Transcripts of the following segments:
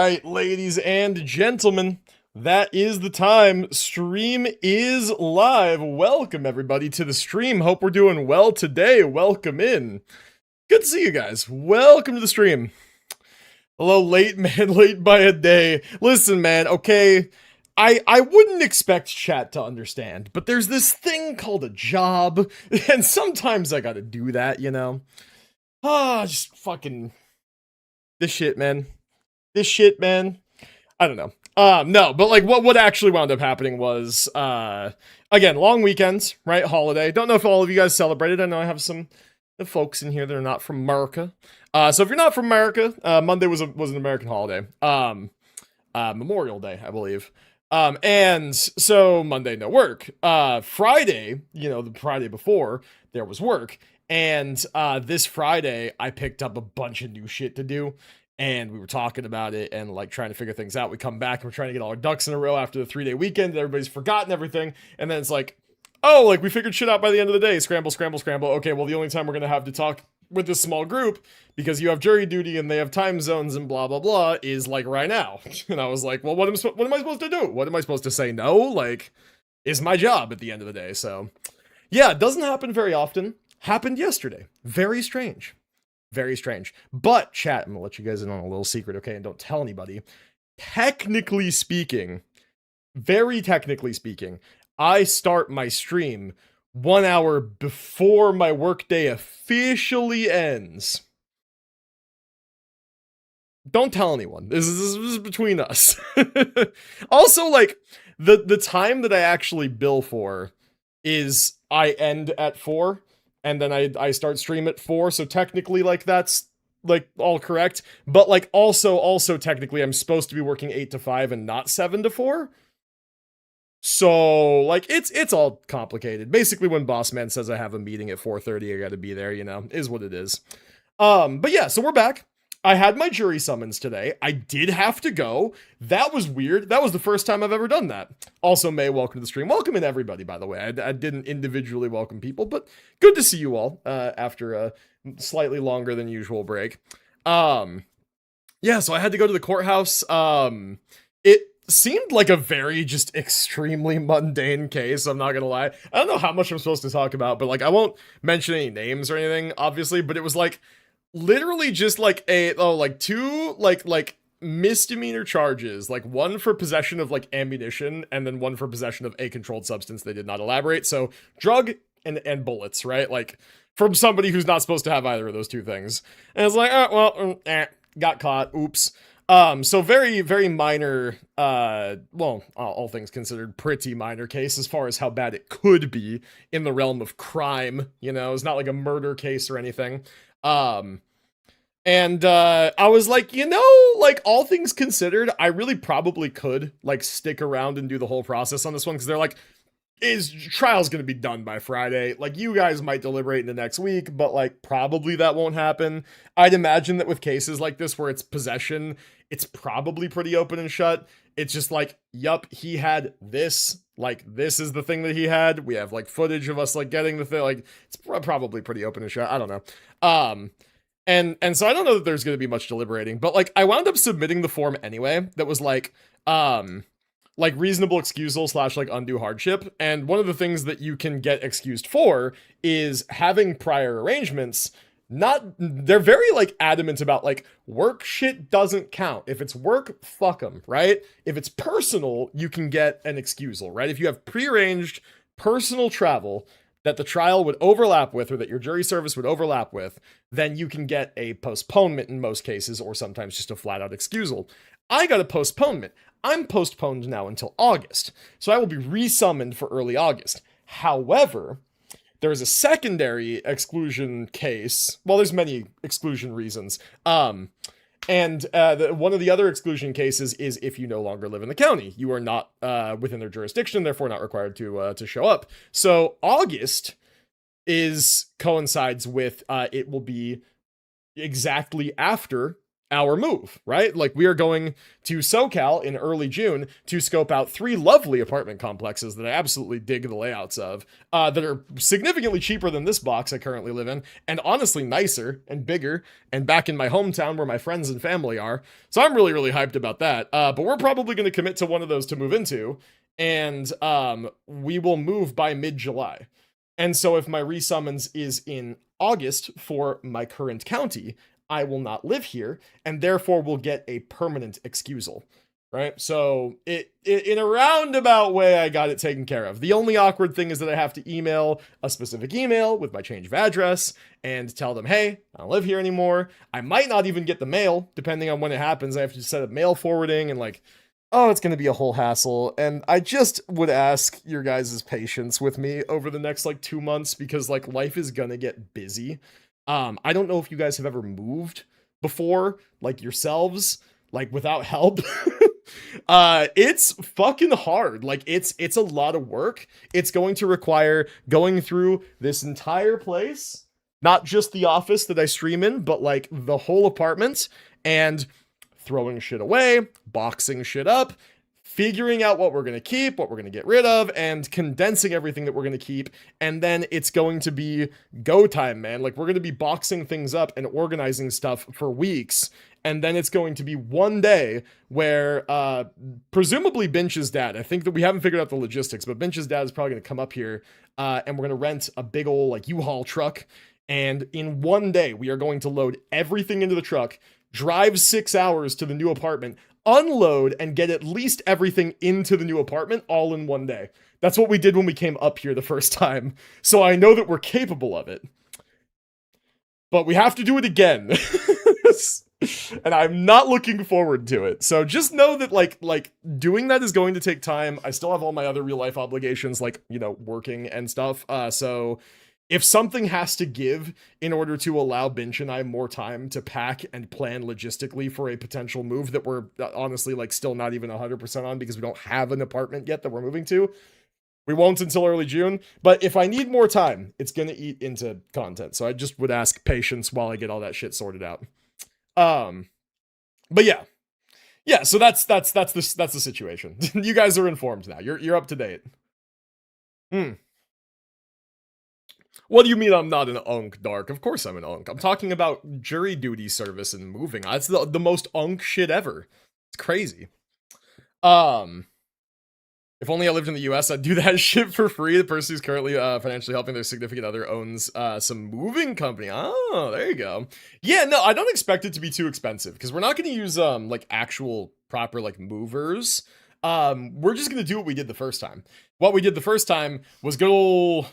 right, ladies and gentlemen, that is the time. Stream is live. Welcome, everybody, to the stream. Hope we're doing well today. Welcome in. Good to see you guys. Welcome to the stream. Hello, late man, late by a day. Listen, man, okay, I wouldn't expect chat to understand, but there's this thing called a job, and sometimes I gotta do that, you know? Just fucking... This shit, man. This shit, man. I don't know. No, but like what actually wound up happening was, again, long weekends, right? Holiday. Don't know if all of you guys celebrated. I know I have some folks in here that are not from America. So if you're not from America, Monday was an American holiday. Memorial Day, I believe. And so Monday, no work. Friday, the Friday before, there was work. And this Friday, I picked up a bunch of new shit to do. And we were talking about it and like trying to figure things out. We come back and we're trying to get all our ducks in a row after the 3-day weekend. Everybody's forgotten everything. And then it's like, oh, like we figured shit out by the end of the day. Scramble, scramble, scramble. Okay, well, the only time we're going to have to talk with this small group, because you have jury duty and they have time zones and blah, blah, blah, is like right now. And I was like, well, what am I supposed to do? What am I supposed to say no? Like, is my job at the end of the day. So yeah, it doesn't happen very often. Happened yesterday. Very strange. Very strange. But, chat, I'm gonna let you guys in on a little secret, okay? And don't tell anybody. Technically speaking, very technically speaking, I start my stream 1 hour before my workday officially ends. Don't tell anyone. This is between us. Also, like, the time that I actually bill for is I end at 4. And then I start stream at 4, so technically, like, that's, like, all correct. But, like, also technically, I'm supposed to be working 8 to 5 and not 7 to 4. So, like, it's all complicated. Basically, when Boss Man says I have a meeting at 4:30, I gotta be there, is what it is. But yeah, so we're back. I had my jury summons today. I did have to go. That was weird. That was the first time I've ever done that. Also, May, welcome to the stream. Welcome in, everybody, by the way. I didn't individually welcome people, but good to see you all after a slightly longer than usual break. Yeah, so I had to go to the courthouse. It seemed like a very just extremely mundane case, I'm not gonna lie. I don't know how much I'm supposed to talk about, but like I won't mention any names or anything, obviously, but it was like literally just like two misdemeanor charges, like one for possession of like ammunition and then one for possession of a controlled substance. They did not elaborate. So drug and bullets, right? Like from somebody who's not supposed to have either of those two things. And it's like, got caught. Oops. So very, very minor, all things considered, pretty minor case as far as how bad it could be in the realm of crime. It's not like a murder case or anything. And I was like, like all things considered, I really probably could like stick around and do the whole process on this one, because they're like, trial's gonna be done by Friday. Like, you guys might deliberate in the next week, but like probably that won't happen. I'd imagine that with cases like this where it's possession, it's probably pretty open and shut. It's just like, yup, he had this. Like, this is the thing that he had. We have like footage of us like getting the thing. Like, it's probably pretty open and shut. I don't know. And so I don't know that there's gonna be much deliberating, but like I wound up submitting the form anyway. That was like reasonable excusal / like undue hardship. And one of the things that you can get excused for is having prior arrangements. They're very like adamant about like work shit doesn't count. If it's work, fuck them, right? If it's personal, you can get an excusal, right? If you have prearranged personal travel that the trial would overlap with, or that your jury service would overlap with, then you can get a postponement in most cases, or sometimes just a flat out excusal. I got a postponement. I'm postponed now until August, so I will be resummoned for early August. However, there is a secondary exclusion case. Well, there's many exclusion reasons. One of the other exclusion cases is if you no longer live in the county. You are not within their jurisdiction, therefore not required to show up. So August coincides with it will be exactly after our move, right? Like, we are going to SoCal in early June to scope out 3 lovely apartment complexes that I absolutely dig the layouts of, that are significantly cheaper than this box I currently live in, and honestly nicer and bigger, and back in my hometown where my friends and family are. So I'm really, really hyped about that. But we're probably going to commit to one of those to move into, and we will move by mid-July. And so if my resummons is in August for my current county, I will not live here, and therefore will get a permanent excusal, right? So it in a roundabout way, I got it taken care of. The only awkward thing is that I have to email a specific email with my change of address and tell them, hey, I don't live here anymore. I might not even get the mail, depending on when it happens. I have to set up mail forwarding and like, oh, it's going to be a whole hassle. And I just would ask your guys' patience with me over the next like 2 months, because like life is going to get busy. I don't know if you guys have ever moved before, like yourselves, like without help. It's fucking hard. Like it's a lot of work. It's going to require going through this entire place, not just the office that I stream in, but like the whole apartment, and throwing shit away, boxing shit up, figuring out what we're going to keep, what we're going to get rid of, and condensing everything that we're going to keep. And then it's going to be go time, man. Like, we're going to be boxing things up and organizing stuff for weeks. And then it's going to be one day where, presumably Binch's dad, I think that we haven't figured out the logistics, but Binch's dad is probably going to come up here, and we're going to rent a big old, like, U-Haul truck. And in one day, we are going to load everything into the truck, drive 6 hours to the new apartment, unload, and get at least everything into the new apartment all in one day. That's what we did when we came up here the first time. So I know that we're capable of it. But we have to do it again. And I'm not looking forward to it. So just know that like doing that is going to take time. I still have all my other real life obligations, like, you know, working and stuff. So if something has to give in order to allow Binch and I more time to pack and plan logistically for a potential move that we're honestly like still not even 100% on, because we don't have an apartment yet that we're moving to, we won't until early June. But if I need more time, it's going to eat into content. So I just would ask patience while I get all that shit sorted out. But yeah. Yeah, so that's the situation. You guys are informed now. You're up to date. What do you mean I'm not an unk, Dark? Of course I'm an unk. I'm talking about jury duty service and moving. That's the most unk shit ever. It's crazy. If only I lived in the US, I'd do that shit for free. The person who's currently financially helping their significant other owns some moving company. Oh, there you go. Yeah, no, I don't expect it to be too expensive, because we're not going to use like actual proper like movers. We're just going to do what we did the first time. What we did the first time was good old,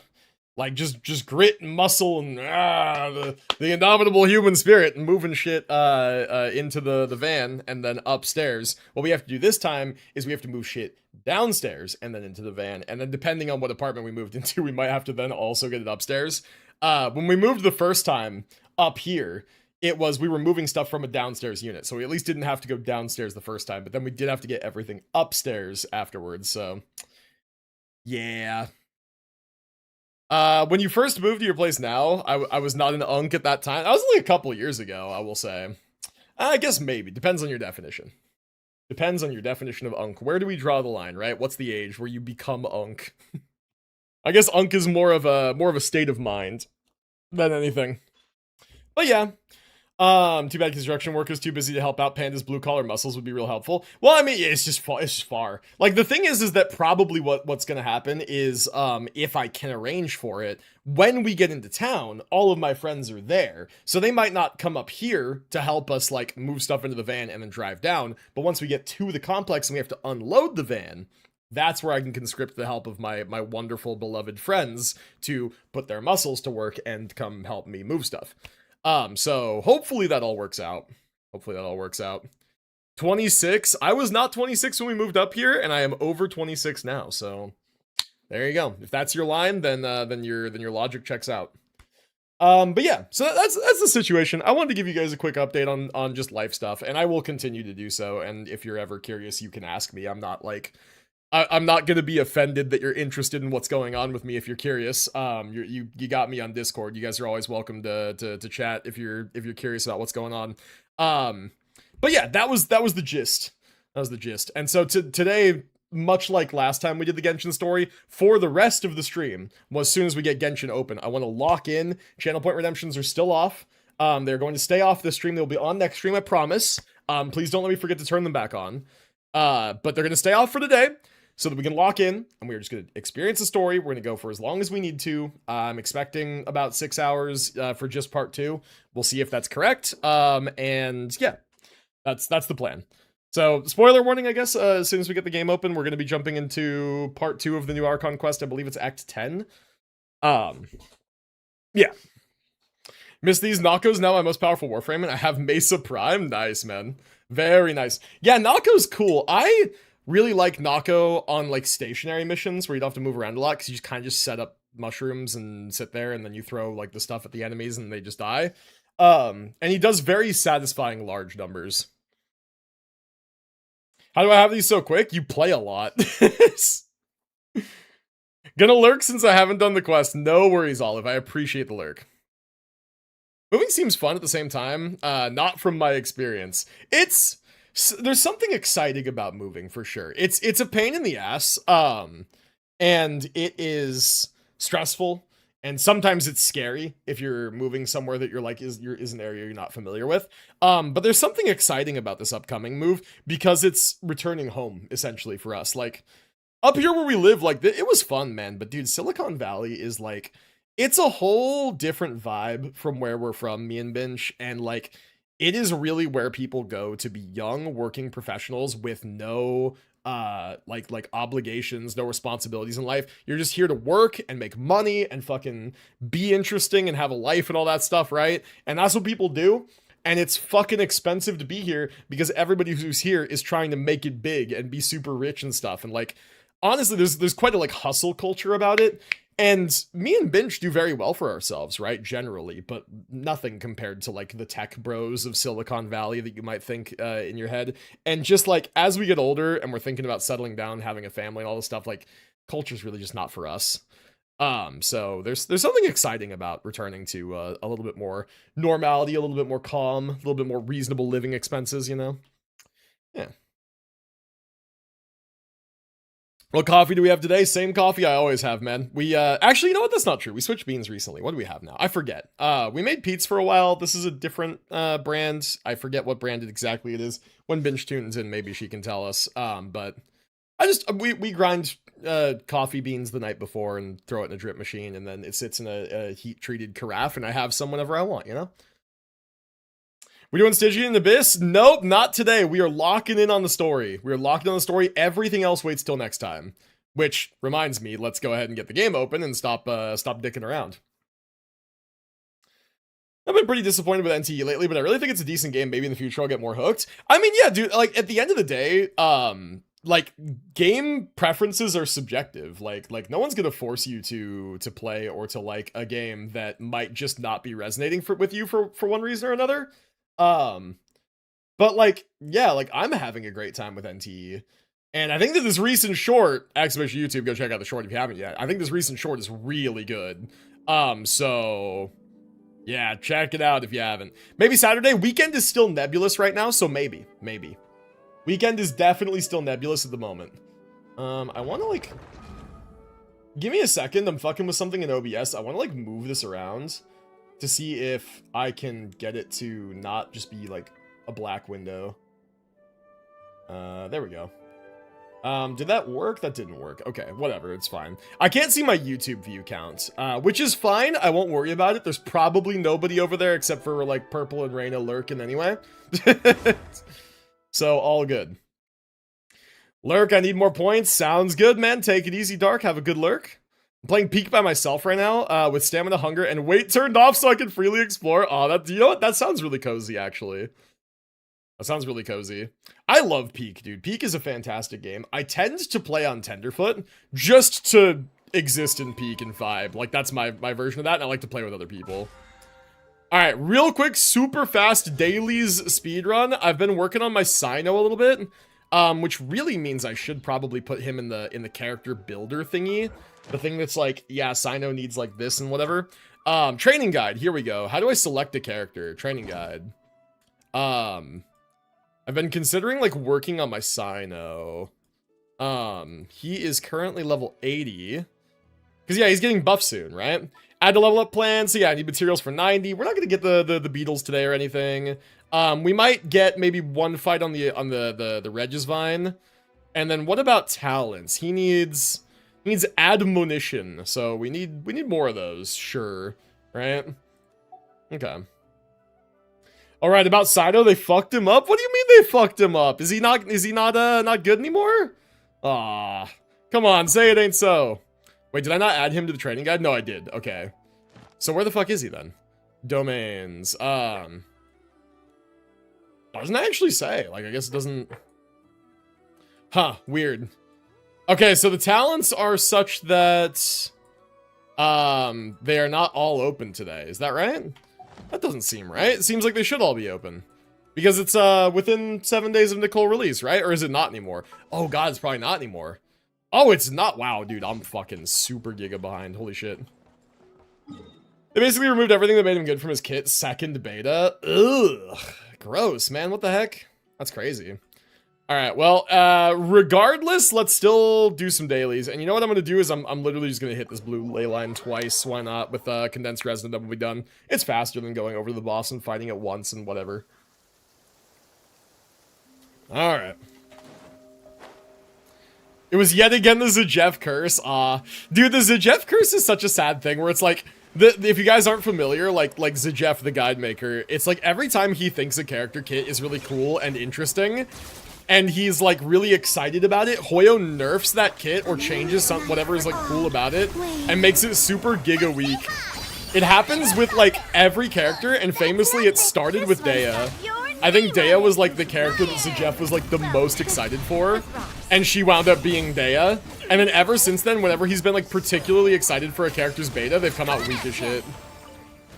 like, just grit and muscle and the indomitable human spirit, and moving shit into the van and then upstairs. What we have to do this time is we have to move shit downstairs and then into the van. And then depending on what apartment we moved into, we might have to then also get it upstairs. When we moved the first time up here, we were moving stuff from a downstairs unit. So we at least didn't have to go downstairs the first time, but then we did have to get everything upstairs afterwards. So yeah. When you first moved to your place now, I was not an unk at that time. That was only a couple years ago, I will say. I guess maybe. Depends on your definition. Depends on your definition of unk. Where do we draw the line, right? What's the age where you become unk? I guess unk is more of a state of mind than anything. But yeah. Too bad construction workers too busy to help out. Panda's blue collar muscles would be real helpful. Well, I mean, it's just far. Like, the thing is that probably what's gonna happen is, if I can arrange for it, when we get into town, all of my friends are there. So they might not come up here to help us, like, move stuff into the van and then drive down. But once we get to the complex and we have to unload the van, that's where I can conscript the help of my wonderful, beloved friends to put their muscles to work and come help me move stuff. So hopefully that all works out. 26. I was not 26 when we moved up here, and I am over 26 now. So there you go. If that's your line, then your logic checks out. But yeah, so that's the situation. I wanted to give you guys a quick update on just life stuff, and I will continue to do so. And if you're ever curious, you can ask me. I'm not going to be offended that you're interested in what's going on with me. If you're curious, you got me on Discord. You guys are always welcome to chat if you're curious about what's going on. But yeah, that was the gist. That was the gist. And so today, much like last time we did the Genshin story, for the rest of the stream, well, as soon as we get Genshin open, I want to lock in. Channel point redemptions are still off. They're going to stay off this stream. They'll be on next stream, I promise. Please don't let me forget to turn them back on. But they're going to stay off for today so that we can lock in, and we're just going to experience the story. We're going to go for as long as we need to. I'm expecting about 6 hours for just part 2. We'll see if that's correct. And yeah, that's the plan. So, spoiler warning, I guess, as soon as we get the game open, we're going to be jumping into part 2 of the new Archon quest. I believe it's Act 10. Yeah. Miss these. Nako's now my most powerful Warframe, and I have Mesa Prime. Nice, man. Very nice. Yeah, Nako's cool. I really like Nako on, like, stationary missions where you don't have to move around a lot, because you just kind of just set up mushrooms and sit there, and then you throw, like, the stuff at the enemies, and they just die. And he does very satisfying large numbers. How do I have these so quick? You play a lot. Gonna lurk since I haven't done the quest. No worries, Olive. I appreciate the lurk. Moving seems fun at the same time. Not from my experience. There's something exciting about moving for sure. It's a pain in the ass. And it is stressful. And sometimes it's scary if you're moving somewhere that you're like is an area you're not familiar with. But there's something exciting about this upcoming move because it's returning home essentially for us. Like up here where we live, like it was fun, man. But dude, Silicon Valley is like it's a whole different vibe from where we're from, me and Binge, and like it is really where people go to be young working professionals with no like obligations, no responsibilities in life. You're just here to work and make money and fucking be interesting and have a life and all that stuff, right? And that's what people do. And it's fucking expensive to be here because everybody who's here is trying to make it big and be super rich and stuff. And like, honestly, there's quite a like hustle culture about it. And me and Binge do very well for ourselves, right? Generally, but nothing compared to like the tech bros of Silicon Valley that you might think in your head. And just like as we get older and we're thinking about settling down, having a family and all this stuff, like culture's really just not for us. So there's something exciting about returning to a little bit more normality, a little bit more calm, a little bit more reasonable living expenses, you know? Yeah. What coffee do we have today? Same coffee I always have, man. We, actually, you know what? That's not true. We switched beans recently. What do we have now? I forget. We made Pete's for a while. This is a different, brand. I forget what brand exactly it is. When Binge tunes in, maybe she can tell us. But we grind, coffee beans the night before and throw it in a drip machine. And then it sits in a heat-treated carafe and I have some whenever I want, you know? We doing Stygian and Abyss? Nope, not today. We are locking in on the story. We are locked in on the story. Everything else waits till next time. Which reminds me, let's go ahead and get the game open and stop dicking around. I've been pretty disappointed with NTE lately, but I really think it's a decent game. Maybe in the future I'll get more hooked. I mean, yeah, dude, like, at the end of the day, like, game preferences are subjective. Like no one's gonna force you to play or to like a game that might just not be resonating with you for one reason or another. But like, yeah, like I'm having a great time with NTE. And I think that this recent short, exclamation YouTube, go check out the short if you haven't yet. I think this recent short is really good. So yeah, check it out if you haven't. Maybe Saturday. Weekend is still nebulous right now, so maybe. Weekend is definitely still nebulous at the moment. I want to like, give me a second. I'm fucking with something in OBS. I want to like move this around to see if I can get it to not just be like a black window. There we go. Did that work? That didn't work. Okay, whatever, it's fine. I can't see my YouTube view count, which is fine. I won't worry about it. There's probably nobody over there except for like Purple and Reyna lurking anyway. So all good. Lurk, I need more points. Sounds good, man. Take it easy, Dark. Have a good lurk. I'm playing Peak by myself right now, with stamina, hunger, and weight turned off so I can freely explore. Oh, that, you know what? That sounds really cozy, actually. That sounds really cozy. I love Peak, dude. Peak is a fantastic game. I tend to play on Tenderfoot just to exist in Peak and vibe. Like, that's my version of that, and I like to play with other people. Alright, real quick, super fast dailies speedrun. I've been working on my Sino a little bit, which really means I should probably put him in the character builder thingy. The thing that's like, yeah, Sino needs like this and whatever. Training guide, here we go. How do I select a character? Training guide. I've been considering like working on my Sino. He is currently level 80. Because yeah, he's getting buffed soon, right? Add to level up plan. So yeah, I need materials for 90. We're not gonna get the beetles today or anything. We might get maybe one fight on the Regis Vine. And then what about talents? He needs admonition. So we need more of those, sure. Right? Okay. Alright, about Sino, they fucked him up? What do you mean they fucked him up? Is he not good anymore? Ah, come on, say it ain't so. Wait, did I not add him to the training guide? No, I did. Okay. So where the fuck is he then? Domains. Doesn't actually say. Like, I guess it doesn't... Huh, weird. Okay, so the talents are such that... they are not all open today. Is that right? That doesn't seem right. It seems like they should all be open. Because it's, within 7 days of Nicole release, right? Or is it not anymore? Oh god, it's probably not anymore. Oh, it's not. Wow, dude, I'm fucking super giga behind. Holy shit. They basically removed everything that made him good from his kit. Second beta. Ugh. Gross, man. What the heck? That's crazy. Alright, well, regardless, let's still do some dailies. And you know what I'm gonna do is I'm literally just gonna hit this blue ley line twice. Why not? With condensed resin, that will be done. It's faster than going over to the boss and fighting it once and whatever. Alright. It was yet again the Zajeff curse. Dude, the Zajeff curse is such a sad thing where it's like, if you guys aren't familiar, like Zajeff the guide maker, it's like every time he thinks a character kit is really cool and interesting, and he's like really excited about it, Hoyo nerfs that kit or changes whatever is like cool about it and makes it super giga weak. It happens with like every character, and famously it started with Dea. I think Dea was like the character that Zajeff was like the most excited for, and she wound up being Dea. And then ever since then, whenever he's been like particularly excited for a character's beta, they've come out weak as shit.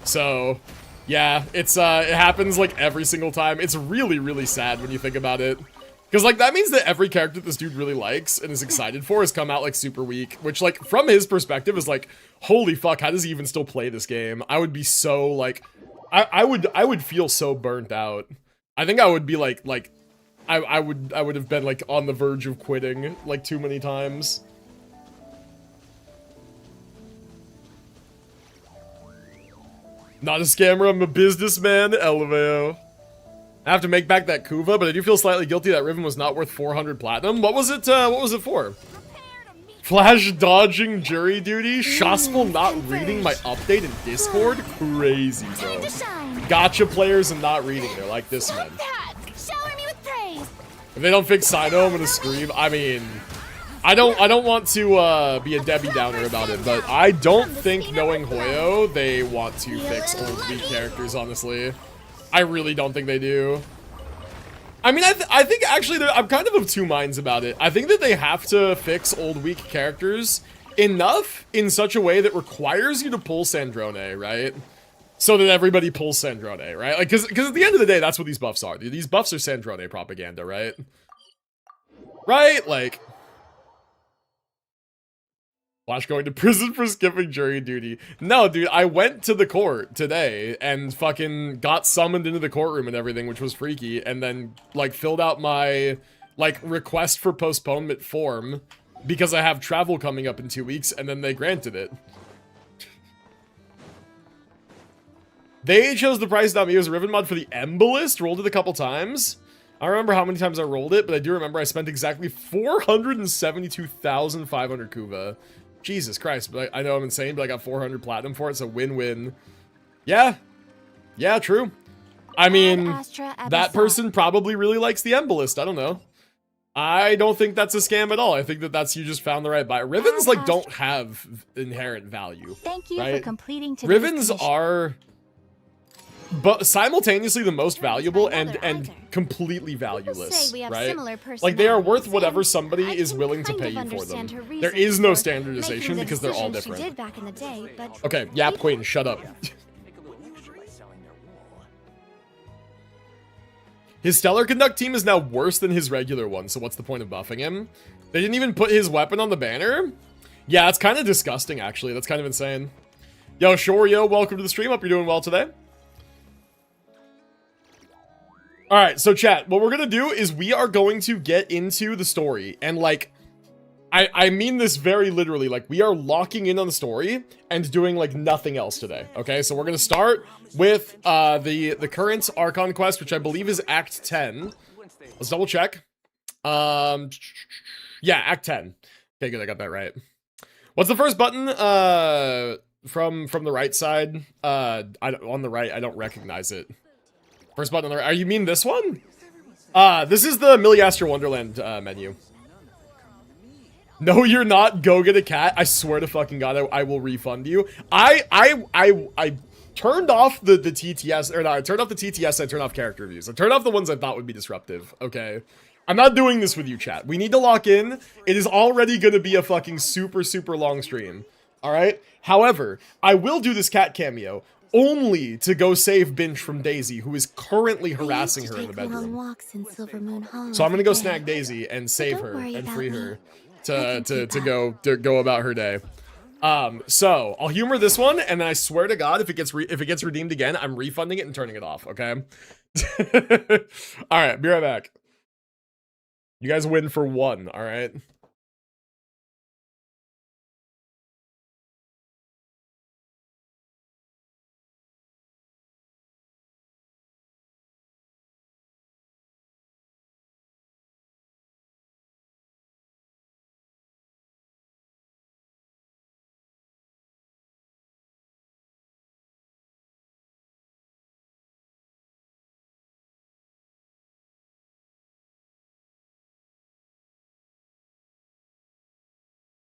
So, yeah, it happens like every single time. It's really, really sad when you think about it. Because like that means that every character this dude really likes and is excited for has come out like super weak, which like from his perspective is like, holy fuck, how does he even still play this game? I would be so like, I would feel so burnt out. I think I would be like I would have been like on the verge of quitting like too many times. Not a scammer, I'm a businessman, LMAO. I have to make back that Kuva, but I do feel slightly guilty that Riven was not worth 400 platinum. What was it for? Flash dodging jury duty? Shospel not reading my update in Discord? Crazy, bro. Gotcha players and not reading. They're like this, man. If they don't fix Sino, I'm gonna scream. I mean, I don't want to be a Debbie Downer about it, but I don't think, knowing Hoyo, they want to fix old weak characters, honestly. I really don't think they do. I mean, I think actually, I'm kind of two minds about it. I think that they have to fix old weak characters enough in such a way that requires you to pull Sandrone, right? So that everybody pulls Sandrone, right? Like, because at the end of the day, that's what these buffs are. These buffs are Sandrone propaganda, right? Right? Like, Flash going to prison for skipping jury duty. No, dude, I went to the court today and fucking got summoned into the courtroom and everything, which was freaky, and then, like, filled out my, like, request for postponement form because I have travel coming up in 2 weeks, and then they granted it. They chose the price, not me. It was a Riven mod for the Embolist. Rolled it a couple times. I don't remember how many times I rolled it, but I do remember I spent exactly 472,500 Kuva. Jesus Christ, but I know I'm insane, but I got 400 platinum for it, so win-win. Yeah. Yeah, true. I mean, that person probably really likes the Embolist. I don't know. I don't think that's a scam at all. I think that that's you just found the right buy. Rivens, like, don't have inherent value. Thank you right? for completing today's Rivens are... but simultaneously the most valuable and completely valueless, right? Like, they are worth whatever somebody is willing to pay you for them. There is no standardization because they're all different. Okay, Yap Queen, shut up. His Stellar Conduct team is now worse than his regular one, so what's the point of buffing him? They didn't even put his weapon on the banner? Yeah, it's kind of disgusting, actually. That's kind of insane. Yo, Shorio, welcome to the stream. Hope you're doing well today. All right, so chat, what we're gonna do is we are going to get into the story, and like, I mean this very literally, like, we are locking in on the story and doing like nothing else today. Okay, so we're gonna start with the current Archon quest, which I believe is Act 10. Let's double check. Yeah, Act 10. Okay, good, I got that right. What's the first button? From the right side. On the right, I don't recognize it. First button on the right. You mean this one? This is the Milliaster Wonderland menu. No, you're not. Go get a cat. I swear to fucking God, I will refund you. I turned off the TTS, or no, I turned off the TTS. I turned off character reviews. I turned off the ones I thought would be disruptive. Okay, I'm not doing this with you, chat. We need to lock in. It is already going to be a fucking super long stream. All right. However, I will do this cat cameo only to go save Binch from Daisy, who is currently harassing her in the bedroom. So I'm gonna go snag Daisy and save her and free her to go about her day. So I'll humor this one, and then I swear to God, if it gets redeemed again, I'm refunding it and turning it off. Okay. All right, be right back. You guys win for one. All right.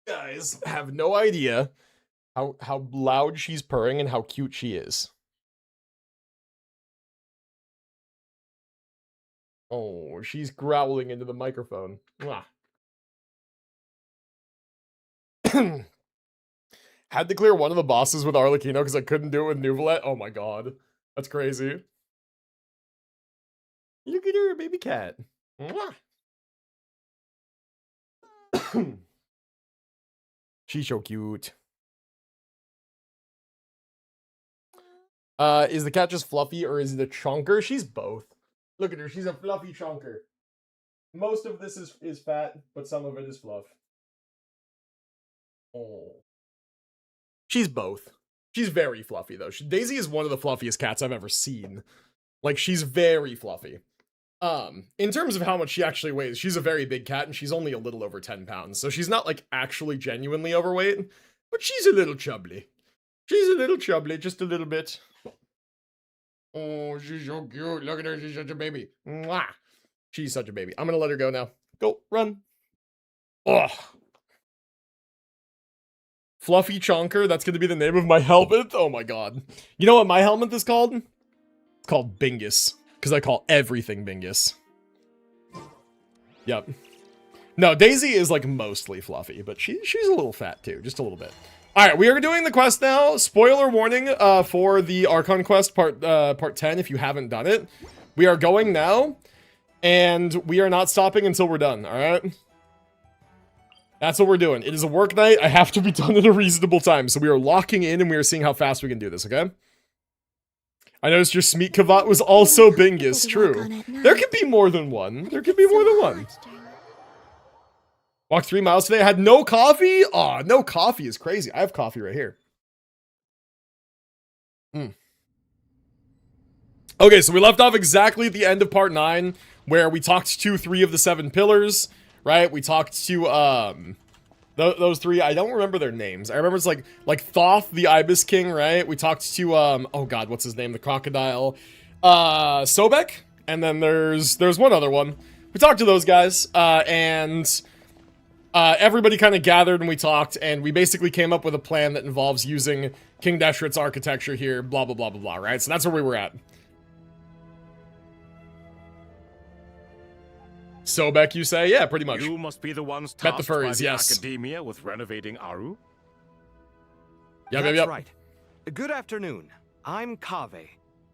Guys have no idea how loud she's purring and how cute she is. Oh, she's growling into the microphone. Mwah. Had to clear one of the bosses with Arlecchino because I couldn't do it with Nuvolette. Oh my God, that's crazy. Look at her, baby cat. Mwah. She's so cute. Is the cat just fluffy or is it a chunker? She's both. Look at her, she's a fluffy chunker. Most of this is fat, but some of it is fluff. Oh. She's both. She's very fluffy though. Daisy is one of the fluffiest cats I've ever seen. Like, she's very fluffy. In terms of how much she actually weighs, she's a very big cat, and she's only a little over 10 pounds. So she's not, like, actually genuinely overweight, but she's a little chubbly. She's a little chubbly, just a little bit. Oh, she's so cute. Look at her, she's such a baby. Mwah. She's such a baby. I'm gonna let her go now. Go, run. Ugh. Fluffy Chonker, that's gonna be the name of my helmet? Oh my God. You know what my helmet is called? It's called Bingus. Because I call everything Bingus. Yep. No, Daisy is like mostly fluffy, but she's a little fat too, just a little bit. All right, we are doing the quest now. Spoiler warning for the Archon quest part 10 if you haven't done it. We are going now, and we are not stopping until we're done, all right? That's what we're doing. It is a work night. I have to be done at a reasonable time, so we are locking in and we are seeing how fast we can do this, okay? I noticed your Smeet Kavat was also Bingus. True. There could be more than one. There could be more than one. Walked 3 miles today. I had no coffee? Aw, no coffee is crazy. I have coffee right here. Okay, so we left off exactly at the end of part 9, where we talked to 3 of the 7 pillars, right? We talked to, those 3, I don't remember their names. I remember it's like Thoth, the Ibis King, right? We talked to, oh God, what's his name? The crocodile. Sobek, and then there's one other one. We talked to those guys, and everybody kind of gathered and we talked, and we basically came up with a plan that involves using King Deshret's architecture here, blah, blah, blah, blah, blah, right? So that's where we were at. Sobek, you say? Yeah, pretty much. You must be the ones tasked the furries, by the yes. Academia with renovating Aru? That's right. Good afternoon. I'm Kaveh,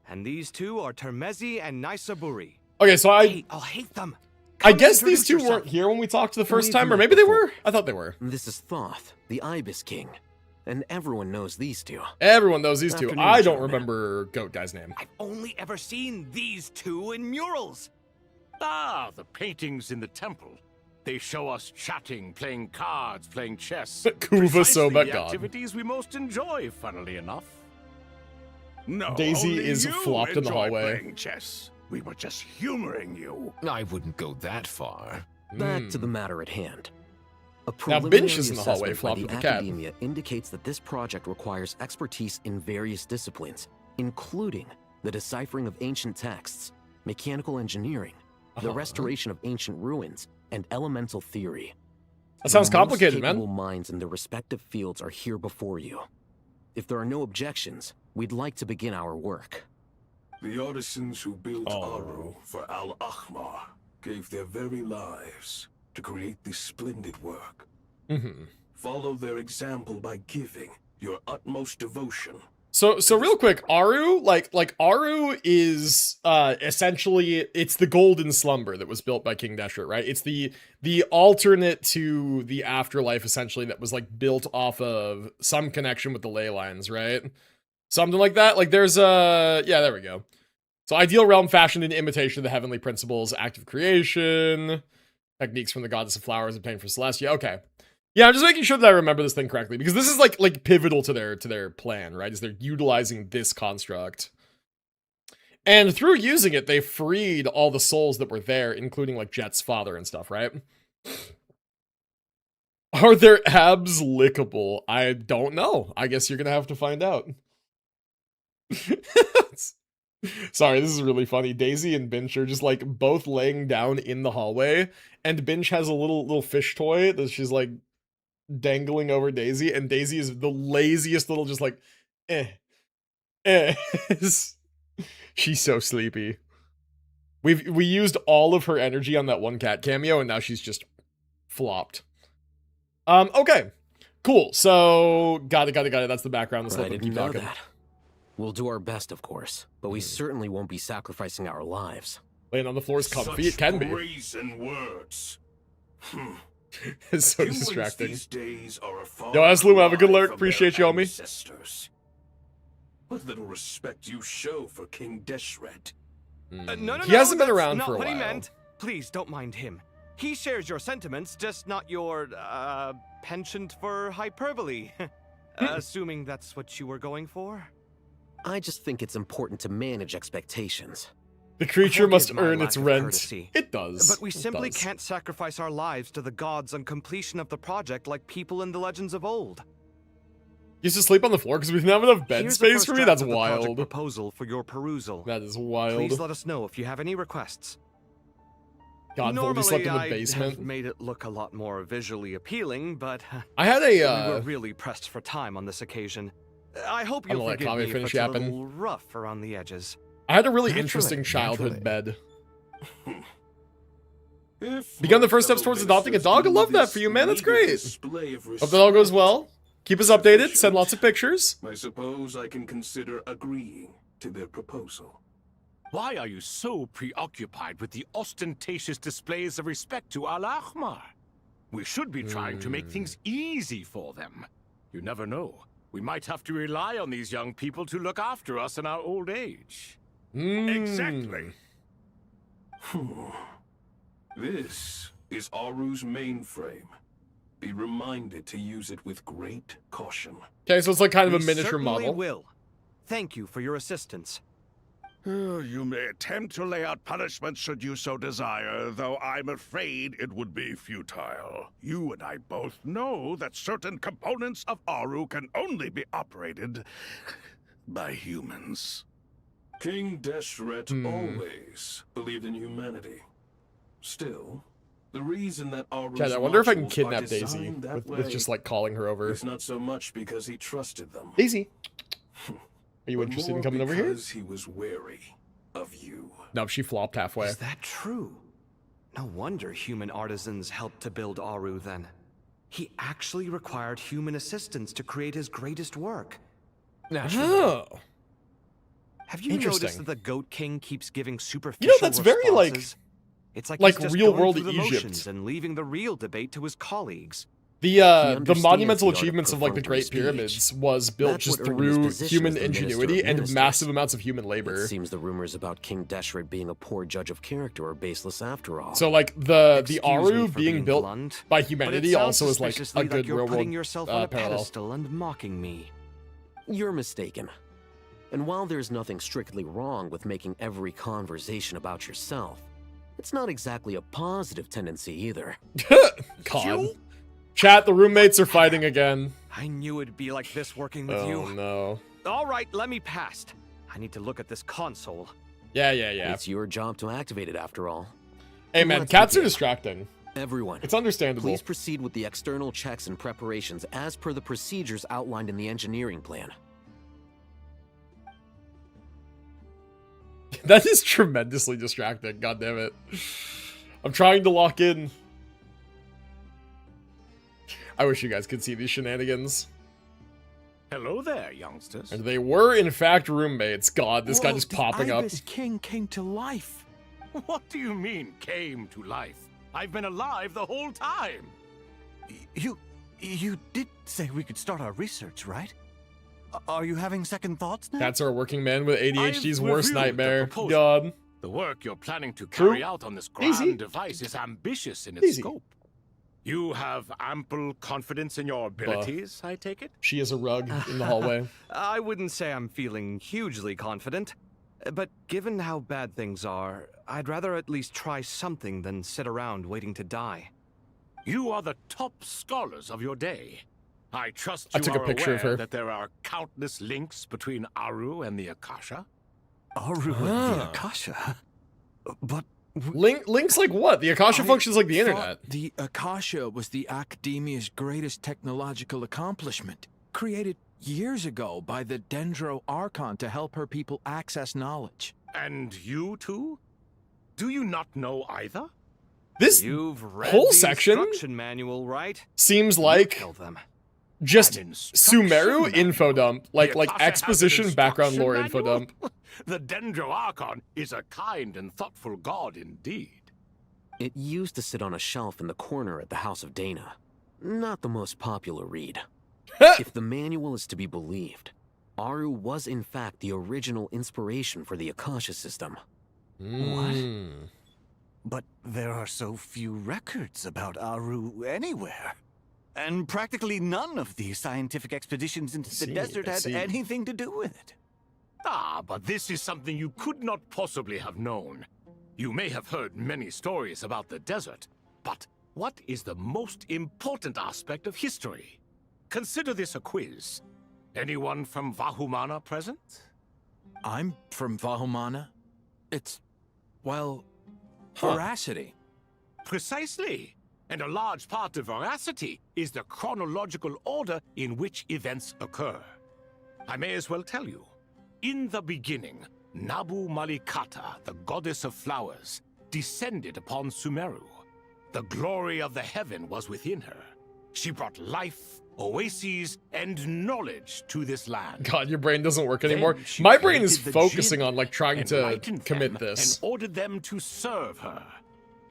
and these two are Termezi and Naisaburi. Okay, so I'll hate them. I guess these two weren't here when we talked the first time, or maybe they were? I thought they were. This is Thoth, the Ibis King. and everyone knows these two. Everyone knows these two. Afternoon, I don't gentlemen. remember Goat guy's name. I've only ever seen these two in murals. Ah, the paintings in the temple. They show us chatting, playing cards, playing chess. Kuva Precisely Soba the God. activities we most enjoy, funnily enough. No, Daisy only is you flopped in the enjoy hallway. Playing chess. We were just humoring you. I wouldn't go that far. Back to the matter at hand. A Now, preliminary Binch is in the hallway, assessment by flopped the with the cat. academia indicates that this project requires expertise in various disciplines, including the deciphering of ancient texts, mechanical engineering, the restoration of ancient ruins, and elemental theory. That sounds The most complicated, capable man. minds in their respective fields are here before you. If there are no objections, we'd like to begin our work. The artisans who built Oh. Aru for Al-Ahmar gave their very lives to create this splendid work. Mm-hmm. Follow their example by giving your utmost devotion. So real quick, Aru, like Aru is essentially it's the Golden Slumber that was built by King Deshret, right? It's the alternate to the afterlife essentially that was like built off of some connection with the ley lines, right? Something like that. Like there's yeah, there we go. So ideal realm fashioned in imitation of the heavenly principles, active creation, techniques from the goddess of flowers obtained from Celestia. Okay. Yeah, I'm just making sure that I remember this thing correctly because this is like pivotal to their plan, right? Is they're utilizing this construct. And through using it, they freed all the souls that were there, including like Jet's father and stuff, right? Are their abs lickable? I don't know. I guess you're gonna have to find out. Sorry, this is really funny. Daisy and Binch are just like both laying down in the hallway, and Binch has a little fish toy that she's like dangling over Daisy, and Daisy is the laziest little just like She's so sleepy. We used all of her energy on that one cat cameo, and now she's just flopped. Okay. Cool. So got it. That's the background. Let's I let them didn't keep know talking. that. We'll do our best, of course, but we certainly won't be sacrificing our lives. Laying on the floor is comfy. It can be. Brazen words. It's so Humans distracting. these days are a far Yo, Asluma, have a good cry lurk. from Appreciate their you, homie. ancestors. What little respect you show for King Deshret. No, He hasn't been that's around not for a what he while. meant. Please don't mind him. He shares your sentiments, just not your penchant for hyperbole. Assuming that's what you were going for. I just think it's important to manage expectations. The creature Forgive must my earn lack its of rent. courtesy. It does. But we It simply does. can't sacrifice our lives to the gods on completion of the project like people in the legends of old. Used to sleep on the floor because we didn't have enough bed Here's the space first for me? draft That's of the project wild. proposal for your perusal. That is wild. Please let us know if you have any requests. God, Voldy Normally, slept in the I'd basement. have made it look a lot more visually appealing, but I had we a were really pressed for time on this occasion. I hope I'm you'll gonna let forgive Kame me if finish it's a yapping. little rough around the edges. I had a really Naturally, interesting childhood bed. If Begun the my first steps fellow towards adopting a ministers dog. I do love that this for you, man. That's meager great. display of Hope that all goes respect, well. Keep us updated. Send lots of pictures. I suppose I can consider agreeing to their proposal. Why are you so preoccupied with the ostentatious displays of respect to Al-Ahmar? We should be trying to make things easy for them. You never know. We might have to rely on these young people to look after us in our old age. Exactly. This is Aru's mainframe. Be reminded to use it with great caution. Okay, so it's like kind of a We miniature certainly model. will. Thank you for your assistance. You may attempt to lay out punishment should you so desire, though I'm afraid it would be futile. You and I both know that certain components of Aru can only be operated by humans. King Deshret always believed in humanity. Still, the reason that Aru's Chad, I wonder if I can modules are kidnap Daisy designed that with just way like calling her over. is not so much because he trusted them. Daisy, are you but interested in more coming over here? because he was wary of you. No, she flopped halfway. Is that true? No wonder human artisans helped to build Aru then. He actually required human assistance to create his greatest work. Oh. Have you Interesting. noticed that the Goat King keeps giving superficial that's very, like- responses? It's like like he's just real going world through the Egypt. motions and leaving the real debate to his colleagues. The monumental understands the art of achievements of like the perfunctory Great speech. Pyramids was built That's just what earned him his through position human as the Minister of ingenuity and Ministers. massive amounts of human It labor. seems the rumors about King Deshret being a poor judge of character are baseless after all. So like the Excuse me Aru for being built blunt, by but it humanity sounds also is like suspiciously a good you're real putting world yourself on a parallel. pedestal and mocking me. You're mistaken. And while there's nothing strictly wrong with making every conversation about yourself, it's not exactly a positive tendency either. God. Chat, the roommates are fighting again. I knew it'd be like this working with Oh you. no. All right, let me past. I need to look at this console. Yeah. It's your job to activate it after all. Hey man, Let's cats are begin. distracting. Everyone, It's understandable. please proceed with the external checks and preparations as per the procedures outlined in the engineering plan. That is tremendously distracting. God damn it. I'm trying to lock in. I wish you guys could see these shenanigans. Hello there, youngsters. And they were, in fact, roommates. God, this guy just popping up. Ibis King came to life. What do you mean, came to life? I've been alive the whole time. You did say we could start our research, right? Are you having second thoughts now? Cats are a working man with ADHD's I've worst reviewed the nightmare. proposal. God. The work you're planning to True. carry out on this grand Easy. device is ambitious in its Easy. scope. You have ample confidence in your abilities, I take it? She is a rug in the hallway. I wouldn't say I'm feeling hugely confident, but given how bad things are, I'd rather at least try something than sit around waiting to die. You are the top scholars of your day. I trust I you took a are picture of aware her. that there are countless links between Aru and the Akasha. Aru and the Akasha. But Links like what? The Akasha I functions like the thought internet. The Akasha was the academia's greatest technological accomplishment, created years ago by the Dendro Archon to help her people access knowledge. And you too? Do you not know either? This You've read whole the section instruction manual, right? seems You like kill them. just An instruction Sumeru manual. info dump. Like The Akasha has an exposition background lore info instruction dump. manual? The Dendro Archon is a kind and thoughtful god indeed. It used to sit on a shelf in the corner at the House of Dana. Not the most popular read. If the manual is to be believed, Aru was in fact the original inspiration for the Akasha system. Mm. But there are so few records about Aru anywhere. And practically none of the scientific expeditions into the desert I had see. anything to do with it. Ah, but this is something you could not possibly have known. You may have heard many stories about the desert, but what is the most important aspect of history? Consider this a quiz. Anyone from Vahumana present? I'm from Vahumana. It's, well, Huh. veracity. Precisely. And a large part of veracity is the chronological order in which events occur. I may as well tell you. In the beginning, Nabu Malikata, the goddess of flowers, descended upon Sumeru. The glory of the heaven was within her. She brought life, oases, and knowledge to this land. God, your brain doesn't work Then anymore. she My brain is planted the focusing jinn, on like trying to enlightened commit them, this. and ordered them to serve her.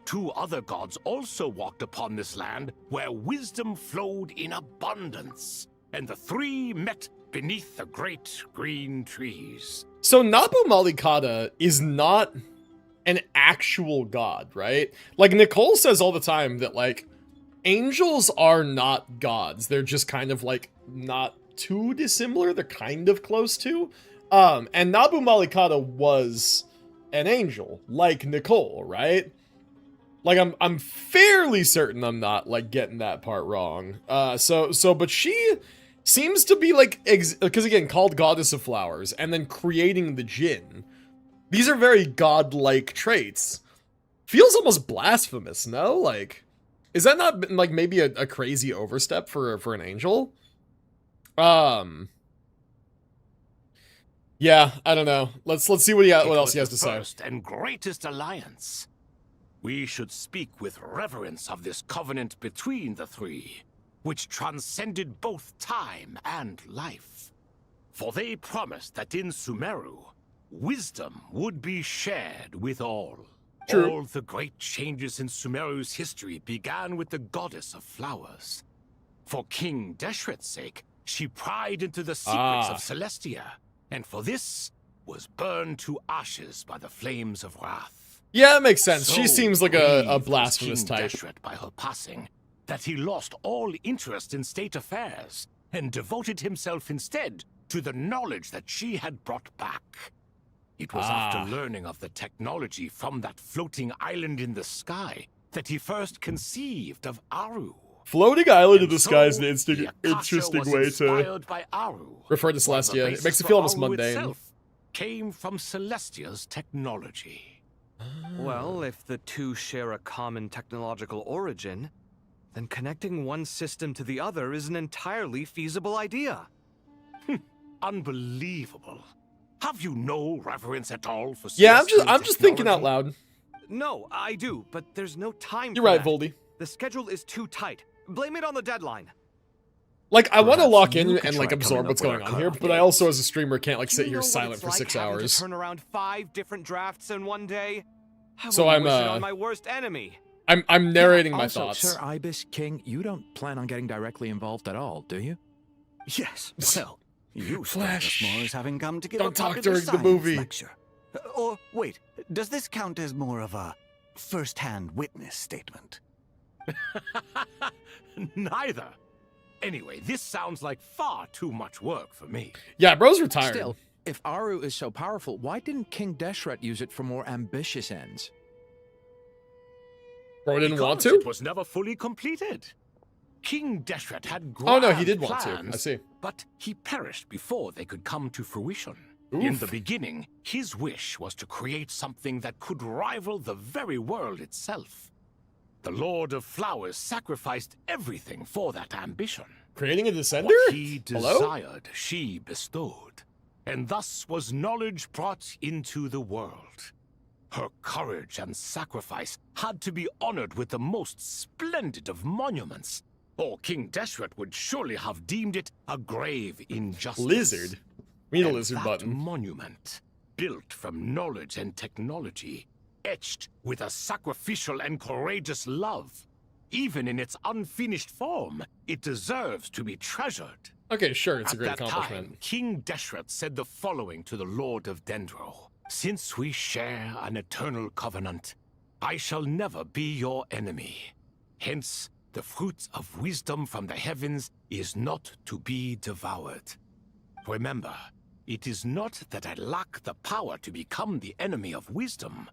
Two other gods also walked upon this land where wisdom flowed in abundance, and the three met beneath the great green trees. So Nabu Malikata is not an actual god, right? Like Nicole says all the time that like angels are not gods. They're just kind of like not too dissimilar. They're kind of close to. And Nabu Malikata was an angel, like Nicole, right? Like I'm fairly certain I'm not like getting that part wrong. But she seems to be like, because again, called goddess of flowers, and then creating the djinn. These are very godlike traits. Feels almost blasphemous, no? Like, is that not like maybe a crazy overstep for an angel? Yeah, I don't know. Let's see what It else was he has the to say. First and greatest alliance. We should speak with reverence of this covenant between the three, which transcended both time and life. For they promised that in Sumeru, wisdom would be shared with all. True. All the great changes in Sumeru's history began with the goddess of flowers. For King Deshret's sake, she pried into the secrets of Celestia, and for this was burned to ashes by the flames of wrath. Yeah, that makes sense. She So seems like grieved a was blasphemous King type. Deshret by her passing that he lost all interest in state affairs and devoted himself instead to the knowledge that she had brought back. It was after learning of the technology from that floating island in the sky that he first conceived of Aru. Floating island in And the sky is an so the Akasha interesting was way to inspired by Aru, refer to while the Celestia. It basis makes it for feel almost Aru mundane. itself came from Celestia's technology. Well, if the two share a common technological origin, then connecting one system to the other is an entirely feasible idea. Unbelievable. Have you no reverence at all for Yeah, celestial I'm just thinking out technology? loud. No, I do, but there's no time You're for right, that. Voldy. The schedule is too tight. Blame it on the deadline. Like, I want to Perhaps lock you in could and, try like, absorb coming what's up with going our on here, cut-off but I dates. also, as a streamer, can't, like, Do sit you here know what silent it's for like 6 having hours. to turn around 5 different drafts in one day? I So wouldn't I'm, wish it on my worst enemy. I'm narrating my Also, thoughts. Sir Ibis King, you don't plan on getting directly involved at all, do you? Yes. Well, you Flash. strike us more as having come to give Don't a talk popular during the science movie. lecture. Or wait, does this count as more of a first-hand witness statement? Neither. Anyway, this sounds like far too much work for me. Yeah, bro's retired. Still, if Aru is so powerful, why didn't King Deshret use it for more ambitious ends? Bro didn't want Because to? It was never fully completed. King Deshret had Oh, no, he grand did want to. plans, I see. But he perished before they could come to fruition. Oof. In the beginning, his wish was to create something that could rival the very world itself. The Lord of Flowers sacrificed everything for that ambition. Creating a descender? What he Hello? desired, she bestowed, and thus was knowledge brought into the world. Her courage and sacrifice had to be honored with the most splendid of monuments, or King Deshret would surely have deemed it a grave injustice. Lizard. We need a And lizard that button. monument, built from knowledge and technology, etched with a sacrificial and courageous love. Even in its unfinished form, it deserves to be treasured. Okay, sure, it's a At great that accomplishment. time, King Deshret said the following to the Lord of Dendro. Since we share an eternal covenant, I shall never be your enemy. Hence, the fruit of wisdom from the heavens is not to be devoured. Remember, it is not that I lack the power to become the enemy of wisdom.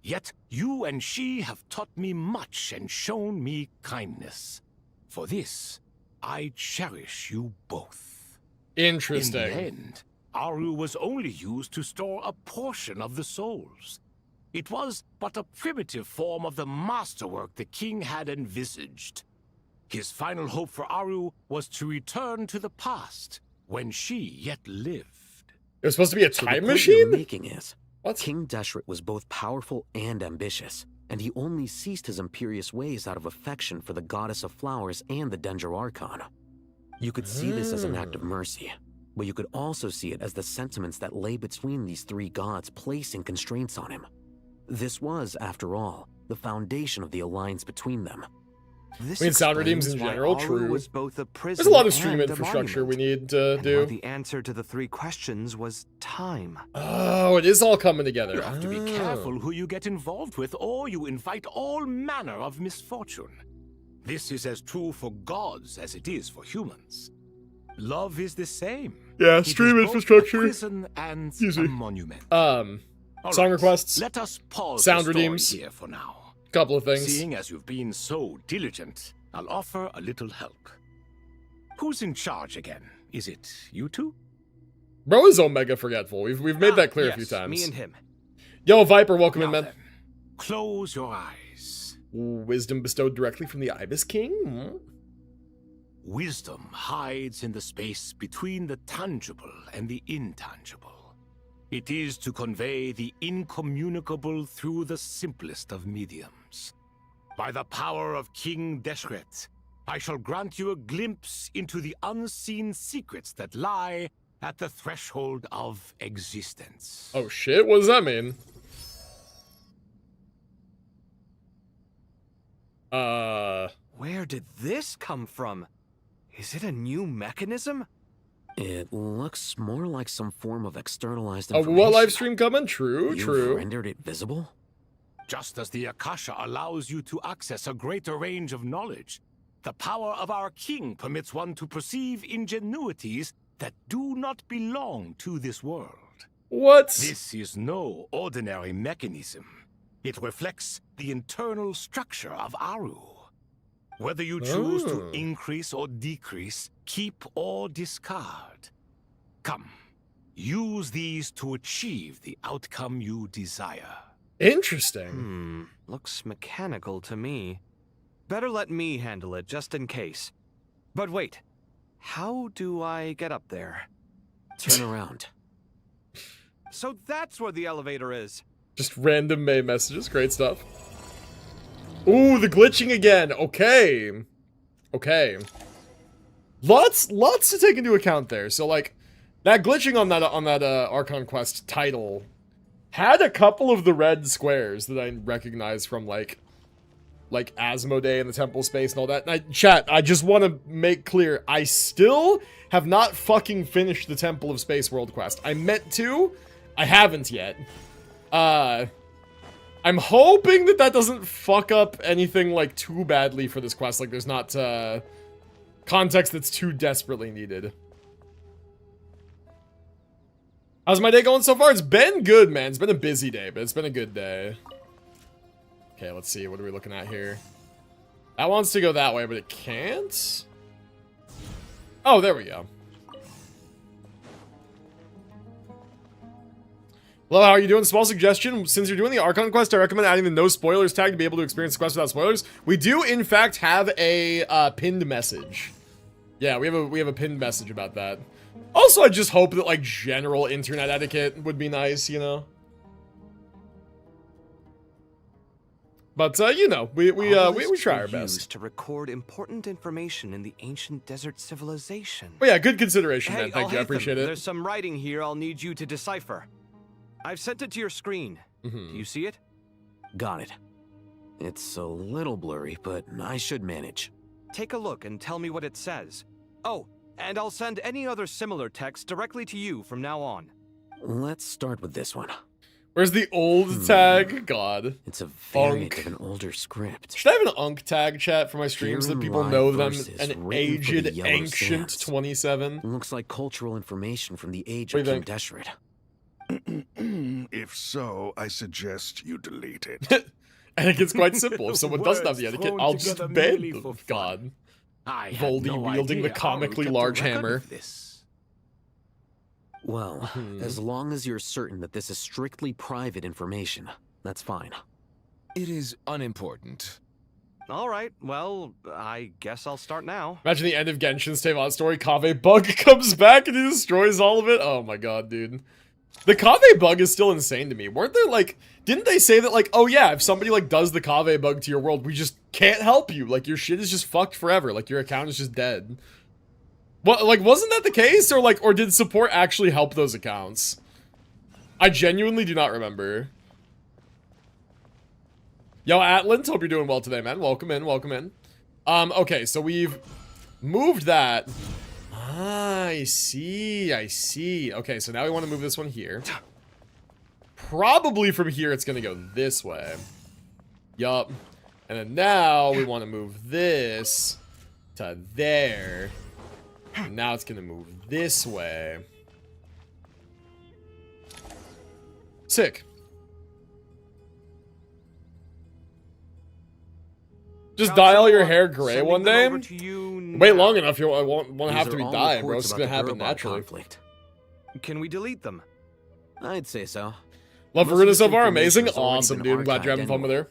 Yet you and she have taught me much and shown me kindness. For this, I cherish you both. Interesting. In the end, Aru was only used to store a portion of the souls. It was but a primitive form of the masterwork the king had envisaged. His final hope for Aru was to return to the past, when she yet lived. It was supposed to be a So time the point you're machine? making is, What? King Deshret was both powerful and ambitious, and he only ceased his imperious ways out of affection for the goddess of flowers and the Dendro Archon. You could see this as an act of mercy, but you could also see it as the sentiments that lay between these three gods placing constraints on him. This was, after all, the foundation of the alliance between them. This I mean, sound redeems in explains why general, Aru true. was both a prison There's a lot of stream and a infrastructure we monument. need to And do. why the answer to the 3 questions was time. Oh, it is all coming together. You have to be Oh. careful who you get involved with, or you invite all manner of misfortune. This is as true for gods as it is for humans. Love is the same. Yeah, It is stream both infrastructure. a prison and Easy. a monument. Song Alright, requests, Let us pause sound the story redeems. here for now. couple of things. Seeing as you've been so diligent, I'll offer a little help. Who's in charge again? Is it you two? Bro is Omega forgetful. We've made that clear a few Yes, times. me and him. Yo, Viper, welcome in, Now man. then, close your eyes. Wisdom bestowed directly from the Ibis King? Hmm? Wisdom hides in the space between the tangible and the intangible. It is to convey the incommunicable through the simplest of mediums. By the power of King Deshret, I shall grant you a glimpse into the unseen secrets that lie at the threshold of existence. Oh shit, what does that mean? Where did this come from? Is it a new mechanism? It looks more like some form of externalized Oh, information. what live stream coming? True, You've true. rendered it visible? Just as the Akasha allows you to access a greater range of knowledge, the power of our king permits one to perceive ingenuities that do not belong to this world. What? This is no ordinary mechanism. It reflects the internal structure of Aru. Whether you choose to increase or decrease, keep or discard. Come, use these to achieve the outcome you desire. Interesting. Looks mechanical to me. Better let me handle it, just in case. But wait, how do I get up there? Turn around. So that's where the elevator is. Just random May messages. Great stuff. Ooh, the glitching again. Okay. Okay. Lots to take into account there. So, like, that glitching on that Archon quest title had a couple of the red squares that I recognized from, like Asmodee and the temple space and all that. And chat, I just want to make clear, I still have not fucking finished the Temple of Space World quest. I meant to. I haven't yet. I'm hoping that doesn't fuck up anything, like, too badly for this quest. Like, there's not, context that's too desperately needed. How's my day going so far? It's been good, man. It's been a busy day, but it's been a good day. Okay, let's see. What are we looking at here? That wants to go that way, but it can't? Oh, there we go. Hello, how are you doing? Small suggestion. Since you're doing the Archon quest, I recommend adding the no spoilers tag to be able to experience the quest without spoilers. We do, in fact, have a pinned message. Yeah, we have a pinned message about that. Also, I just hope that, like, general internet etiquette would be nice, you know? But, you know, we try our best. To record important information in the ancient desert civilization. Oh yeah, good consideration, man. Hey, Thank you, I appreciate it. There's some writing here I'll need you to decipher. I've sent it to your screen. Do you see it? Got it. It's a little blurry, but I should manage. Take a look and tell me what it says. Oh, and I'll send any other similar text directly to you from now on. Let's start with this one. Where's the old tag? God. It's a variant of an older script. Should I have an Unk tag, chat, for my streams so that people know them? An written for the aged, Yellow ancient Sands. 27. Looks like cultural information from the age What of do you King Deshret. If so, I suggest you delete it. And it gets quite simple. If someone doesn't have the Words etiquette, thrown I'll just together ban merely them. for fun. God. I had Voldy no wielding the idea comically Aru kept a large record hammer. of this. Well, as long as you're certain that this is strictly private information, that's fine. It is unimportant. All right, well, I guess I'll start now. Imagine the end of Genshin's Teyvat story. Kaveh bug comes back and he destroys all of it. Oh my god, dude. The Kaveh bug is still insane to me. Weren't there, like, didn't they say that, like, oh yeah, if somebody, like, does the Kaveh bug to your world, we just can't help you. Like, your shit is just fucked forever. Like, your account is just dead. What, like, wasn't that the case? Or, like, or did support actually help those accounts? I genuinely do not remember. Yo, Atlant, hope you're doing well today, man. Welcome in, welcome in. Okay, so we've moved that. I see, I see. Okay, so now we want to move this one here. Probably from here it's going to go this way. Yup. And then now we want to move this to there. And now it's going to move this way. Sick. Just dye all your hair gray one day? Wait long enough, you won't have to be dyed, bro. It's gonna happen naturally. Can we delete them? I'd say so. Love Most of Veruna this so far, information amazing, has already awesome, been dude. I'm glad you're archived having fun with her.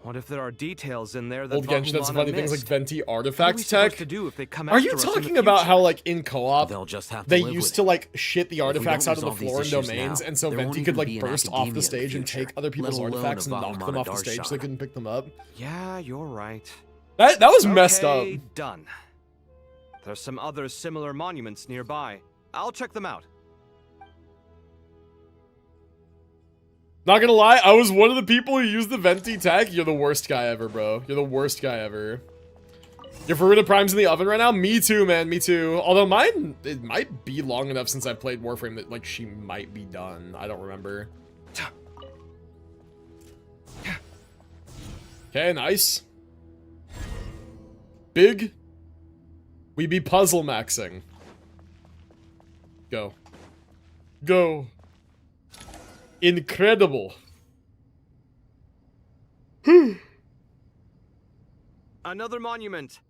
What if there are details in there that Old Genshin had some Vahumana funny things like missed? venti What are we artifacts supposed tech. to do if they come Are you after us in the talking about future? how, like, in co-op, They'll just have to they live used with to, it. like, shit the If we artifacts don't out of the resolve these floor and issues domains, now, and so there won't Venti even could, like, be an burst off academia the in stage and future, take other people's let alone artifacts a and knock them off the Vahumana stage so they Darshan. couldn't pick them up? Yeah, you're right. That was messed up. Okay, done. There's some other similar monuments nearby. I'll check them out. Not gonna lie, I was one of the people who used the Venti tag. You're the worst guy ever, bro. You're the worst guy ever. Your Faruna Prime's in the oven right now? Me too, man. Me too. Although mine, it might be long enough since I've played Warframe that, like, she might be done. I don't remember. Okay, nice. Big. We be puzzle maxing. Go. Go. Incredible. Another monument.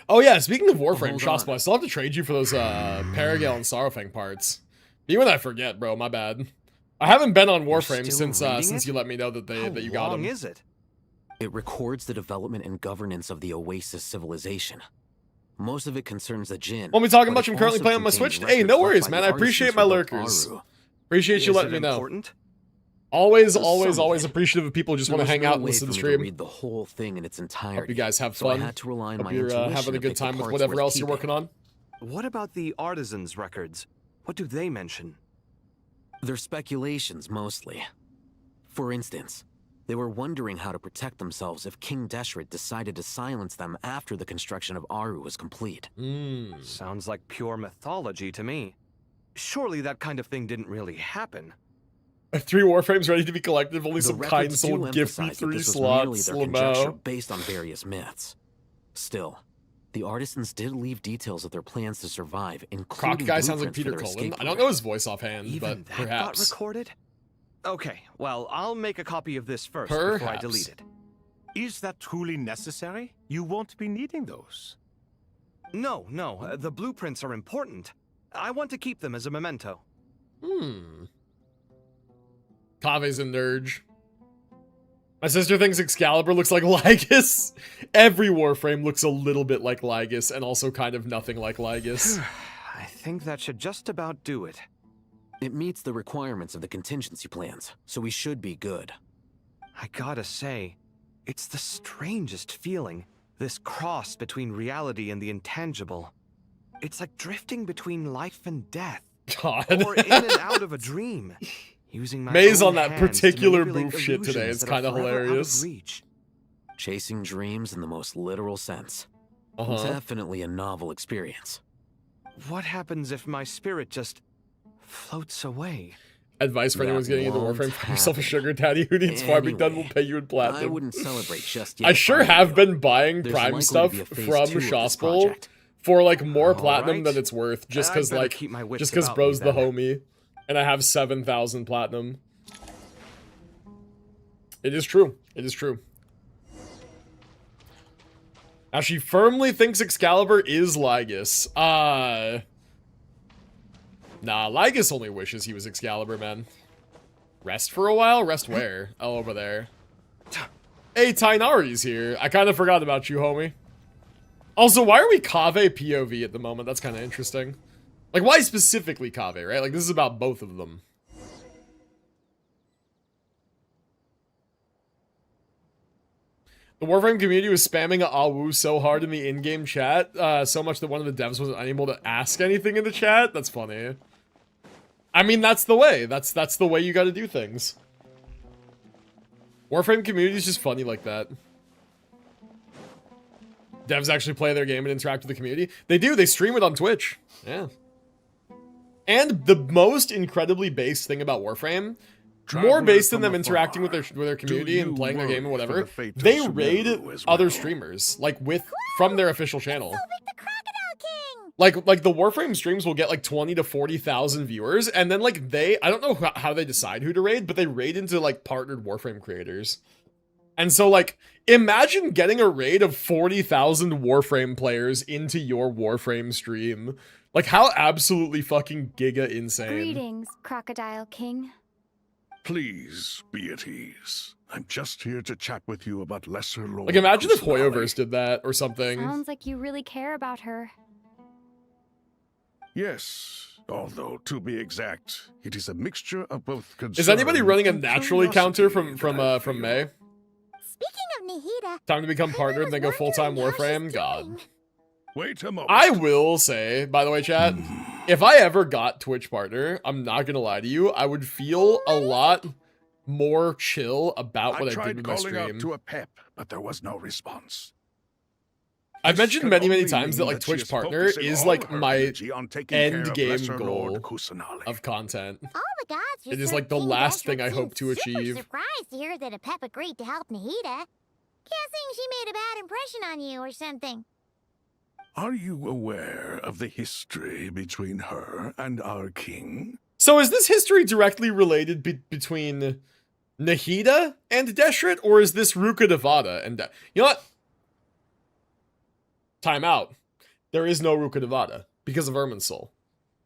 Oh yeah, speaking of Warframe, Hold Shospo, on. I still have to trade you for those Paragale and Sorrowfang parts. Even I forget, bro, my bad. I haven't been on Warframe still since reading it? you let me know that you got How long them. is it? It records the development and governance of the Oasis civilization. Most of it concerns the Jinn. Won't be talking but much. it I'm currently also playing on my contains Switch. Hey, no records left worries, by man. the I appreciate artisans my who built lurkers. Aru. Appreciate you Is letting it me know. important? Always Somewhat. appreciative of people who just There want to was hang no out and way listen for to me stream. read the whole thing in its entirety. Hope you guys have So I fun. had to rely on Hope my you're intuition having a to good pick the time with parts whatever worth else you're keeping. working on. What about the artisans' records? What do they mention? They're speculations, mostly. For instance, they were wondering how to protect themselves if King Deshret decided to silence them after the construction of Aru was complete. Sounds like pure mythology to me. Surely that kind of thing didn't really happen. 3 Warframes ready to be collected. If only The some kind records soul do would give me emphasize that 3 this was merely slots. their conjecture Lamau. based on various myths. Still, the artisans did leave details of their plans to survive, including Croc guy sounds like blueprints for Peter their Cullen. escape I don't route. know his voice offhand, Even but that got perhaps. recorded? Okay, well, I'll make a copy of this first before I Perhaps. delete it. Is that truly necessary? You won't be needing those. No, the blueprints are important. I want to keep them as a memento. Kave's a nerd. My sister thinks Excalibur looks like Lygus. Every Warframe looks a little bit like Lygus, and also kind of nothing like Lygus. I think that should just about do it. It meets the requirements of the contingency plans, so we should be good. I gotta say, it's the strangest feeling. This cross between reality and the intangible. It's like drifting between life and death. God. Or in and out of a dream. Using my Maze own on that hands to particular manipulate boof shit today illusions is that are kinda forever out of hilarious. reach. Chasing dreams in the most literal sense. Definitely a novel experience. What happens if my spirit just floats away? Advice for That anyone's getting into won't Warframe: find yourself a happen. sugar daddy who needs farming done. Will Anyway, pay you in I platinum. wouldn't celebrate just yet. I sure have been buying There's Prime likely to stuff be a phase from 2 of this Shospol project. for like more All platinum right. than it's worth, just I'd because better like keep my wits just because about bro's me the then. homie, and I have 7,000 platinum. It is true. It is true. Now she firmly thinks Excalibur is Lygus. Nah, Lygus only wishes he was Excalibur, man. Rest for a while? Rest where? Oh, over there. Hey, Tainari's here. I kind of forgot about you, homie. Also, why are we Kave POV at the moment? That's kind of interesting. Like, why specifically Kave, right? Like, this is about both of them. The Warframe community was spamming Awu so hard in the in-game chat, so much that one of the devs was unable to ask anything in the chat. That's funny. I mean, that's the way. That's the way you gotta do things. Warframe community is just funny like that. Devs actually play their game and interact with the community. They do. They stream it on Twitch. Yeah. And the most incredibly based thing about Warframe, more based than them interacting with their community and playing their game and whatever, they raid other streamers, like from their official channel. Like the Warframe streams will get like 20 to 40,000 viewers, and then like I don't know how they decide who to raid, but they raid into like partnered Warframe creators. And so like, imagine getting a raid of 40,000 Warframe players into your Warframe stream. Like, how absolutely fucking giga insane. Greetings, Crocodile King. Please be at ease. I'm just here to chat with you about lesser lore. Like, imagine if Hoyoverse did that or something. Sounds like you really care about her. Yes, although to be exact, it is a mixture of both concern. Is anybody running a and naturally counter curiosity from that I feel. May? Speaking of Nihida, Time to become partnered and then go full-time Warframe? God. Wait a moment. I will say, by the way, chat, if I ever got Twitch partner, I'm not gonna lie to you, I would feel a lot more chill about what I did tried with my calling out stream. to a pep, but there was no response. I've This mentioned can many only times that mean like she Twitch is partner focusing is all like her my energy on taking care end of game Lesser goal Lord Kusanali. of content. All the gods just It is heard like the King last thing Deshret I seemed hope to achieve. Super surprised to hear that a Pep agreed to help Nahida. Guessing she made a bad impression on you or something. Are you aware of the history between her and our king? So is this history directly related between Nahida and Deshret, or is this Ruka Devada and you know what? Time out. There is no Ruka Devada because of Irminsul.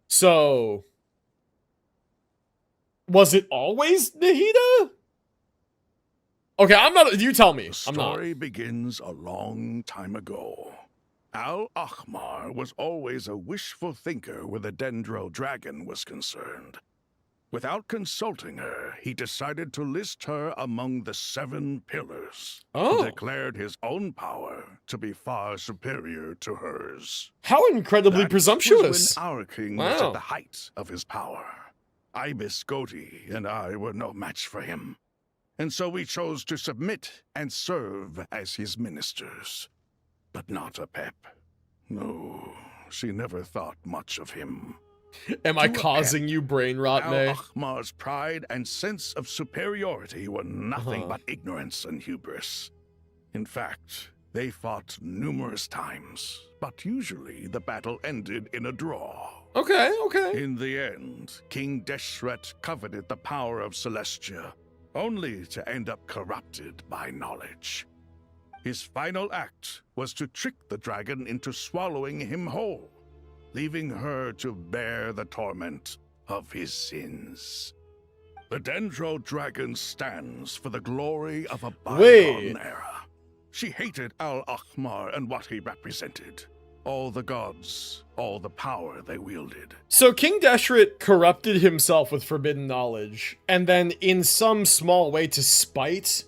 So was it always Nahida? Okay, I'm not. You tell me. The I'm not. story begins a long time ago. Al-Ahmar was always a wishful thinker where the Dendro dragon was concerned. Without consulting her, he decided to list her among the 7 pillars. Oh. He declared his own power to be far superior to hers. How incredibly That presumptuous. was when our king was Wow. at the height of his power. Ibis Goti and I were no match for him. And so we chose to submit and serve as his ministers. But not a Pep. No, she never thought much of him. Am I To a causing Pep, you brain rot, May? Al-Ahmar's pride and sense of superiority were nothing Uh-huh. but ignorance and hubris. In fact, they fought numerous times, but usually the battle ended in a draw. Okay, okay. In the end, King Deshret coveted the power of Celestia, only to end up corrupted by knowledge. His final act was to trick the dragon into swallowing him whole, leaving her to bear the torment of his sins. The Dendro dragon stands for the glory of a bygone Wait. era. She hated Al-Ahmar and what he represented. All the gods, all the power they wielded. So King Deshret corrupted himself with forbidden knowledge, and then in some small way to spite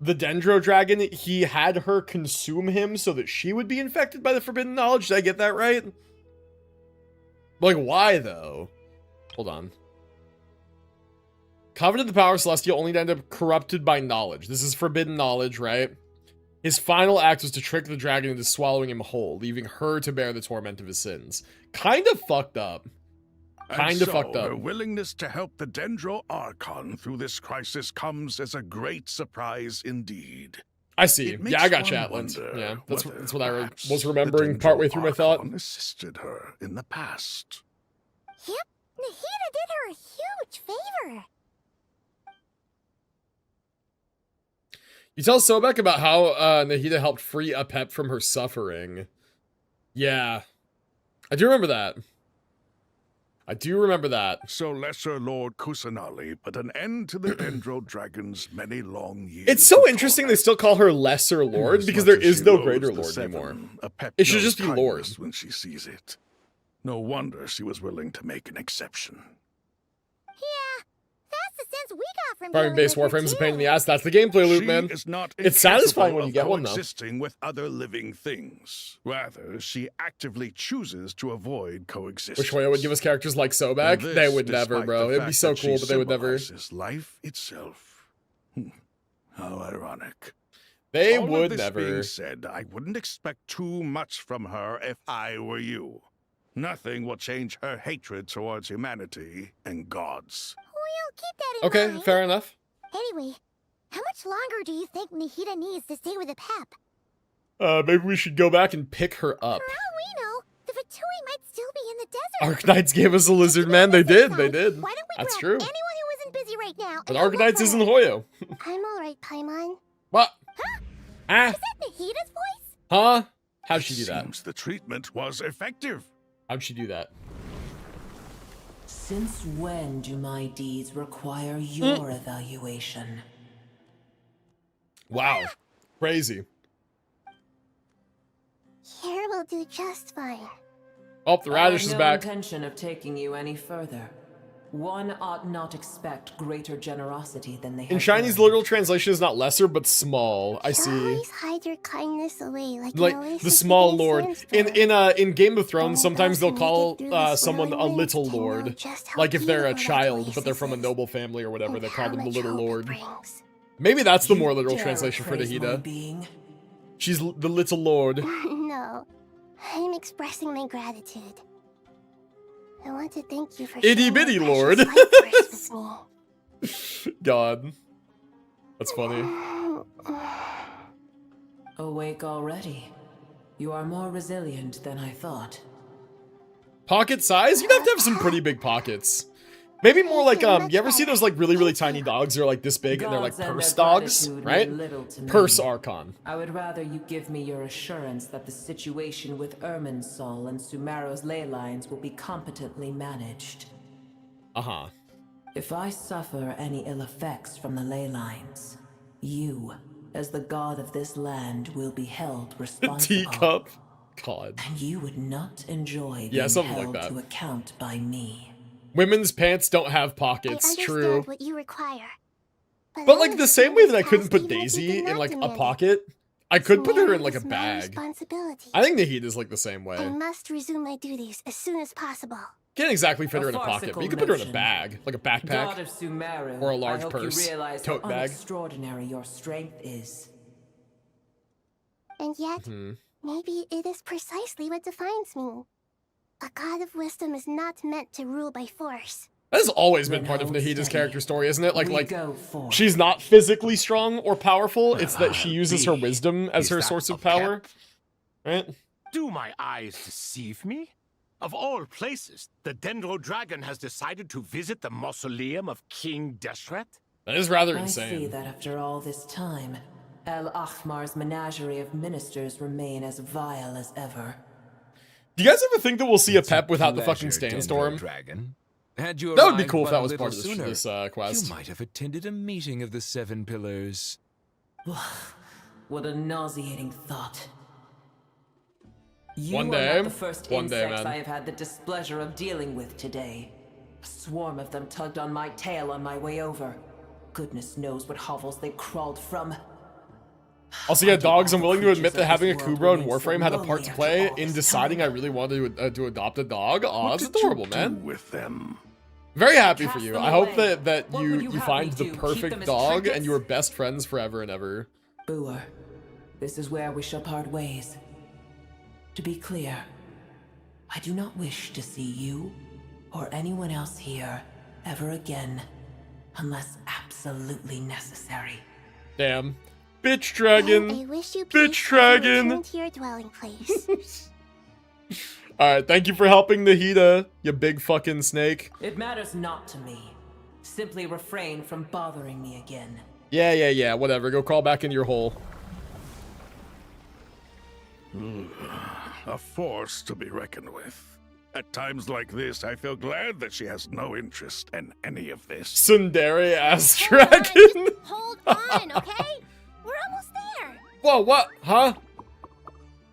the Dendro dragon, he had her consume him so that she would be infected by the forbidden knowledge. Did I get that right? Like, why though? Hold on. Coveted the power of Celestia only to end up corrupted by knowledge. This is forbidden knowledge, right? His final act was to trick the dragon into swallowing him whole, leaving her to bear the torment of his sins. Kind of fucked up. Kind of fucked up. Her willingness to help the Dendro Archon through this crisis comes as a great surprise indeed. I see. It Yeah, I got makes you, one Atlas. wonder Yeah, whether that's what I perhaps was the remembering Dendro partway through my thought. Archon assisted her in the past. Yep, Nahida did her a huge favor. You tell Sobek about how Nahida helped free Apep from her suffering. Yeah. I do remember that. I do remember that. So Lesser Lord Kusanali put an end to the Dendro Dragon's many long years. It's so of interesting they torment. still call her Lesser Lord, As because much there as is she no loathes Greater the Lord Seven, anymore. Apep It should knows just be Lord. kindness when she sees it. No wonder she was willing to make an exception. Yeah, that's the sense we got from Farming dealing based with her, Warframe's a too. pain in the ass. That's the gameplay loop, She man. is not It's satisfying when incapable you get of one, though. coexisting with other living things. Rather, she actively chooses to avoid coexistence. Wish Hoya would give us characters like And Sobek. this, They would never, despite bro. the It'd be fact so that she cool, but they would never. symbolizes life itself. How ironic. They All of would this never. being said, I wouldn't expect too much from her if I were you. Nothing will change her hatred towards humanity and gods. We'll keep that in Okay, mind. fair enough. Anyway, how much longer do you think Nahida needs to stay with the Pep? Maybe we should go back and pick her up. For all we know, the Fatui might still be in the desert. Arknights gave us a lizard man. They did. They did. Why don't we That's grab true. anyone who isn't busy right now? But and go look Arknights for isn't her? Hoyo. I'm alright, Paimon. What? Huh? Ah? Is that Nahida's voice? Huh? How'd she do that? Seems the treatment was effective. How'd she do that? Since when do my deeds require your evaluation? Wow. Crazy. Here will do just fine. Oh, the radish is no back. intention of taking you any further. One ought not expect greater generosity than they In have Chinese, the earned. literal translation is not lesser, but small. I You see. always hide your kindness away, like Like the small lord. In Game of Thrones, sometimes they'll call someone a little lord. Like if they're a child, but they're from a noble family or whatever, they call them the little lord. Maybe that's the more literal Dare translation for praise my Nahida. being? She's the little lord. No, no. I'm expressing my gratitude. I want to thank you for Itty sharing bitty your lord. precious life with me. God. That's funny. Awake already. You are more resilient than I thought. Pocket size? You'd have to have some pretty big pockets. Maybe more like, you ever see those like really, really tiny dogs that are like this big and they're like Gods and purse their dogs, gratitude right? mean little to me. Purse Archon. I would rather you give me your assurance that the situation with Irminsul and Sumero's ley lines will be competently managed. Uh-huh. If I suffer any ill effects from the ley lines, you, as the god of this land, will be held responsible. Teacup. God. And you would not enjoy Yeah, being something held like that. to account by me. Women's pants don't have pockets, I understand true. what you require. But like the same way that I couldn't put even if you Daisy did in not like a demand it. pocket, I could put her Sumero in like a is my bag. responsibility. I think Nahid is like the same I way. must resume my duties as soon as possible. Can't exactly fit A her in a pocket, but you farcical could put her in a notion. bag, like a backpack. God of Sumeru, Or a large I hope purse, you realize tote how bag. extraordinary your strength is. And yet, Hmm. maybe it is precisely what defines me. A god of wisdom is not meant to rule by force. That has always been Then part of hold Nahida's steady. character story, isn't it? We Like go forth. she's not physically strong or powerful. It's that she I'll uses her be. wisdom as Is her that source a of power. pep? Right? Do my eyes deceive me? Of all places, the Dendro Dragon has decided to visit the mausoleum of King Deshret? That is rather I see insane. that after all this time, El Ahmar's menagerie of ministers remain as vile as ever. Do you guys ever think that we'll see a It's Pep without the pleasure, fucking Dendro Standstorm? Dragon. Had you That would be arrived cool if but that a was little part of sooner, this quest. You might have attended a meeting of the Seven Pillars. What a nauseating thought. You One are day, not the first one day, insects man. I have had the displeasure of dealing with today. A swarm of them tugged on my tail on my way over. Goodness knows what hovels they crawled from. Also, yeah, I do dogs, all I'm the willing to creatures admit that of having a this world Kubro in remain so Warframe had a part to lonely play after all in this deciding I time. really wanted to adopt a dog. Aw, What that's did adorable, you man. do with them? Very happy for Cast you. them I hope away. that What you would you have find me the do? Keep perfect them as dog and trinkets? you are best friends forever and ever. Booer, this is where we shall part ways. To be clear, I do not wish to see you or anyone else here ever again, unless absolutely necessary. Damn. Bitch And dragon. I wish you Bitch peace as you dragon. return to your dwelling place. Alright, thank you for helping Nahida, you big fucking snake. It matters not to me. Simply refrain from bothering me again. Yeah, whatever. Go crawl back into your hole. A force to be reckoned with. At times like this, I feel glad that she has no interest in any of this. Tsundere ass Hold on, dragon. just hold on, okay? We're almost there. Whoa, what? Huh?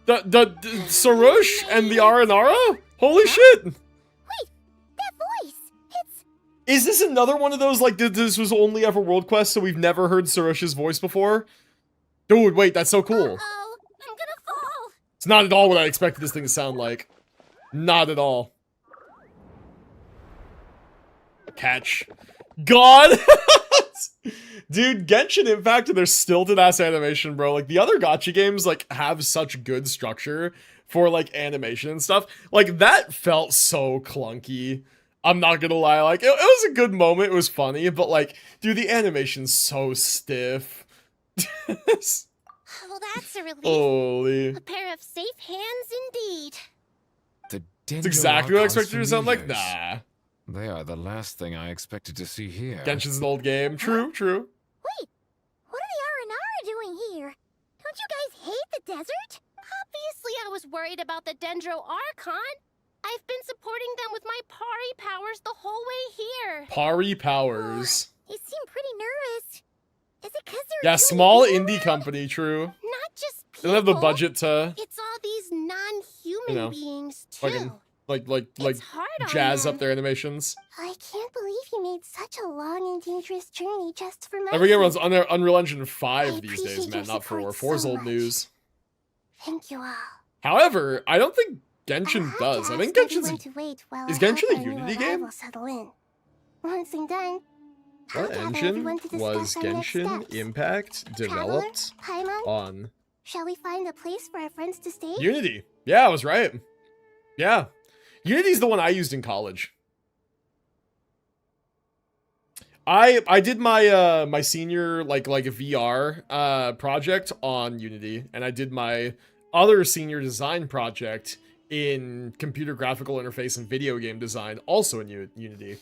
The Sarush and the Aranara? Holy shit! Wait, that voice. It's Is this another one of those, like, this was only ever World Quest, so we've never heard Sarush's voice before? Dude, wait, that's so cool. oh, I'm gonna fall. It's not at all what I expected this thing to sound like. Not at all. Catch. God! Dude, Genshin Impact and their stilted-ass animation, bro. Like, the other gacha games, like, have such good structure for, like, animation and stuff. Like, that felt so clunky. I'm not gonna lie. Like, it was a good moment. It was funny. But, like, dude, the animation's so stiff. Oh, that's a relief. Holy. A pair of safe hands indeed. The That's exactly what I Dendro expected her to sound like. familiars. Nah. They are the last thing I expected to see here. Genshin's an old game. True. Wait, what are the Aranara doing here? Don't you guys hate the desert? Obviously, I was worried about the Dendro Archon. I've been supporting them with my Pari powers the whole way here. Pari powers. They seem pretty nervous. Is it because they're Yeah, doing small evil indie work? company, true. Not just They people. don't have the budget to, It's all these non-human you know, beings too. fucking, like It's hard on jazz them. up their animations. I can't believe you made such a long and dangerous journey just for my Every game runs sake. on Unreal Engine 5 I these days, appreciate man, your not 4. support 4's so old much. news. Thank you all. However, I don't think I'll Genshin have does. to I think ask everyone Genshin's... to wait while is I help Genshin a our new Unity game? arrivals settle in. Once I'm done, I'll What gather engine everyone to discuss was our next Genshin steps. Impact Traveler, developed Paimon, on? Shall we find a place for our friends to stay? Unity. Yeah, I was right. Yeah. Unity's the one I used in college. I did my my senior like VR project on Unity, and I did my other senior design project in computer graphical interface and video game design, also in Unity.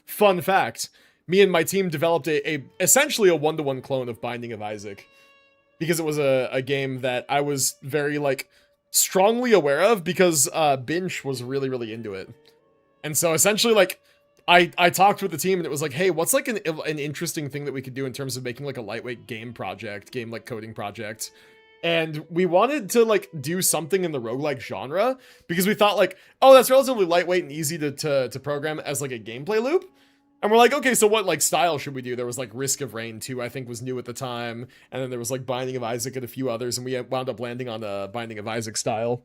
Fun fact, me and my team developed essentially a one-to-one clone of Binding of Isaac, because it was a game that I was very like strongly aware of, because Binch was really into it. And so essentially like I talked with the team, and it was like, hey, what's like an interesting thing that we could do in terms of making like a lightweight game like coding project? And we wanted to like do something in the roguelike genre, because we thought like, oh, that's relatively lightweight and easy to program as like a gameplay loop. And we're like, okay, so what like style should we do? There was like Risk of Rain 2, I think was new at the time. And then there was like Binding of Isaac and a few others. And we wound up landing on a Binding of Isaac style.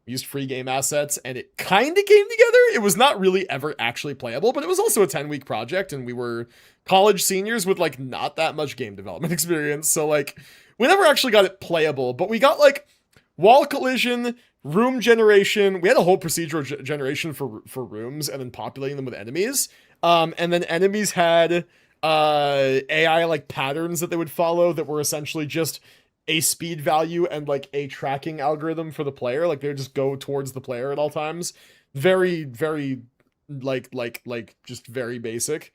We used free game assets, and it kind of came together. It was not really ever actually playable, but it was also a 10-week project, and we were college seniors with like not that much game development experience. So like we never actually got it playable, but we got like wall collision, room generation. We had a whole procedural generation for rooms, and then populating them with enemies. And then enemies had AI like patterns that they would follow that were essentially just a speed value and like a tracking algorithm for the player. Like they would just go towards the player at all times. Very like just very basic.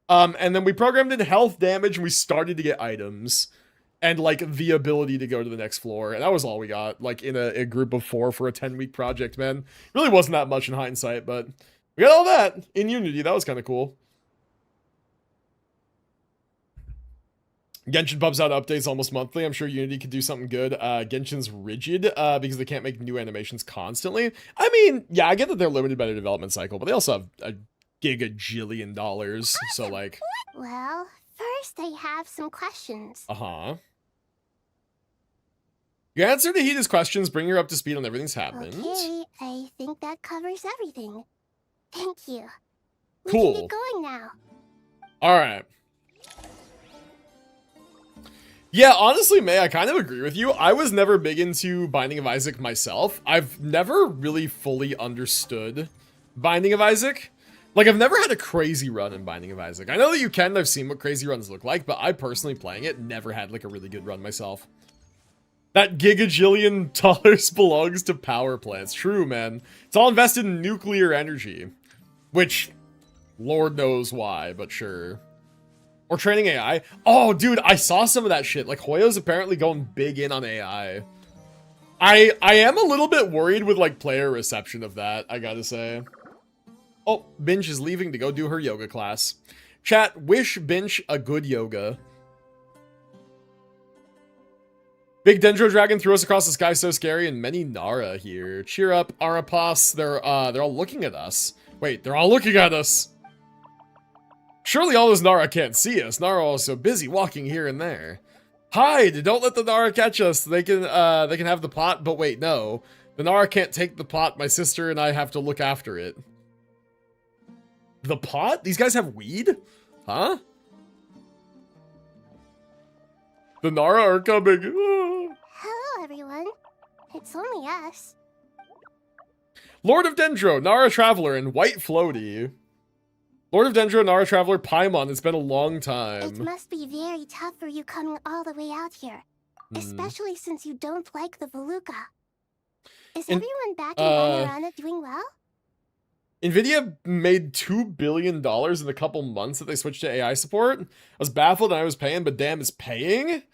And then we programmed in health damage, and we started to get items and like the ability to go to the next floor. And that was all we got, like in a group of 4 for a 10-week project, man. Really wasn't that much in hindsight, but we got all that in Unity. That was kind of cool. Genshin pumps out updates almost monthly. I'm sure Unity could do something good. Genshin's rigid because they can't make new animations constantly. I mean, yeah, I get that they're limited by their development cycle, but they also have a gigajillion dollars. So like, well, first I have some questions. You answer Nahida's questions, bring her up to speed on everything's happened. Okay, I think that covers everything. Thank you. We Cool. can get going now. All right. Yeah, honestly, May, I kind of agree with you. I was never big into Binding of Isaac myself. I've never really fully understood Binding of Isaac. Like, I've never had a crazy run in Binding of Isaac. I know that you can, I've seen what crazy runs look like, but I personally playing it never had like a really good run myself. That gigajillion dollars belongs to power plants. True, man. It's all invested in nuclear energy. Which, Lord knows why, but sure. Or training AI. Oh, dude, I saw some of that shit. Like, Hoyo's apparently going big in on AI. I am a little bit worried with, like, player reception of that, I gotta say. Oh, Binch is leaving to go do her yoga class. Chat, wish Binch a good yoga. Big Dendro Dragon threw us across the sky, so scary, and many Nara here. Cheer up, Arapas. They're all looking at us. Wait, they're all looking at us. Surely all those Nara can't see us. Nara is so busy walking here and there. Hide! Don't let the Nara catch us. They can have the pot, but wait, no. The Nara can't take the pot. My sister and I have to look after it. The pot? These guys have weed? Huh? The Nara are coming. Hello, everyone. It's only us. Lord of Dendro, Nara Traveler, and White Floaty. Lord of Dendro, Nara Traveler, Paimon. It's been a long time. It must be very tough for you coming all the way out here. Especially since you don't like the Veluca. Is everyone back in Panorama doing well? Nvidia made $2 billion in a couple months that they switched to AI support. I was baffled and I was paying, but damn, it's paying?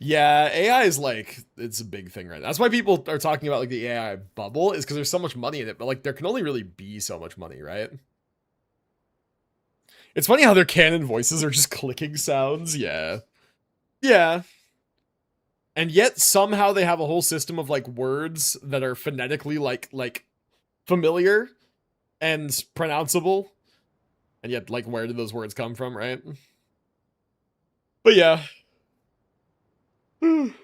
Yeah, AI is like, it's a big thing right now. That's why people are talking about like the AI bubble, is because there's so much money in it, but like there can only really be so much money, right? It's funny how their canon voices are just clicking sounds. Yeah. Yeah. And yet somehow they have a whole system of like words that are phonetically like familiar and pronounceable. And yet, like, where did those words come from, right? But yeah. But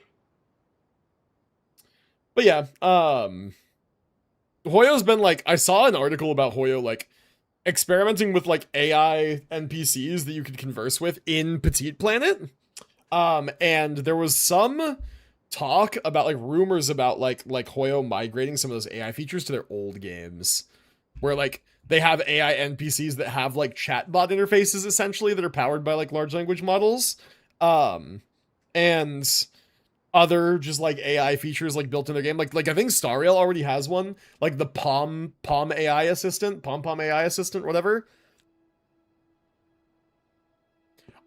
yeah, Hoyo's been like, I saw an article about Hoyo like experimenting with like AI NPCs that you could converse with in Petite Planet. And there was some talk about like rumors about like Hoyo migrating some of those AI features to their old games, where like they have AI NPCs that have like chatbot interfaces essentially that are powered by like large language models, and other just like AI features like built in their game. Like I think Stariel already has one, like the Pom AI assistant, Pom AI assistant, whatever.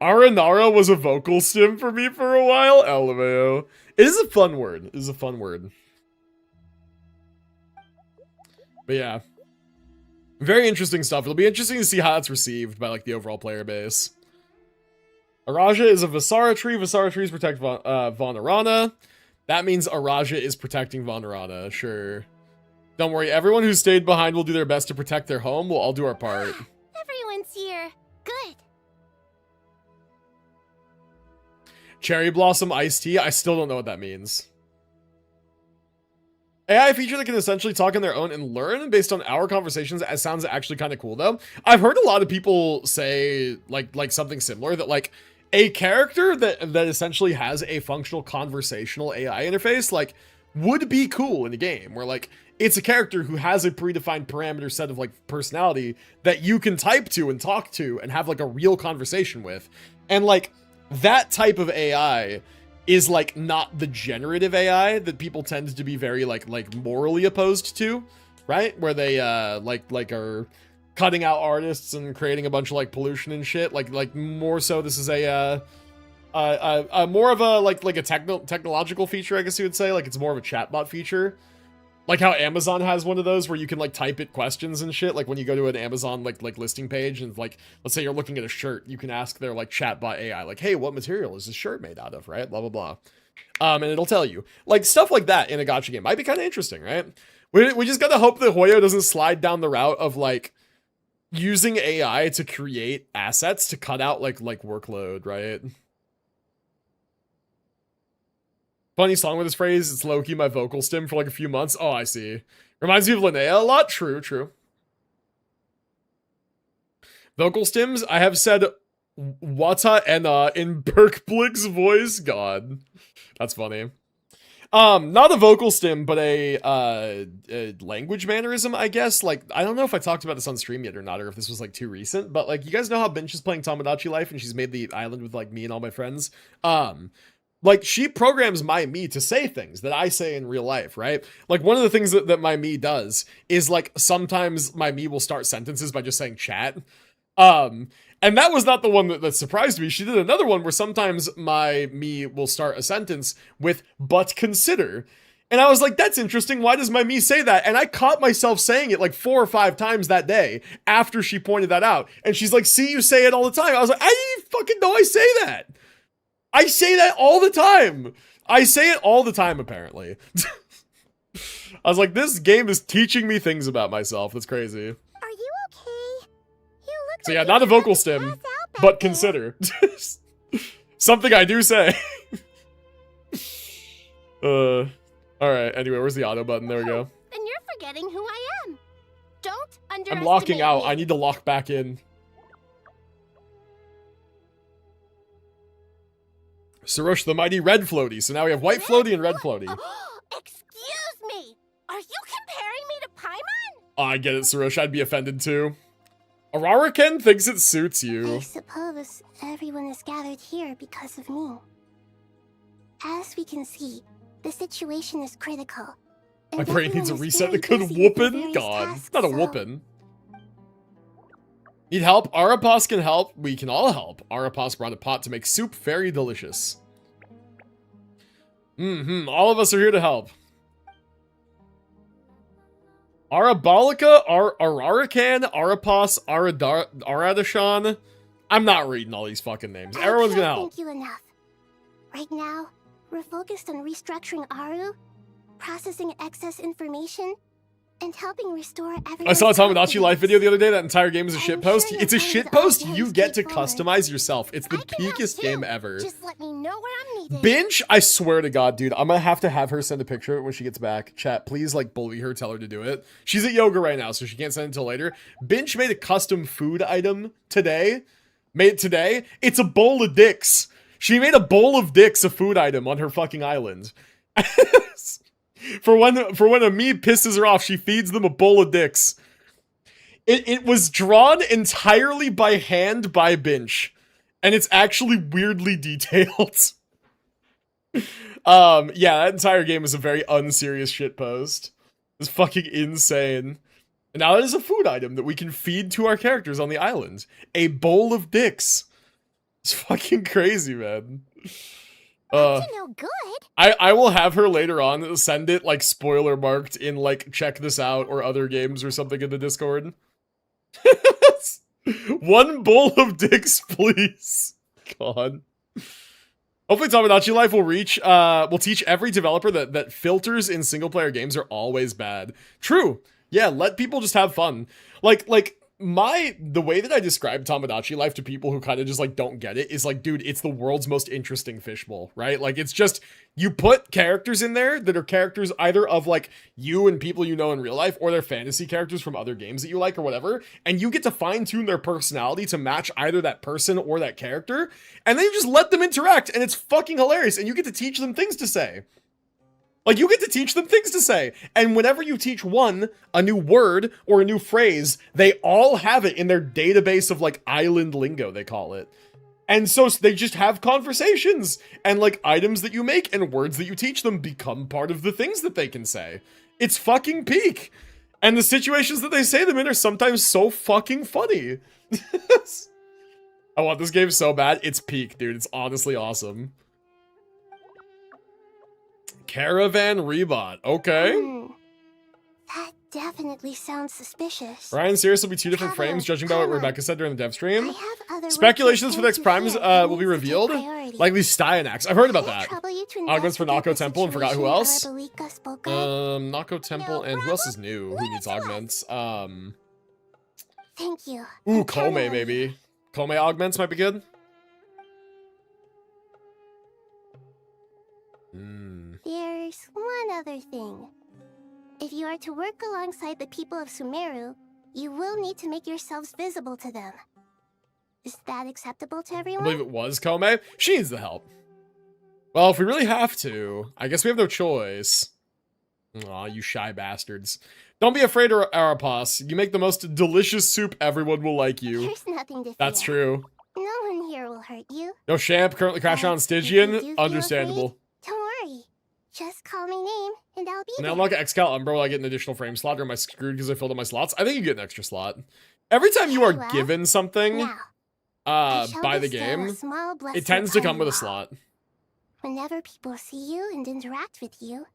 Aranara was a vocal stim for me for a while. LMAO. It is a fun word. It is a fun word. But yeah. Very interesting stuff. It'll be interesting to see how it's received by like the overall player base. Araja is a Visara tree. Visara trees protect Vonarana. That means Araja is protecting Vonarana. Sure. Don't worry. Everyone who stayed behind will do their best to protect their home. We'll all do our part. Everyone's here. Good. Cherry Blossom Iced Tea. I still don't know what that means. AI feature that can essentially talk on their own and learn based on our conversations. It sounds actually kind of cool though. I've heard a lot of people say like something similar, that like a character that essentially has a functional conversational AI interface like would be cool in a game where like it's a character who has a predefined parameter set of like personality that you can type to and talk to and have like a real conversation with. And like that type of AI is like not the generative AI that people tend to be very like morally opposed to, right? Where they like are cutting out artists and creating a bunch of like pollution and shit. Like more so this is a more of a like a technological feature, I guess you would say. Like it's more of a chatbot feature. Like how Amazon has one of those where you can like type it questions and shit. Like when you go to an Amazon like listing page and like, let's say you're looking at a shirt, you can ask their like chatbot AI, like, hey, what material is this shirt made out of, right? Blah, blah, blah. And it'll tell you. Like stuff like that in a gacha game might be kind of interesting, right? We just gotta hope that Hoyo doesn't slide down the route of like using AI to create assets to cut out like workload, right? Funny song with this phrase, it's low-key my vocal stim for like a few months. Oh, I see. Reminds me of Linnea a lot. True. Vocal stims, I have said wata ena in Berkblick's voice. God. That's funny. Not a vocal stim, but a language mannerism, I guess. Like, I don't know if I talked about this on stream yet or not, or if this was like too recent, but like, you guys know how Binch is playing Tomodachi Life and she's made the island with like me and all my friends? Like, she programs my me to say things that I say in real life, right? Like, one of the things that my me does is, like, sometimes my me will start sentences by just saying chat. And that was not the one that surprised me. She did another one where sometimes my me will start a sentence with, but consider. And I was like, that's interesting. Why does my me say that? And I caught myself saying it like 4 or 5 times that day after she pointed that out. And she's like, see, you say it all the time. I was like, I didn't fucking know I say that. I say that all the time. I say it all the time, apparently. I was like, this game is teaching me things about myself. That's crazy. Are you okay? You look So like yeah, you not a were vocal about to stim, pass out back but there. consider. Something I do say. Alright, anyway, where's the auto button? There we go. And you're forgetting who I am. Don't underestimate I'm locking out. me. I need to lock back in. Sarosh the mighty red floaty. So now we have white floaty and red floaty. Excuse me. Are you comparing me to Paimon? Oh, I get it, Sarosh. I'd be offended too. Araraken thinks it suits I you. suppose everyone is gathered here because of me. As we can see, the situation is critical. My and brain needs a everyone is reset. very It could busy with their whoopin'? various God. tasks, Not a so- whoopin'. Need help? Arapos can help. We can all help. Arapos brought a pot to make soup very delicious. All of us are here to help. Arabolica, Ararakan, Arapos, Aradashan. I'm not reading all these fucking names. Everyone's gonna I can't help. thank you enough. Right now, we're focused on restructuring Aru, processing excess information, and helping restore everyone's I saw a Tomodachi confidence. Life video the other day. That entire game is a I'm shitpost. sure It's a you'll find it all shitpost very you get to straightforward. customize yourself. It's the I can help peakest too. game ever. Just let me know where I'm needed. Binge, I swear to God, dude, I'm gonna have her send a picture when she gets back. Chat, please, like, bully her, tell her to do it. She's at yoga right now, so she can't send it until later. Binge made a custom food item today. Made it today. It's a bowl of dicks. She made a bowl of dicks a food item on her fucking island. For when a me pisses her off, she feeds them a bowl of dicks. It was drawn entirely by hand by Binch, and it's actually weirdly detailed. Yeah, that entire game is a very unserious shitpost. It's fucking insane. And now it is a food item that we can feed to our characters on the island. A bowl of dicks. It's fucking crazy, man. That's no good. I will have her later on send it like spoiler marked in like check this out or other games or something in the Discord. 1 bowl of dicks, please. God. Hopefully Tamagotchi Life will teach every developer that filters in single player games are always bad. True. Yeah, let people just have fun. Like the way that I describe Tamagotchi Life to people who kind of just like don't get it is like, dude, it's the world's most interesting fishbowl, right? Like it's just, you put characters in there that are characters either of like you and people you know in real life, or they're fantasy characters from other games that you like or whatever, and you get to fine tune their personality to match either that person or that character, and then you just let them interact, and it's fucking hilarious, and you get to teach them things to say. Like, you get to teach them things to say. And whenever you teach one a new word or a new phrase, they all have it in their database of, like, island lingo, they call it. And so they just have conversations. And, like, items that you make and words that you teach them become part of the things that they can say. It's fucking peak. And the situations that they say them in are sometimes so fucking funny. I want this game so bad. It's peak, dude. It's honestly awesome. Caravan Rebot. Okay. That definitely sounds suspicious. Ryan, seriously, will be 2 different frames, judging by what Rebecca said during the dev stream. I have other Speculations for the next Primes will be revealed. Likely Styanax. I've heard about that. Augments for Nako Temple and forgot who else. Nako Temple and who else is new? Who needs augments? Thank you. Ooh, Kome maybe. Kome augments might be good. There's one other thing. If you are to work alongside the people of Sumeru, you will need to make yourselves visible to them. Is that acceptable to everyone? I believe it was Kome. She needs the help. Well, if we really have to, I guess we have no choice. Aw, you shy bastards. Don't be afraid, Arapas. You make the most delicious soup, everyone will like you. There's nothing to fear. That's true. No one here will hurt you. No Champ, currently crashing on Stygian. Understandable. Don't worry. Just call my name, and I'll be And there. I'm like Excal Umbro, will I get an additional frame slot, or am I screwed because I filled up my slots? I think you get an extra slot. Every time you are given something by the game, it tends to come with a slot. Whenever people see you and interact with you,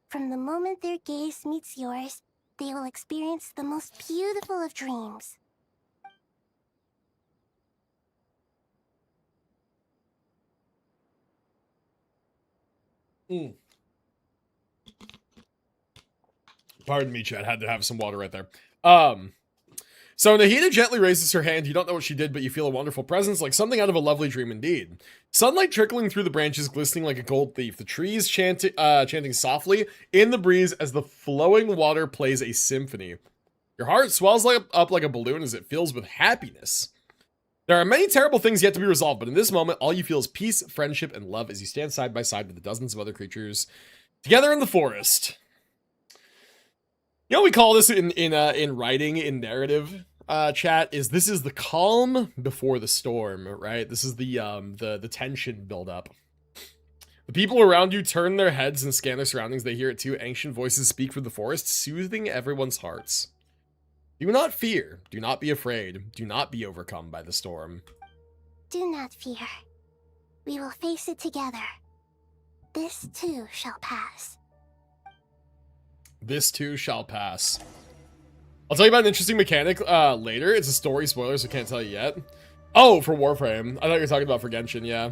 from the moment their gaze meets yours, they will experience the most beautiful of dreams. Pardon me, chat. Had to have some water right there. So Nahida gently raises her hand. You don't know what she did, but you feel a wonderful presence, like something out of a lovely dream indeed. Sunlight trickling through the branches, glistening like a gold thief. The trees chanting softly in the breeze as the flowing water plays a symphony. Your heart swells up like a balloon as it fills with happiness. There are many terrible things yet to be resolved, but in this moment, all you feel is peace, friendship, and love as you stand side by side with the dozens of other creatures together in the forest. You know what we call this in writing, in narrative, chat, this is the calm before the storm, right? This is the tension buildup. The people around you turn their heads and scan their surroundings. They hear it too. Ancient voices speak from the forest, soothing everyone's hearts. Do not fear. Do not be afraid. Do not be overcome by the storm. Do not fear. We will face it together. This too shall pass. This too shall pass. I'll tell you about an interesting mechanic later. It's a story spoiler, so I can't tell you yet. Oh, for Warframe. I thought you were talking about for Genshin, yeah.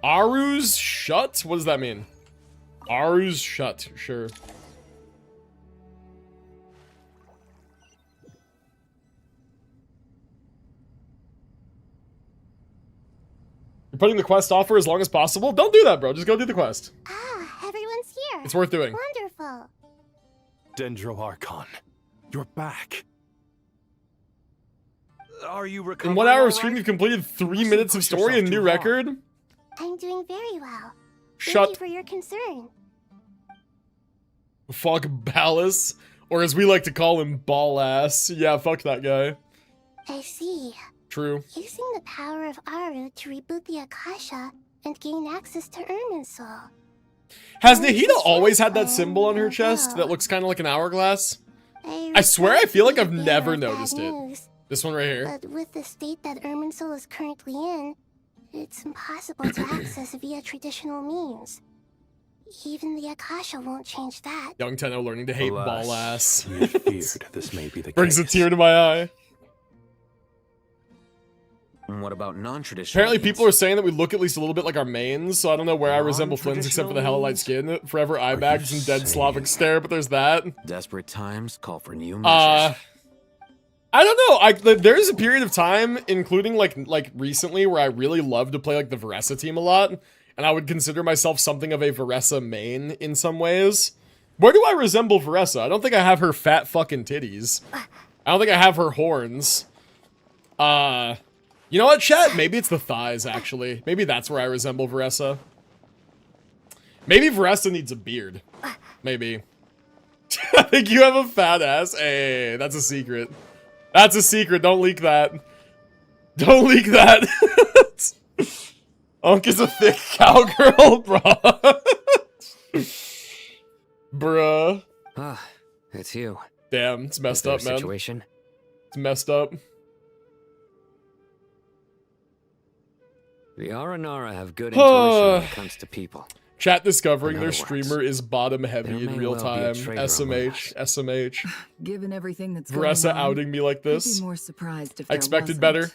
Aru's shut? What does that mean? Aru's shut, sure. You're putting the quest off for as long as possible? Don't do that, bro. Just go do the quest. Ah, everyone's here. It's worth doing. Wonderful. Dendro Archon, you're back. Are you In recovering? 1 hour all of stream, right? you've completed 3 mustn't minutes of push story yourself and new too hard. record. I'm doing very well. Thank you Shut for your concern. fuck Ballas, or as we like to call him, ball ass. Yeah, fuck that guy. I see. True. Using the power of Aru to reboot the Akasha and gain access to Irminsul. Has Nahida always had that symbol on her chest that looks kind of like an hourglass? I swear I feel like I've never noticed it. This one right here. But with the state that Irminsul is currently in, it's impossible to access via traditional means. Even the Akasha won't change that. Young Tenno learning to hate ball ass. We feared this may be the Brings a case. tear to my eye. And what about non-traditional? Apparently means? people are saying that we look at least a little bit like our mains, so I don't know where I resemble Flynn's except for the hella light skin, forever eye bags and dead Slavic stare, but there's that. Desperate times call for new measures. I don't know. There is a period of time, including like recently, where I really loved to play like the Varessa team a lot, and I would consider myself something of a Varessa main in some ways. Where do I resemble Varessa? I don't think I have her fat fucking titties. I don't think I have her horns. You know what, chat? Maybe it's the thighs, actually. Maybe that's where I resemble Varessa. Maybe Varessa needs a beard. Maybe. I think you have a fat ass. Hey, that's a secret. That's a secret. Don't leak that. Don't leak that. Unk is a thick cowgirl, bruh. Bruh. Ah, it's you. Damn, it's messed Is there up, a man. situation? It's messed up. The Aranara have good intuition when it comes to people. Chat discovering In their other streamer is bottom heavy there in may real well be a time. traitor among SMH. Given everything that's Varessa going on, outing me like I'd this. be more surprised if I there expected wasn't. better.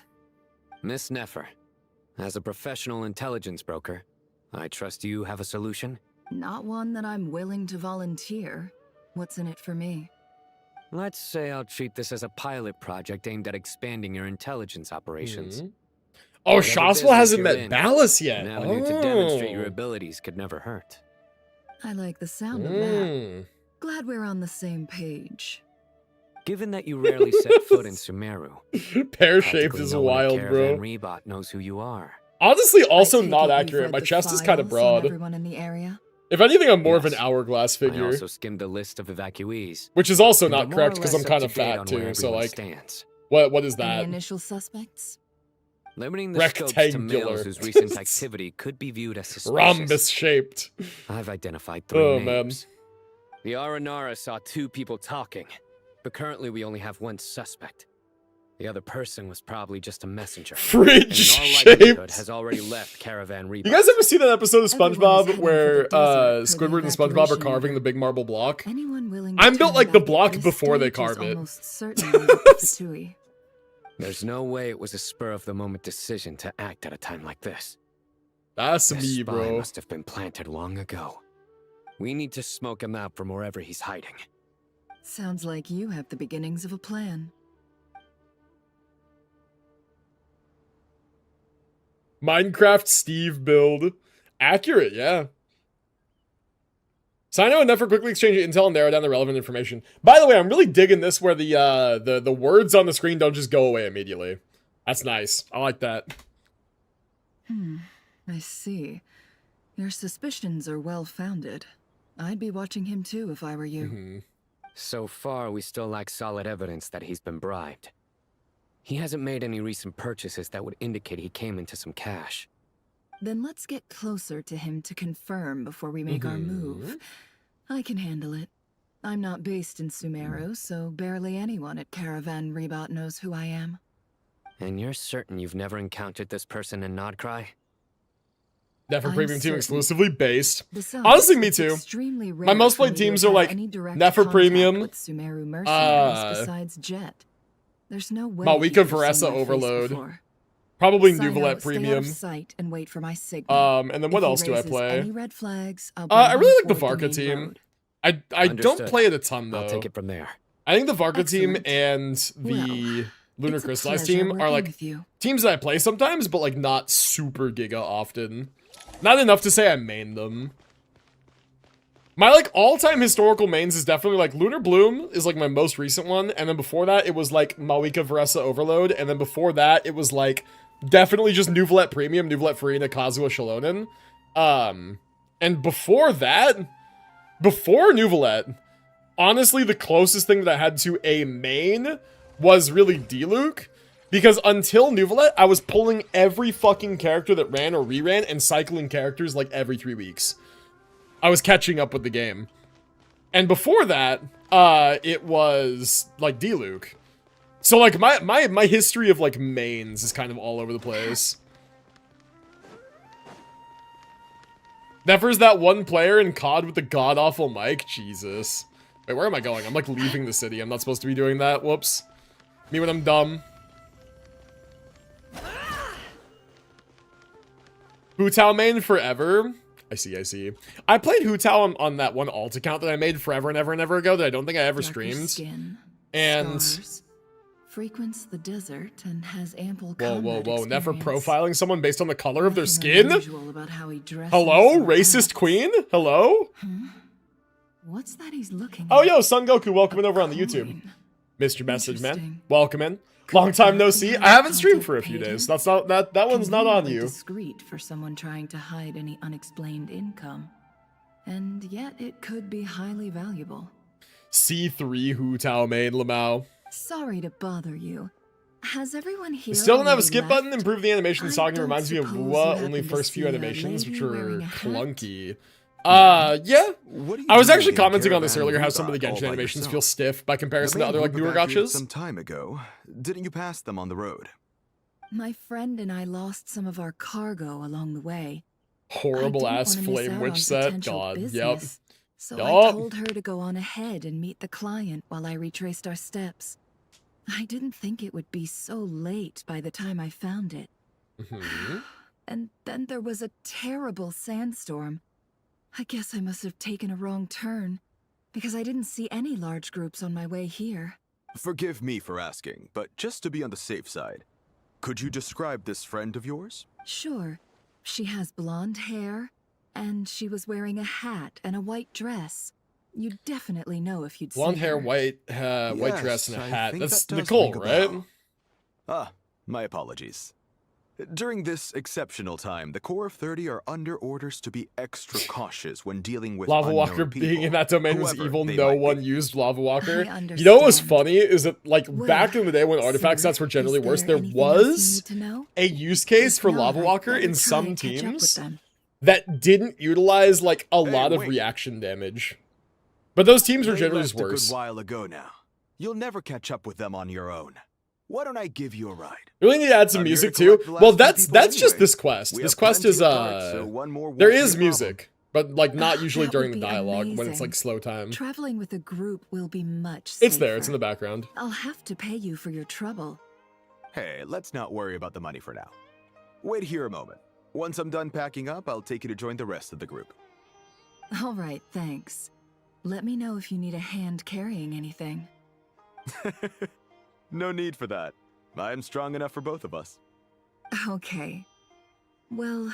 Miss Nefer, as a professional intelligence broker, I trust you have a solution? Not one that I'm willing to volunteer. What's in it for me? Let's say I'll treat this as a pilot project aimed at expanding your intelligence operations. Oh, Whatever Shoswell business hasn't you're met in, Ballas yet. An avenue to demonstrate your Oh. abilities could never hurt. I like the sound of that. Glad we're on the same page. Given that you rarely set foot in Sumeru, Pear-shaped practically is no one at wild, bro. Caravan Rebot knows who you are. Honestly, also take not it you've accurate. read My the chest is kind of files on broad. everyone in the area? If anything, I'm more of an Yes. hourglass I figure. also skimmed the list of evacuees. Which is also and not I'm more correct or because I'm less kind up of to date fat on too. where So everyone like, stands. what is Any that? initial suspects? Limiting the scopes to Rectangular. males whose recent activity could be viewed as suspicious. Rhombus shaped. I've identified 3 Oh names. The Aranara saw 2 people talking, but currently we only have 1 suspect. The other person was probably just a messenger. Fridge and in all likelihood shaped. has already left Caravan Rebot. You guys ever see that episode of Everyone is SpongeBob heading where for the desert for the Squidward and SpongeBob are evacuation carving order. the big marble block? Anyone willing to I'm built turn like the back block at this before they stage is carve it. almost certainly the Fatui. There's no way it was a spur-of-the-moment decision to act at a time like this. That's This me, spy bro. must have been planted long ago. We need to smoke him out from wherever he's hiding. Sounds like you have the beginnings of a plan. Minecraft Steve build. Accurate, yeah. Sino and Nefer quickly exchange intel and narrow down the relevant information. By the way, I'm really digging this where the words on the screen don't just go away immediately. That's nice. I like that. I see. Your suspicions are well-founded. I'd be watching him too if I were you. So far, we still lack solid evidence that he's been bribed. He hasn't made any recent purchases that would indicate he came into some cash. Then let's get closer to him to confirm before we make our move. I can handle it. I'm not based in Sumeru, so barely anyone at Caravan Rebot knows who I am. And you're certain you've never encountered this person in Nodcry? Nefer I'm Premium team certain. exclusively based. Besides, Honestly, me it's too. extremely My rare most for me played to teams have are had like any direct Nefer contact Premium, with Sumeru mercenaries besides Jet. There's no way Malwika you've seen Varessa my face Overload. before. Probably Sino, Nuvalet stay out Premium. of sight and wait for my signal. And then what If he else do I raises play? Any red flags, I'll bring I him really like the toward Varka main team. road. I don't Understood. play it a ton though. I'll take it from there. I think the Varka team Excellent. and the Well, Lunar it's a Crystallized pleasure team are working like with you. teams that I play sometimes, but like not super giga often. Not enough to say I main them. My like all-time historical mains is definitely like Lunar Bloom is like my most recent one, and then before that it was like Malika Varessa Overload, and then before that it was like definitely just Nuvalet Premium, Nuvalet Farina, Kazuha Shalonen. And before that, before Nuvalet, honestly the closest thing that I had to a main was really Diluc, because until Nuvalet I was pulling every fucking character that ran or re-ran and cycling characters like every 3 weeks. I was catching up with the game. And before that, it was like Diluc. So like my history of like mains is kind of all over the place. Never's that one player in COD with the god-awful mic? Jesus. Wait, where am I going? I'm like leaving the city. I'm not supposed to be doing that. Whoops. Me when I'm dumb. Hu Tao main forever. I see. I played Hu Tao on that one alt account that I made forever and ever ago that I don't think I ever streamed. Skin, and scars, frequents the desert and has ample whoa. experience. Never profiling someone based on the color of their skin? About how he Hello? Racist queen? Hello? What's that he's looking Oh, at? yo, Sun Goku, welcome in over on the YouTube. Mr. Message Man, welcome in. Long time no see. I haven't streamed for a few days. That's not that one's not on you. Discreet for someone trying to hide any unexplained income, and yet it could be highly valuable. C3 Hu Tao main Lamau. Sorry to bother you. Has everyone here Still don't have a already skip left? button. Improve the animation. Song reminds me of suppose Wua. you Only happen to first few see a animations, which lady were wearing a hat? clunky. Yeah. I was actually commenting on this earlier, how some of the Genshin animations feel stiff by comparison to other like newer gachas. Some time ago, didn't you pass them on the road? My friend and I lost some of our cargo along the way. Horrible ass flame witch set. God. Yep. So I told her to go on ahead and meet the client while I retraced our steps. I didn't think it would be so late by the time I found it. And then there was a terrible sandstorm. I guess I must have taken a wrong turn, because I didn't see any large groups on my way here. Forgive me for asking, but just to be on the safe side, could you describe this friend of yours? Sure. She has blonde hair, and she was wearing a hat and a white dress. You'd definitely know if you'd seen Blonde hair, her. white dress, and a I hat. think That's that does Nicole, ring a right? bell. Ah, my apologies. During this exceptional time, the Core of 30 are under orders to be extra cautious when dealing with Lava unknown Walker people, being in that domain was whoever evil. they No might one be. used Lava Walker. I You know what was understand. funny is that like Well, back in the day when artifact sir, stats were generally is worse, there there anything else you was need to know? a use case If for not, Lava I'd Walker better in try some and catch up with teams them. that didn't utilize like a lot of wait. reaction damage. But those teams were They generally left just worse. a good while ago now. You'll never catch up with them on your own. Why don't I give you a ride? You really need to add some I'm here music to too. collect the Well, last few that's people just anyway. this quest. We This have quest plenty is of cards, so one more there won't be a is problem. music, but like not usually That during would the be dialogue when it's amazing. like slow time. Traveling with a group will be much safer. It's there. It's in the background. I'll have to pay you for your trouble. Hey, let's not worry about the money for now. Wait here a moment. Once I'm done packing up, I'll take you to join the rest of the group. All right, thanks. Let me know if you need a hand carrying anything. No need for that. I'm strong enough for both of us. Okay. Well,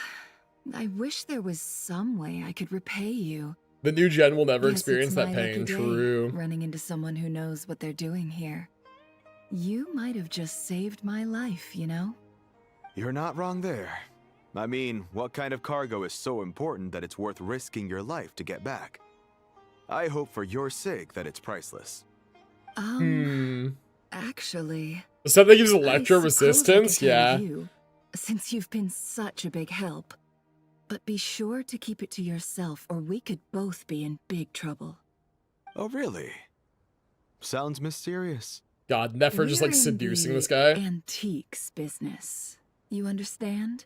I wish there was some way I could repay you. The new gen will never Yes, experience it's that my pain. lucky day, True. running into someone who knows what they're doing here. You might have just saved my life, you know? You're not wrong there. I mean, what kind of cargo is so important that it's worth risking your life to get back? I hope for your sake that it's priceless. Actually, The stuff that gives I electro suppose I could resistance, tell yeah. you, since you've been such a big help. But be sure to keep it to yourself, or we could both be in big trouble. Oh, really? Sounds mysterious. God, Nefer just like We're in seducing the this guy. Antiques business. You understand?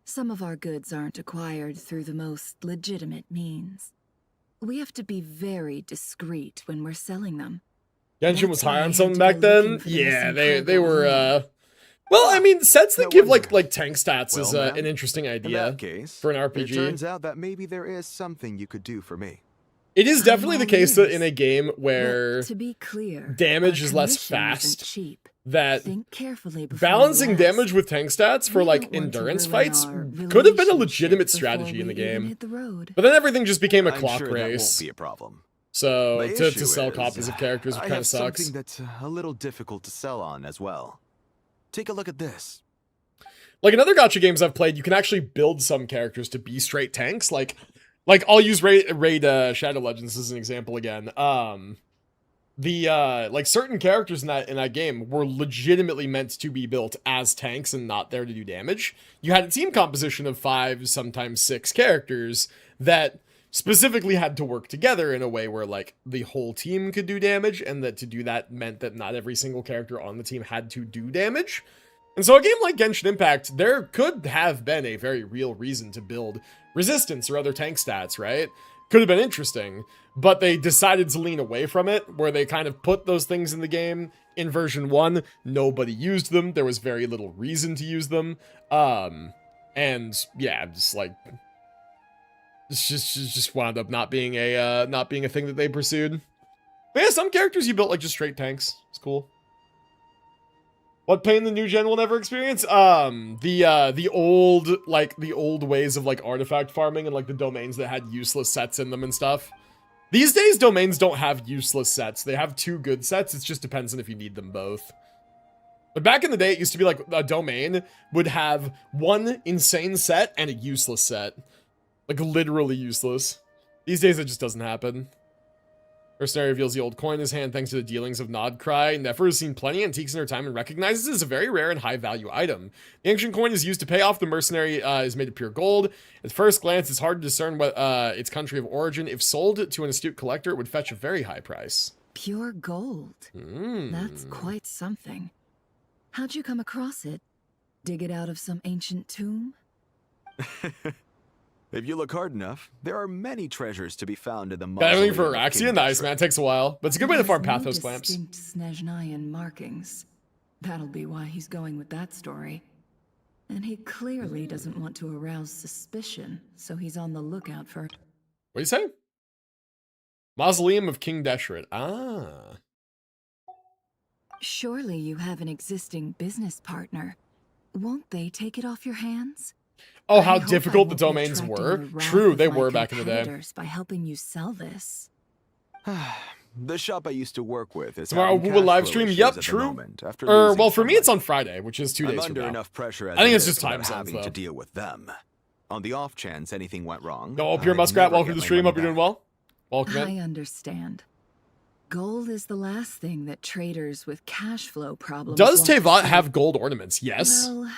Some of our goods aren't acquired through the most legitimate means. We have to be very discreet when we're selling them. Genshin was That's why high I on had something to back go then. looking for the Yeah, missing they cargo were alone. well, I mean, sets that No give wonder. like tank stats is Well, ma'am, an interesting In idea that case, for an it RPG. turns out that maybe there is something you could do for me. It is definitely the all case that ears. in a game where But to be clear, damage our is less commission isn't fast, cheap. that Think carefully before balancing you ask. damage with tank stats for We like don't want to endurance ruin fights our could have been a relationship legitimate before strategy in we the even game. hit the road. But then everything just became a I'm clock sure race. that won't be a problem. So My to issue sell is, copies of characters I kind of have sucks. something that's a little difficult to sell on as well. Take a look at this. Like in other gacha games I've played, you can actually build some characters to be straight tanks. Like I'll use Raid Shadow Legends as an example again. Like certain characters in that game were legitimately meant to be built as tanks and not there to do damage. You had a team composition of 5, sometimes 6 characters that specifically had to work together in a way where like the whole team could do damage, and that to do that meant that not every single character on the team had to do damage. And so a game like Genshin Impact, there could have been a very real reason to build resistance or other tank stats, right? Could have been interesting, but they decided to lean away from it, where they kind of put those things in the game. In version 1, nobody used them. There was very little reason to use them. And yeah, just like it's just wound up not being a thing that they pursued. But yeah, some characters you built like just straight tanks. It's cool. What pain the new gen will never experience? The old ways of like artifact farming and like the domains that had useless sets in them and stuff. These days, domains don't have useless sets. They have 2 good sets. It just depends on if you need them both. But back in the day, it used to be like a domain would have 1 insane set and a useless set. Like literally useless. These days, it just doesn't happen. Mercenary reveals the old coin in his hand thanks to the dealings of Nodcry. Nefer has seen plenty of antiques in her time and recognizes it as a very rare and high value item. The ancient coin is used to pay off the mercenary, is made of pure gold. At first glance, it's hard to discern what its country of origin. If sold to an astute collector, it would fetch a very high price. Pure gold. That's quite something. How'd you come across it? Dig it out of some ancient tomb? If you look hard enough, there are many treasures to be found in the Got everything for mausoleum of King Araxia? Nice, Deshret. man. It takes a while, but it's a good way to farm Pathos clamps. Distinct Snezhnayan markings. That'll be why he's going with that story. And he clearly doesn't want to arouse suspicion, so he's on the lookout for... What do you say? Mausoleum of King Deshret. Ah. Surely you have an existing business partner. Won't they take it off your hands? Oh, how I hope difficult I the won't be domains attracting were. the wrath True, of they my were back in the day. competitors by helping you sell this. The shop I used to work with is Tomorrow having we will cash live flow stream. issues Yep, at the true. moment, after Or losing well, for so me it's much. on Friday, which is 2 I'm days from under now. enough pressure as I think it it's is just without time zones having though. to deal with them. On the off chance anything went wrong. Oh, Pure I'd Muskrat, never welcome to get the my stream. money Hope you're doing back. well. Welcome I in. understand. Gold is the last thing that traders with cash flow problems Does want to Tevat see. have gold ornaments? Yes. Well,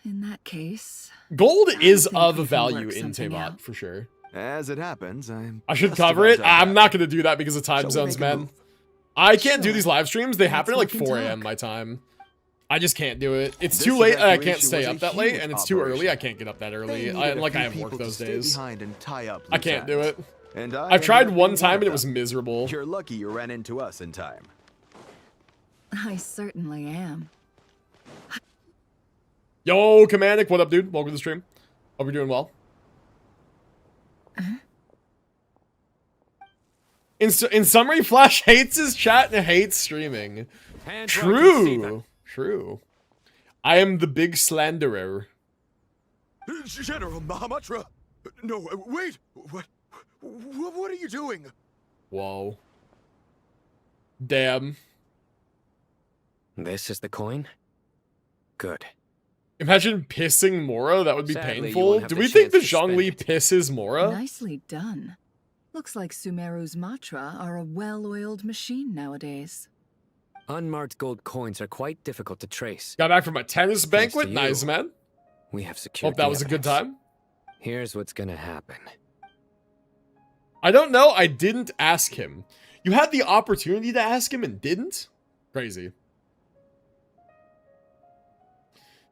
in that case... Gold is think of we can value work in something Tevat, out. for sure. As it happens, I should cover it. I'm not going to do that because of time Shall we zones, make a man. move? I can't do Sure. these live streams. They happen at like Let's 4 walk and a.m. my time. I just can't do it. It's This too late and I can't evacuation stay was a up that late, huge and it's too early. operation. I can't get up that They early. needed I a few have people work to those stay days. behind and tie up I loose can't do ends. it. And I I tried ended up one being time of and it was them. miserable. You're lucky you ran into us in time. I certainly am. Yo, Commandic, what up, dude? Welcome to the stream. Hope you're doing well. In summary, Flash hates his chat and hates streaming. True. True. I am the big slanderer. General Mahamatra! No, wait! What are you doing? Whoa. Damn. This is the coin? Good. Imagine pissing Mora. That would be Sadly, you painful. won't have Do the we think that chance to spend Zhongli it. pisses Mora? Nicely done. Looks like Sumeru's Matra are a well-oiled machine nowadays. Unmarked gold coins are quite difficult to trace. Got back from a tennis Thanks to banquet. Nice, you. man. We have secured Hope that the was a good evidence. time. Here's what's gonna happen. I don't know. I didn't ask him. You had the opportunity to ask him and didn't? Crazy.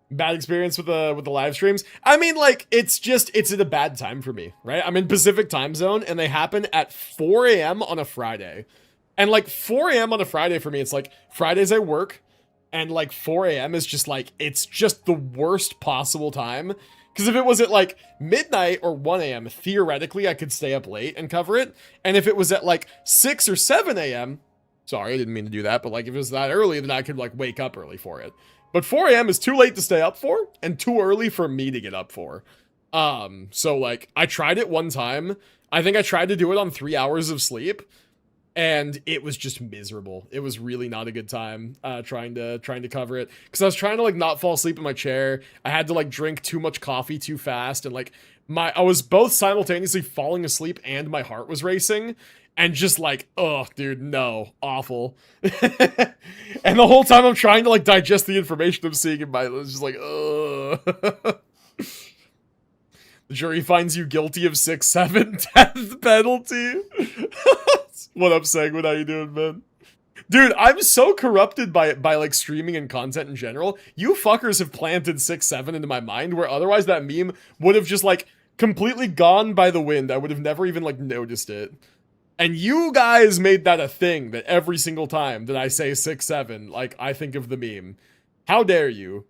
Bad experience with the live streams. I mean, like, it's at a bad time for me, right? I'm in Pacific time zone and they happen at 4 a.m. on a Friday. And like 4 a.m. on a Friday for me, it's like Fridays I work and like 4 a.m. is just like, it's just the worst possible time. Because if it was at like midnight or 1 a.m., theoretically I could stay up late and cover it. And if it was at like 6 or 7 a.m., Sorry, I didn't mean to do that, but like if it was that early, then I could like wake up early for it. But 4 a.m. is too late to stay up for and too early for me to get up for. So like I tried it one time. I think I tried to do it on 3 hours of sleep and it was just miserable. It was really not a good time trying to cover it because I was trying to like not fall asleep in my chair. I had to like drink too much coffee too fast and like I was both simultaneously falling asleep and my heart was racing. And just like, oh, dude, no, awful. And the whole time I'm trying to like digest the information I'm seeing in my, it's just like, ugh. The jury finds you guilty of 6-7 death penalty. What up, Sanguine? How you doing, man? Dude, I'm so corrupted by like streaming and content in general. You fuckers have planted 6-7 into my mind, where otherwise that meme would have just like completely gone by the wind. I would have never even like noticed it. And you guys made that a thing that every single time that I say 6-7, like, I think of the meme. How dare you?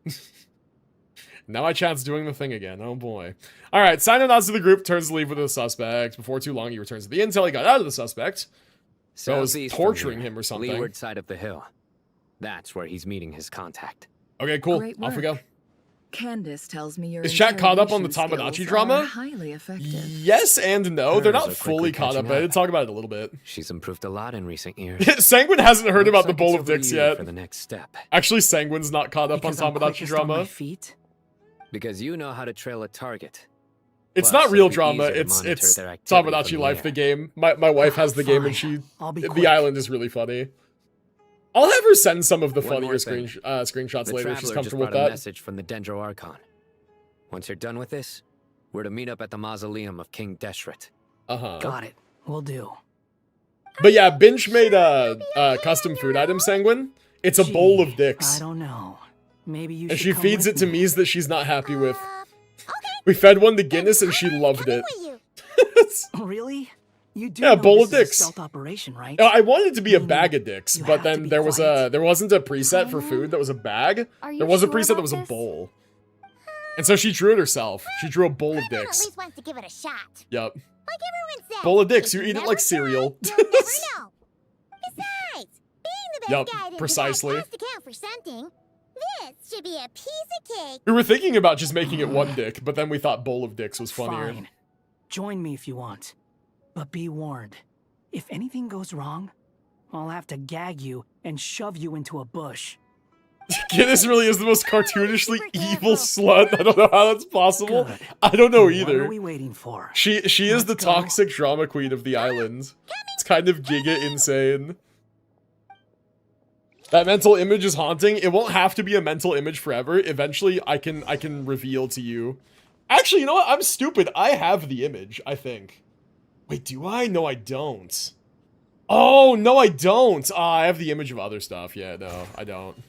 Now my chat's doing the thing again. Oh boy. Alright, Simon nods to the group, turns to leave with the suspect. Before too long, he returns to the intel he got out of the suspect. So I was torturing him or something. Leeward side of the hill. That's where he's meeting his contact. Okay, cool. Off we go. Candace tells me your Is chat caught up on the interrogation Tamagotchi skills drama? are highly effective. Yes and no. They're Hers not are fully quickly caught up, catching but I up. did talk about it a little bit. She's improved a lot in recent years. Sanguine hasn't heard about the Looks bowl like of it's dicks over to you yet. for the next step. Actually, Sanguine's not caught up Because on I'm Tamagotchi quickest on my drama. feet? Because you know how to trail a target. It's Plus, not real it'll be drama. easier to It's monitor their activity Tamagotchi from Life, there. the game. My wife has the game, and the island is really funny. I'll have her send some of the One funnier more thing. screenshots The later if she's Traveler just comfortable with brought a that. message from the Dendro Archon. Once you're done with this, we're to meet up at the mausoleum of King Deshret. Got it. We'll do. But yeah, Binge made a custom food item, Sanguine. It's a bowl of dicks. I don't know. Maybe you And should she come feeds with it to me. Mies that she's not happy with. We fed one to Guinness and she loved it. Really? You do Yeah, know bowl this of is a dicks. stealth operation, right? I wanted it to be a bag of dicks, but then there wasn't a preset for food that was a bag. you There was a sure preset that about was a this? bowl. And so she drew it herself. She drew a bowl of At dicks. least wants to give it a shot. Yup. Like everyone says. Bowl of dicks, if you eat it never like try, cereal. you'll never know. Besides, being the best Yup, guy didn't precisely. has to count for something. This should be a piece of cake. We were thinking about just making it one dick, but then we thought bowl of dicks was funnier. Fine. Join me if you want. But be warned. If anything goes wrong, I'll have to gag you and shove you into a bush. Guinness really is the most cartoonishly evil slut. I don't know how that's possible. Good. I don't know What either. are we waiting for? She is the toxic drama queen of the island. It's kind of giga insane. That mental image is haunting. It won't have to be a mental image forever. Eventually, I can reveal to you. Actually, you know what? I'm stupid. I have the image, I think. Wait, do I? No, I don't. Oh, no, I don't. I have the image of other stuff. Yeah, no, I don't.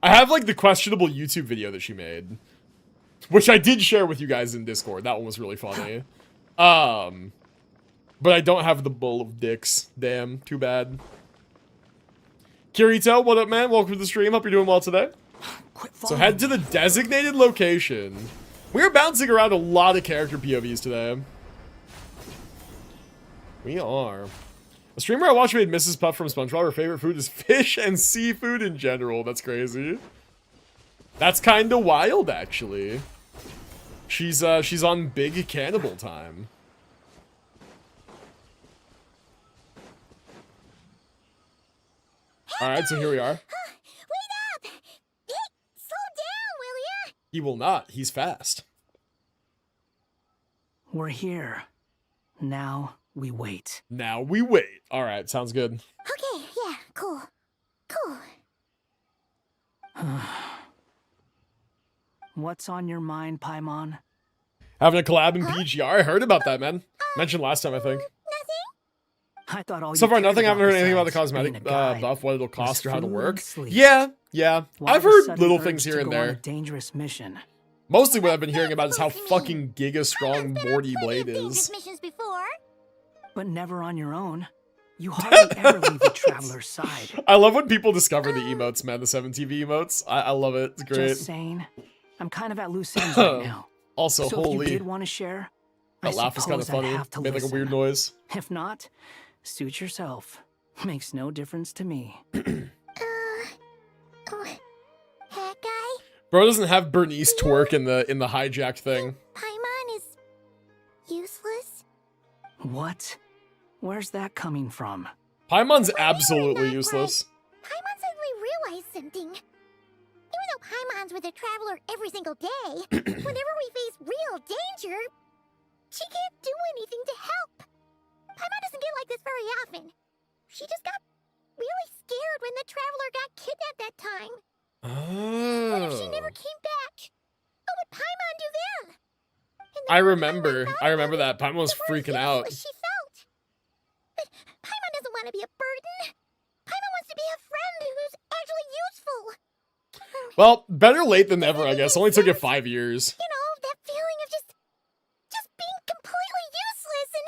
I have, like, the questionable YouTube video that she made. Which I did share with you guys in Discord. That one was really funny. But I don't have the bowl of dicks. Damn, too bad. Kirito, what up, man? Welcome to the stream. Hope you're doing well today. So head to the designated location. We're bouncing around a lot of character POVs today. We are. A streamer I watch made Mrs. Puff from SpongeBob. Her favorite food is fish and seafood in general. That's crazy. That's kind of wild, actually. She's on big cannibal time. Alright, so here we are. Wait up! Hey, slow down, will ya? He will not. He's fast. We're here. Now we wait. Now we wait. Alright, sounds good. Okay, yeah, cool. Cool. What's on your mind, Paimon? Having a collab in PGR? I heard about that, man. Mentioned last time, I think. I thought all So you far, cared nothing. I haven't heard anything about the besides cosmetic being a guy buff, what it'll cost, or how to food work. and sleep. Yeah. Why I've the heard sudden little urge things to here and go on a there. dangerous mission. Mostly what I've been hearing about is how fucking giga strong Morty Blade Dangerous is. missions before. But never on your own. You hardly ever leave the traveler's side. I love when people discover the emotes, man. The 7TV emotes. I love it. It's great. Just saying. I'm kind of at loose ends right now. Also, so if you holy. did want to share, That I laugh is kind of suppose I'd funny. have to Made like a listen. weird noise. If not, suit yourself. Makes no difference to me. Hat guy? Bro doesn't have Bernice twerk in the hijacked thing. Paimon is useless? What? Where's that coming from? Paimon's absolutely useless. Paimon suddenly realized something. Even though Paimon's with a traveler every single day, whenever we face real danger, she can't do anything to help. Paimon doesn't get like this very often. She just got really scared when the traveler got kidnapped that time. What if she never came back? What would Paimon do then? I remember that. Paimon was freaking out. She felt. But Paimon doesn't want to be a burden. Paimon wants to be a friend who's actually useful. Well, better late than never, I guess. Only took it 5 years. You know, that feeling of just being completely useless and...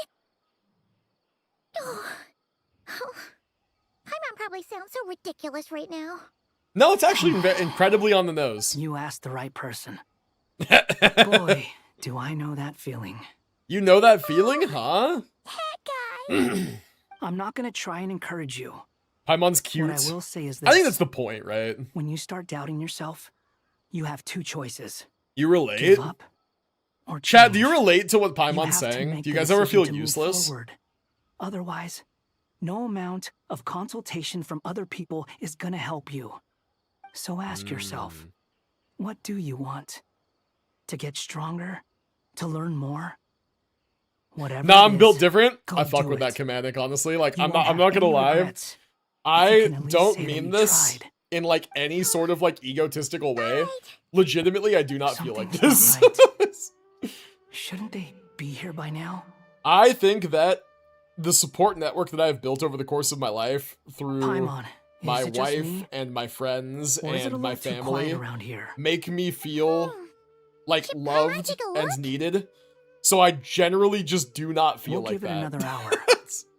Oh. Paimon probably sounds so ridiculous right now. No, it's actually incredibly on the nose. You asked the right person. Boy, do I know that feeling. You know that feeling, huh? I'm not gonna try and encourage you. Paimon's cute. What I will say is this. I think that's the point, right? When you start doubting yourself, you have two choices. You relate? Give up or Chad, change. do you relate to what You Paimon's have to saying? make Do you the guys ever decision feel to move useless? forward. Otherwise, no amount of consultation from other people is gonna help you. So ask yourself, what do you want? To get stronger? To learn more? Whatever. Nah, I'm it built is, different. go I fuck do with it. that commanding, honestly. Like, You I'm won't not have gonna any lie. regrets if you I can at least don't say that mean you this tried. in like any sort of like egotistical way. Legitimately, I do not feel like this. Shouldn't they be here by now? I think that the support network that I've built over the course of my life through Paimon, my is it just wife me? and my friends Or is it a and my little too family quiet around here? make me feel like loved and needed. So I generally just do not feel We'll like give it that. another hour.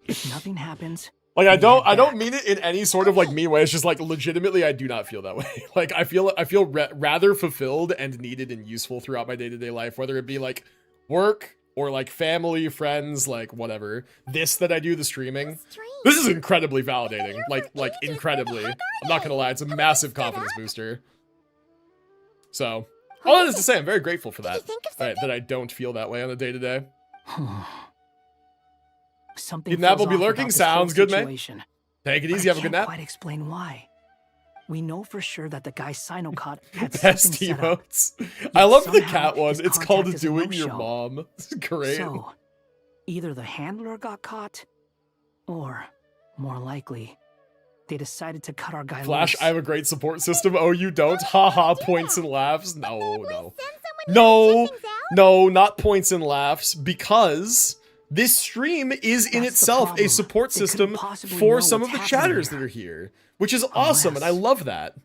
If nothing happens, Like I don't mean it in any sort of like mean way. It's just like legitimately I do not feel that way. Like I feel rather fulfilled and needed and useful throughout my day-to-day life, whether it be like work or like family, friends, like whatever. This that I do, the streaming. This is incredibly validating. Like incredibly. I'm not gonna lie, it's a massive confidence booster. So all that is to say, I'm very grateful for that. That I don't feel that way on a day-to-day. something Your nap will feels be off lurking. about this Sounds whole good, man. situation. Take it But easy, I have a good can't nap. quite explain why. We know for sure that the guy Sinocot had Best something set up. emotes. I love the Somehow, cat one. his It's called contact is a Doing Your no-show. Mom. It's great. So, either the handler got caught, or, more likely, they decided to cut our guy Flash, loose. I have a great support system. Oh, you don't? Haha, points and laughs. No. No, not points and laughs, because this stream is in itself a support system for some of the chatters that are here, which is awesome, and I love that.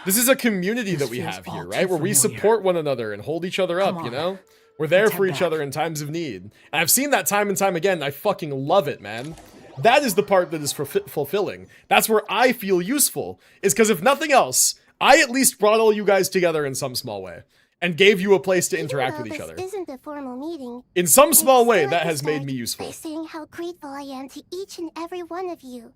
This is a community that we have here, right? Where we support one another and hold each other up, you know? We're there for each other in times of need. And I've seen that time and time again, and I fucking love it, man. That is the part that is fulfilling. That's where I feel useful, is because if nothing else, I at least brought all you guys together in some small way, and gave you a place to interact with each other. This isn't a formal meeting. In some small way, I'd like that to has made start me by useful. saying how grateful I am to each and every one of you.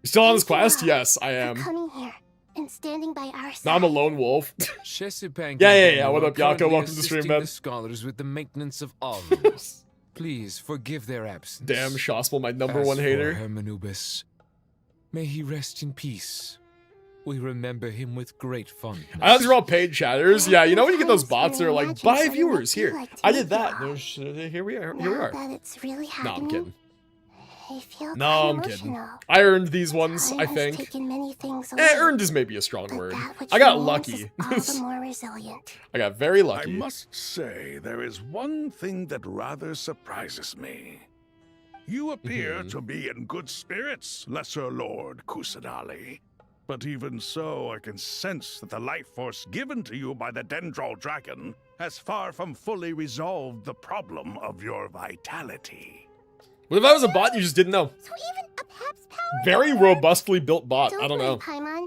You still on this quest? Yes, I am. Coming here and standing by our side. Now I'm a lone wolf. Shesupank Yeah. What are up, Yako? currently Welcome to the stream, assisting man. the scholars with the maintenance of arms. Please forgive their absence. Damn, Shospel, my number As one for hater. Hermanubis, may he rest in peace. We remember him with great fondness. I know these are all paid chatters. Yeah, you know when you get those bots that are like, buy viewers here. I did that. Here we are. That it's really No, happening. I'm kidding. I feel No, quite I'm kidding. emotional. I earned these ones, Time I has think. taken many things away, Earned is maybe a strong word. that which I got remains lucky. is all the more resilient. I got very I lucky. must say, there is one thing that rather surprises me. You appear to be in good spirits, Lesser Lord Kusanali. But even so, I can sense that the life force given to you by the Dendral Dragon has far from fully resolved the problem of your vitality. What if I was a bot and you just didn't know? So even a Pep's power. Very robustly built bot. Don't I don't worry, know. Paimon.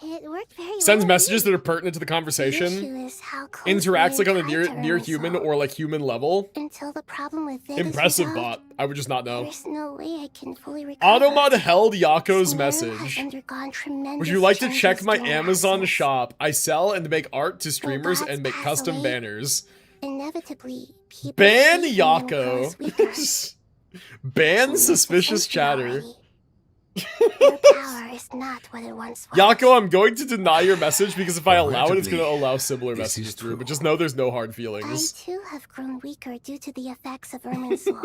It worked very Sends well. messages that are pertinent to the The issue conversation. is how close Interacts we like on a tried to near Irminsul. human or like human level. Until the problem with it Impressive is resolved, bot. I would just not know. there's no way I can fully recover. Automod held Yako's Sumeru message. has undergone tremendous Would you like to changes check my during our Amazon absence. shop? I sell and make art to streamers gods and make pass custom away. banners. Inevitably, people Ban faith in them grows Yako. weaker. Ban It's suspicious essential chatter. already. Your power is not what it once was. Yako, I'm going to deny your message because if I allow it, it's going to Regrettably, allow similar this messages is through. But true. just know there's no hard I feelings. too have grown weaker due to the effects of Irminsul.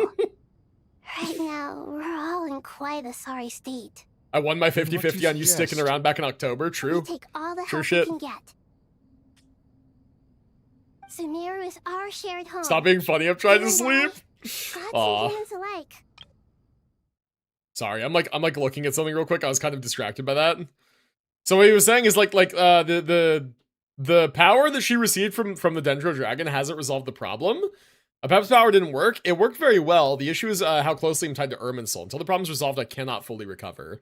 Right now, we're all in quite a sorry state. I won my Then what 50-50 you on you sticking suggest? around back in October. We True. take all the Sure help shit. we can get. Sumeru is our shared home. Stop being funny. I'm trying to You and I, sleep. Gods Aw. and humans alike. Sorry, I'm like looking at something real quick. I was kind of distracted by that. So what he was saying is the power that she received from the Dendro Dragon hasn't resolved the problem. Pep's power didn't work. It worked very well. The issue is how closely I'm tied to Irminsul. Until the problem's resolved, I cannot fully recover.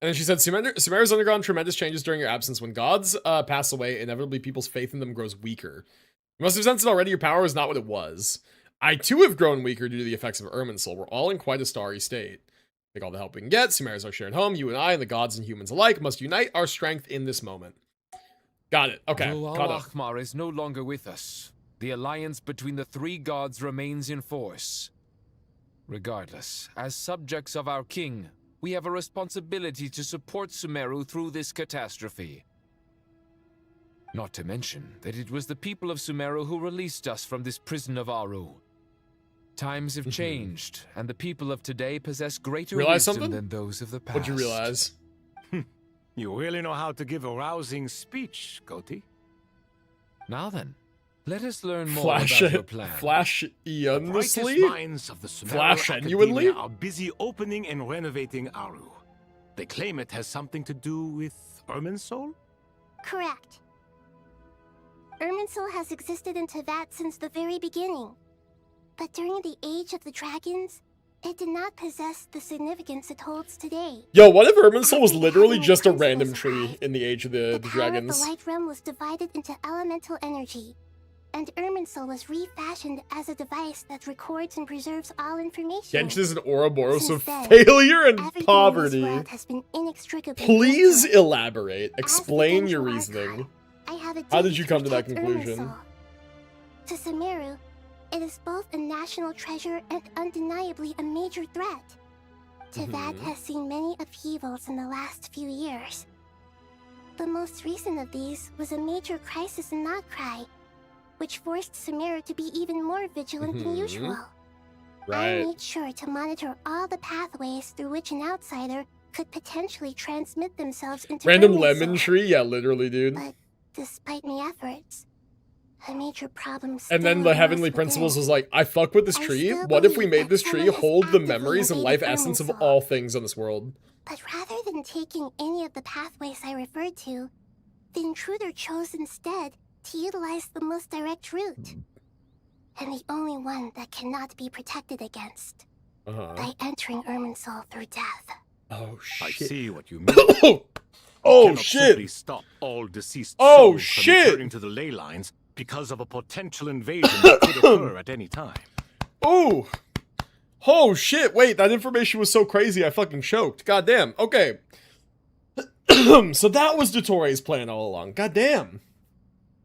And then she said, Sumeru's undergone tremendous changes during your absence. When gods pass away, inevitably people's faith in them grows weaker. You must have sensed it already. Your power is not what it was. I too have grown weaker due to the effects of Irminsul. We're all in quite a starry state. Take all the help we can get. Sumeru's our shared home. You and I and the gods and humans alike must unite our strength in this moment. Got it. Okay. Though Caught up. Al-Ahmar is no longer with us, the alliance between the three gods remains in force. Regardless, as subjects of our king, we have a responsibility to support Sumeru through this catastrophe. Not to mention that it was the people of Sumeru who released us from this prison of Aru. Times have changed, and the people of today possess greater Realize wisdom something? than those of the past. What'd you realize? You really know how to give a rousing speech, Goatee. Now then, let us learn more Flash about your plan. Flash The brightest Ianlessly? minds of the Sumeru Flash Academia genuinely? are busy opening and renovating Aru. They claim it has something to do with Irminsul? Correct. Irminsul has existed in Teyvat since the very beginning. But during the Age of the Dragons, it did not possess the significance it holds today. Yo, what if Irminsul was literally just a random tree in the Age of the Power of the Dragons? Light Realm was divided into elemental energy, and Irminsul was refashioned as a device that records and preserves all information. Genshin is an Ouroboros of Since then, failure and everything in poverty. this world has been inextricably Please linked to it. elaborate. Explain your Dendro reasoning. Archon, I have a How duty did you come to that protect conclusion? Irminsul. To Sumeru, it is both a national treasure and undeniably a major threat. Teyvat has seen many upheavals in the last few years. The most recent of these was a major crisis in Notcry, which forced Sumeru to be even more vigilant than usual. I Right. made sure to monitor all the pathways through which an outsider could potentially transmit themselves into Random Irminsul. lemon tree? Yeah, literally, dude. But despite my efforts, a major problem And then still the arose Heavenly within. Principles was like, I fuck with this I tree. still What if we believe made that this tree someone has hold the actively memories and invaded life essence of Irminsul. all things on this world? But rather than taking any of the pathways I referred to, the intruder chose instead to utilize the most direct route. And the only one that cannot be protected against. By entering Irminsul through death. Oh, I shit. see what you mean. Oh, You cannot shit. simply stop all deceased Oh, souls shit. from returning to the ley lines because of a potential invasion that could occur at any time. Oh. Oh, shit. Wait, that information was so crazy I fucking choked. Goddamn. Okay. So that was Dottoro's plan all along. Goddamn.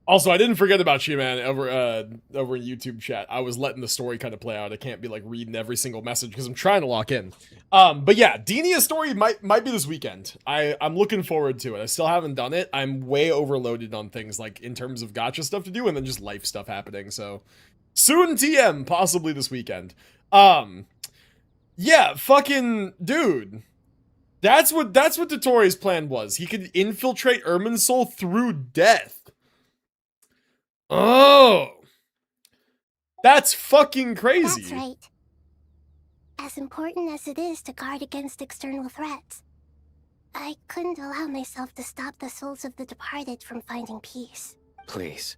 Also, I didn't forget about you, man, over in YouTube chat. I was letting the story kind of play out. I can't be, like, reading every single message because I'm trying to lock in. But yeah, Dinia's story might be this weekend. I'm looking forward to it. I still haven't done it. I'm way overloaded on things, like, in terms of gacha stuff to do and then just life stuff happening, so... Soon TM, possibly this weekend. Yeah, fucking... Dude. That's what Dottoro's plan was. He could infiltrate Irminsul through death. Oh, that's fucking crazy. That's right. As important as it is to guard against external threats, I couldn't allow myself to stop the souls of the departed from finding peace. Please,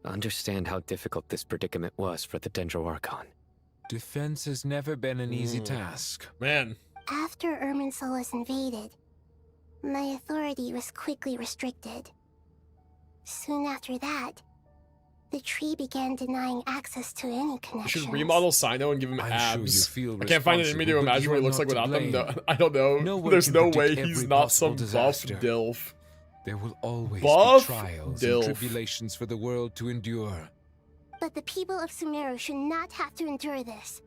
understand how difficult this predicament was for the Dendro Archon. Defense has never been an easy task. Man. After Irminsul was invaded, my authority was quickly restricted. Soon after that, the tree began denying access to any You connections. should remodel Sino and give him I'm abs. sure you feel I can't find it in me to responsible, but imagine you what he are looks like not without to them. No, blame. I don't know. No one There's can no predict way he's every not some possible buff disaster. dilf. There will always Buff be trials dilf. and tribulations for the world to endure. But the people of Sumeru should not have to endure this.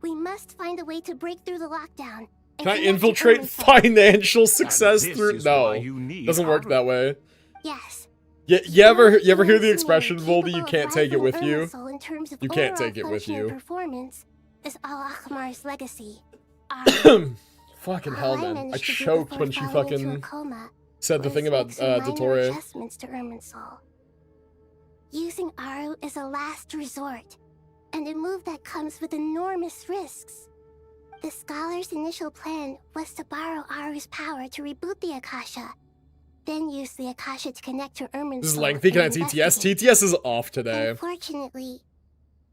We must find a way to break through the lockdown. and Can I connect to infiltrate Irminsul. financial success this through? is why No, you need doesn't work Aru. that way. Yes. You ever hear the Sumeru expression, Voldy? You capable can't of take it with rivaling you. Irminsul in terms of You can't overall take it with functioning you. Performance is Al-Akhmar's legacy. Fucking All hell, I man. I managed to do choked before when she falling into a fucking coma said the was thing about make some minor Dottore. adjustments to Irminsul. Using Aru is a last resort, and a move that comes with enormous risks. The scholar's initial plan was to borrow Aru's power to reboot the Akasha, then use the Akasha to connect to Irminsul. This is lengthy. Can I and TTS? investigate. TTS is off today. Unfortunately,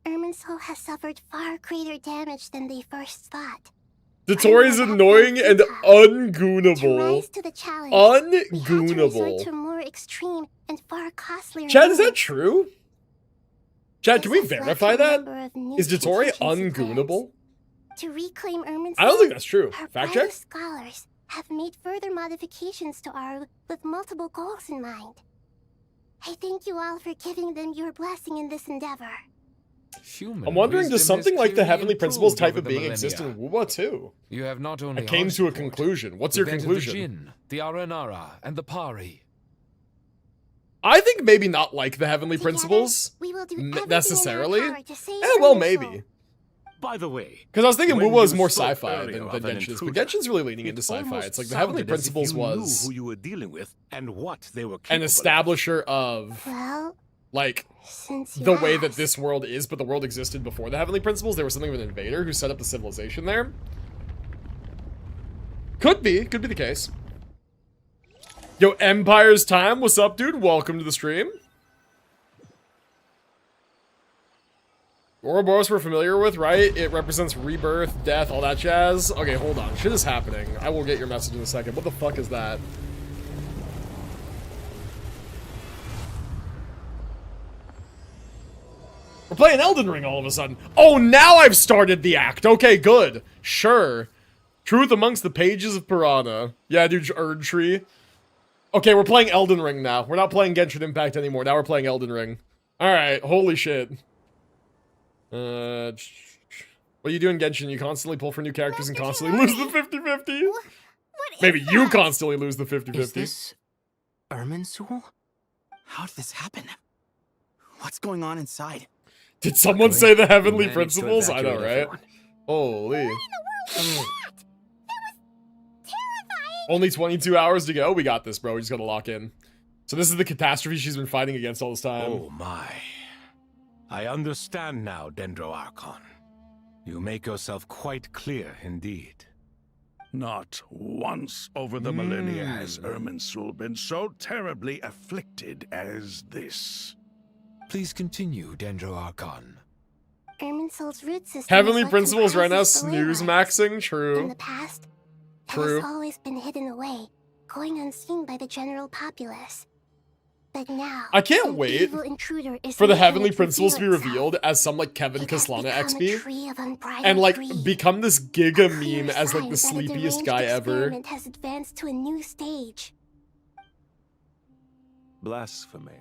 Irminsul has suffered far greater damage than they first thought. Dottore is annoying and To ungoonable. rise to the challenge, we had to resort to a Ungoonable. more extreme and far costlier Chad, is that move. true? Chad, can we This has led verify to a that? number of new Is Dottore contingency ungoonable? To reclaim Irminsul, I don't think that's true. our Fact check? brightest scholars have made further modifications to Aru with multiple goals in mind. I thank you all for giving them your blessing in this endeavor. Human I'm wondering, does wisdom has something like the clearly Heavenly Principles improved type over of the being exist in millennia. WoWa too? You have not only I came to a Harsport, conclusion. What's your prevented the conclusion? Jinn, the Aranara, and the Pari. I think maybe not like the Heavenly Principles We will do everything necessarily. in our power to save Well, Irminsul. maybe. By the way, Because I was thinking when WoWa is you more spoke sci-fi earlier than of an Genshin is, but intruder, Genshin's really leaning into it sci-fi. almost It's like the Heavenly sounded as if Principles you was knew who you were dealing with and what they were an capable of. establisher of, Well, like, since you the way that asked. this world is, but the world existed before the Heavenly Principles. There was something of an invader who set up the civilization there. Could be the case. Yo, Empire's Time, what's up, dude? Welcome to the stream. Ouroboros we're familiar with, right? It represents rebirth, death, all that jazz. Okay, hold on. Shit is happening. I will get your message in a second. What the fuck is that? We're playing Elden Ring all of a sudden. Oh, now I've started the act. Okay, good. Sure. Truth amongst the pages of Piranha. Yeah, dude, Erd Tree. Okay, we're playing Elden Ring now. We're not playing Genshin Impact anymore. Now we're playing Elden Ring. Alright, holy shit. What are you doing, Genshin? You constantly pull for new characters and constantly lose the 50-50? Maybe you constantly lose the 50-50. Is this Irminsul? How did this happen? What's going on inside? Did someone say the Heavenly managed to Principles? I know, evacuate right? Holy. Only 22 hours to go? We got this, bro. We just gotta lock in. So this is the catastrophe she's been fighting against all this time. Oh my. I understand now, Dendro Archon. You make yourself quite clear indeed. Not once over the millennia has Irminsul been so terribly afflicted as this. Please continue, Dendro Archon. Irminsul's root system Heavenly is what Principles right now comprises the snooze Leyline. maxing? In True. the past, it True. has always been hidden away, going unseen by the general populace. But now, I can't an wait evil intruder is for the making Heavenly it Principles to be reveal itself. revealed as some like Kevin It has Kaslana become a XP tree of unbridled and like greed. become this giga Clear meme as like the sign that a sleepiest deranged guy ever. experiment has advanced to a new stage. Blasphemy.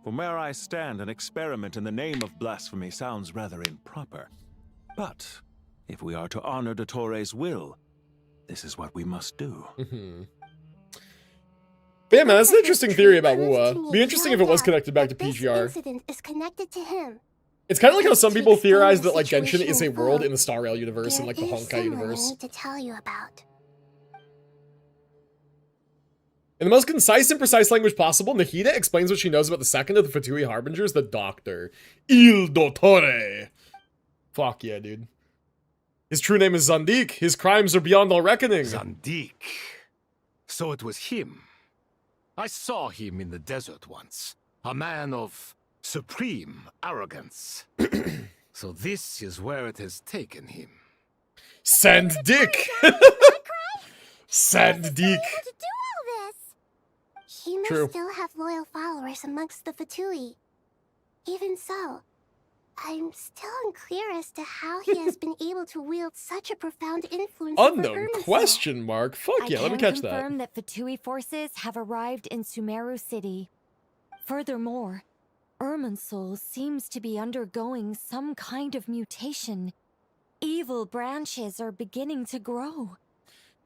From where I stand, an experiment in the name of blasphemy sounds rather improper. But if we are to honor Dottore's will, this is what we must do. But yeah, man, that's an interesting theory about WoWa. Be interesting if it was connected back to This PGR. incident is connected to him. It's kind of like how some people explain theorize the that like Genshin situation is a in world full. in the Star Rail universe and like the There is Honkai someone I universe. need to tell you about. In the most concise and precise language possible, Nahida explains what she knows about the second of the Fatui Harbingers, the Doctor. Il Dottore. Fuck yeah, dude. His true name is Zandik. His crimes are beyond all reckoning. Zandik. So it was him. I saw him in the desert once. A man of supreme arrogance. So this is where it has taken him. Send Dick. Send Dick. To do He must True. still have loyal followers amongst the Fatui. Even so, I'm still unclear as to how he has been able to wield such a profound influence over Unknown Irminsul. question mark. Fuck yeah, let me catch that. I can confirm that Fatui forces have arrived in Sumeru City. Furthermore, Irminsul seems to be undergoing some kind of mutation. Evil branches are beginning to grow.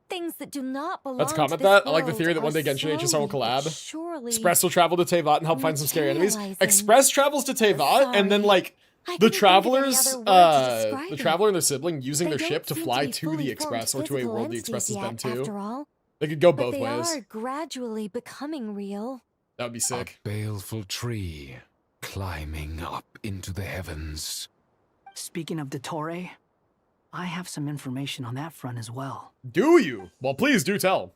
Things that do not belong Let's to comment this that. I like the world theory that one are day Genshin and HSR will slowly but collab. surely Express will travel to Teyvat and help find some scary enemies. materializing. Express travels to Teyvat, and then like the travelers, the traveler and their sibling using their ship to fly to the Express or to a world the Express has been to. After all, They could go but both they ways. are gradually becoming real. That would be sick. A baleful tree climbing up into the heavens. Speaking of Dottore, I have some information on that front as well. Do you? Well, please do tell.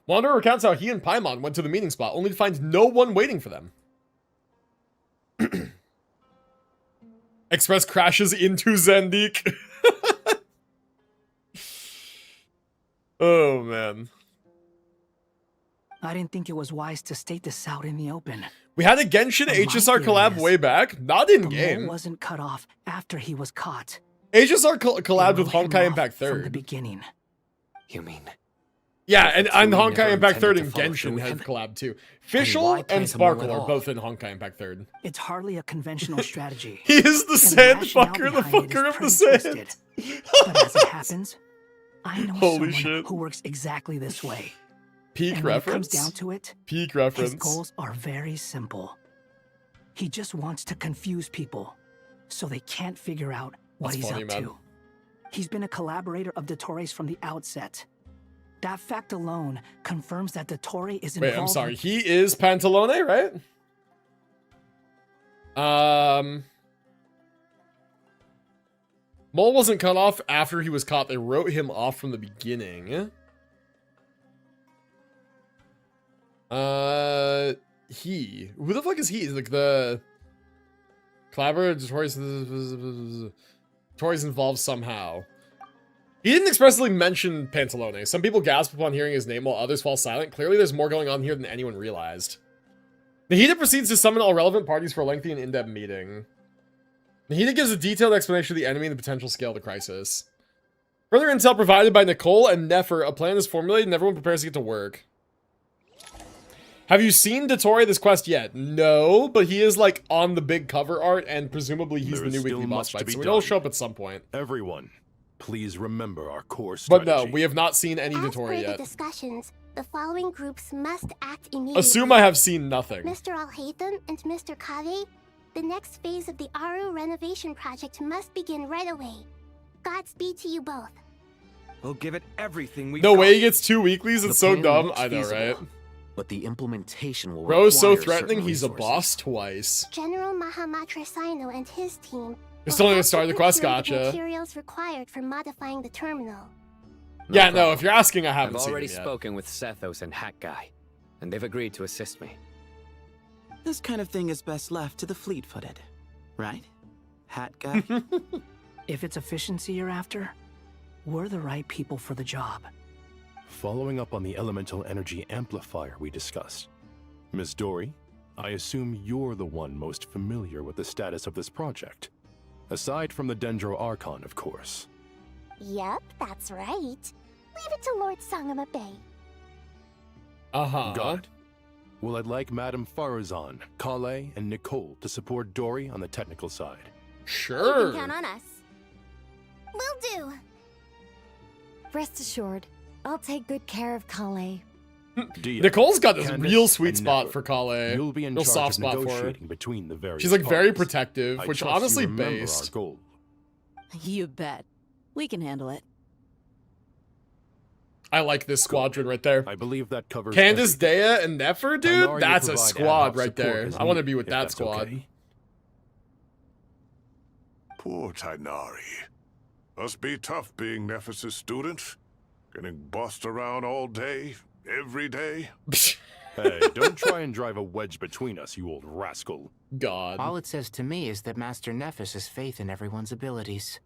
Wanderer recounts how he and Paimon went to the meeting spot, only to find no one waiting for them. Express crashes into Zendik. Oh, man. I didn't think it was wise to state this out in the open. We had a Genshin But my HSR theory collab is way back, not in the game. mole wasn't cut off after he was caught. HSR collabed They with wrote him Honkai off Impact from 3rd. the beginning. You mean? Yeah, and Fatui Honkai never Impact 3rd intended and to follow Genshin through have with him? collabed too. why Fischl plant and a mole Sparkle at are all? both in Honkai Impact 3rd. It's hardly a conventional strategy. He is the and sand rationale fucker, the behind it fucker is of the pretty sand. twisted. But as it happens, I know Holy someone shit. who works exactly this way. Peak and when it reference? comes down to it, Peak his reference. goals are very simple. He just wants to confuse people so they can't figure out what That's he's funny, up man. to. He's been a collaborator of Dottore's from the outset. That fact alone confirms that Dottore is involved. Wait, I'm sorry. He is Pantalone, right? Mole wasn't cut off after he was caught. They wrote him off from the beginning. He. Who the fuck is he? Like the collaborator. Tori's involved somehow. He didn't expressly mention Pantalone. Some people gasp upon hearing his name while others fall silent. Clearly there's more going on here than anyone realized. Nahida proceeds to summon all relevant parties for a lengthy and in-depth meeting. Nahida gives a detailed explanation of the enemy and the potential scale of the crisis. Further intel provided by Nicole and Nefer, a plan is formulated and everyone prepares to get to work. Have you seen Dottore this quest yet? No, but he is like on the big cover art and presumably he's There the is new still weekly boss much to fight, be so he'll done. show up at some point. Everyone, please remember our core But strategy. no, we have not seen any As per Dottore the yet. discussions, the following groups must act immediately. Assume I have seen nothing. Mr. Alhaitham and Mr. Kave, the next phase of the Aru renovation project must begin right away. Godspeed to you both. We'll give it everything we No got. way he gets 2 weeklies, The it's so plan dumb. looks I know, feasible, right? But the implementation will Bro's so require threatening, certain he's a resources. boss twice. General Mahamatra Sino and his team You're still will gonna have start to the quest, procure the gotcha. materials required for modifying the terminal. Yeah, no, if you're asking, I I've haven't seen already him yet. spoken with Sethos and Hat Guy, and they've agreed to assist me. This kind of thing is best left to the fleet-footed, right? Hat guy? If it's efficiency you're after, we're the right people for the job. Following up on the elemental energy amplifier we discussed. Ms. Dory, I assume you're the one most familiar with the status of this project. Aside from the Dendro Archon, of course. Yep, that's right. Leave it to Lord Sangama Bay. Uh-huh. Got it. Well, I'd like Madame Farazan, Kale, and Nicole to support Dory on the technical side. Sure. You can count on us. Will do. Rest assured, I'll take good care of Kale. Deal. Nicole's got this Candace real sweet and spot Nefer, for Kale. You'll be in Real charge soft of spot for her. negotiating between the various She's like very parties. protective, I which trust you honestly remember our based. goal. You bet. We can handle it. I like this squadron right there. I believe that covers Candace, Dea, and Nefer, dude? Tainari That's a will provide ad squad hoc right support there. as I want to needed, be with if that that's squad. okay. Poor Tainari. Must be tough being Nephis' student. Getting bossed around all day, every day. Hey, don't try and drive a wedge between us, you old rascal. God. All it says to me is that Master Nephis has faith in everyone's abilities.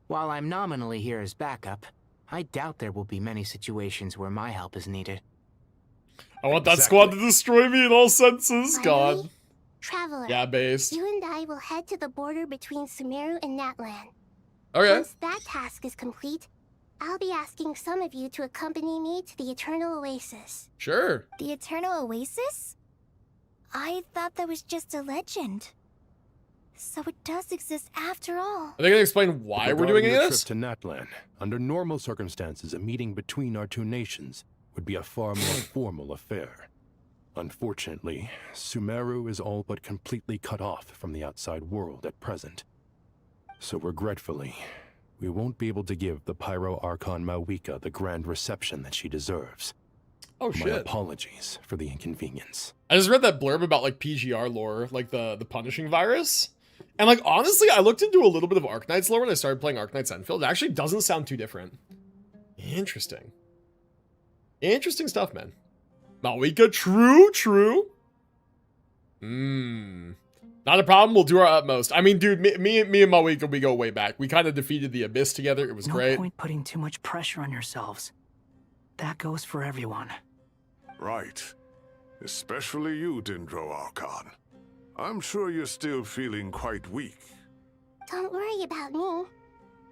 While I'm nominally here as backup, I doubt there will be many situations where my help is needed. I want that squad to destroy me in all senses. God. Traveler. Yeah, based. You and I will head to the border between Sumeru and Natlan. Okay. Once that task is complete, I'll be asking some of you to accompany me to the Eternal Oasis. Sure. The Eternal Oasis? I thought that was just a legend. So it does exist after all. Are they gonna explain why we're doing Regarding the this? trip to Natlan, under normal circumstances, a meeting between our two nations would be a far more formal affair. Unfortunately, Sumeru is all but completely cut off from the outside world at present. So regretfully, we won't be able to give the Pyro Archon Mawika the grand reception that she deserves. Oh, My shit. apologies for the inconvenience. I just read that blurb about like PGR lore, like the punishing virus. And like honestly, I looked into a little bit of Arknight's lore when I started playing Arknight's Enfield. It actually doesn't sound too different. Interesting. Interesting stuff, man. Mawika, true. Not a problem. We'll do our utmost. I mean, dude, me and Mawika, we go way back. We kind of defeated the Abyss together. It was great. No point putting too much pressure on yourselves. That goes for everyone. Right. Especially you, Dendro Archon. I'm sure you're still feeling quite weak. Don't worry about me.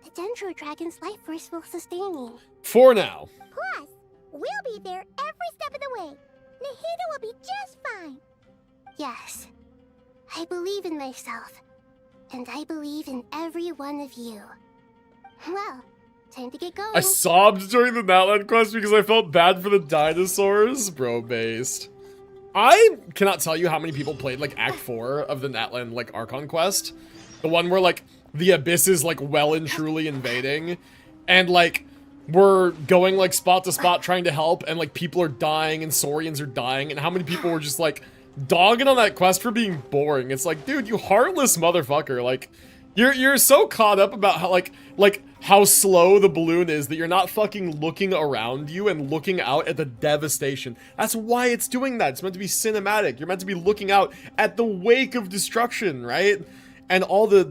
The Dendro Dragon's life force will sustain me. For now. Plus, we'll be there every step of the way. Nahida will be just fine. Yes, I believe in myself. And I believe in every one of you. Well, time to get going. I sobbed during the Natlan quest because I felt bad for the dinosaurs. Bro, based. I cannot tell you how many people played like Act 4 of the Natlan like Archon quest. The one where like the Abyss is like well and truly invading. And like we're going like spot to spot trying to help and like people are dying and Saurians are dying. And how many people were just like dogging on that quest for being boring. It's like, dude, you heartless motherfucker. Like you're so caught up about how like how slow the balloon is that you're not fucking looking around you and looking out at the devastation. That's why it's doing that. It's meant to be cinematic. You're meant to be looking out at the wake of destruction, right? And all the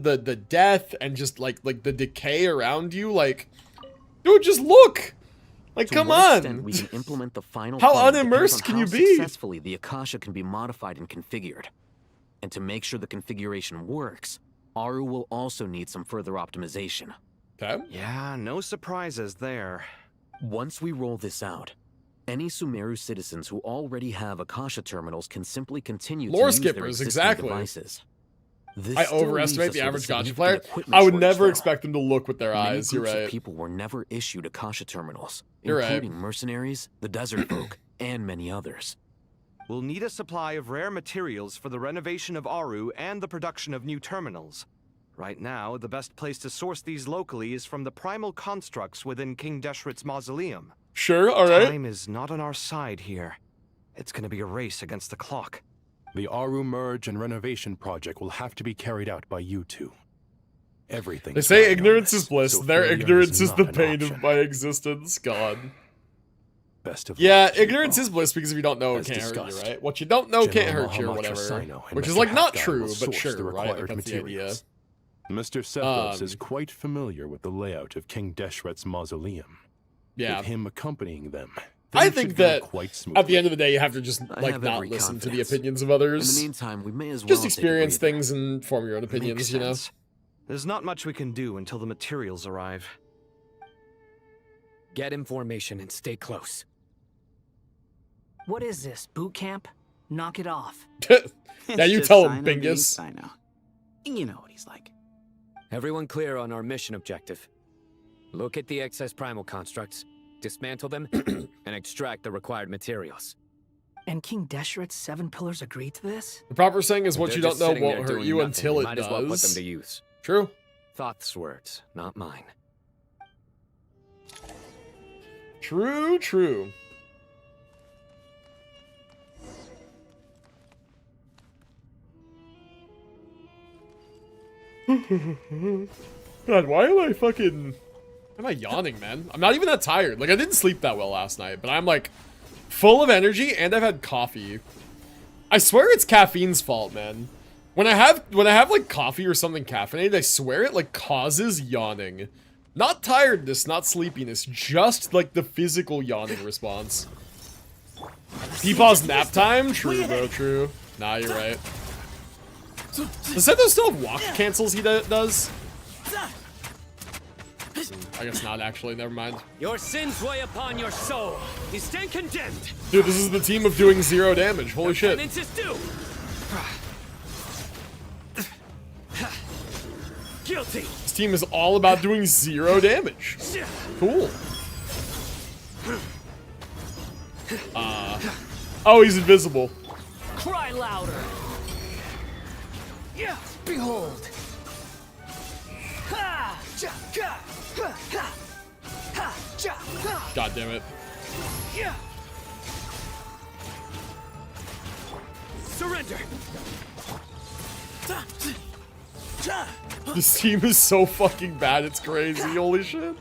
death and just like the decay around you. Like, dude, just look. Like, come on. We can implement the final how plan unimmersed depends on can you how be? Successfully, the Akasha can be modified and configured. And to make sure the configuration works, Aru will also need some further optimization. Okay. Yeah, no surprises there. Once we roll this out, any Sumeru citizens who already have Akasha terminals can simply continue Lore to use their skippers, existing exactly. devices. This I still overestimate leaves us the with average a gacha significant player. equipment I would shortage, never though. expect them to look with their Many eyes. You're groups of right. people were never issued Akasha terminals, You're right. including mercenaries, the desert folk, and many others. We'll need a supply of rare materials for the renovation of Aru and the production of new terminals. Right now, the best place to source these locally is from the primal constructs within King Deshret's mausoleum. Sure, alright. Time is not on our side here. It's gonna be a race against the clock. The Aru merge and renovation project will have to be carried out by you two. Everything. They say ignorance is bliss. Their ignorance is the pain of my existence. God. Best of yeah, luck, ignorance is bliss because if you don't know, it can't hurt you, right? What you don't know can't hurt you or whatever. Which is like not true, but sure, right? Like, that's the idea. Mr. Sethos is quite familiar with the layout of King Deshret's mausoleum. Yeah. With him accompanying them, I things think should go that quite smoothly. at the end of the day, you have to just I like have not every listen to the confidence. opinions of others. In the meantime, we may as well Just take a experience breather. things and form your own opinions, Makes you know? sense. There's not much we can do until the materials arrive. Get in formation and stay close. What is this, boot camp? Knock it off. Yeah, you It's tell just him, Sino being Bingus. Sino. You know what he's like. Everyone clear on our mission objective. Look at the excess primal constructs, dismantle them, and extract the required materials. And King Deshret's 7 pillars agree to this? The proper saying is If what they're you don't just know sitting there won't hurt doing you nothing, until we it might as well put them does. to use. True. Thoth's words, not mine. True. God, why am I fucking... Why am I yawning, man? I'm not even that tired. Like, I didn't sleep that well last night, but I'm, like, full of energy, and I've had coffee. I swear it's caffeine's fault, man. When I have, like, coffee or something caffeinated, I swear it, like, causes yawning. Not tiredness, not sleepiness, just, like, the physical yawning response. Peepaw's nap time? True, bro, true. Nah, you're right. Does Sethos still have walk cancels he does? I guess not, actually. Never mind. Your sins weigh upon your soul. You stand condemned. Dude, this is the team of doing 0 damage. Holy shit. Penance is due. Guilty. This team is all about doing 0 damage. Cool. Oh, he's invisible. Cry louder. Yeah, behold. God damn it. Yeah. Surrender. This team is so fucking bad, it's crazy. Holy shit.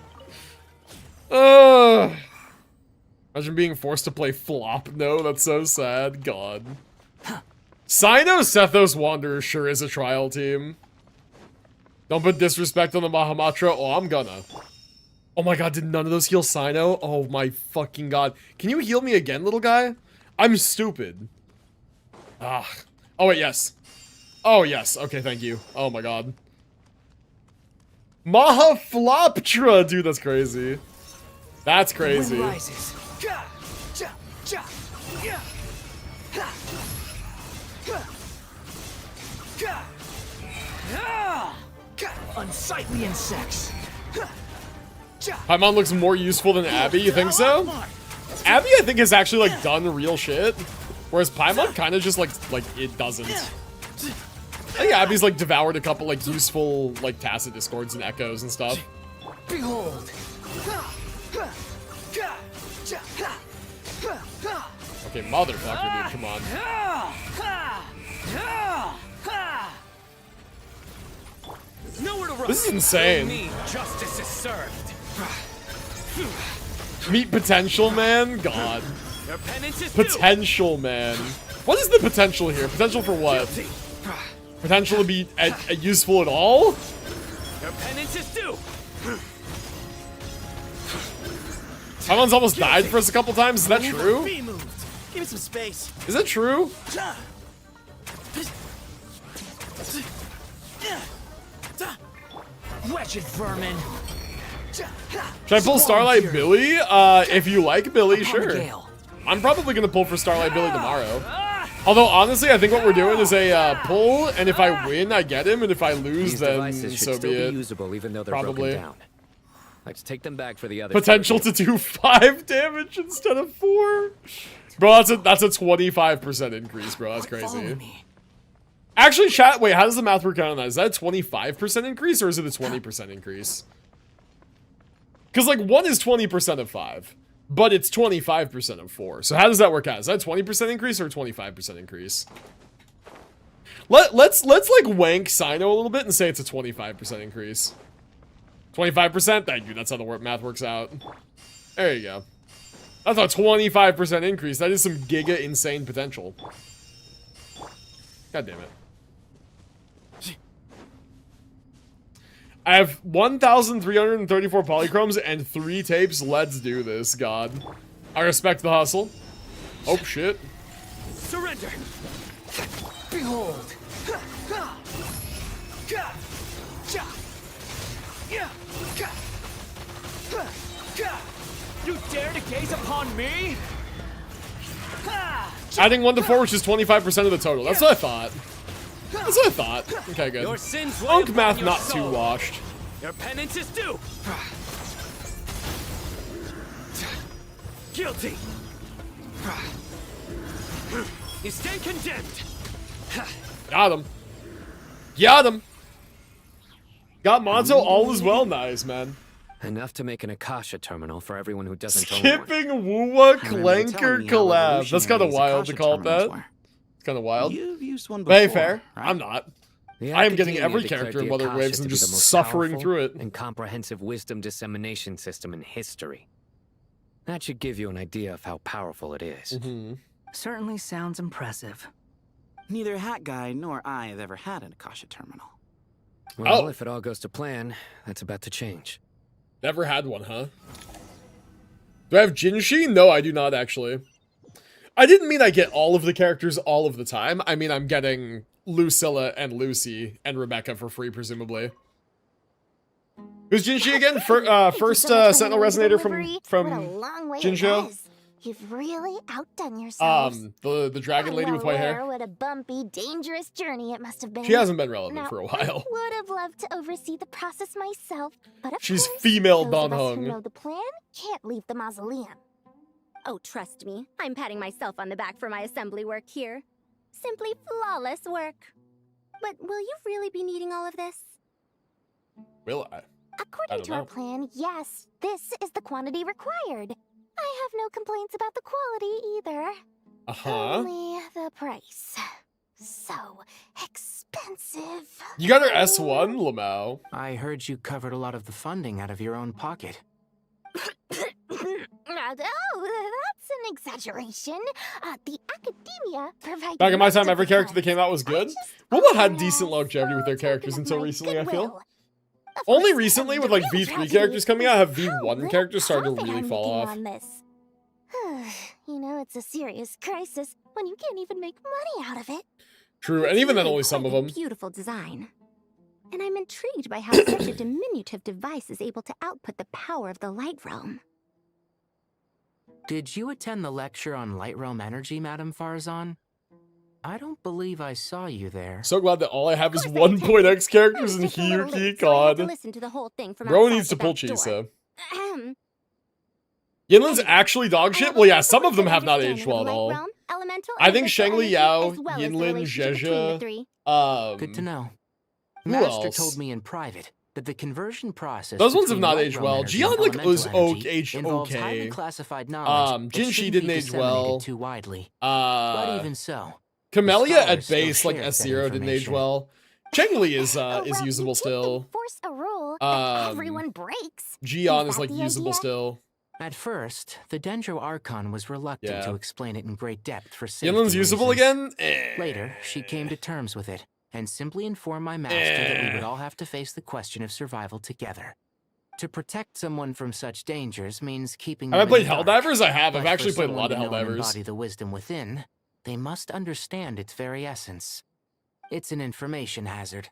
Imagine being forced to play flop. No, that's so sad. God. Sino Sethos Wanderer sure is a trial team. Don't put disrespect on the Mahamatra. Oh, I'm gonna. Oh my god, did none of those heal Sino? Oh my fucking god. Can you heal me again, little guy? I'm stupid. Ah. Oh wait, yes. Oh yes. Okay, thank you. Oh my god. Mahafloptra! Dude, that's crazy. That's crazy. Unsightly insects. Paimon looks more useful than Abby, you think so? Abby, I think, has actually, like, done real shit. Whereas Paimon kind of just, like, it doesn't. I think Abby's, like, devoured a couple, like, useful, like, tacit discords and echoes and stuff. Behold. Okay, motherfucker, dude, come on. This is insane. Justice is served. Meet potential, man? God. Your penance is Potential, man. What is the potential here? Potential for what? Potential to be useful at all? Your penance is due. Paimon's almost died for us a couple times. Is that true? Give me some space. Is that true? Wretched vermin. Should I pull Starlight Billy? If you like Billy, sure. I'm probably gonna pull for Starlight Billy tomorrow. Although, honestly, I think what we're doing is a pull, and if I win, I get him, and if I lose, These then devices should so still be be it. usable even though they're Probably. broken down. Let's take them back for the other. Potential to do 5 damage instead of 4. Bro, that's a 25% increase, bro. That's crazy. Actually, chat, wait, how does the math work out on that? Is that a 25% increase, or is it a 20% increase? Because, like, 1 is 20% of 5, but it's 25% of 4. So how does that work out? Is that a 20% increase or a 25% increase? Let's like, wank Sino a little bit and say it's a 25% increase. 25%? Thank you, that's how the math works out. There you go. That's a 25% increase. That is some giga insane potential. God damn it. I have 1,334 polychromes and 3 tapes. Let's do this, God. I respect the hustle. Oh, shit. Surrender. Behold. You dare to gaze upon me? Adding 1 to 4, which is 25% of the total. That's what I thought. That's what I thought. Okay, good. Your sins weigh Unk upon math your not soul. too washed. Your penance is due. Guilty. You stand condemned. Got him. Got him. Got Monzo, all is well. Nice, man. Enough to make an Akasha terminal for everyone who doesn't own one. Skipping Woowa Clanker collab. That's kind of wild to call it that. It's kind of wild. You've used one But hey, before, fair. right? I'm not. The I am getting Academia every declared character in the Mother Akasha Waves to and be just the most suffering powerful through it. and comprehensive wisdom dissemination system in history. That should give you an idea of how powerful it is. Mm-hmm. Certainly sounds impressive. Neither Hat Guy nor I have ever had an Akasha terminal. Well, if it all goes to plan, that's about to change. Never had one, huh? Do I have Genshin? No, I do not, actually. I didn't mean I get all of the characters all of the time. I mean, I'm getting Lucilla and Lucy and Rebecca for free, presumably. Who's Jinshi again? First Sentinel Resonator from Jinjo? You've really outdone yourselves. The dragon lady with white hair. What a bumpy, dangerous journey it must have been. She hasn't been relevant for a while. I would have loved to oversee the process myself, but of She's course, female those of us Donhung. who know the plan can't leave the mausoleum. Oh, trust me, I'm patting myself on the back for my assembly work here. Simply flawless work. But will you really be needing all of this? Will I? According to our plan, yes, this is the quantity required. I have no complaints about the quality either. Only the price. So expensive. You got her S1, Lamau. I heard you covered a lot of the funding out of your own pocket. Oh, that's an exaggeration. The academia provided. Back in my time, every character that came out was good. Robot had decent longevity with their characters until recently, I feel. Only recently, with like V3 characters coming out, have V1 characters started to really fall off. You know, it's a serious crisis when you can't even make money out of it. True, and even then, only some of them. Beautiful design. And I'm intrigued by how such a diminutive device is able to output the power of the Light Realm. Did you attend the lecture on Light Realm energy, Madame Farzan? I don't believe I saw you there. So glad that all I have is 1.x characters and Hiyuki. God. Bro needs to pull Chisa. Yinlin's actually dog shit? Well, yeah, some of them have not aged well at all. I think Shengli Yao, Yinlin, Zhezha, Good to know. Who Master else? told me in private that the conversion process. Those ones have between not light aged realm well. energy Jian and like elemental was energy aged involves okay. highly classified knowledge that Jinshi shouldn't didn't be age disseminated well. too widely. But even so, Camellia at scholars still base, like share that S0, didn't age information. well. Chengli is usable still. Force a rule that everyone breaks. Jian is that like the usable idea? still. At first, the Dendro Archon was reluctant Yeah. to explain it in great depth for safety Yinlin's usable reasons. again? Later, she came to terms with it and simply informed my master that we would all have to face the question of survival together. To protect someone from such dangers means keeping them Have I played in the dark. Helldivers? I have. I've But actually for played a someone lot of to know and Helldivers. embody the wisdom within, they must understand its very essence. It's an information hazard.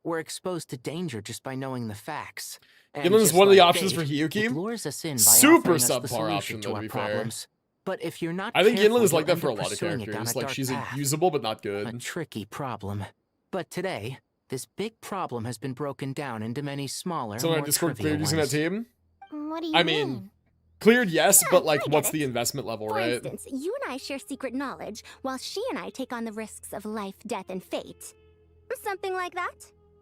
We're exposed to danger just by knowing the facts. And Yinlin's just one of the like options fate, for Hiyuki. it lures us in by Super offering us the subpar solution option, to though, to our be fair. problems. But if you're not I think careful, Yinlin is like you'll that end for a up lot of pursuing it down characters. a Like, dark she's path. usable, but not A good. tricky problem. But today, this big problem has been broken down into many smaller, Someone more on Discord trivial cleared using that ones. team? What do you I mean, cleared, yes, but like, what's the investment level, For right? instance, you and I share secret knowledge, while she and I take on the risks of life, death, and fate. Something like that?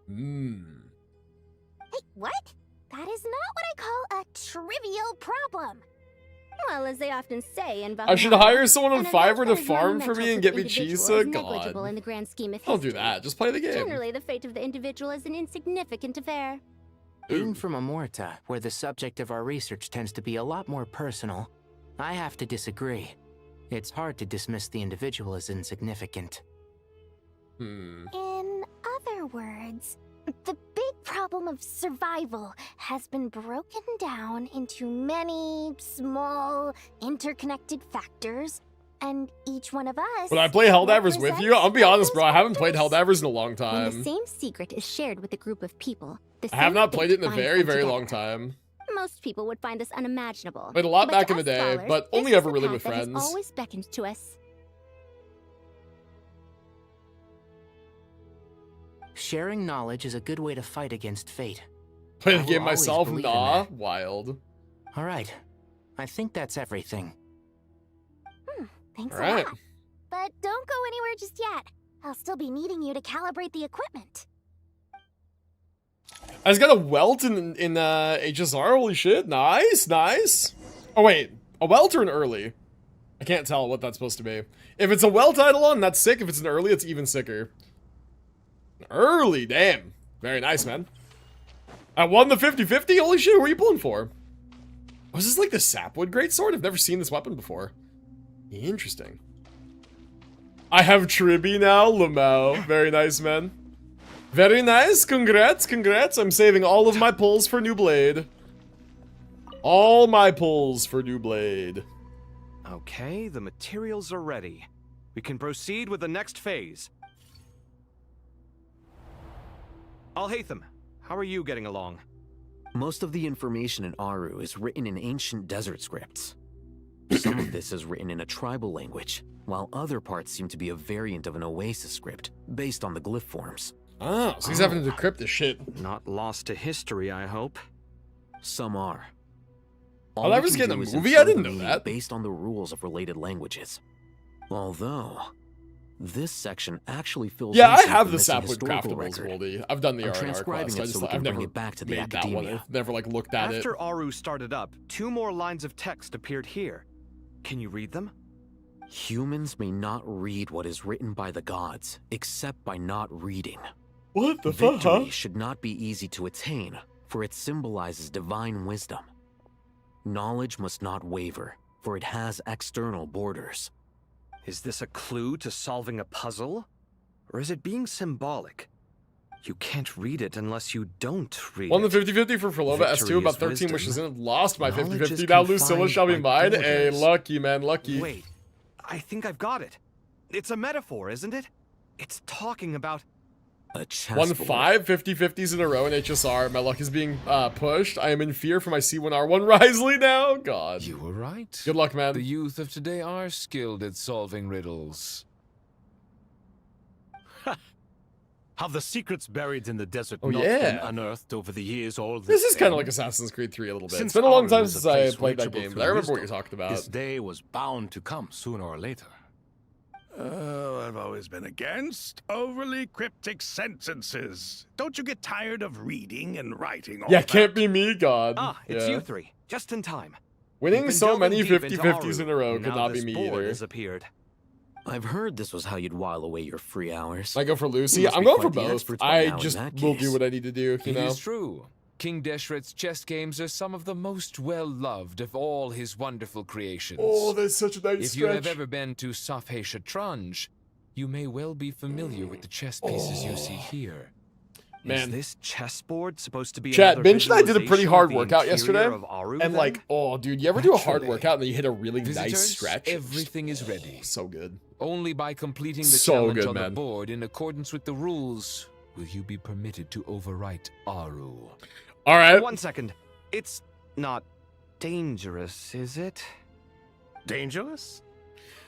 Hey, what? That is not what I call a trivial problem. Well, as they often say in I should Valhalla, hire someone on an Fiverr to event that is farm for monumental me and to get me the individual Chisa? is negligible God. in the grand scheme of Don't do history. that. Just play the game. Generally, the fate of the individual is an insignificant affair. Being from Amorta, where the subject of our research tends to be a lot more personal, I have to disagree. It's hard to dismiss the individual as insignificant. In other words, the big problem of survival has been broken down into many small, interconnected factors, and each one of us. Would I play Helldivers with you? I'll be honest, bro. I haven't played Helldivers in a long When time. the same secret is shared with a group of people, the I have same not fate played it in a binds very, them very together. long time. Most people would find this unimaginable. Played a lot But back to in the us day, scholars, but this only is ever the really path with that has friends. always beckoned to us. Sharing knowledge is a good way to fight against fate. Play I the will game always myself? believe in Nah, that. wild. All right. I think that's everything. Thanks a Alright. lot. But don't go anywhere just yet. I'll still be needing you to calibrate the equipment. I just got a welt in HSR. Holy shit! Nice, nice. Oh wait, a welt or an early? I can't tell what that's supposed to be. If it's a welt Eidolon, that's sick. If it's an early, it's even sicker. Early, damn. Very nice, man. I won the 50-50? Holy shit, what are you pulling for? Was this like the Sapwood Greatsword? I've never seen this weapon before. Interesting. I have Tribi now, Lamau. Very nice, man. Very nice. Congrats, congrats. I'm saving all of my pulls for new blade. All my pulls for new blade. Okay, the materials are ready. We can proceed with the next phase. Alhaitham, how are you getting along? Most of the information in Aru is written in ancient desert scripts. Some of this is written in a tribal language, while other parts seem to be a variant of an Oasis script, based on the glyph forms. Oh, so he's having to decrypt this shit. Not lost to history, I hope. Some are. Oh, that was getting a movie? I didn't know that. Based on the rules of related languages. Although, this section actually fills Yeah, I in have the the missing Sapwood historical Craftables, record. Goldie. I've done the I'm R&R transcribing quest. it so we I've can never bring it back to the made that one. academia. I've never, like, looked at it. After Aru started up, 2 more lines of text appeared here. Can you read them? Humans may not read what is written by the gods, except by not reading. What the fuck, huh? Victory should not be easy to attain, for it symbolizes divine wisdom. Knowledge must not waver, for it has external borders. Is this a clue to solving a puzzle? Or is it being symbolic? You can't read it unless you don't read Won the it. 50-50 for Philova Victory S2, about is 13 wisdom. wishes in. Lost my Knowledge 50-50. is Now Lucilla confined shall be by mine. Hey, borders. lucky, man, lucky. Wait, I think I've got it. It's a metaphor, isn't it? It's talking about... A Won 5 50-50s in a row in HSR. My luck is being pushed. I am in fear for my C1R1 Risley now. God. You were right. Good luck, man. The youth of today are skilled at solving riddles. Have the secrets buried in the desert Oh, not yeah. been unearthed over the years all This is kind of same? like Assassin's Creed 3 a little bit. Since It's been a long Aru time is a since I place played that reachable game, through but I remember what wisdom, you're talking about. This day was bound to come sooner or later. Oh, I've always been against overly cryptic sentences. Don't you get tired of reading and writing all Yeah, that? can't be me, God. Ah, it's Yeah. you 3. Just in time. Winning You've been so delving many deep into 50-50s in a Aru, row and could now not be this me board either. has appeared. I've heard this was how you'd while away your free hours. I go for You Lucy. must I'm be going for quite the both. experts by I now in just that will case. do what I need to do, you It know? is true. King Deshret's chess games are some of the most well-loved of all his wonderful creations. Oh, that's such a nice If you have stretch. ever been to Safhe Shatranj, you may well be familiar with the chess pieces you see here. Man. Is this chessboard supposed to be Chat, another Bench and I did a pretty visualization hard of the workout interior yesterday. of Aru, And then? like, oh, dude, you ever do a hard Naturally. workout and then you hit a really Visitors, nice stretch? everything is ready. So good. Only by completing the So challenge good, on the man. board in accordance with the rules will you be permitted to overwrite Aru. All right. 1 second. It's not dangerous, is it? Dangerous?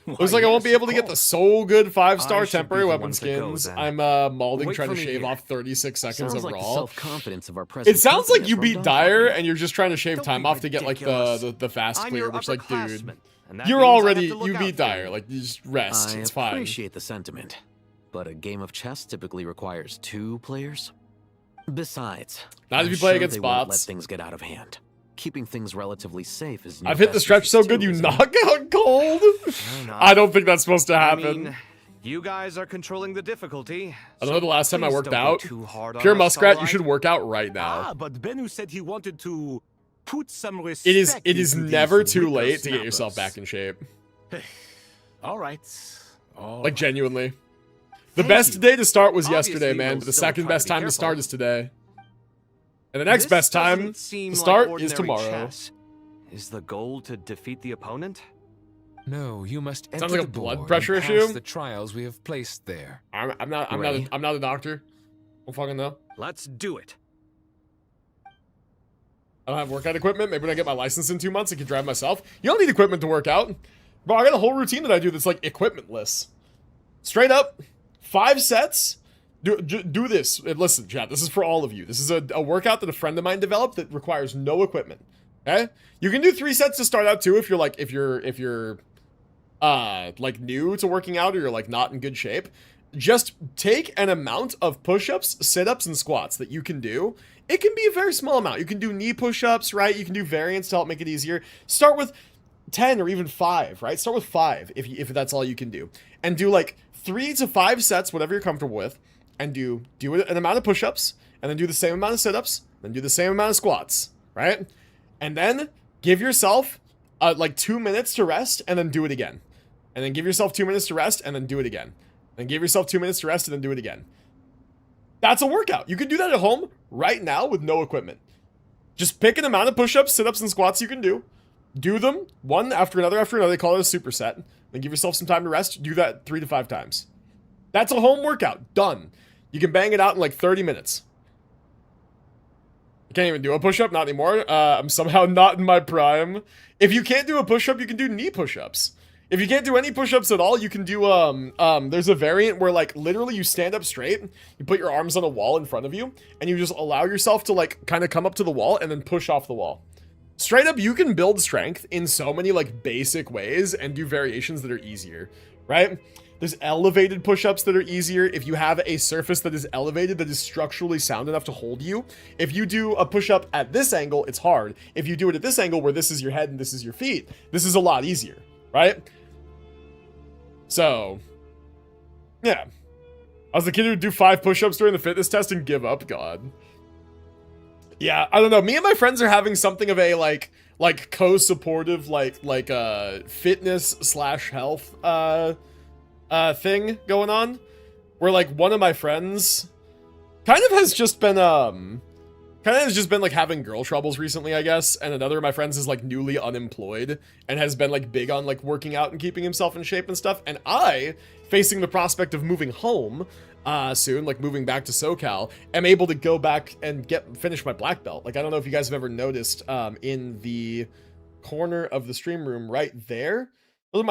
Looks like I won't be able to get the so good 5-star I should temporary be the weapon one to go, skins. then. I'm Malding Wait trying to for me shave here. off 36 seconds Sounds of like the raw. self-confidence of our present It sounds like company you has beat rubbed off on Dire you. and you're just trying to shave Don't time be off to get like ridiculous. the fast I'm clear, your which like, dude, upperclassman, and that you're means I have already to look you out beat for you. Dire. Like, you just rest. I It's fine. appreciate the sentiment, but a game of chess typically requires 2 players. Besides, Not if I'm you play sure against they won't let bots. things get out of hand. Keeping things relatively safe is. I've hit the stretch so good you knock out cold. not. I don't think that's supposed to I happen. mean, you guys are controlling the difficulty. I don't know the last time I please worked don't go out. too hard on Pure us, Muskrat, you alright? should work out right now. Ah, but Bennu said he wanted to put some respect It is into never these too late to get yourself whippersnappers. back in shape. All right. All Like, genuinely. The Thank best you. day to start was Obviously, yesterday, man, we'll but the still second try to best be time to careful. start is today. And the next This best time doesn't seem to like start is ordinary tomorrow. chess. Is the goal to defeat the opponent? No, you must enter Sounds like the a blood board pressure and pass issue. the trials we have placed there. I'm not Ready? a doctor. I don't fucking know. Let's do it. I don't have workout equipment. Maybe when I get my license in 2 months, I can drive myself. You don't need equipment to work out. Bro, I got a whole routine that I do that's like equipmentless. Straight up, 5 sets. Do this. And listen, chat, this is for all of you. This is a workout that a friend of mine developed that requires no equipment. Okay? You can do 3 sets to start out too if you're like new to working out or you're like not in good shape. Just take an amount of push-ups, sit-ups, and squats that you can do. It can be a very small amount. You can do knee push-ups, right? You can do variants to help make it easier. Start with 10 or even 5, right? Start with 5 if that's all you can do. And do like 3 to 5 sets, whatever you're comfortable with. And do an amount of push-ups, and then do the same amount of sit-ups, then do the same amount of squats, right? And then give yourself like 2 minutes to rest, and then do it again. And then give yourself 2 minutes to rest, and then do it again. Then give yourself 2 minutes to rest, and then do it again. That's a workout. You can do that at home right now with no equipment. Just pick an amount of push-ups, sit-ups, and squats you can do. Do them one after another after another. They call it a superset. Then give yourself some time to rest. Do that 3 to 5 times. That's a home workout. Done. You can bang it out in like 30 minutes. I can't even do a push-up, not anymore. I'm somehow not in my prime. If you can't do a push-up, you can do knee push-ups. If you can't do any push-ups at all, you can do, there's a variant where, like, literally you stand up straight, you put your arms on a wall in front of you, and you just allow yourself to, like, kind of come up to the wall and then push off the wall. Straight up, you can build strength in so many, like, basic ways and do variations that are easier, right? There's elevated push-ups that are easier if you have a surface that is elevated, that is structurally sound enough to hold you. If you do a push-up at this angle, it's hard. If you do it at this angle where this is your head and this is your feet, this is a lot easier, right? So, yeah. I was the kid who would do 5 push-ups during the fitness test and give up, God. Yeah, I don't know. Me and my friends are having something of a, like co-supportive, fitness /health, thing going on. Where, like, one of my friends kind of has just been, like, having girl troubles recently, I guess. And another of my friends is, like, newly unemployed and has been, like, big on, like, working out and keeping himself in shape and stuff. And I, facing the prospect of moving home soon, like, moving back to SoCal, am able to go back and finish my black belt. Like, I don't know if you guys have ever noticed in the corner of the stream room right there. Those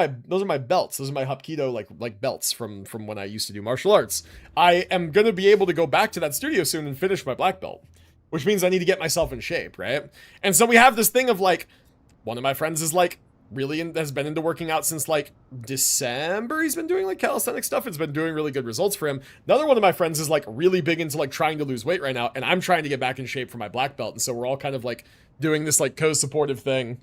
are my belts. Those are my Hapkido like belts from when I used to do martial arts. I am gonna be able to go back to that studio soon and finish my black belt, which means I need to get myself in shape, right? And so we have this thing of, like, one of my friends is, like, has been into working out since, like, December. He's been doing, like, calisthenic stuff. It's been doing really good results for him. Another one of my friends is, like, really big into, like, trying to lose weight right now, and I'm trying to get back in shape for my black belt. And so we're all kind of, like, doing this, like, co-supportive thing.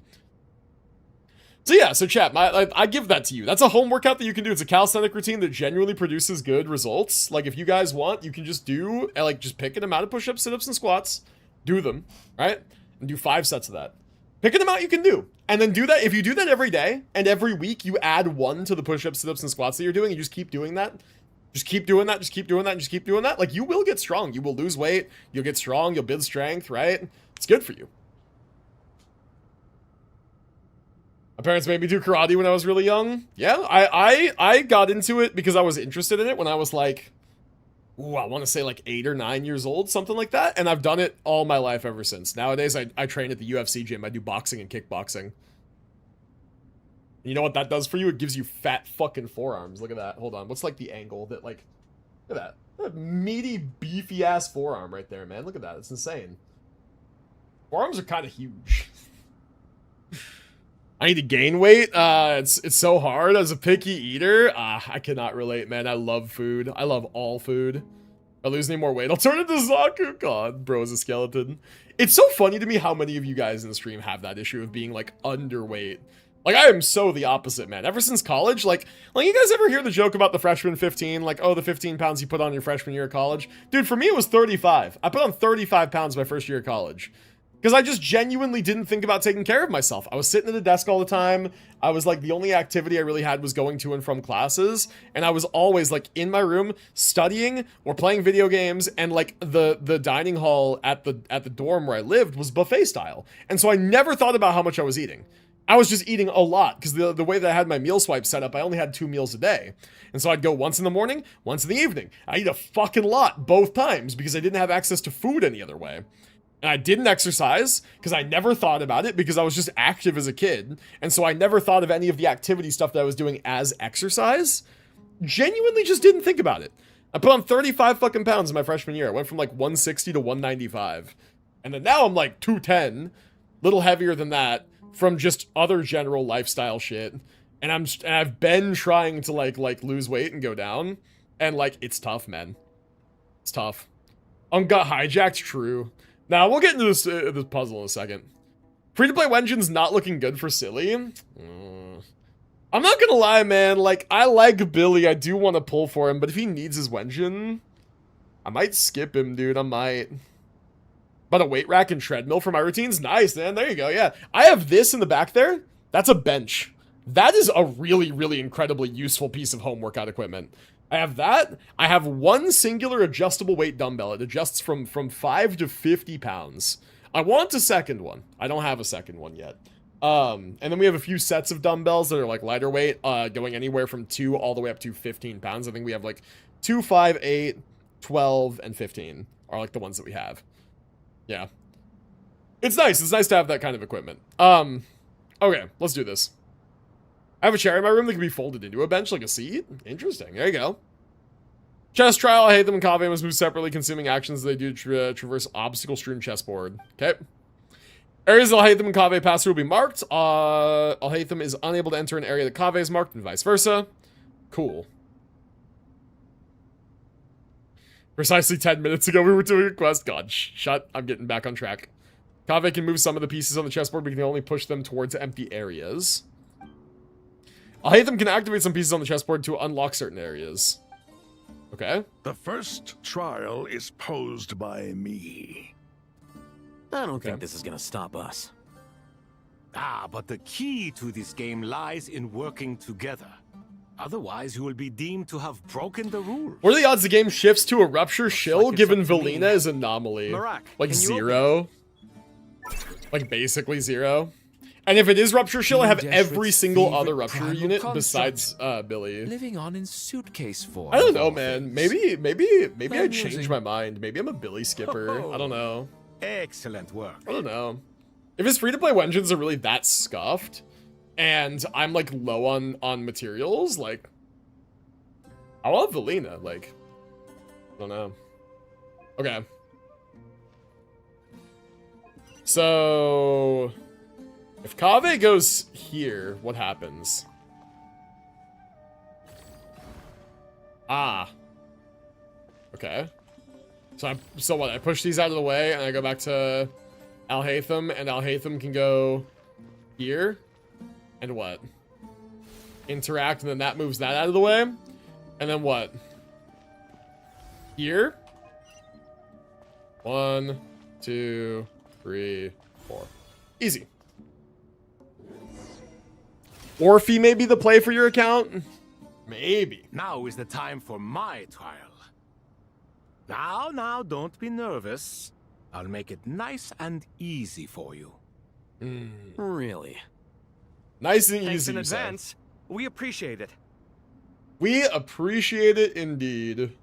So yeah, so chat, I give that to you. That's a home workout that you can do. It's a calisthenic routine that genuinely produces good results. Like, if you guys want, you can just do, like, just pick an amount of push-ups, sit-ups, and squats. Do them, right? And do 5 sets of that. Pick an amount you can do. And then do that. If you do that every day, and every week you add 1 to the push-ups, sit-ups, and squats that you're doing, you just keep doing that. Just keep doing that, just keep doing that, and just keep doing that. Like, you will get strong. You will lose weight. You'll get strong. You'll build strength, right? It's good for you. My parents made me do karate when I was really young. Yeah, I got into it because I was interested in it when I was like, ooh, I want to say like 8 or 9 years old, something like that. And I've done it all my life ever since. Nowadays, I train at the UFC gym. I do boxing and kickboxing. And you know what that does for you? It gives you fat fucking forearms. Look at that. Hold on. What's like the angle that like, look at that. That meaty, beefy ass forearm right there, man. Look at that. It's insane. Forearms are kind of huge. I need to gain weight. It's so hard as a picky eater. I cannot relate, man. I love food. I love all food. If I lose any more weight, I'll turn into Zaku. God, bro is a skeleton. It's so funny to me how many of you guys in the stream have that issue of being like underweight. Like, I am so the opposite, man. Ever since college, like you guys ever hear the joke about the freshman 15? Like, oh, the 15 pounds you put on your freshman year of college? Dude, for me, it was 35. I put on 35 pounds my first year of college. Because I just genuinely didn't think about taking care of myself. I was sitting at a desk all the time. I was like, the only activity I really had was going to and from classes. And I was always like in my room studying or playing video games. And like the dining hall at the dorm where I lived was buffet style. And so I never thought about how much I was eating. I was just eating a lot because the way that I had my meal swipe set up, I only had 2 meals a day. And so I'd go once in the morning, once in the evening. I eat a fucking lot both times because I didn't have access to food any other way. And I didn't exercise because I never thought about it because I was just active as a kid. And so I never thought of any of the activity stuff that I was doing as exercise. Genuinely just didn't think about it. I put on 35 fucking pounds in my freshman year. I went from like 160 to 195. And then now I'm like 210, little heavier than that from just other general lifestyle shit. And I've been trying to like lose weight and go down. And like, it's tough, man. It's tough. Got hijacked, true. Now, we'll get into this puzzle in a second. Free-to-play Wenjin's not looking good for Silly. I'm not gonna lie, man. Like, I like Billy. I do want to pull for him, but if he needs his Wenjin, I might skip him, dude. I might. But a weight rack and treadmill for my routines? Nice, man. There you go, yeah. I have this in the back there. That's a bench. That is a really, really incredibly useful piece of home workout equipment. I have that. I have one singular adjustable weight dumbbell. It adjusts from 5 to 50 pounds. I want a second one. I don't have a second one yet. And then we have a few sets of dumbbells that are like lighter weight, going anywhere from 2 all the way up to 15 pounds. I think we have like 2, 5, 8, 12, and 15 are like the ones that we have. Yeah. It's nice. It's nice to have that kind of equipment. Okay, let's do this. I have a chair in my room that can be folded into a bench like a seat. Interesting. There you go. Chess trial. I hate them. And Kaveh must move separately, consuming actions they do to traverse obstacle-strewn chessboard. Okay. Areas I'll hate them and Kaveh pass through will be marked. I'll hate them is unable to enter an area that Kaveh is marked, and vice versa. Cool. Precisely 10 minutes ago, we were doing a quest. God, shut. I'm getting back on track. Kaveh can move some of the pieces on the chessboard, but can only push them towards empty areas. I'll hate them can activate some pieces on the chessboard to unlock certain areas. Okay. The first trial is posed by me. I don't think this is gonna stop us. Ah, but the key to this game lies in working together. Otherwise, you will be deemed to have broken the rules. What are the odds the game shifts to a rupture shill given Velina is anomaly? Like 0. Like basically 0. And if it is rupture shill, I have every single other rupture unit besides Billy. Living on in suitcase form. I don't know, man. Maybe I changed my mind. Maybe I'm a Billy skipper. I don't know. Excellent work. I don't know. If his free-to-play engines are really that scuffed, and I'm like low on materials, like I love Velina. Like I don't know. Okay. So if Kaveh goes here, what happens? Ah. Okay. So what? I push these out of the way, and I go back to Alhaitham, and Alhaitham can go here, and what? Interact, and then that moves that out of the way, and then what? Here? 1, 2, 3, 4. Easy. Orphe may be the play for your account. Maybe. Now is the time for my trial. Now, don't be nervous. I'll make it nice and easy for you. Really? Nice and Thanks easy, in you say. advance. We appreciate it. We appreciate it indeed.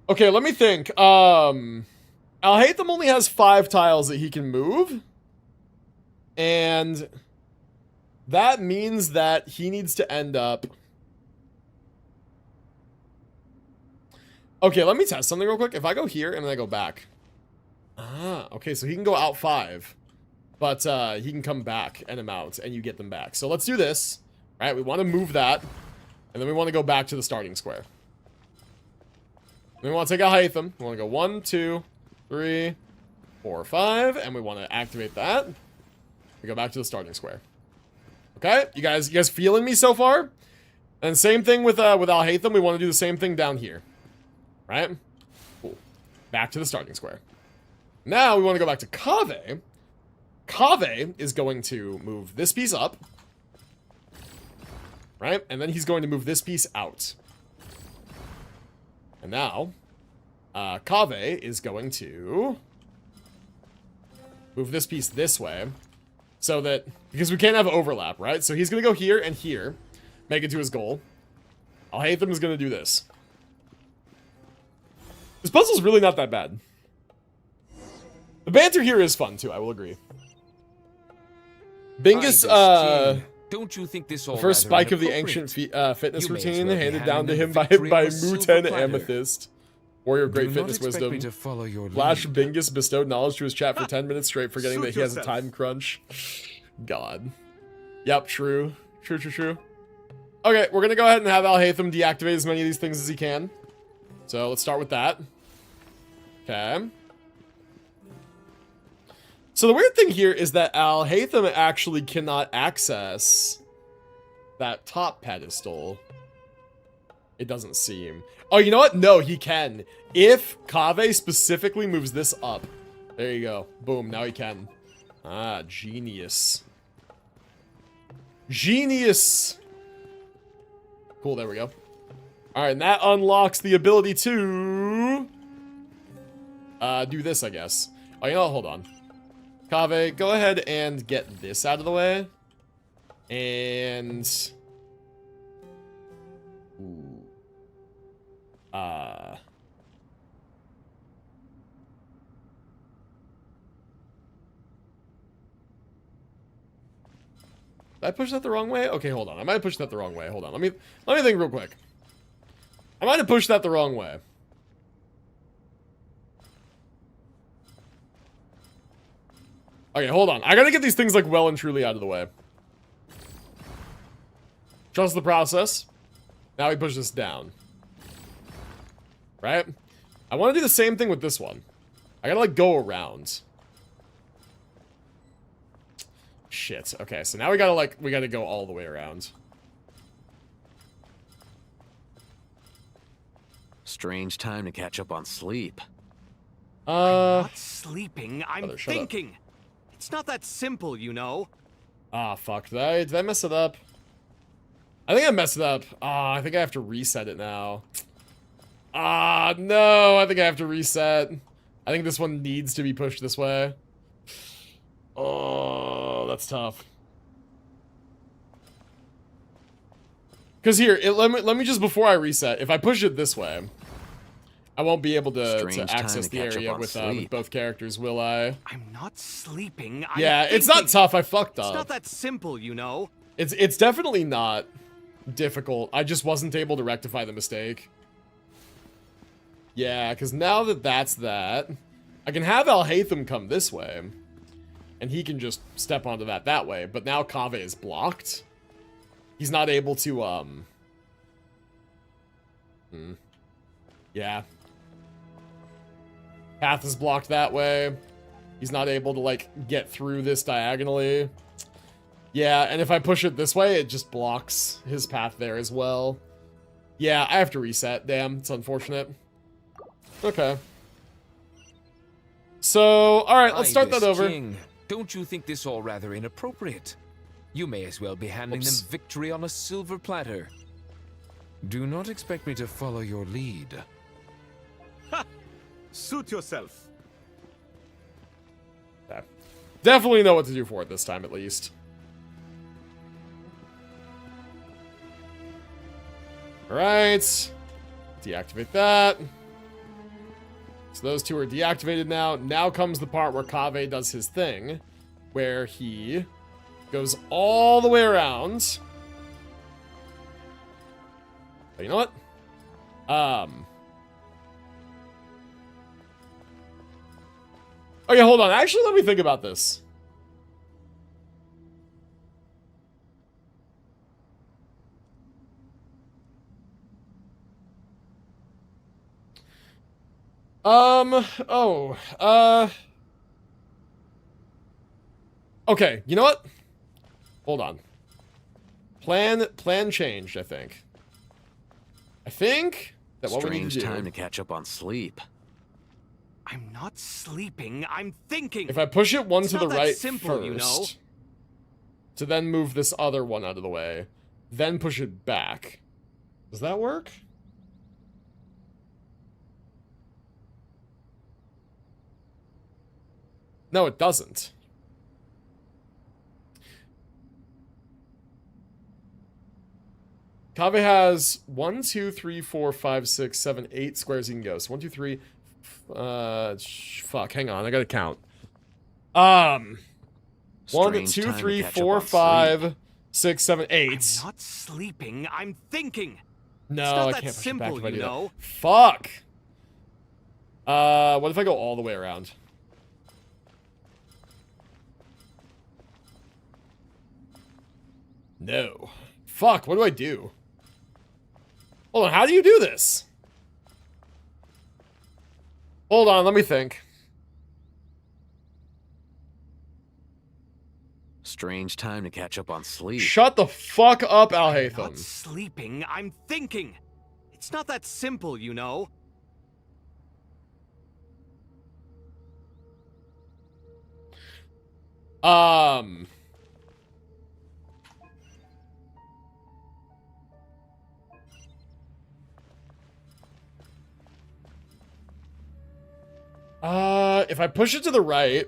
Okay, let me think. Alhaitham only has 5 tiles that he can move. And that means that he needs to end up... Okay, let me test something real quick. If I go here and then I go back. Ah, okay, so he can go out 5. But he can come back and amount, and you get them back. So let's do this. All right, we want to move that. And then we want to go back to the starting square. Then we want to take out Haitham. We want to go 1, 2, 3, 4, 5. And we want to activate that. We go back to the starting square. Okay, you guys feeling me so far? And same thing with Alhaitham. We want to do the same thing down here. Right? Cool. Back to the starting square. Now we want to go back to Kaveh. Kaveh is going to move this piece up. Right? And then he's going to move this piece out. And now, Kaveh is going to move this piece this way. So that, because we can't have overlap, right? So he's going to go here and here. Make it to his goal. Alhaitham is going to do this. This puzzle's really not that bad. The banter here is fun, too, I will agree. Bingus, don't you think this the all first rather spike of the ancient fitness routine handed down to him by Muten Amethyst. Warrior of great fitness wisdom. Flash Bingus bestowed knowledge to his chat for 10 minutes straight, forgetting that he has a time crunch. God. Yep, true. True. Okay, we're gonna go ahead and have Alhaitham deactivate as many of these things as he can. So let's start with that. Okay. So the weird thing here is that Alhaitham actually cannot access that top pedestal. It doesn't seem. Oh, you know what? No, he can. If Kaveh specifically moves this up. There you go. Boom, now he can. Ah, genius. Genius! Cool, there we go. Alright, and that unlocks the ability to... do this, I guess. Oh, you know what? Hold on. Kaveh, go ahead and get this out of the way. And... Ooh. Did I push that the wrong way? Okay, hold on. I might have pushed that the wrong way. Hold on. Let me think real quick. I might have pushed that the wrong way. Okay, hold on. I gotta get these things, like, well and truly out of the way. Trust the process. Now we push this down. Right? I want to do the same thing with this one. I gotta, like, go around. Shit. Okay, so now we gotta go all the way around. Strange time to catch up on sleep. I'm not sleeping, I'm thinking. Up. It's not that simple, you know. Ah, fuck. Did I mess it up? I think I messed it up. Ah, I think I have to reset it now. Ah, no. I think I have to reset. I think this one needs to be pushed this way. Oh, that's tough. Because here, let me just, before I reset, if I push it this way, I won't be able to access the area with both characters, will I? I'm not sleeping. Yeah, it's not tough. I fucked up. It's not that simple, you know. It's definitely not difficult. I just wasn't able to rectify the mistake. Yeah, because now that that's that, I can have Alhaitham come this way, and he can just step onto that way. But now Kaveh is blocked. He's not able to, Yeah. Path is blocked that way. He's not able to, like, get through this diagonally. Yeah, and if I push it this way, it just blocks his path there as well. Yeah, I have to reset. Damn, it's unfortunate. Okay. So, alright, let's start that over. King, don't you think this all rather inappropriate? You may as well be handing them victory on a silver platter. Do not expect me to follow your lead. Ha! Suit yourself. Okay. Definitely know what to do for it this time, at least. Alright. Deactivate that. So those two are deactivated now. Now comes the part where Kaveh does his thing, where he goes all the way around. But you know what? Okay, hold on. Actually, let me think about this. Okay, you know what? Hold on. Plan changed, I think. I think that what we need to do... Strange time to catch up on sleep. I'm not sleeping, I'm thinking. If I push it one it's to the right simple, first, you know? to then move this other one out of the way, then push it back. Does that work? No, it doesn't. Kaveh has 1, 2, 3, 4, 5, 6, 7, 8 squares he can go. So 1, 2, 3. Fuck, hang on, I gotta count. 1, 2, 3, 4, 5, 6, 7, 8. I'm not sleeping, I'm thinking. No, it's not I that can't push simple, it back if I do you know? that. Fuck. What if I go all the way around? No. Fuck, what do I do? Hold on, how do you do this? Hold on, let me think. Strange time to catch up on sleep. Shut the fuck up, Alhaitham. I'm not sleeping, I'm thinking. It's not that simple, you know? If I push it to the right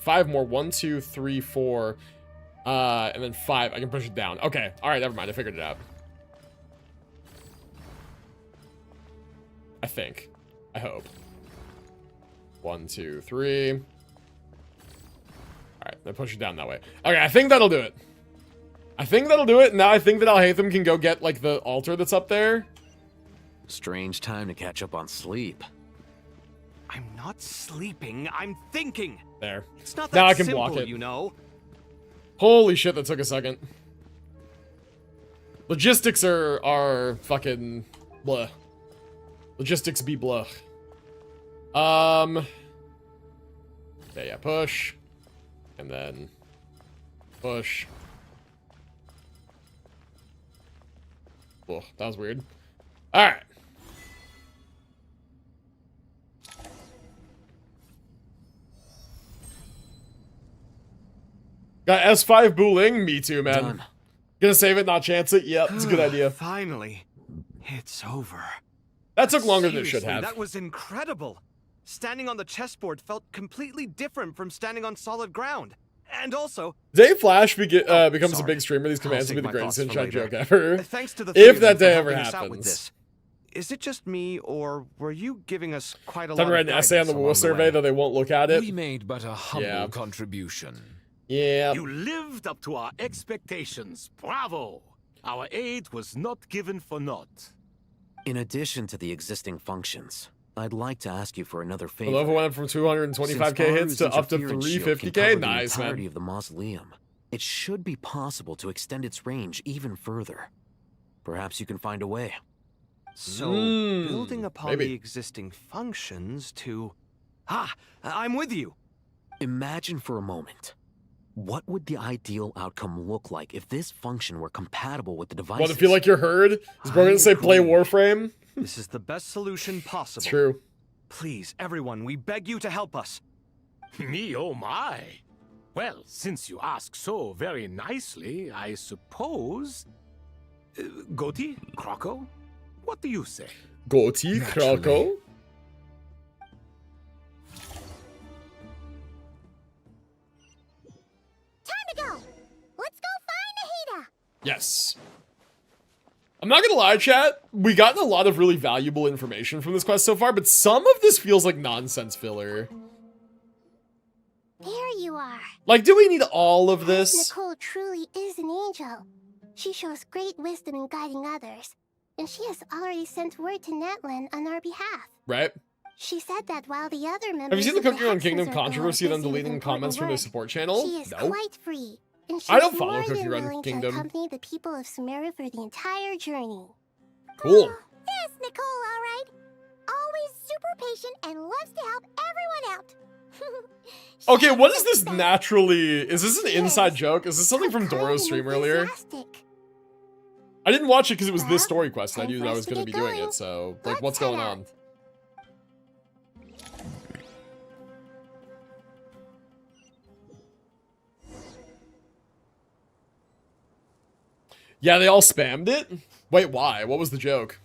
5 more. 1, 2, 3, 4. And then 5. I can push it down. Okay. All right, never mind. I figured it out. I think. I hope. 1, 2, 3. All right, then push it down that way. Okay, I think that'll do it. I think that'll do it. Now I think that Alhaitham can go get, like, the altar that's up there. Strange time to catch up on sleep. I'm not sleeping, I'm thinking. There. It's not that now I can simple, block it. you know. Holy shit, that took a second. Logistics are fucking blah. Logistics be blah. Yeah, push. And then push. Whoa, that was weird. Alright. Got S5 Booling? Me too, man. Done. Gonna save it, not chance it? Yep, it's a good idea. Finally, it's over. That took longer than it should Seriously, have. That was incredible. Standing on the chessboard felt completely different from standing on solid ground. And also, Day Flash becomes a big streamer. These commands will be the greatest in-shot joke ever. Thanks to the if three that of you day for ever helping us out with happens. this. Is it just me, or were you giving us quite a Time lot to of write an essay on the guidance Woo along survey, way? though they won't look at it. We made but a humble contribution. Yeah. You lived up to our expectations. Bravo! Our aid was not given for naught. In addition to the existing functions, I'd like to ask you for another favor. I love it went up from 225k hits to up to 350k. Nice, man. Of the mausoleum. It should be possible to extend its range even further. Perhaps you can find a way. So, building upon the existing functions to... I'm with you. Imagine for a moment. What would the ideal outcome look like if this function were compatible with the devices? Want to feel like you're heard? Is bro gonna say play Warframe? This is the best solution possible. It's true. Please, everyone, we beg you to help us. Me, oh my. Well, since you ask so very nicely, I suppose... Goti? Kroko? What do you say? Goti? Kroko? Time to go. Let's go find Nahida. Yes. I'm not gonna lie, chat. We gotten a lot of really valuable information from this quest so far, but some of this feels like nonsense filler. There you are. Like, do we need all of this? Nicole truly is an angel. She shows great wisdom in guiding others, and she has already sent word to Natlan on our behalf. Right? She said that while the other members Have you seen the of Cooking on Kingdom Hexen Circle are controversy of them busy with deleting important comments from their work, support channel? She is No. quite free, and she's I don't follow more Cooking than on willing to Kingdom. accompany the people of Sumeru for the entire journey. Cool. Yes, Nicole, all right. Always super patient and loves to help everyone out. Okay, what is this naturally? Is this an inside joke? Is this something from Doro's stream earlier? I didn't watch it because it was this story quest, and I knew that I was going to be doing it, so, like, what's going on? Yeah, they all spammed it? Wait, why? What was the joke?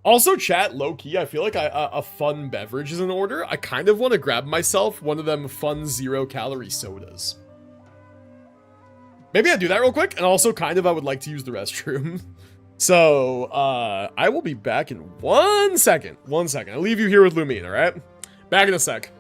Also, chat, low-key, I feel like a fun beverage is in order. I kind of want to grab myself one of them fun 0-calorie sodas. Maybe I do that real quick, and also kind of I would like to use the restroom. So, I will be back in 1 second. 1 second. I'll leave you here with Lumine, alright? Back in a sec.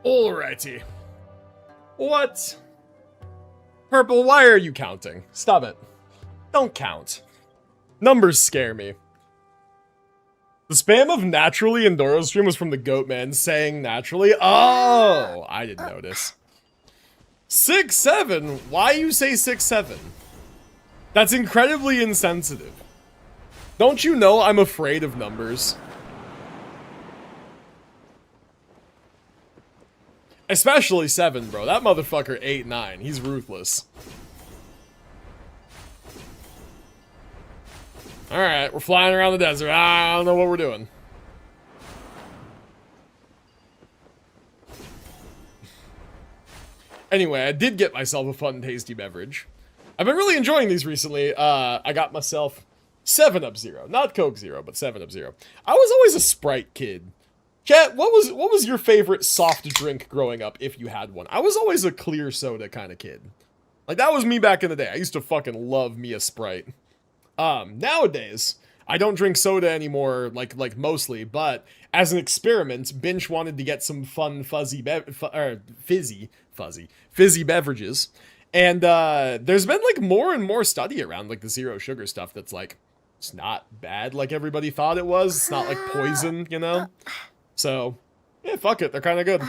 Alrighty. What? Purple, why are you counting? Stop it. Don't count. Numbers scare me. The spam of naturally in Doro's stream was from the Goat Man saying naturally. Oh, I didn't notice. 6-7? Why you say 6-7? That's incredibly insensitive. Don't you know I'm afraid of numbers? Especially 7, bro. That motherfucker 8-9. He's ruthless. Alright, we're flying around the desert. I don't know what we're doing. Anyway, I did get myself a fun, tasty beverage. I've been really enjoying these recently. I got myself 7-Up Zero. Not Coke Zero, but 7-Up Zero. I was always a Sprite kid. Chat, what was your favorite soft drink growing up, if you had one? I was always a clear soda kind of kid. Like, that was me back in the day. I used to fucking love me a Sprite. Nowadays, I don't drink soda anymore, like mostly, but as an experiment, Binch wanted to get some fun, fizzy beverages. And, there's been, like, more and more study around, like, the zero sugar stuff that's, like, it's not bad like everybody thought it was. It's not, like, poison, you know? So, yeah, fuck it. They're kind of good.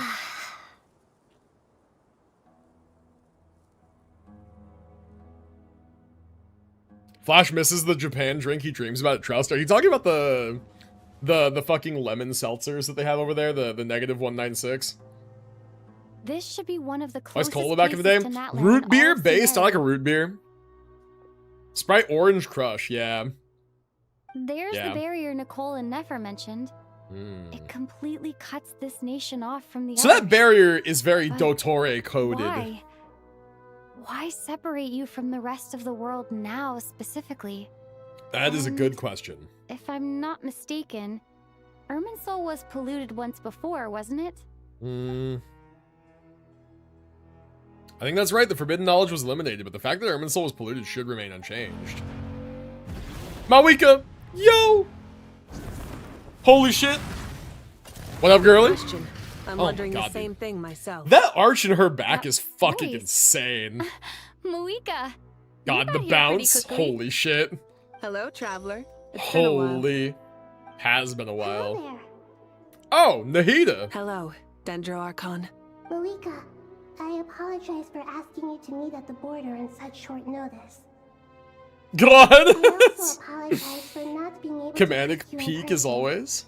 Flash misses the Japan drink he dreams about at Troust. Are you talking about the fucking lemon seltzers that they have over there? The negative 196? This should be one of the Ice closest cola back in the day? places to Natlan Root in beer all of based? I like a Sumeru. root beer. Sprite Orange Crush, yeah. There's Yeah. the barrier Nicole and Nefer mentioned. Mm. It completely cuts this nation off from the So others. that barrier is very But Dottore coded. Why? Why separate you from the rest of the world now, specifically? That is a good question. If I'm not mistaken, Irminsul was polluted once before, wasn't it? Hmm. I think that's right. The forbidden knowledge was eliminated, but the fact that Irminsul was polluted should remain unchanged. Mawika! Yo! Holy shit! What up, girly? Question. I'm Oh my wondering God, the same thing myself. That arch in her back is fucking nice. insane. Muika! God, the got here pretty bounce. quickly. Holy shit. Hello, traveler. It's been a while. Holy. Has been a while. Oh, Nahida. Hello, Dendro Archon. Malika, I apologize for asking you to meet at the border on such short notice. God. I also apologize for not being able to Comedic meet you in peak as person. always.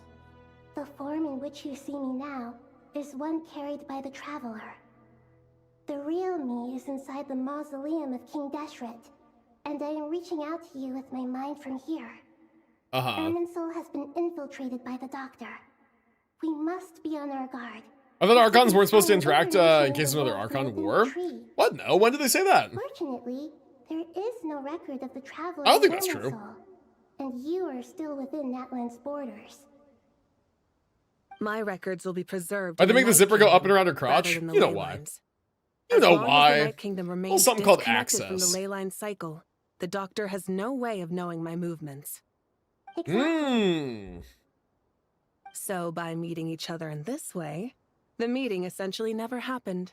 The form in which you see me now is one carried by the Traveler. The real me is inside the mausoleum of King Deshret, and I am reaching out to you with my mind from here. Irminsul has been infiltrated by the Doctor. We must be on our guard. I thought Archons weren't supposed to interact in case of another Archon war. What? No, when did they say that? Fortunately, there is no record of the Traveler. I don't think that's true. And you are still within Natlan's borders. My records will be preserved. Why'd they in the make the Night zipper go Kingdom up and around her rather crotch? than the You know ley why. lines. You As know long as the why. Night Kingdom Well, remains something called disconnected from the access. ley line cycle, the Doctor has no way of knowing my movements. Hmm. So by meeting each other in this way, the meeting essentially never happened.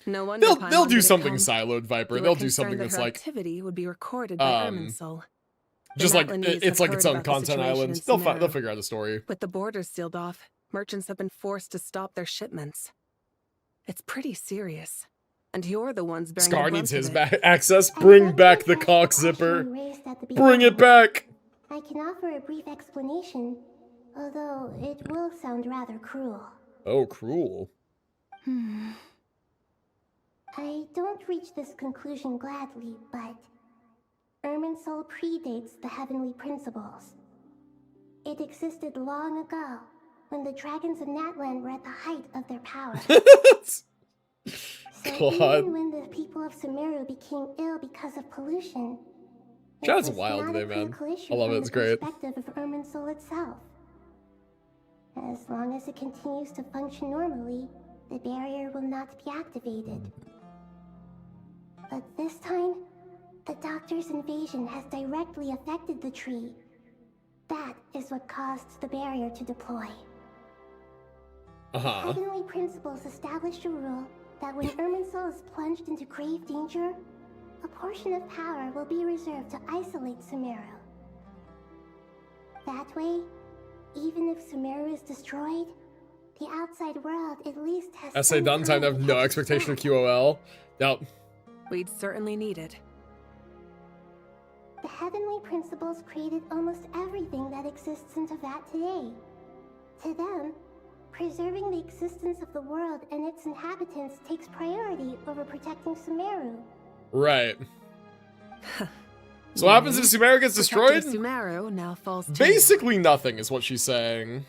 No wonder They'll Paimon do didn't something come. siloed, Viper. You were They'll do concerned something that that's her like activity would be recorded by Irminsul. The just like Natlanese it's have like its heard own about the content situation island. in They'll Sumeru. figure out a story. With the borders sealed off, merchants have been forced to stop their shipments. It's pretty serious. And you're the ones bearing Scar the brunt needs of his it. back access. Bring back the cock zipper. Bring it back. I can offer a brief explanation, although it will sound rather cruel. Oh, cruel. I don't reach this conclusion gladly, but Irminsul predates the heavenly principles. It existed long ago, when the dragons of Natlan were at the height of their power. So even when the people of Sumeru became ill because of pollution, Chat's it was wild not today, a man. critical issue I love it. from It's the great. perspective of Irminsul itself. As long as it continues to function normally, the barrier will not be activated. But this time, the Doctor's invasion has directly affected the tree. That is what caused the barrier to deploy. Heavenly principles established a rule that when Irminsul is plunged into grave danger, a portion of power will be reserved to isolate Sumeru. That way, even if Sumeru is destroyed, the outside world at least has Essay done. Time to have no expectation of QOL. Yep. We'd certainly need it. The heavenly principles created almost everything that exists in Teyvat today. To them, preserving the existence of the world and its inhabitants takes priority over protecting Sumeru. Right. So what happens if Sumeru gets destroyed? Sumeru now falls to Basically nothing is what she's saying.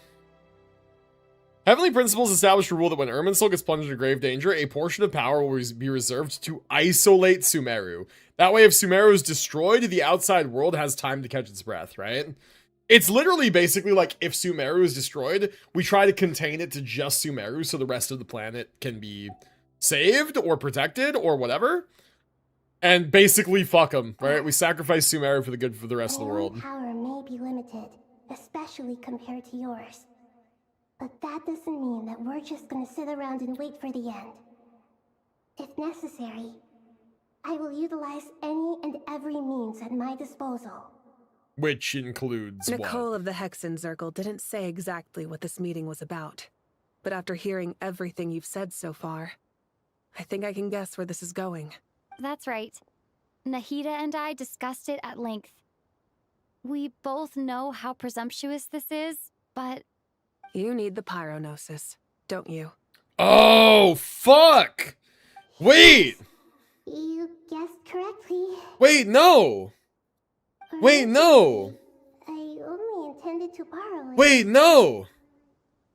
Heavenly Principles established a rule that when Irminsul gets plunged into grave danger, a portion of power will be reserved to isolate Sumeru. That way, if Sumeru is destroyed, the outside world has time to catch its breath, right? It's literally basically like if Sumeru is destroyed, we try to contain it to just Sumeru so the rest of the planet can be saved or protected or whatever. And basically fuck them, right? We sacrifice Sumeru for the good for the rest of the world. Power may be limited, especially compared to yours. But that doesn't mean that we're just gonna sit around and wait for the end. If necessary, I will utilize any and every means at my disposal. Which includes Nicole what? of the Hexen Circle didn't say exactly what this meeting was about. But after hearing everything you've said so far, I think I can guess where this is going. That's right. Nahida and I discussed it at length. We both know how presumptuous this is, but... You need the Pyronosis, don't you? Oh, fuck! Wait! You guessed correctly. Wait, no! Wait, no! I only intended to borrow it. Wait, no!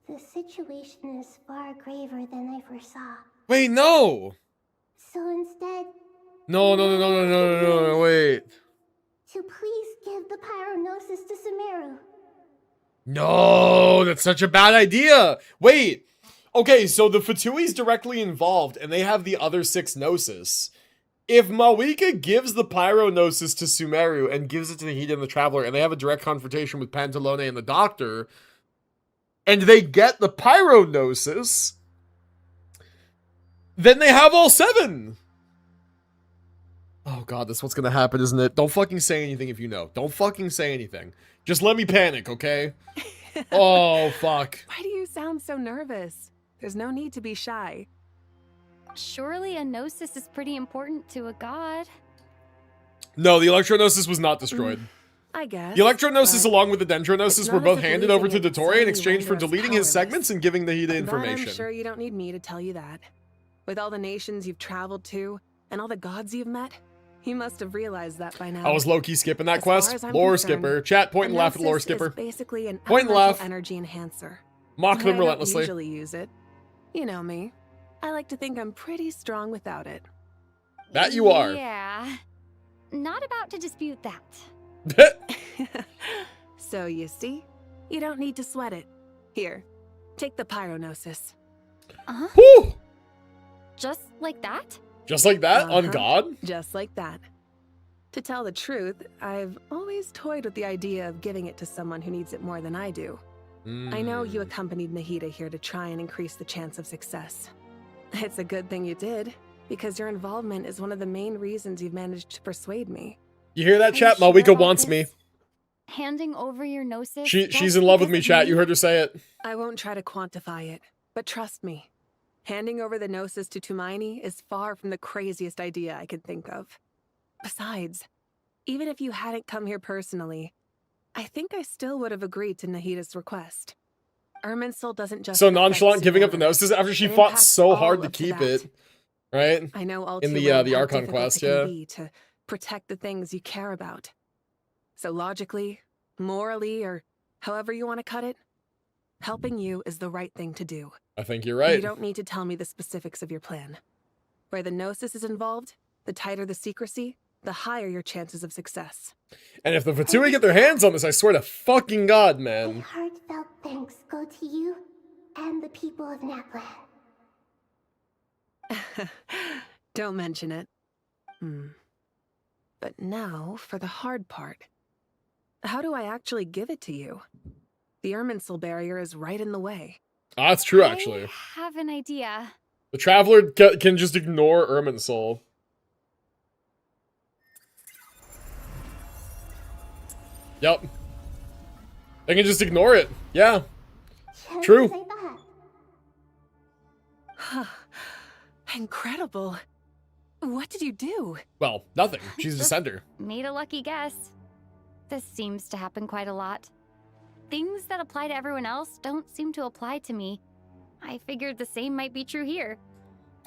The situation is far graver than I foresaw. Wait, no! So instead... No, wait. To please give the Pyronosis to Sumeru. No, that's such a bad idea. Wait. Okay, so the Fatui's directly involved, and they have the other 6 Gnosis. If Mawika gives the Pyronosis to Sumeru and gives it to Nahida and the Traveler, and they have a direct confrontation with Pantalone and the Doctor, and they get the Pyronosis, then they have all 7. Oh god, that's what's gonna happen, isn't it? Don't fucking say anything if you know. Don't fucking say anything. Just let me panic, okay? Oh, fuck. Why do you sound so nervous? There's no need to be shy. Surely a Gnosis is pretty important to a god. No, the Electro-Gnosis was not destroyed. I guess. The Electro-Gnosis along with the Dendro-Gnosis it's were not both as if handed over to losing it Dottore in suddenly exchange for render us deleting his powerless. segments and giving Nahida But information. I'm sure you don't need me to tell you that. With all the nations you've traveled to, and all the gods you've met, you must have realized that by now. I was low-key skipping that As far quest. as I'm Lore concerned, skipper. Chat, point and a laugh at lore Gnosis skipper. is basically an Point and elemental laugh. energy enhancer. Mock I them don't relentlessly. usually use it. You know me. I like to think I'm pretty strong without it. That you are. Yeah. Not about to dispute that. So you see, you don't need to sweat it. Here, take the Pyronosis. Whew! Just like that? Just like that? On Uh-huh. God? Just like that. To tell the truth, I've always toyed with the idea of giving it to someone who needs it more than I do. I know you accompanied Nahida here to try and increase the chance of success. It's a good thing you did, because your involvement is one of the main reasons you've managed to persuade me. You hear that, chat? Are you sure Mawika about wants this? me. Handing over your Gnosis? She's just in love with because me, of chat. You heard her say it. I won't try to quantify it, but trust me, handing over the Gnosis to Tumaini is far from the craziest idea I could think of. Besides, even if you hadn't come here personally, I think I still would have agreed to Nahida's request. Irminsul doesn't just So affect nonchalant giving up the Sumeru. Gnosis after she It fought impacts so all hard to of keep Teyvat. it. Right? I know all In too the well the how Archon difficult quest, it can yeah. be to protect the things you care about. So logically, morally, or however you want to cut it, helping you is the right thing to do. I think you're right. You don't need to tell me the specifics of your plan. Where the Gnosis is involved, the tighter the secrecy, the higher your chances of success. And if the Fatui get their hands on this, I swear to fucking God, man. Heartfelt thanks go to you and the people of Naplan. Don't mention it. But now for the hard part. How do I actually give it to you? The Irminsul barrier is right in the way. Ah, that's true, actually. I have an idea. The Traveler can just ignore Irminsul. Yep. They can just ignore it. Yeah. True. Incredible. What did you do? Well, nothing. She's a Descender. Made a lucky guess. This seems to happen quite a lot. Things that apply to everyone else don't seem to apply to me. I figured the same might be true here.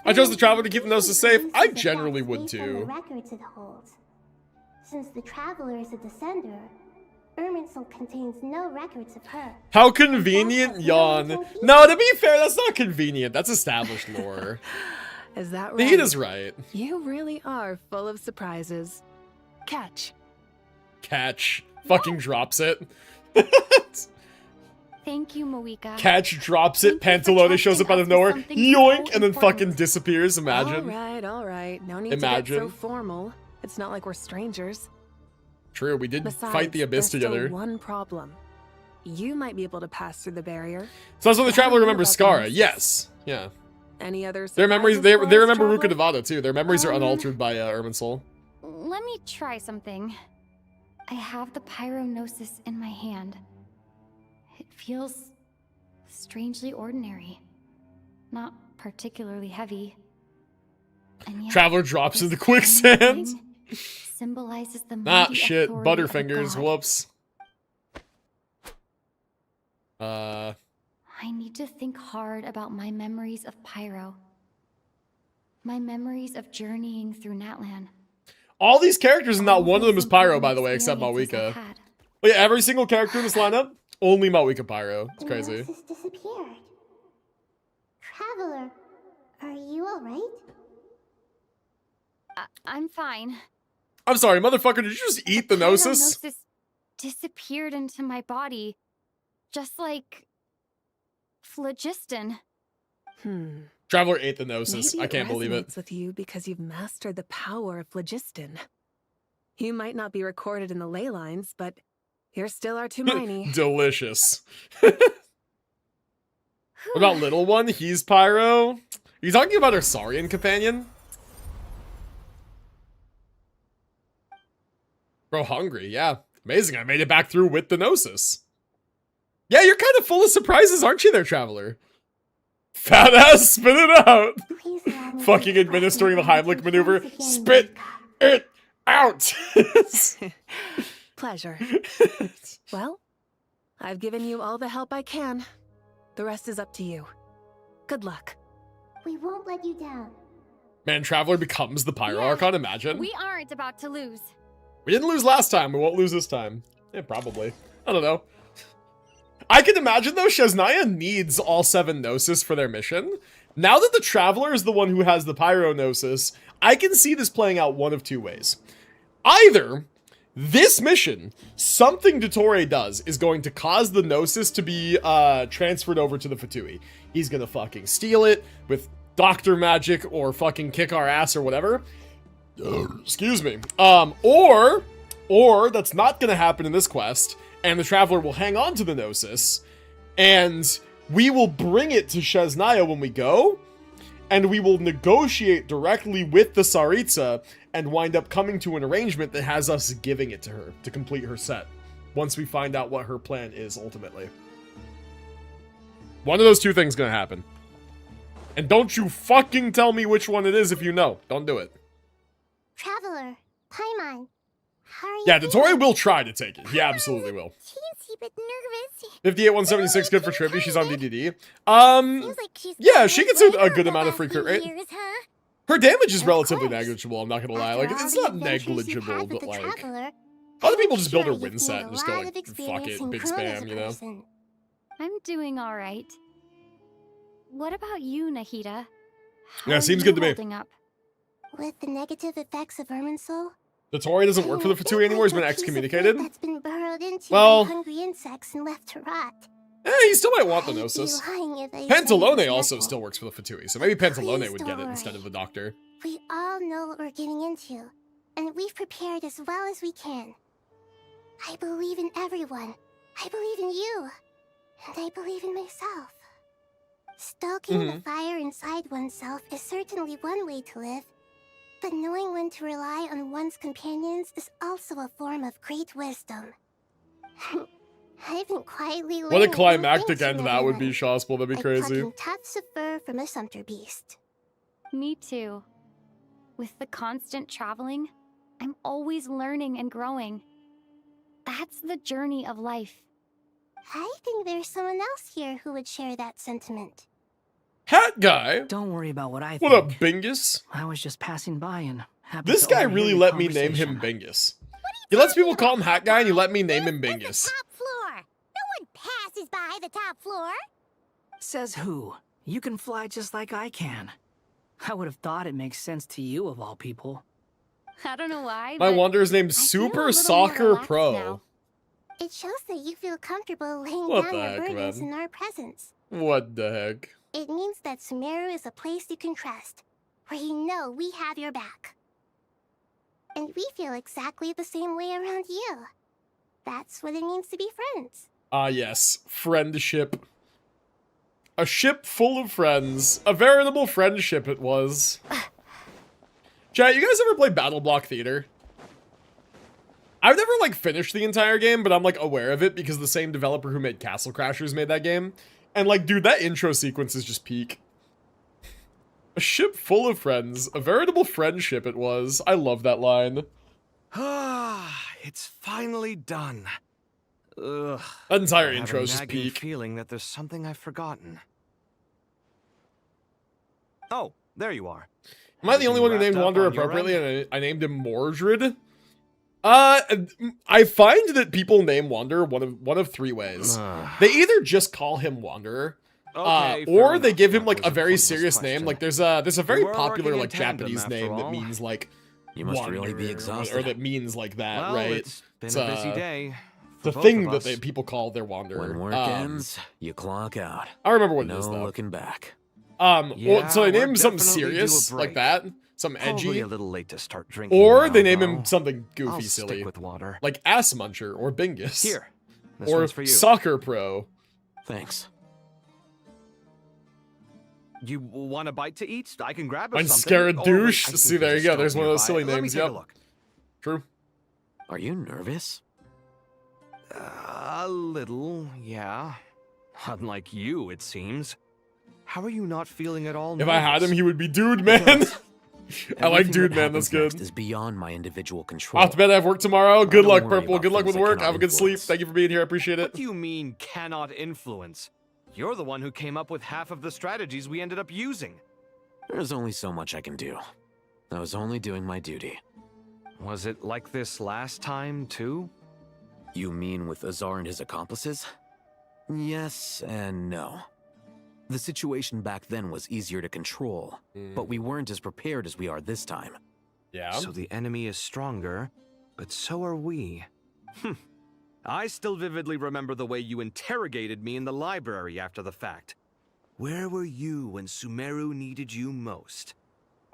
I chose the Traveler to keep the Gnosis safe. I generally would too. Records it holds. Since the Traveler is a Descender, Irminsul contains no records of her. How convenient, yawn. No, to be fair, that's not convenient. That's established lore. Is that right? He is right. You really are full of surprises. Catch. Catch. Fucking drops it. Thank you, Moika. Catch drops it. Pantalone shows up out of nowhere. Yoink! And then fucking disappears. Imagine. All right. No need to get so formal. It's not like we're strangers. True, we did Besides, fight the Abyss there's together. Still one problem. You might be able to pass through the barrier. So that's when the Traveler remembers Skara. Yes. Yeah. Any others? Their memories, they remember Ruka Devada too. Their memories are unaltered by Irminsul. Let me try something. I have the Pyronosis in my hand. It feels strangely ordinary. Not particularly heavy. And yet, Traveler drops into quicksand. Symbolizes the Ah, shit. Butterfingers. Whoops. I need to think hard about my memories of Pyro. My memories of journeying through Natlan. All these characters and not one of them is Pyro, by the way, except Malwika. But yeah, every single character in this lineup, only Malwika Pyro. It's crazy. The Gnosis disappeared. Traveler, are you alright? I'm fine. I'm sorry, motherfucker, did you just eat the Gnosis? Pyronosis disappeared into my body. Just like phlogiston. Traveler ate the Gnosis. Maybe I can't believe it. resonates with you because you've mastered the power of phlogiston. You might not be recorded in the ley lines, but you're still our Tumini. Delicious. What about Little One? He's Pyro. Are you talking about our Saurian companion? Bro, hungry. Yeah. Amazing. I made it back through with the Gnosis. Yeah, you're kind of full of surprises, aren't you there, Traveler? Fat ass, spit it out. Fucking administering the Heimlich maneuver. Spit it out. Pleasure. Well, I've given you all the help I can. The rest is up to you. Good luck. We won't let you down. Man, Traveler becomes the Pyro Archon, imagine. We aren't about to lose. We didn't lose last time. We won't lose this time. Yeah, probably. I don't know. I can imagine, though, Shesnaya needs all 7 Gnosis for their mission. Now that the Traveler is the one who has the Pyro Gnosis, I can see this playing out one of 2 ways. Either this mission, something Dottore does, is going to cause the Gnosis to be transferred over to the Fatui. He's gonna fucking steal it with Doctor Magic or fucking kick our ass or whatever. Excuse me. Or that's not gonna happen in this quest, and the Traveler will hang on to the Gnosis, and we will bring it to Shesnaya when we go, and we will negotiate directly with the Tsaritsa and wind up coming to an arrangement that has us giving it to her to complete her set, once we find out what her plan is ultimately. One of those 2 things gonna happen. And don't you fucking tell me which one it is if you know. Don't do it. Traveler, Paimon, how are you? Yeah, Dottore will try to take it. He absolutely will. Teensy bit nervous. 58,176, good for trivia. She's on DDD. Yeah, she gets a good amount of free crit rate. Her damage is relatively negligible, I'm not gonna lie. Like, it's not negligible, but like... Other people just build her win set and just go like, fuck it, big spam, you know? I'm doing all right. What about you, Nahida? Yeah, seems good to me. Holding up? With the negative effects of Irminsul, Dottore doesn't work for the Fatui anymore, he's been excommunicated. that's been burrowed into Well, by hungry insects and left to rot. he still might want the Gnosis. Pantalone also still works for the Fatui, so maybe Pantalone would get it instead of the Doctor. We all know what we're getting into, and we've prepared as well as we can. I believe in everyone. I believe in you. And I believe in myself. Stoking the fire inside oneself is certainly one way to live, but knowing when to rely on one's companions is also a form of great wisdom. I've been quietly learning What a new climactic things end from that would be, everyone, Shawspel. That'd be like crazy. plucking tufts of fur from a sumpter beast. Me too. With the constant traveling, I'm always learning and growing. That's the journey of life. I think there's someone else here who would share that sentiment. Hat guy? Don't worry about what I What think. up, Bingus? I was just passing by and happened This to guy overhear really your let me name him conversation. Bingus. He lets people call him Hat Guy, and he let me name him Bingus. Top floor. No one passes by the top floor. Says who? You can fly just like I can. I would have thought it makes sense to you of all people. I don't know why, My but Wanderer's named I feel a Super little Soccer more relaxed Pro. now. It shows that you feel comfortable laying What down the your heck, burdens man? in our presence. What the heck? It means that Sumeru is a place you can trust, where you know we have your back. And we feel exactly the same way around you. That's what it means to be friends. Ah, yes. Friendship. A ship full of friends. A veritable friendship it was. Chat, you guys ever play Battle Block Theater? I've never, like, finished the entire game, but I'm, like, aware of it because the same developer who made Castle Crashers made that game. And, like, dude, that intro sequence is just peak. A ship full of friends. A veritable friendship it was. I love that line. Ah, it's finally done. Ugh. That entire I have intro a is just nagging peak. feeling that there's something I've forgotten. Oh, there you are. Am I the only one who Everything named wrapped Wander up on your appropriately end? and I named him Mordred? I find that people name Wander one of three ways. They either just call him Wanderer, Okay, or fair they enough. give him That like was a a very pointless serious name. question. Like there's a very were popular working in like tandem, Japanese after name that all. means like You must really be Wanderer, exhausted. or that means like that, Well, right? it's been a busy day. The for both thing of that us. people call their Wanderer. When work ends, you clock out. I remember what no it is though. looking back. Well, so they Yeah, name him we're something definitely due a serious like break. that, something Probably edgy, a little late to start drinking or now, they name though. him something goofy, I'll silly, stick with water. like Ass Muncher or Bingus. Here, this or one's for you. Soccer Pro. Thanks. You want a bite to eat? I can grab Mine's something. Or wait, Scaradouche. I think See, there there's you a go. There's stove one of those silly nearby. Let me names. take a Yep. look. True. Are you nervous? A little, yeah. Unlike you, it seems. How are you not feeling at all? If I had him, nervous? he would be Dude Man. I like Everything Dude that Man. That's happens next good. is beyond my individual control. Off to bed. I have work tomorrow. Good don't luck, worry Purple. about Good luck things with I work. cannot Have a good sleep. influence. Thank you for being here. I appreciate What it. do you mean, cannot influence? You're the one who came up with half of the strategies we ended up using. There's only so much I can do. I was only doing my duty. Was it like this last time, too? You mean with Azar and his accomplices? Yes and no. The situation back then was easier to control, but we weren't as prepared as we are this time. Yeah. So the enemy is stronger, but so are we. I still vividly remember the way you interrogated me in the library after the fact. Where were you when Sumeru needed you most?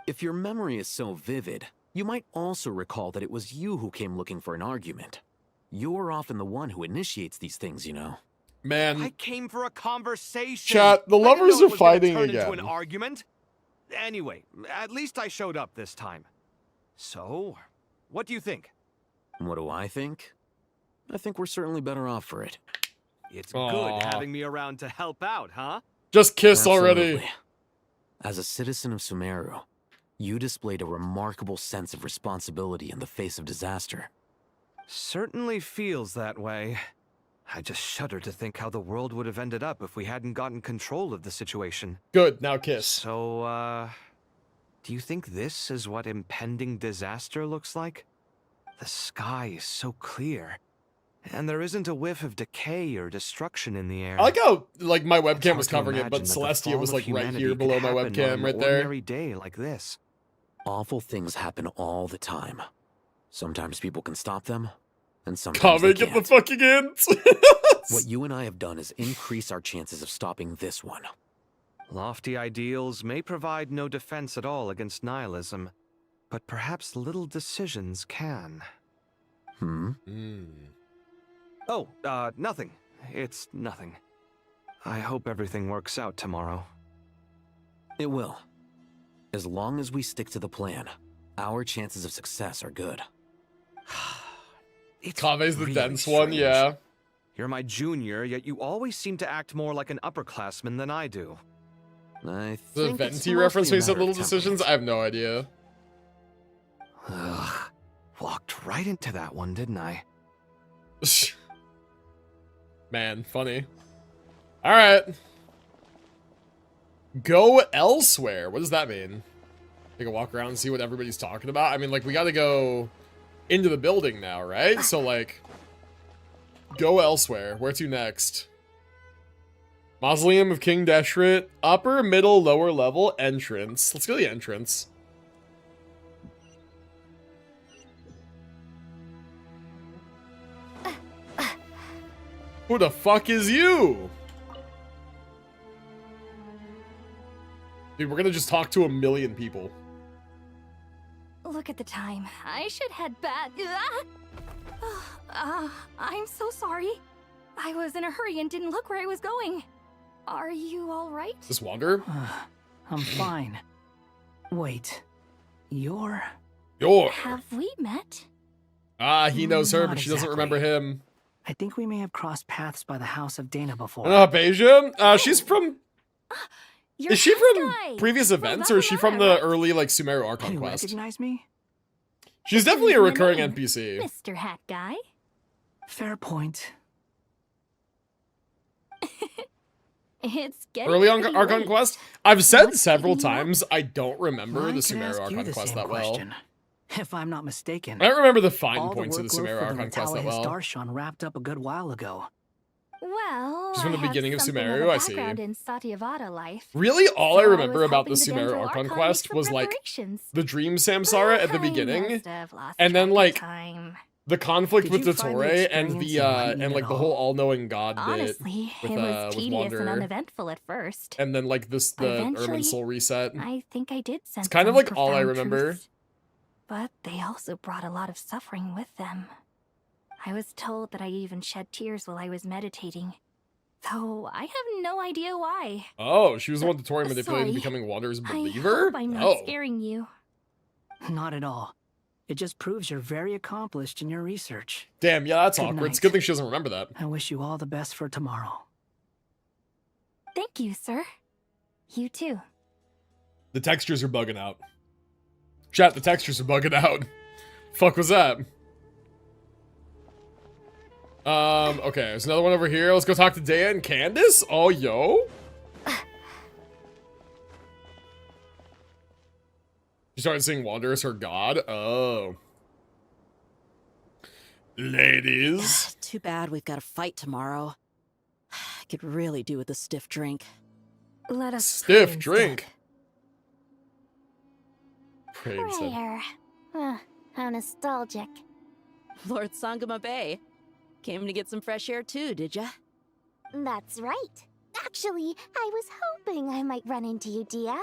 If your memory is so vivid, you might also recall that it was you who came looking for an argument. You're often the one who initiates these things, you know. Man. I came for a conversation. Chat, the I didn't lovers know it are was gonna fighting turn into again. an argument. Anyway, at least I showed up this time. So, what do you think? What do I think? I think we're certainly better off for it. It's Aw. good having me around to help out, huh? Just kiss already. Absolutely. As a citizen of Sumeru, you displayed a remarkable sense of responsibility in the face of disaster. Certainly feels that way. I just shudder to think how the world would have ended up if we hadn't gotten control of the situation. Good. Now kiss. So, do you think this is what impending disaster looks like? The sky is so clear, and there isn't a whiff of decay or destruction in the air. I like how like my webcam hard was to covering it, but imagine that the Celestia fall was of like right humanity here could below my happen on webcam, an right there. ordinary day like this. Awful things happen all the time. Sometimes people can stop them, and sometimes Comment, they get the can't. fucking hint. What you and I have done is increase our chances of stopping this one. Lofty ideals may provide no defense at all against nihilism, but perhaps little decisions can. Hmm? Oh, nothing. It's nothing. I hope everything works out tomorrow. It will. As long as we stick to the plan, our chances of success are good. Kave's the really dense one, strange. yeah. You're my junior, yet you always seem to act more like an upperclassman than I do. I The think it's Venti reference mostly a when he said matter of little decisions? temperament. I have no idea. Ugh, walked right into that one, didn't I? Man, funny. Alright. Go elsewhere. What does that mean? Take a walk around and see what everybody's talking about? I mean, like, we gotta go into the building now, right? So, like, go elsewhere. Where to next? Mausoleum of King Deshret. Upper, middle, lower level, entrance. Let's go to the entrance. Who the fuck is you? Dude, we're gonna just talk to a million people. Look at the time. I should head back. I'm so sorry. I was in a hurry and didn't look where I was going. Are you all right? Is this Wander? I'm fine. Wait, you're... Have we met? Ah, he knows her, Not but she doesn't exactly. remember him. I think we may have crossed paths by the house of Dana before. Beja? She's from... You're Is she that from guy. previous events, or is she from the early, like, Sumeru Archon You quest? recognize me? She's definitely a What's your recurring name? NPC. Mr. Hat Guy. Fair point. It's getting Early pretty Archon late. quest? I've said What's several keeping you up? times I don't remember Mine the could Sumeru ask you Archon the quest same that well. question. If I'm not mistaken. I don't remember the fine all points of the workload Sumeru for Archon quest that well. Archon wrapped up a good while ago. Well, Just from the I have beginning of something Sumeru, of a I see. background in Satyavada life. Really, all I So remember was about the helping Sumeru Dendro Archon Archon quest make some was, like, preparations. the Dream Samsara at the I beginning, must have lost and then, track of like, time. the conflict Did with you the find Torre the and the experience enlightening and like at the all? whole all-knowing god Honestly, bit it was with tedious and Wanderer, uneventful at first. and then like this the Eventually, Ermin Soul reset. I think I did sense It's kind of some like all I profound remember. truths, but they also brought a lot of suffering with them. I was told that I even shed tears while I was meditating, though I have no idea why. Oh, she was the one the Torre manipulated sorry. into becoming Wanderer's I believer? hope I'm not Oh. scaring you. Not at all. It just proves you're very accomplished in your research. Damn, yeah, that's Good awkward. It's a night. good thing she doesn't remember that. I wish you all the best for tomorrow. Thank you, sir. You too. The textures are bugging out. Chat, the textures are bugging out. Fuck was that? Okay, there's another one over here. Let's go talk to Dea and Candace. Oh, yo. She started saying Wander is her god. Oh. Ladies. Too bad we've got a fight tomorrow. I could really do with a stiff drink. Let us Stiff drink. Pray instead. Prayer. How nostalgic. Lord Sangama Bay. Came to get some fresh air too, did ya? That's right. Actually, I was hoping I might run into you, Dia.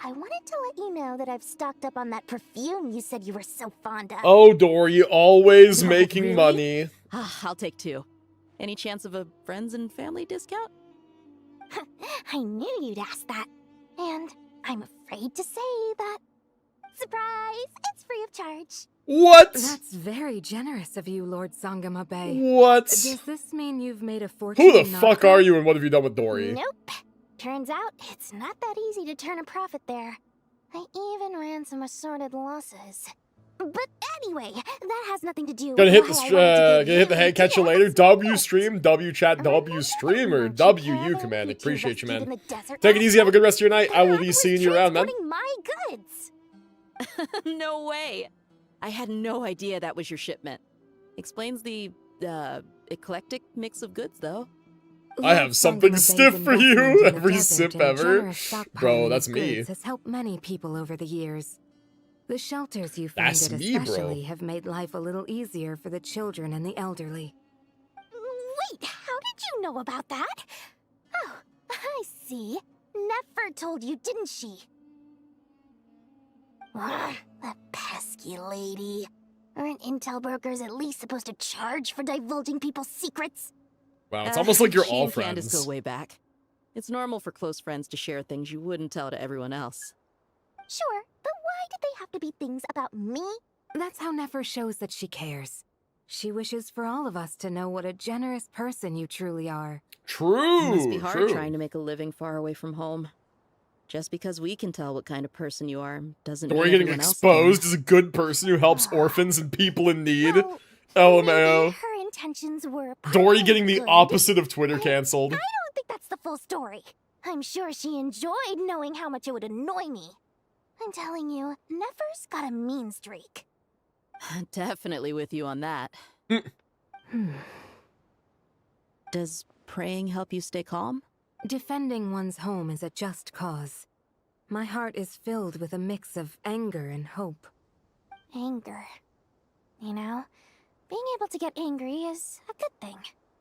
I wanted to let you know that I've stocked up on that perfume you said you were so fond of. Oh, Dory, always No, making really? money. I'll take two. Any chance of a friends and family discount? I knew you'd ask that. And I'm afraid to say that. Surprise! It's free of charge. What? That's very generous of you, Lord Sangama Bay. What? Does this mean you've made a fortune? Who the in fuck Nagpur? are you and what have you done with Dory? Nope. Turns out it's not that easy to turn a profit there. I even ran some assorted losses. But anyway, that has nothing to do Gonna with hit why the I wanted to give hit the you head, catch you ideas. later. W stream, W chat, W streamer, W command. Appreciate you, rescued in man. the desert Take it last easy, have a good rest of your night. I will I be was seeing you around, man. transporting my goods. No way. I had no idea that was your shipment. Explains the, eclectic mix of goods, though. I have something stiff for you every sip ever. Bro, that's me. Has helped many people over the years. The shelters you That's founded me, bro. especially have made life a little easier for the children and the elderly. Wait, how did you know about that? Oh, I see. Nefer told you, didn't she? Ugh, that pesky lady. Aren't intel brokers at least supposed to charge for divulging people's secrets? Wow, it's almost like you're she all and Candace friends. go way back. It's normal for close friends to share things you wouldn't tell to everyone else. Sure, but why did they have to be things about me? That's how Nefer shows that she cares. She wishes for all of us to know what a generous person you truly are. True. It must be hard true. trying to make a living far away from home. Just because we can tell what kind of person you are doesn't Dory mean getting everyone else exposed can. as a good person who helps orphans and people in need. Well, LMAO. her intentions were Dory getting the good. opposite of Twitter canceled. I don't think that's the full story. I'm sure she enjoyed knowing how much it would annoy me. I'm telling you, Nefer's got a mean streak. Definitely with you on that. Does praying help you stay calm? Defending one's home is a just cause. My heart is filled with a mix of anger and hope. Anger. You know, being able to get angry is a good thing.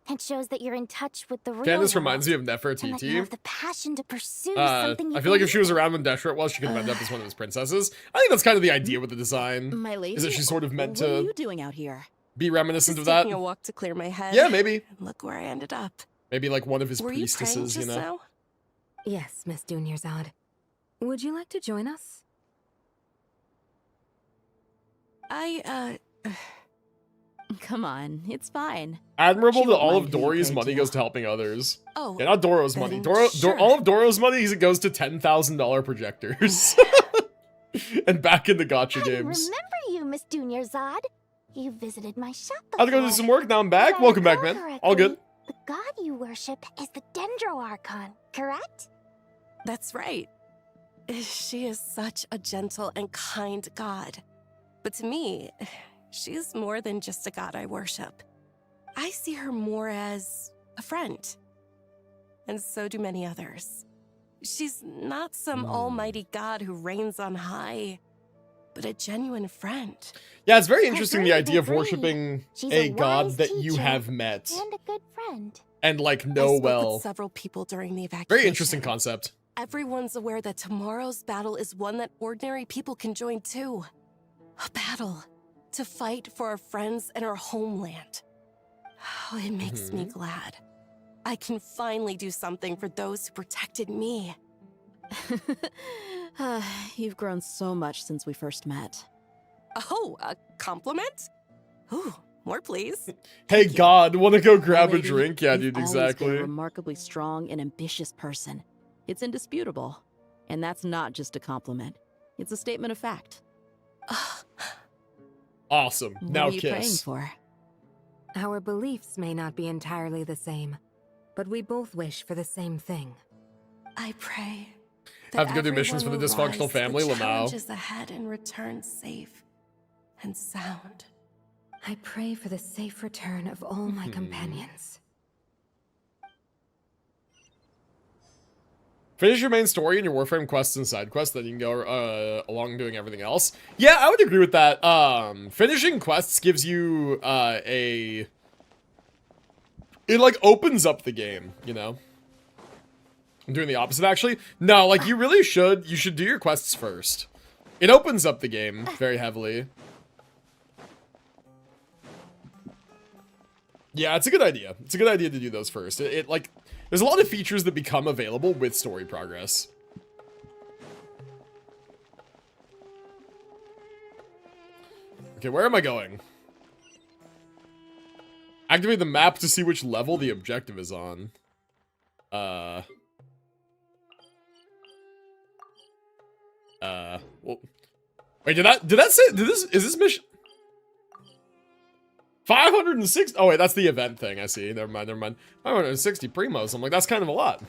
It shows that you're in touch with the real Candace world, reminds me of and that you Nefertiti. have the passion to pursue something you I feel like if she was believe in. around when Deshret was, she could have ended up as one of his princesses. I think that's kind of the idea with the design. My lady, is that she's sort of meant what are to you doing out here? be reminiscent Just of that. taking a walk to clear my head. Yeah, maybe. Look where I ended up. Maybe like one of his Were you praying priestesses, you just know? now? Yes, Miss Dunyarzad. Would you like to join us? Come on, it's fine. Admirable She that won't all mind of who you Dory's pray money to. goes to helping others. Oh, Yeah, not Doro's money. then sure. All of Doro's money goes to $10,000 projectors. And back in the gotcha I games. remember you, Miss Dunyarzad. You visited my shop I had to go do before. some work, now I'm back. If I Welcome back, recall man. All good. correctly, The god you worship is the Dendro Archon, correct? That's right. She is such a gentle and kind god. But to me, she's more than just a god I worship. I see her more as a friend. And so do many others. She's not some almighty god who reigns on high, but a genuine friend. Yeah, it's very interesting the really idea of agree. worshipping She's a a god wise that you teacher have met And a good friend. and like I know spoke well. with several people during the evacuation. Very interesting concept. Everyone's aware that tomorrow's battle is one that ordinary people can join too. A battle to fight for our friends and our homeland. Oh, it makes me glad. I can finally do something for those who protected me. You've grown so much since we first met. Oh, a compliment? Ooh, more please. Hey God, wanna go grab a Lady, drink? Yeah, you've dude, always been exactly. a remarkably strong and ambitious person. It's indisputable. And that's not just a compliment. It's a statement of fact. Awesome. What Now are you praying kiss. for? Our beliefs may not be entirely the same, but we both wish for the same thing. I pray. Have to go do missions for the everyone will dysfunctional rise to family, the Lamau. challenges ahead and return safe and sound. I pray for the safe return of all my companions. Finish your main story and your Warframe quests and side quests, then you can go along doing everything else. Yeah, I would agree with that. Finishing quests gives you it like opens up the game, you know? I'm doing the opposite actually. No, like you really should. You should do your quests first. It opens up the game very heavily. Yeah, it's a good idea. It's a good idea to do those first. It like, there's a lot of features that become available with story progress. Okay, where am I going? Activate the map to see which level the objective is on. Well, wait, did that say, is this mission? 506, oh wait, that's the event thing, I see, never mind. 560 primos, I'm like, that's kind of a lot.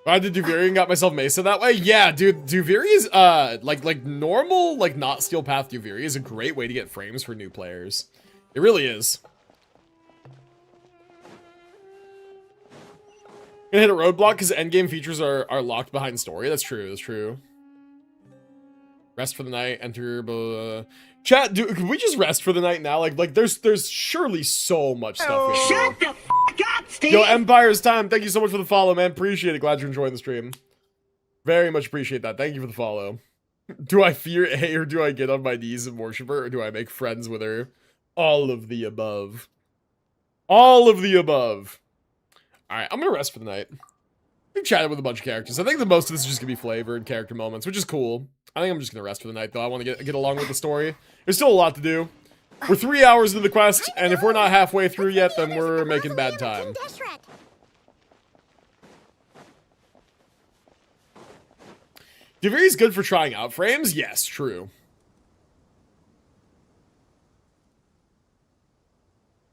I did Duviri and got myself Mesa that way? Yeah, dude, Duviri is, like normal, like not Steel Path Duviri is a great way to get frames for new players. It really is. Gonna hit a roadblock because endgame features are locked behind story. That's true, that's true. Rest for the night, enter, chat, dude, can we just rest for the night now? Like there's surely so much stuff we have to do. Shut the f up, Steve! Yo, Empire's time, thank you so much for the follow, man. Appreciate it. Glad you're enjoying the stream. Very much appreciate that. Thank you for the follow. Do I fear A or do I get on my knees and worship her or do I make friends with her? All of the above. All of the above. Alright, I'm gonna rest for the night. We've chatted with a bunch of characters. I think the most of this is just gonna be flavor and character moments, which is cool. I think I'm just gonna rest for the night, though. I want to get along with the story. There's still a lot to do. We're 3 hours into the quest, and if we're not halfway through yet, then we're making bad time. Deviri's good for trying out frames? Yes, true.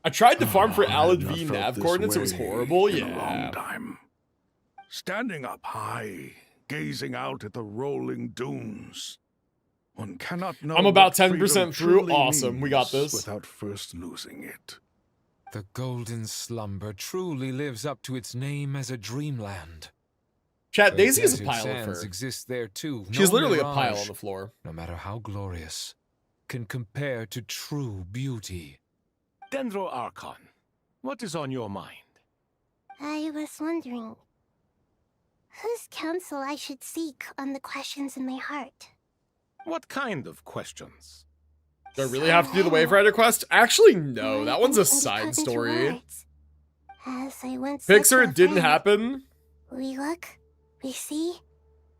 I tried to farm for Alad V nav coordinates. It was horrible. In Yeah. a long time. Standing up high, gazing out at the rolling dunes. One cannot know. I'm about what 10% freedom through. truly Awesome. We got means this. without first losing it. The golden slumber truly lives up to its name as a dreamland. Chat, Though Daisy is a desert pile of sands fur. exist there too. She's No literally a pile mirage, on the floor. no matter how glorious, can compare to true beauty. Dendro Archon, what is on your mind? I was wondering whose counsel I should seek on the questions in my heart. What kind of questions? Do I really have to do the Wave Rider quest? Actually, no. That one's a side story. As I once said to Pixar, a it didn't friend, happen. We look, we see,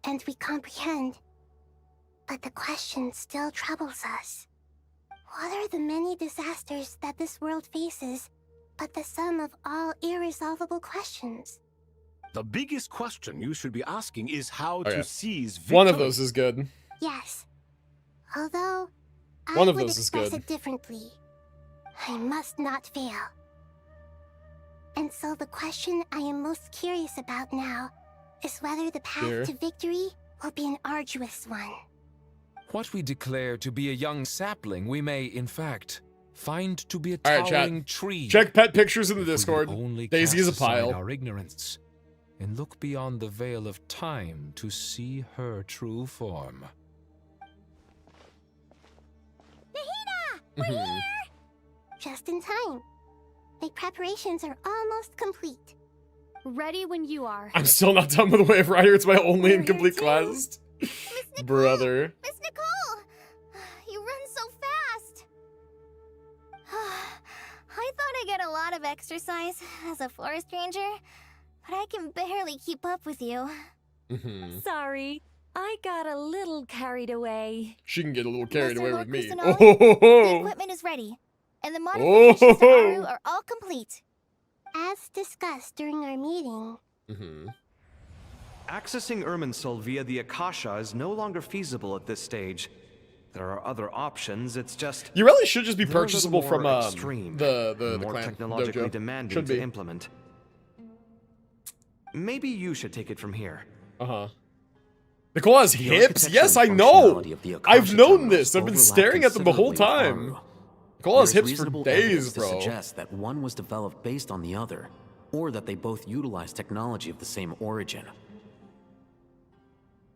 and we comprehend. But the question still troubles us. What are the many disasters that this world faces, but the sum of all irresolvable questions? The biggest question you should be asking is how Okay. to seize victory. One of those is good. Yes. Although, One I of would those is express good. it differently. I must not fail. And so the question I am most curious about now is whether the path Here. to victory will be an arduous one. What we declare to be a young sapling, we may, in fact, find to be a All right, chat. towering tree. Check pet pictures in the If we would Discord. only Daisy is a cast aside pile. our ignorance and look beyond the veil of time to see her true form. Mhm. Just in time. My preparations are almost complete. Ready when you are. I'm still not done with Wave Rider. It's my only incomplete quest. Brother. Miss Nicole! You run so fast! I thought I'd get a lot of exercise as a forest ranger, but I can barely keep up with you. Mhm. Sorry, I got a little carried away. She can get a little carried away with me. Kusanagi, Oh, the equipment is ready, and the modifications to Aru are all complete. As discussed during our meeting, Accessing Irminsul via the Akasha is no longer feasible at this stage. There are other options, it's just... You really should just be they're a little purchasable more from extreme, the more clan technologically dojo. demanding Should to be. implement. Maybe you should take it from here. Nicole has The hips? architecture Yes, and I know! functionality of the I've Akasha known terminals this. I've been overlap staring at them the whole considerably with time. Aru. Nicole has There is hips for reasonable days, evidence to bro. suggest that one was developed based on the other, or that they both utilize technology of the same origin.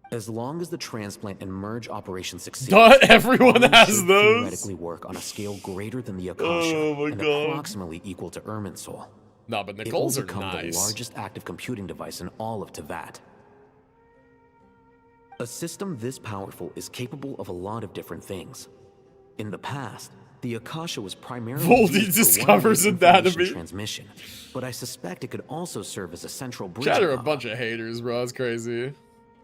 As long as the transplant and merge operation succeeds, Duh, everyone Aru has should those. theoretically work on a scale greater than the Akasha Oh my and God. approximately equal to Irminsul. Nah, but It will Nicole's are become nice. the largest active computing device in all of Teyvat. A system this powerful is capable of a lot of different things. In the past, the Akasha was primarily Voldy used for discovers one-way information anatomy. transmission, but I suspect it could also serve as a central bridge. Chat are a bunch of haters, bro. That's crazy.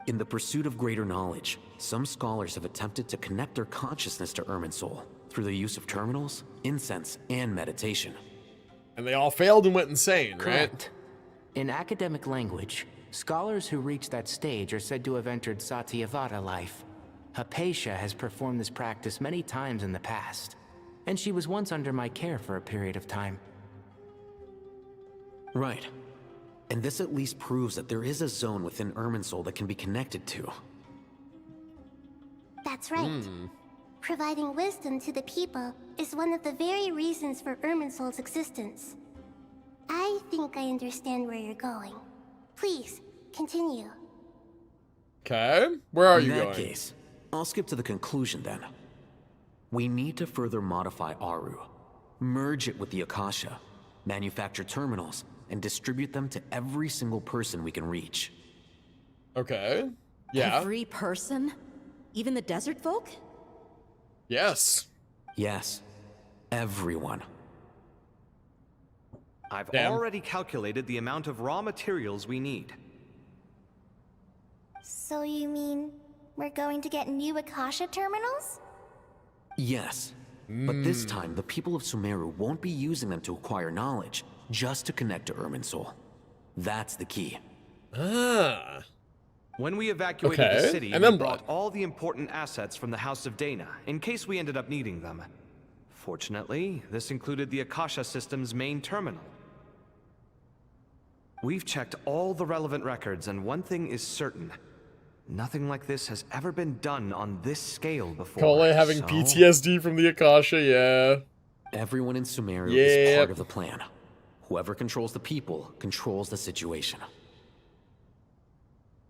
In the pursuit of greater knowledge, some scholars have attempted to connect their consciousness to Irminsul through the use of terminals, incense, and meditation. And they all failed and went insane, right? Correct. In academic language, scholars who reach that stage are said to have entered Satyavata life. Hypatia has performed this practice many times in the past, and she was once under my care for a period of time. Right. And this at least proves that there is a zone within Irminsul that can be connected to. that's right. Providing wisdom to the people is one of the very reasons for Irminsul's existence. I think I understand where you're going. Please, continue. Okay. Where are In you that going? case, I'll skip to the conclusion then. We need to further modify Aru, merge it with the Akasha, manufacture terminals, and distribute them to every single person we can reach. Okay. Yeah. Every person? Even the desert folk? Yes. Yes. Everyone. I've Damn. already calculated the amount of raw materials we need. So you mean we're going to get new Akasha terminals? Yes. But this time, the people of Sumeru won't be using them to acquire knowledge, just to connect to Irminsul. That's the key. Ah. When we evacuated Okay, the city, and we then brought what? all the important assets from the House of Dana, in case we ended up needing them. Fortunately, this included the Akasha system's main terminal. We've checked all the relevant records, and one thing is certain. Nothing like this has ever been done on this scale before. Kole having so- PTSD from the Akasha, yeah. Everyone in Sumeru Yep. is part of the plan. Whoever controls the people controls the situation.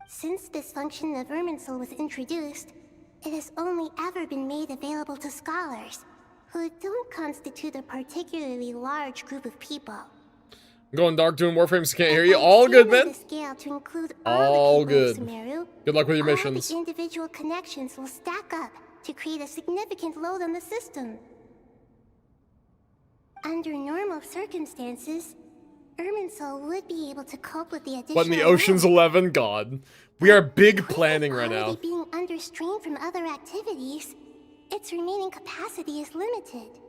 Since this function of Irminsul was introduced, it has only ever been made available to scholars, who don't constitute a particularly large group of people. I'm going dark doing Warframes, can't hear you. All good, man. The scale to include All the people good. of Sumeru, Good luck with your all missions. the individual connections will stack up to create a significant load on the system. Under normal circumstances, Irminsul would be able to cope with the additional But in the Ocean's 11, God. We are big planning right now. already being under strain from other activities, its remaining capacity is limited.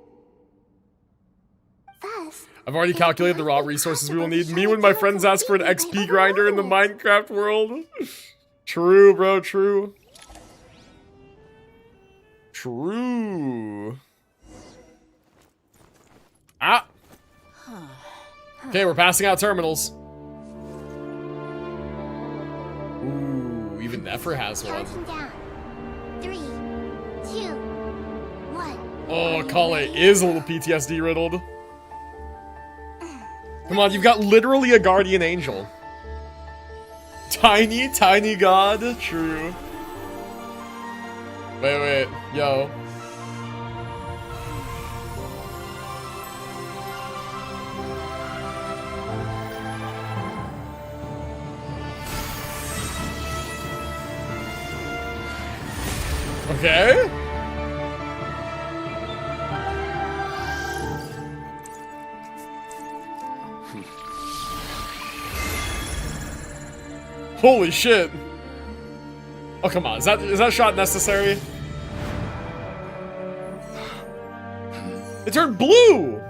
Thus, I've already calculated the raw resources we will need. Me when my friends ask for an XP grinder in the Minecraft world. True, bro, true. True. Ah! Okay, we're passing out terminals. Ooh, even Nefer has one. counting down. 3, 2, 1. Oh, Kale is a little PTSD riddled. Come on, you've got literally a guardian angel. Tiny, tiny god. True. Wait, yo. Okay. Holy shit. Oh, come on. Is that shot necessary? It turned blue!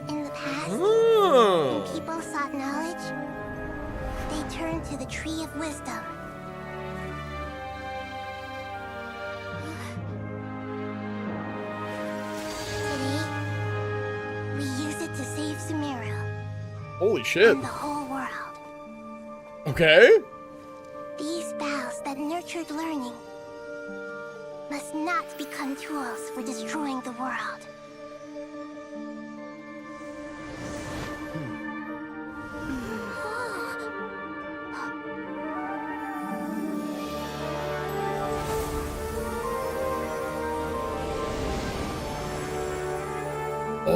In the past, Oh. when people sought knowledge, they turned to the Tree of Wisdom. Today, we use it to save Sumeru Holy shit. and the whole world. Okay. These boughs that nurtured learning must not become tools for destroying the world.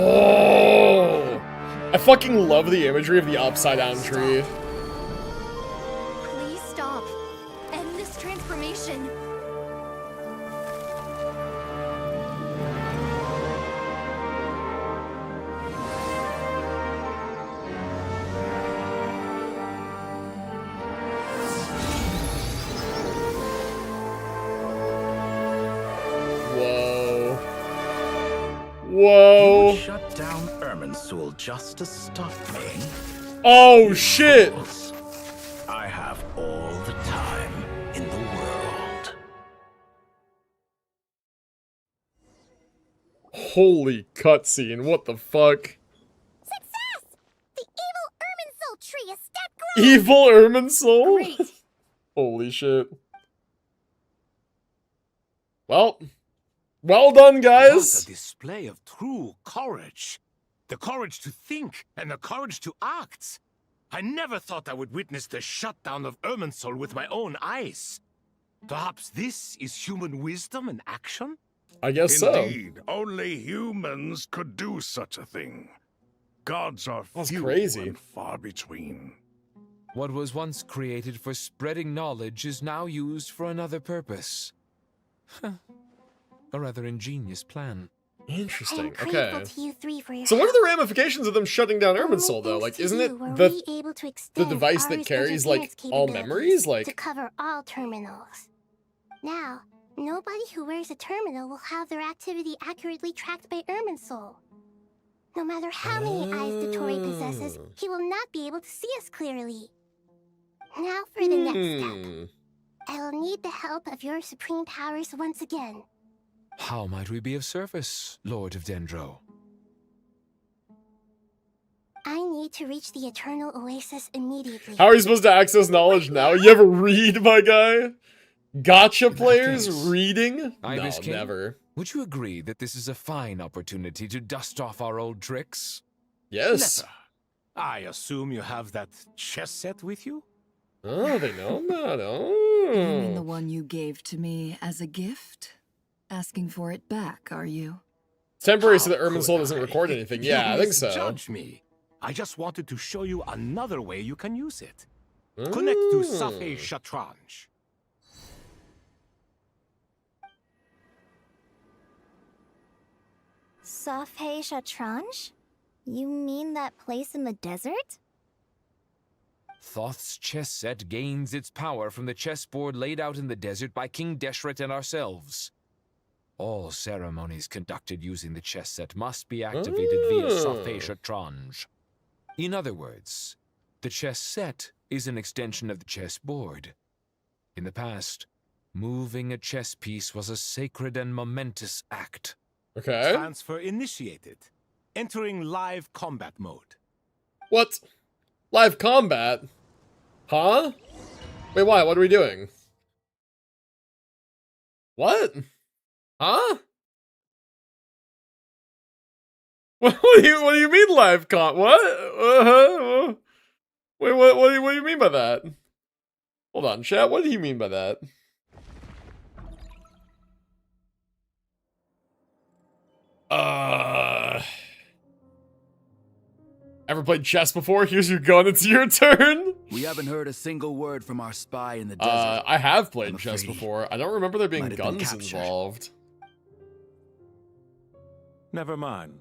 Oh. I fucking love the imagery of the upside down tree. Please stop. End this transformation. Whoa. Whoa. You shut down Irminsul just to stop me. Oh shit. I have all the time in the world. Holy cutscene. What the fuck? The evil Irminsul tree is step growth! Evil Irminsul? Great. Holy shit. Well done, guys. What a display of true courage. The courage to think and the courage to act. I never thought I would witness the shutdown of Irminsul with my own eyes. Perhaps this is human wisdom in action? I guess so. Indeed, only humans could do such a thing. Gods are That's few crazy. and far between. What was once created for spreading knowledge is now used for another purpose. A rather ingenious plan. Interesting. I'm Okay. grateful to you three for your So what are help. the ramifications of them shutting down Irminsul though? Like, isn't it Were the we able to the extend device that Aru's carries like interference all capabilities memories? to Like, cover all terminals. Now, nobody who wears a terminal will have their activity accurately tracked by Irminsul. No matter how many eyes Dottore possesses, he will not be able to see us clearly. Now for the next step. I will need the help of your supreme powers once again. How might we be of service, Lord of Dendro? I need to reach the Eternal Oasis immediately. how are you supposed to access knowledge now? You ever read, my guy? Gotcha players reading? Ibis No, King, never. would you agree that this is a fine opportunity to dust off our old tricks? Yes. Leper, I assume you have that chess set with you? Oh, they know about it. You mean the Oh. one you gave to me as a gift? Asking for it back, are you? Temporary so that Irminsul doesn't record anything. You Yeah, I think so. misjudged me. I just wanted to show you another way you can use it. Connect to Safei Shatranj. Safei Shatranj? You mean that place in the desert? Thoth's chess set gains its power from the chessboard laid out in the desert by King Deshret and ourselves. All ceremonies conducted using the chess set must be activated via Safei Shatranj. In other words, the chess set is an extension of the chessboard. In the past, moving a chess piece was a sacred and momentous act. Okay. Transfer initiated. Entering live combat mode. What? Live combat? Huh? Wait, why? What are we doing? What? Huh? What do you mean live con? What? Wait, what do you mean by that? Hold on, chat. What do you mean by that? Ever played chess before? Here's your gun. It's your turn. We haven't heard a single word from our spy in the desert. I have played chess before. I don't remember there being guns involved. Never mind.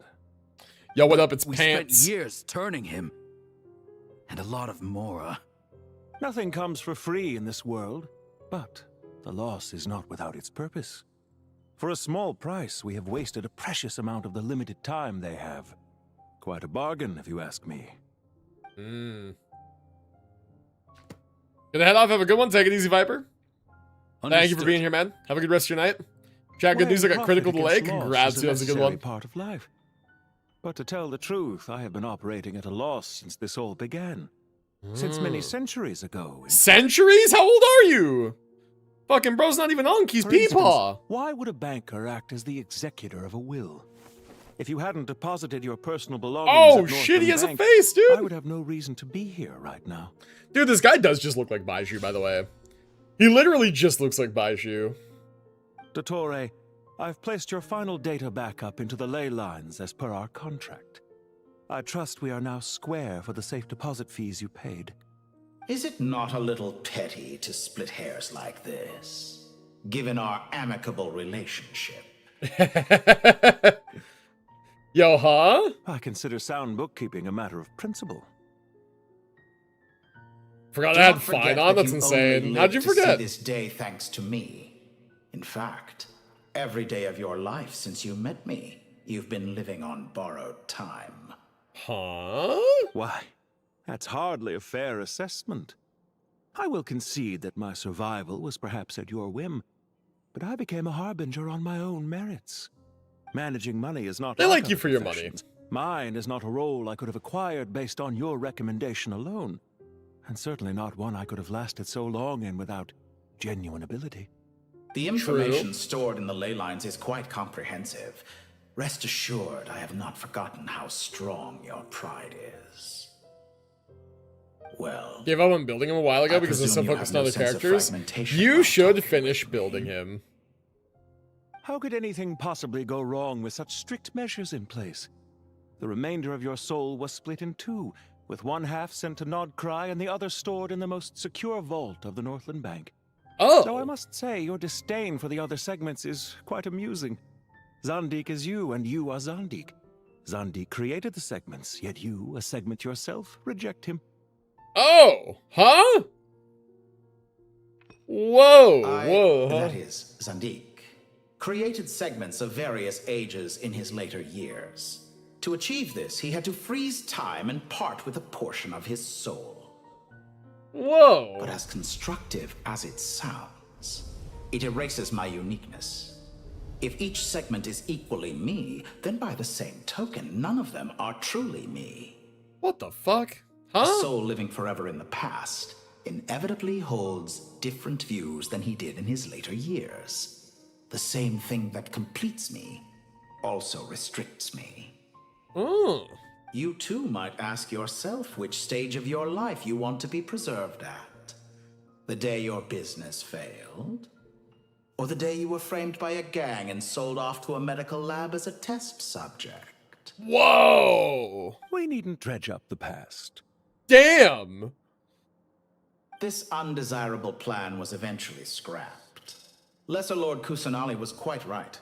Yo, what up? It's We Pants. spent years turning him. And a lot of Mora. Nothing comes for free in this world, but the loss is not without its purpose. For a small price, we have wasted a precious amount of the limited time they have. Quite a bargain, if you ask me. Gonna head off. Have a good one. Take it easy, Viper. Thank you for being here, man. Have a good rest of your night. Chat, good news. I got critical delay. Congrats, dude. That's a good one. Part of life. But to tell the truth, I have been operating at a loss since this all began. Since many centuries ago. Centuries? How old are you? Fucking bro's not even on. He's For instance, peepaw. why would a banker act as the executor of a will? If you hadn't deposited your personal belongings Oh at shit, he Northland has a Bank, face, dude. I would have no reason to be here right now. Dude, this guy does just look like Baishu, by the way. He literally just looks like Baishu. Dottore, I've placed your final data backup into the ley lines as per our contract. I trust we are now square for the safe deposit fees you paid. Is it not a little petty to split hairs like this, given our amicable relationship? Yo, huh? I consider sound bookkeeping a matter of principle. Forgot Do I had not forget fine on. that That's you insane. only How'd you lived to forget? see this day thanks to me. In fact, every day of your life since you met me, you've been living on borrowed time. Huh? Why, that's hardly a fair assessment. I will concede that my survival was perhaps at your whim, but I became a harbinger on my own merits. Managing money is not They like you other for your money. professions. Mine is not a role I could have acquired based on your recommendation alone, and certainly not one I could have lasted so long in without genuine ability. The information stored in the ley lines is quite comprehensive. Rest assured, I have not forgotten how strong your pride is. Well, Gave up on building him a while ago I because they're so presume you focused have on no other sense of characters. fragmentation You while should finish building him. How could anything possibly go wrong with such strict measures in place? The remainder of your soul was split in two, with one half sent to Nodcry and the other stored in the most secure vault of the Northland Bank. Oh! So I must say, your disdain for the other segments is quite amusing. Zandik is you, and you are Zandik. Zandik created the segments, yet you, a segment yourself, reject him. Oh, huh? Whoa. That is, Zandik created segments of various ages in his later years. To achieve this, he had to freeze time and part with a portion of his soul. Whoa. But as constructive as it sounds, it erases my uniqueness. If each segment is equally me, then by the same token, none of them are truly me. What the fuck? Huh? A soul living forever in the past inevitably holds different views than he did in his later years. The same thing that completes me also restricts me. You too might ask yourself which stage of your life you want to be preserved at. The day your business failed? Or the day you were framed by a gang and sold off to a medical lab as a test subject? Whoa! We needn't dredge up the past. Damn! This undesirable plan was eventually scrapped. Lesser Lord Kusanali was quite right.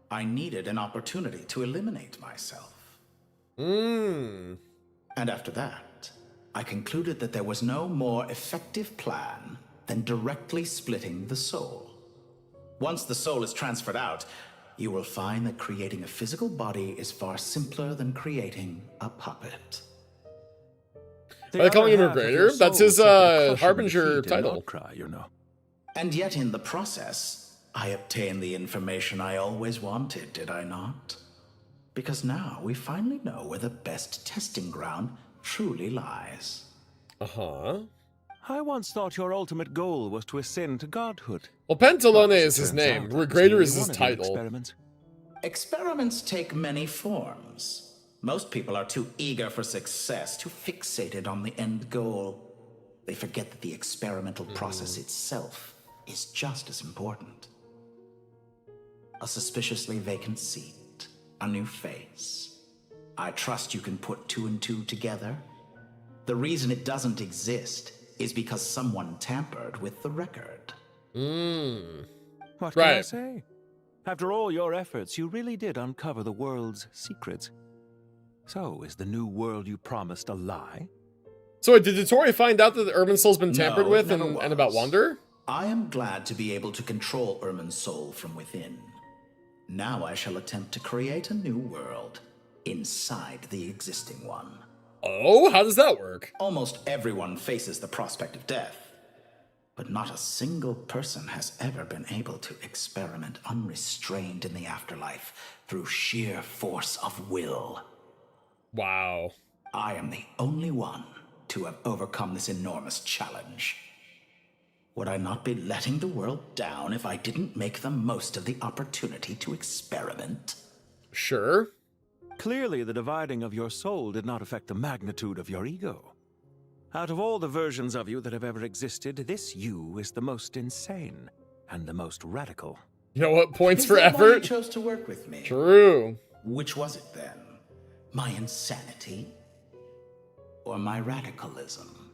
I needed an opportunity to eliminate myself. And after that, I concluded that there was no more effective plan than directly splitting the soul. Once the soul is transferred out, you will find that creating a physical body is far simpler than creating a puppet. Are they calling him a greater? That's his Harbinger title. And yet in the process, I obtained the information I always wanted, did I not? Because now we finally know where the best testing ground truly lies. I once thought your ultimate goal was to ascend to godhood. Well, Pentalone is his name. Greater is his title. Experiments take many forms. Most people are too eager for success, too fixated on the end goal. They forget that the experimental process itself is just as important. A suspiciously vacant seat, a new face. I trust you can put two and two together. The reason it doesn't exist is because someone tampered with the record. What can I say? After all your efforts, you really did uncover the world's secrets. So, is the new world you promised a lie? So did Dottore find out that the Irminsul's been tampered with and about Wander? I am glad to be able to control Irmin's soul from within. Now I shall attempt to create a new world inside the existing one. Oh, how does that work? Almost everyone faces the prospect of death, but not a single person has ever been able to experiment unrestrained in the afterlife through sheer force of will. Wow. I am the only one to have overcome this enormous challenge. Would I not be letting the world down if I didn't make the most of the opportunity to experiment? Sure. Clearly, the dividing of your soul did not affect the magnitude of your ego. Out of all the versions of you that have ever existed, this you is the most insane and the most radical. You know what? Points Is for that why you effort. chose to work with me? True. Which was it then? My insanity? Or my radicalism?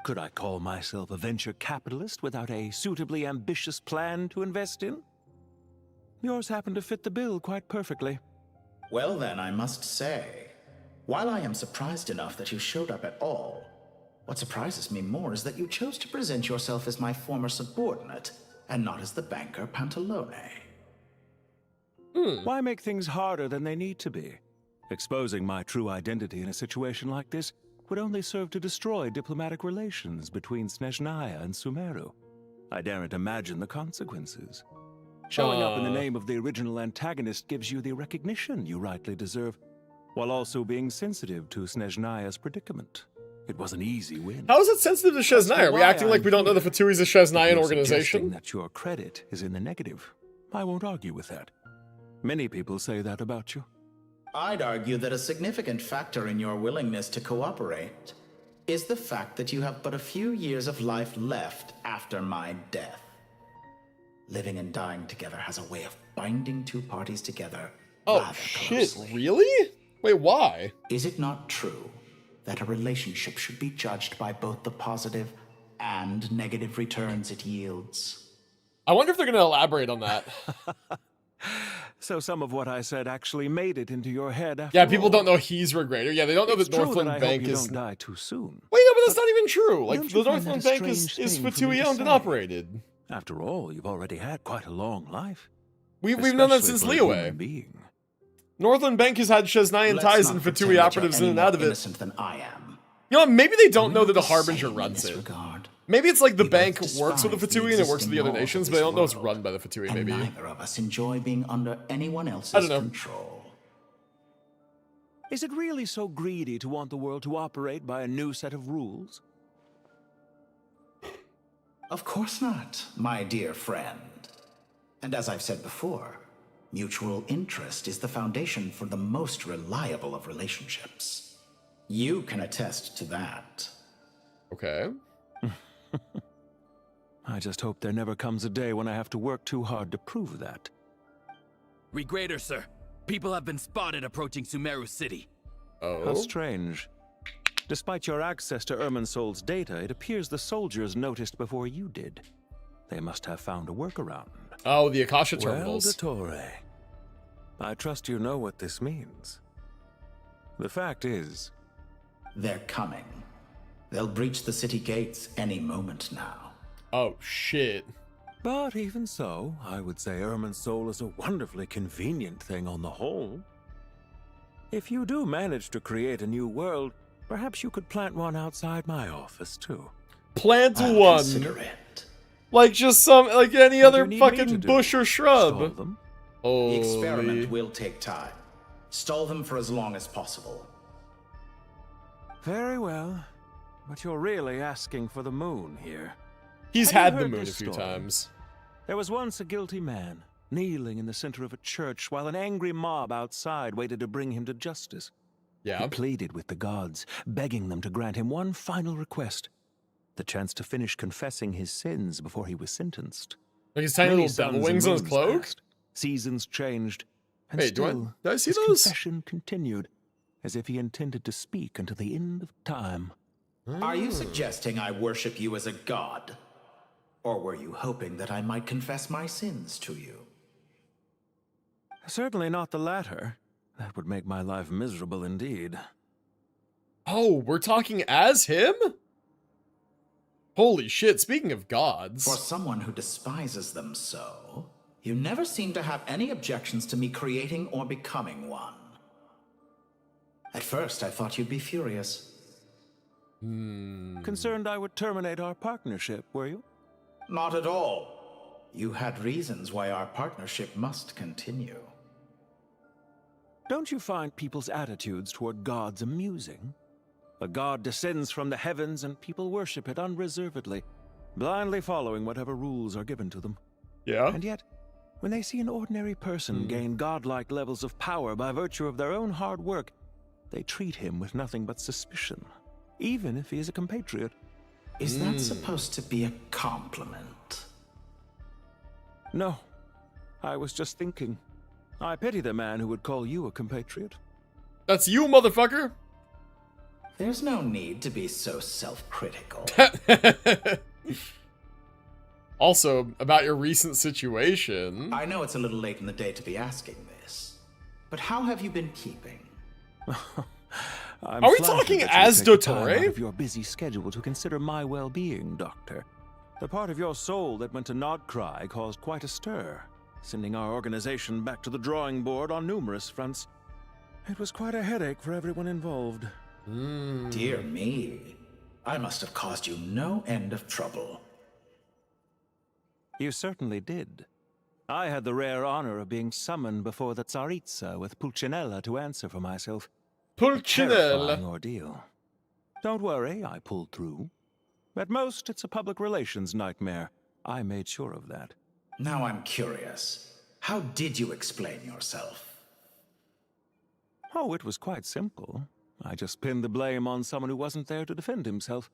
Could I call myself a venture capitalist without a suitably ambitious plan to invest in? Yours happened to fit the bill quite perfectly. Well then, I must say, while I am surprised enough that you showed up at all, what surprises me more is that you chose to present yourself as my former subordinate, and not as the banker Pantalone. Why make things harder than they need to be? Exposing my true identity in a situation like this would only serve to destroy diplomatic relations between Snezhnaya and Sumeru. I daren't imagine the consequences. Showing up in the name of the original antagonist gives you the recognition you rightly deserve, while also being sensitive to Snezhnaya's predicament. It was an easy win. How is it sensitive to Sheznaya? Are we acting like we don't know the Fatui's a Sheznayan organization? That your credit is in the negative. I won't argue with that. Many people say that about you. I'd argue that a significant factor in your willingness to cooperate is the fact that you have but a few years of life left after my death. Living and dying together has a way of binding two parties together. Oh shit, really? Wait, why? Is it not true that a relationship should be judged by both the positive and negative returns it yields? I wonder if they're going to elaborate on that. So some of what I said actually made it into your head after Yeah, people all. don't know he's Regrader. Yeah, they don't know It's that true Northland I Bank hope you is... don't die too soon. Wait, no, but that's not even true. Like, Don't the you find that Northland a Bank is strange thing for me Fatui to owned and say? operated. After all, you've already had quite a long life. We've known that Especially since for a human Liyue. being. Northland Bank has had Shesnayan Let's ties not and pretend Fatui that operatives you're in any and out more of it. innocent than I am. You know what, maybe they don't We know are that the the Harbinger same in runs this it. regard. Maybe it's like the We bank both works with the despise the Fatui and it works with existing the other laws of nations, but this they don't know it's world, run by the Fatui, and maybe. neither of us enjoy being under anyone I else's don't know. control. Is it really so greedy to want the world to operate by a new set of rules? Of course not, my dear friend. And as I've said before, mutual interest is the foundation for the most reliable of relationships. You can attest to that. Okay. I just hope there never comes a day when I have to work too hard to prove that. Regrader, sir. People have been spotted approaching Sumeru City. Oh? How strange. Despite your access to Irminsol's data, it appears the soldiers noticed before you did. They must have found a workaround. Oh, the Akasha terminals. Well, Dottore, I trust you know what this means. The fact is... They're coming. They'll breach the city gates any moment now. Oh, shit. But even so, I would say Irminsol is a wonderfully convenient thing on the whole. If you do manage to create a new world, perhaps you could plant one outside my office, too. Plant I'll one. consider it. Like just some, like any What do other you need me to fucking do? bush or Stall shrub. them? The experiment will take time. Stall them for as long as possible. Very well. But you're really asking for the moon here. He's Have you had the heard moon a this few story? times. There was once a guilty man, kneeling in the center of a church while an angry mob outside waited to bring him to justice. Yeah. He pleaded with the gods, begging them to grant him one final request. The chance to finish confessing his sins before he was sentenced. Like his tiny Many little devil suns and wings on his moons cloak? passed, seasons changed, and Wait, still, did I see his those? confession continued, as if he intended to speak until the end of time. Are you suggesting I worship you as a god? Or were you hoping that I might confess my sins to you? Certainly not the latter. That would make my life miserable indeed. Oh, we're talking as him? Holy shit, speaking of gods. For someone who despises them so, you never seem to have any objections to me creating or becoming one. At first, I thought you'd be furious. Concerned I would terminate our partnership, were you? Not at all. You had reasons why our partnership must continue. Don't you find people's attitudes toward gods amusing? A god descends from the heavens and people worship it unreservedly, blindly following whatever rules are given to them. Yeah? And yet, when they see an ordinary person gain godlike levels of power by virtue of their own hard work, they treat him with nothing but suspicion, even if he is a compatriot. Is that supposed to be a compliment? No. I was just thinking. I pity the man who would call you a compatriot. That's you, motherfucker! There's no need to be so self-critical. Also, about your recent situation. I know it's a little late in the day to be asking this, but how have you been keeping? I'm Are we flattered talking that you as take the time Dottore? out of your busy schedule to consider my well-being, Doctor. The part of your soul that went to Nodcry caused quite a stir, sending our organization back to the drawing board on numerous fronts. It was quite a headache for everyone involved. Dear me, I must have caused you no end of trouble. You certainly did. I had the rare honor of being summoned before the Tsaritsa with Pulcinella to answer for myself. Pulcinella. Terrifying ordeal. Don't worry, I pulled through. At most, it's a public relations nightmare. I made sure of that. Now I'm curious. How did you explain yourself? Oh, it was quite simple. I just pinned the blame on someone who wasn't there to defend himself.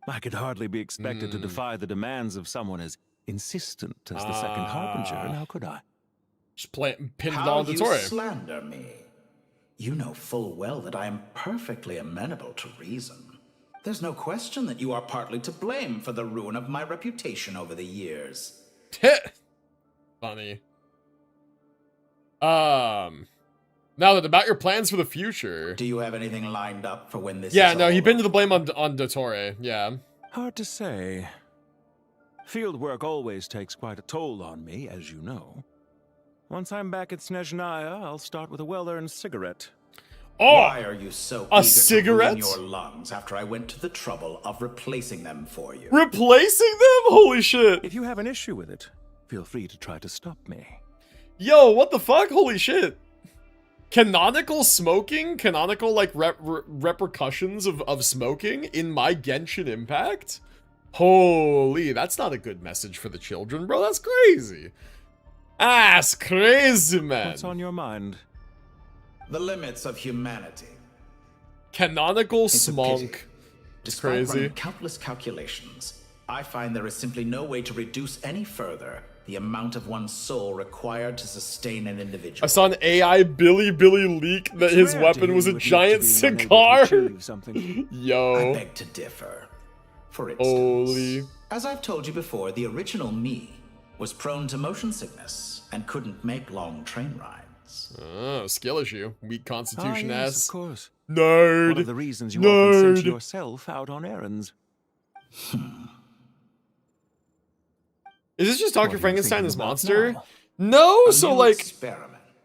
I could hardly be expected to defy the demands of someone as insistent as the second harbinger, now could I? Just pinned it How on you Dottore. slander me. You know full well that I am perfectly amenable to reason. There's no question that you are partly to blame for the ruin of my reputation over the years. Funny. Now that about your plans for the future. Do you have anything lined up for when this Yeah, is no, all he pinned the blame on Dottore, yeah. Hard to say. Field work always takes quite a toll on me, as you know. Once I'm back at Snezhnaya, I'll start with a well-earned cigarette. Oh! Why are you so a eager cigarette? to ruin your lungs after I went to the trouble of replacing them for you? Replacing them? Holy shit. If you have an issue with it, feel free to try to stop me. Yo, what the fuck? Holy shit. Canonical smoking? Canonical, like, repercussions of smoking in my Genshin Impact? Holy, that's not a good message for the children, bro. That's crazy. That's crazy, man. What's on your mind? The limits of humanity. Canonical smunk. It's crazy. Running countless calculations, I find there is simply no way to reduce any further the amount of one's soul required to sustain an individual. I saw an AI Billy leak that his weapon was a giant cigar. Yo. I beg to differ. For instance, as I've told you before, the original me was prone to motion sickness and couldn't make long train rides. Oh, skill issue. Weak constitution yes, ass. of course. Nerd. One of the reasons you often sent yourself out on errands. Is this just Dr. Frankenstein, this monster? No, so like,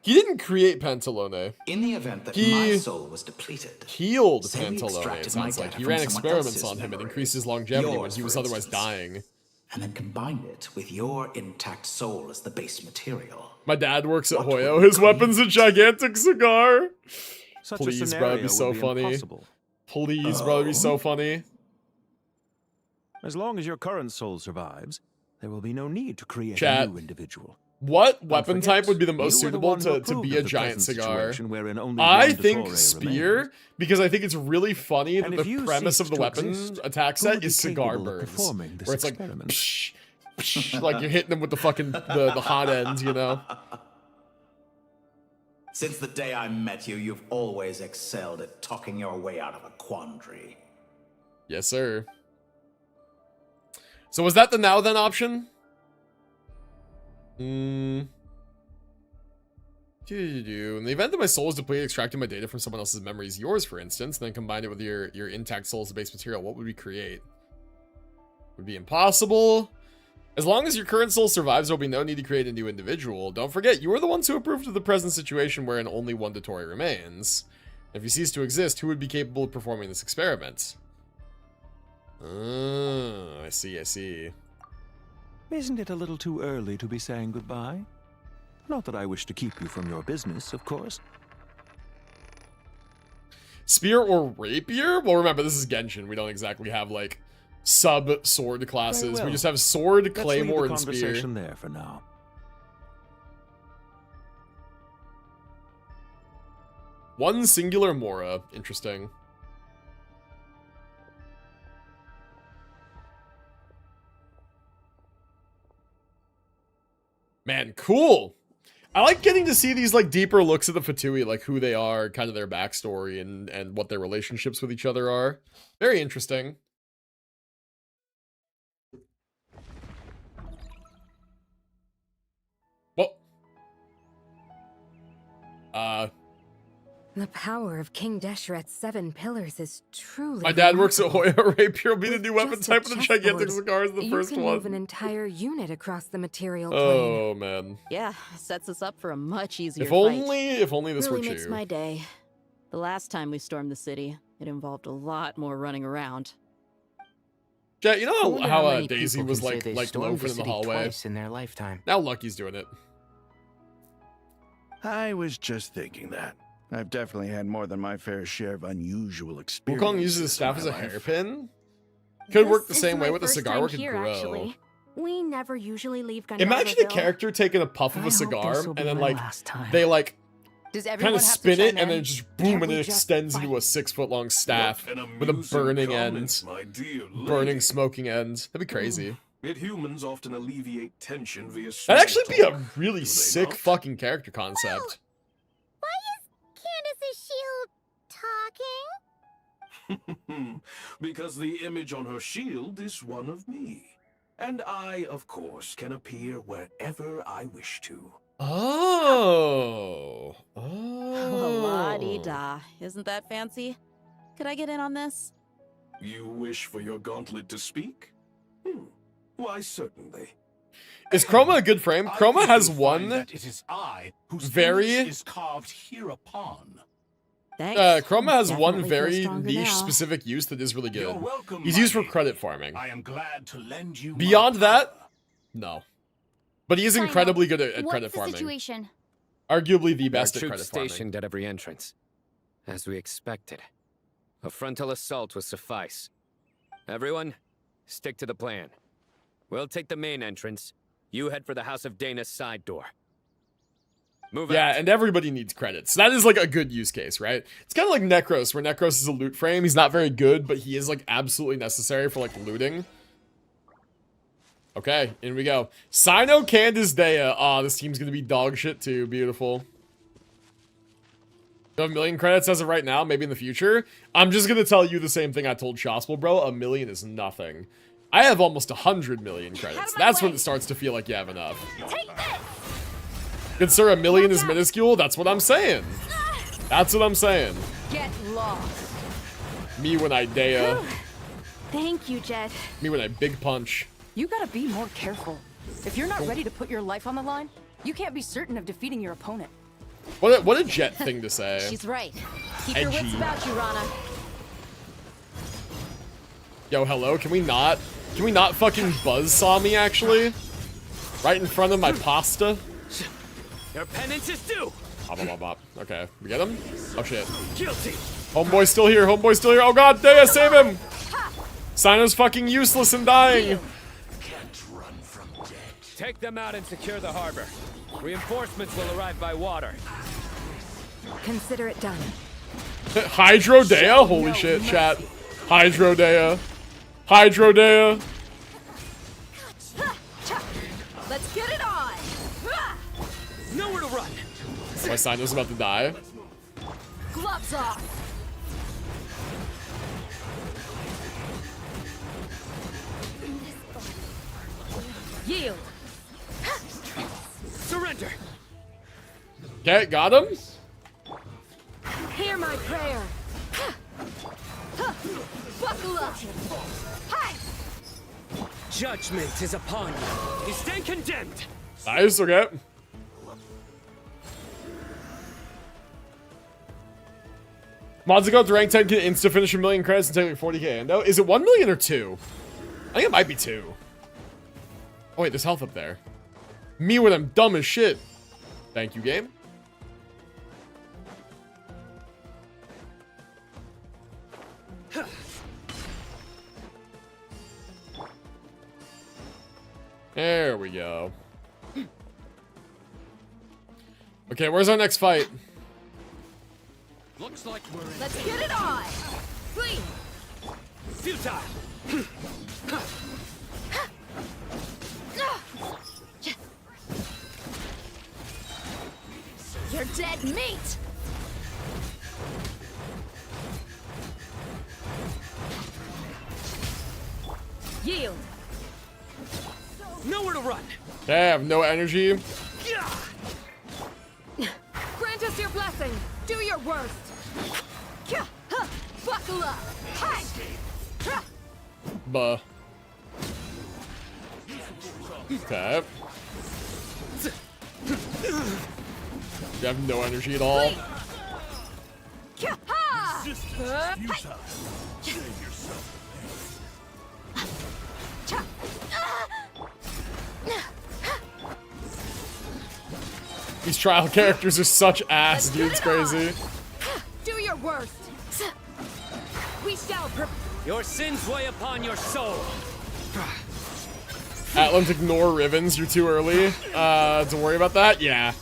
he didn't create Pantalone. In the event that my soul was depleted, healed Pantalone, it sounds like. He ran experiments on him and increased his longevity when he was otherwise dying. And then combined it with your intact soul as the base material. My dad works at Hoyo. His weapon's a gigantic cigar. Please, bro, it'd be so funny. Please, bro, it'd be so funny. As long as your current soul survives, there will be no need to create a new individual. What weapon type would be the most suitable to be a giant cigar? I think spear, because I think it's really funny that the premise of the weapon attack set is cigar burns. Where it's like, psh, psh, like you're hitting them with the fucking, the hot end, you know? Since the day I met you, you've always excelled at talking your way out of a quandary. Yes, sir. So was that the now then option? In the event that my soul is depleted, extracting my data from someone else's memories, yours for instance, then combine it with your intact soul as the base material, what would we create? Would be impossible. As long as your current soul survives, there will be no need to create a new individual. Don't forget, you are the ones who approved of the present situation wherein only one Dottore remains. If you cease to exist, who would be capable of performing this experiment? I see, I see. Isn't it a little too early to be saying goodbye? Not that I wish to keep you from your business, of course. Spear or rapier? Well, remember, this is Genshin. We don't exactly have, like, sub-sword classes. Well, we just have sword, claymore, and let's leave the spear. conversation there for now. One singular Mora. Interesting. Man, cool. I like getting to see these like deeper looks at the Fatui, like who they are, kind of their backstory, and what their relationships with each other are. Very interesting. Well, the power of King Deshret's 7 pillars is truly. My dad works at remarkable. Hoyo. Rapier will be the new weapon Just type a with the gigantic chessboard, cigars in the first You can one. move an entire unit across the material plane. Oh man. Yeah, sets us up for a much easier If fight. only this really were makes true. my day. The last time we stormed the city, it involved a lot more running around. Jet, you I know wonder how many Daisy people was can say like they stormed loafing in the city hallway? twice in their lifetime. Now Lucky's doing it. I was just thinking that. I've definitely had more than my fair share of unusual experience. Wukong uses his staff as a hairpin? Could work the same way with a cigar or could here, grow. actually. We never usually leave Gandharvaville. Imagine a character taking a puff of a cigar and then like they like Does kind everyone of have to spin it chime and then in? just boom and it extends into a 6-foot-long staff with a burning end. Burning, smoking end. That'd be crazy. It humans often alleviate tension via That'd actually be a talk, really do they sick not? fucking character concept. Candace's shield talking? Because the image on her shield is one of me. And I, of course, can appear wherever I wish to. Oh. Ta-da. Isn't that fancy? Could I get in on this? You wish for your gauntlet to speak? Why, certainly. Is Chroma a good frame? Chroma has one That it is I whose very image is carved hereupon. Thanks. Chroma has one Definitely very feel stronger niche now. specific use that is really good. You're welcome, He's my used for lady. credit farming. I am glad to lend you Beyond my that, no. But he is Final, incredibly good at what's credit the farming. situation? Arguably the There are best at troops credit farming. stationed at every entrance. As we expected. A frontal assault will suffice. Everyone, stick to the plan. We'll take the main entrance. You head for the House of Dana's side door. Move Yeah, out. and everybody needs credits. That is like a good use case, right? It's kind of like Necros, where Necros is a loot frame. He's not very good, but he is like absolutely necessary for like looting. Okay, in we go. Sino Candace Dea. Aw, this team's gonna be dog shit too. Beautiful. You have 1 million credits as of right now, maybe in the future. I'm just gonna tell you the same thing I told Shospel, bro. 1 million is nothing. I have almost 100 million credits. That's when it starts to feel like you have enough. Good sir, 1 million is minuscule? That's what I'm saying. That's what I'm saying. Get lost. Me when I Dea. Thank you, Jet. Me when I big punch. You gotta be more careful. If you're not ready to put your life on the line, you can't be certain of defeating your opponent. What a Jet thing to say. She's right. Keep your wits Edgy. about you, Rana. Yo, hello, can we not fucking buzzsaw me, actually? Right in front of my pasta? Your penance is due. Bop, bop, bop, bop. Okay, we get him? Oh, shit. Guilty. Homeboy's still here, homeboy's still here. Oh god, Dea, save him! Sino's fucking useless and dying. Take them out and secure the harbor. Reinforcements will arrive by water. Consider it done. Hydro Dea? Holy shit, chat. Hydro Dea. Hydro Dea. Let's get it on. Nowhere to run. My Sino's about to die. Gloves off. Yield. Surrender. Okay, got him. Hear my prayer. Buckle up. Hi. Judgment is upon you. You stand condemned. Nice, okay. Mods that go up to rank 10 can insta finish 1 million credits and take like 40k endo. Is it 1 million or 2? I think it might be 2. Oh wait, there's health up there. Me when I'm dumb as shit. Thank you, game. There we go. Okay, where's our next fight? Looks like we're in. Let's get it on. Please. Futile. You're dead meat. Yield. Nowhere to run. Okay, I have no energy. Grant us your blessing. Do your worst. Buckle up. Hi. Buh. Okay. You have no energy at all. These trial characters are such ass, dude. It's crazy. Do your worst. We shall. Your sins weigh upon your soul. Atlant, ignore Rivens. You're too early to worry about that. Yeah.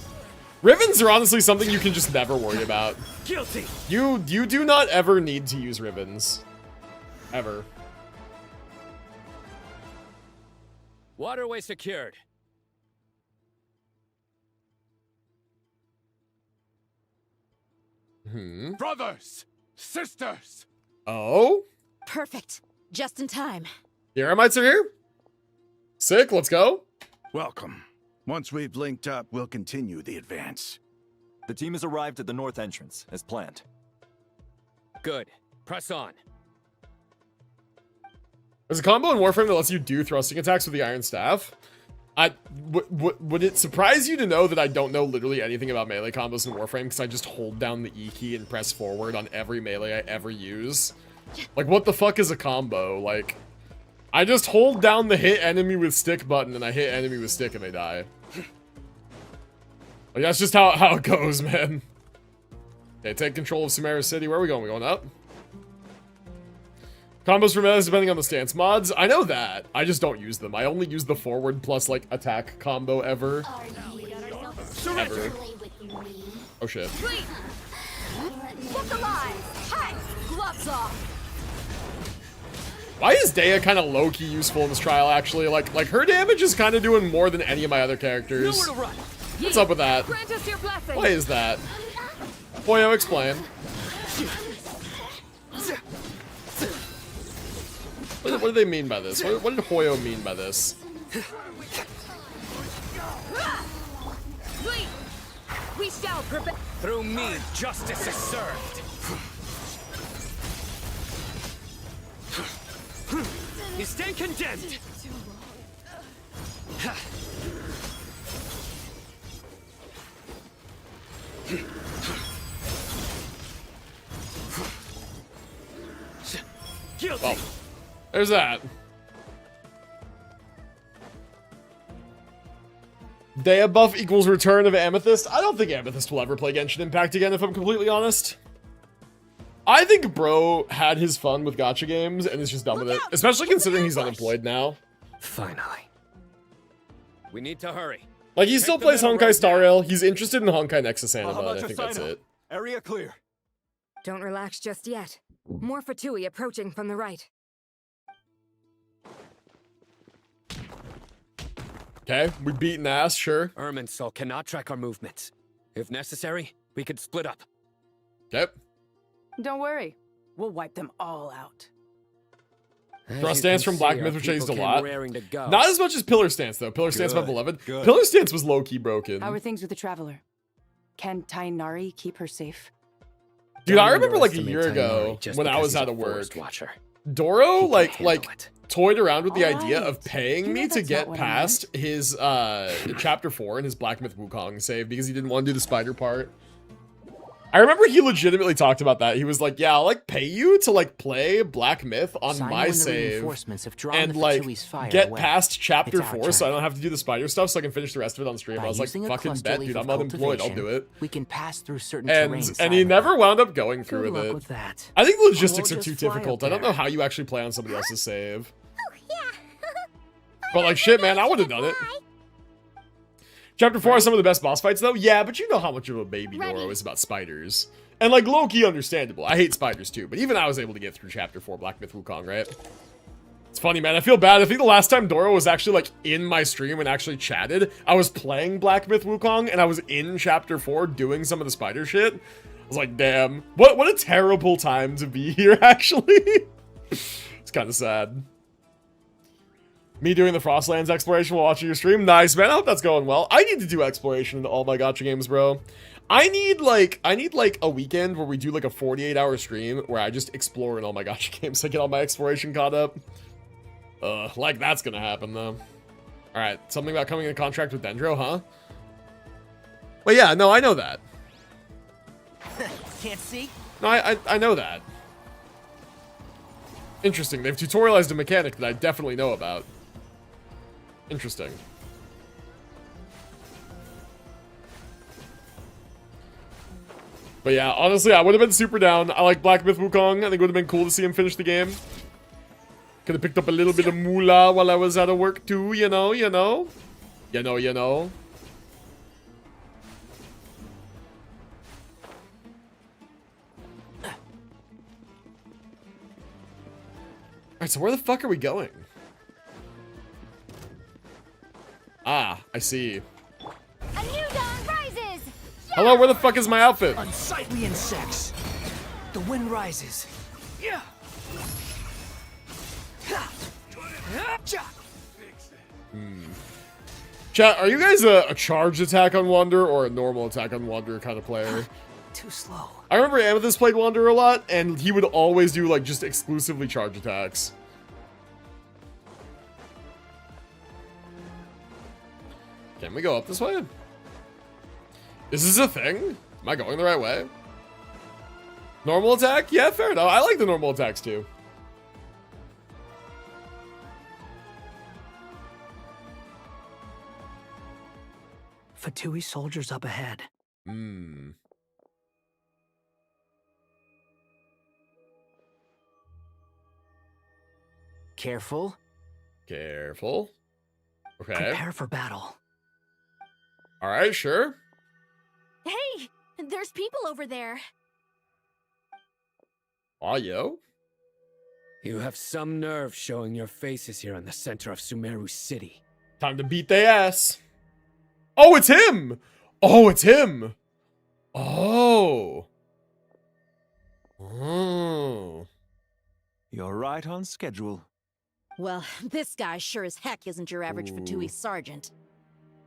Rivens are honestly something you can just never worry about. Guilty. You do not ever need to use Rivens. Ever. Waterway secured. Brothers, sisters. Oh? Perfect. Just in time. The Aramites are here? Sick, let's go. Welcome. Once we've linked up, we'll continue the advance. The team has arrived at the north entrance, as planned. Good. Press on. There's a combo in Warframe that lets you do thrusting attacks with the Iron Staff. Would it surprise you to know that I don't know literally anything about melee combos in Warframe because I just hold down the E key and press forward on every melee I ever use? Like, what the fuck is a combo? Like, I just hold down the hit enemy with stick button and I hit enemy with stick and they die. Like, that's just how it goes, man. Okay, take control of Sumeru City. Where are we going? We going up? Combos for melees depending on the stance mods. I know that. I just don't use them. I only use the forward plus, like, attack combo ever. Ever. Oh, shit. Look alive! Hi! Gloves off! Why is Dea kind of low-key useful in this trial, actually? Like her damage is kind of doing more than any of my other characters. Nowhere to run. What's up with that? Grant us your blessing. Why is that? Hoyo, explain. What do they mean by this? What did Hoyo mean by this? We shall prevent. Through me, justice is served. You stand condemned. Guilty. Well, there's that. Dea buff equals return of Amethyst. I don't think Amethyst will ever play Genshin Impact again, if I'm completely honest. I think bro had his fun with gacha games and is just done with it, especially considering he's unemployed now. Finally. We need to hurry. Like, he still plays Honkai Star Rail. He's interested in Honkai Nexus anime, and I think that's it. Area clear. Don't relax just yet. More Fatui approaching from the right. Okay, we beaten ass, sure. Irminsul cannot track our movements. If necessary, we could split up. Yep. Don't worry. We'll wipe them all out. Thrust Stance from Black Myth, which I used a lot. Not as much as Pillar Stance, though. Pillar Stance, my beloved. Pillar Stance was low-key broken. How are things with the Traveler? Can Tainari keep her safe? Dude, I remember like a year ago when I was out of work. Doro, like toyed around with the idea of paying me to get past his chapter 4 and his Black Myth Wukong save because he didn't want to do the spider part. I remember he legitimately talked about that. He was like, yeah, I'll like pay you to like play Black Myth on my save and like get past chapter 4 so I don't have to do the spider stuff so I can finish the rest of it on stream. I was like, fucking bet, dude, I'm unemployed, I'll do it. We can pass through certain and he never wound up going through with it. I think the logistics are too difficult. I don't know how you actually play on somebody else's save. But like, shit, man, I would have done it. Chapter 4 has some of the best boss fights, though. Yeah, but you know how much of a baby Doro is about spiders. And, like, low-key understandable. I hate spiders, too. But even I was able to get through Chapter 4 Black Myth Wukong, right? It's funny, man. I feel bad. I think the last time Doro was actually, like, in my stream and actually chatted, I was playing Black Myth Wukong, and I was in Chapter 4 doing some of the spider shit. I was like, damn. What a terrible time to be here, actually. It's kind of sad. Me doing the Frostlands exploration while watching your stream. Nice, man. I hope that's going well. I need to do exploration in all my gacha games, bro. I need like a weekend where we do like a 48-hour stream where I just explore in all my gacha games. I get all my exploration caught up. Like that's gonna happen though. All right, something about coming in contract with Dendro, huh? Well, yeah, no, I know that. Can't see? No, I know that. Interesting. They've tutorialized a mechanic that I definitely know about. Interesting. But yeah, honestly, I would have been super down. I like Black Myth Wukong. I think it would have been cool to see him finish the game. Could have picked up a little bit of moolah while I was out of work too, you know. Alright, so where the fuck are we going? Ah, I see. A new dawn rises! Hello, where the fuck is my outfit? Unsightly insects. The wind rises. Yeah. Chat, are you guys a charged attack on Wander or a normal attack on Wander kind of player? Too slow. I remember Amethyst played Wander a lot, and he would always do like just exclusively charge attacks. Can we go up this way? Is this a thing? Am I going the right way? Normal attack? Yeah, fair enough. I like the normal attacks too. Fatui soldiers up ahead. Hmm. Careful. Careful. Okay. Prepare for battle. All right, sure. Hey, there's people over there. Aw, yo. You have some nerve showing your faces here in the center of Sumeru City. Time to beat their ass. Oh, it's him! Oh, it's him! Oh. Oh. You're right on schedule. Well, this guy sure as heck isn't your average Fatui sergeant.